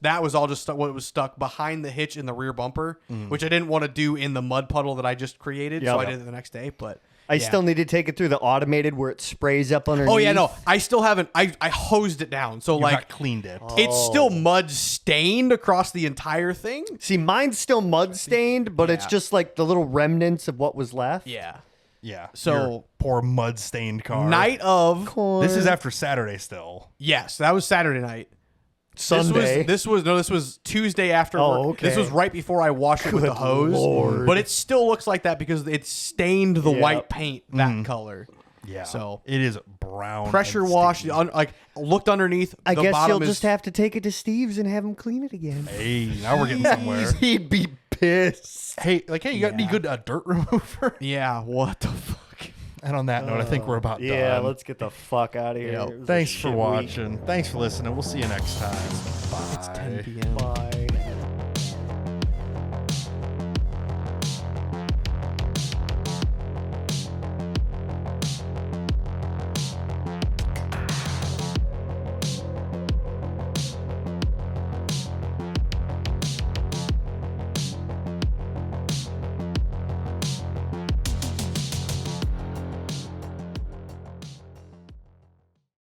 Speaker 3: That was all just what was stuck behind the hitch in the rear bumper, which I didn't want to do in the mud puddle that I just created. So I
Speaker 2: Yep.
Speaker 3: did it the next day. But
Speaker 2: I
Speaker 3: yeah.
Speaker 2: still need to take it through the automated where it sprays up underneath.
Speaker 3: Oh yeah, no, I still haven't. I hosed it down, so
Speaker 1: You've
Speaker 3: like
Speaker 1: not cleaned it.
Speaker 3: it's still mud stained across the entire thing.
Speaker 2: See, mine's still mud stained, but it's
Speaker 3: Yeah.
Speaker 2: just like the little remnants of what was left.
Speaker 3: Yeah.
Speaker 1: Yeah.
Speaker 3: So-
Speaker 1: your poor mud stained car.
Speaker 3: Night of
Speaker 1: This is after Saturday still.
Speaker 3: yes, that was Saturday night.
Speaker 2: Sunday.
Speaker 3: This was Tuesday after
Speaker 2: Oh,
Speaker 3: work.
Speaker 2: okay.
Speaker 3: This was right before I washed it with the hose.
Speaker 2: Lord.
Speaker 3: But it still looks like that because it stained the
Speaker 2: Yep.
Speaker 3: white paint that color.
Speaker 1: Yeah.
Speaker 3: So-
Speaker 1: it is brown.
Speaker 3: Pressure
Speaker 1: and
Speaker 3: wash,
Speaker 1: sticky.
Speaker 3: looked underneath.
Speaker 2: I
Speaker 3: the
Speaker 2: guess
Speaker 3: bottom
Speaker 2: you'll
Speaker 3: is,
Speaker 2: just have to take it to Steve's and have him clean it again.
Speaker 1: Hey, now we're getting somewhere.
Speaker 2: He'd be pissed.
Speaker 1: Hey, you got any good dirt remover?
Speaker 3: Yeah, what the fuck?
Speaker 1: And on that note, I think we're about
Speaker 2: Yeah,
Speaker 1: done.
Speaker 2: let's get the fuck out of here.
Speaker 3: Yep.
Speaker 2: It was a
Speaker 1: Thanks for
Speaker 2: shit week.
Speaker 1: watching. Thanks for listening. We'll see you next time. Bye.
Speaker 3: 10 p.m.
Speaker 2: Bye.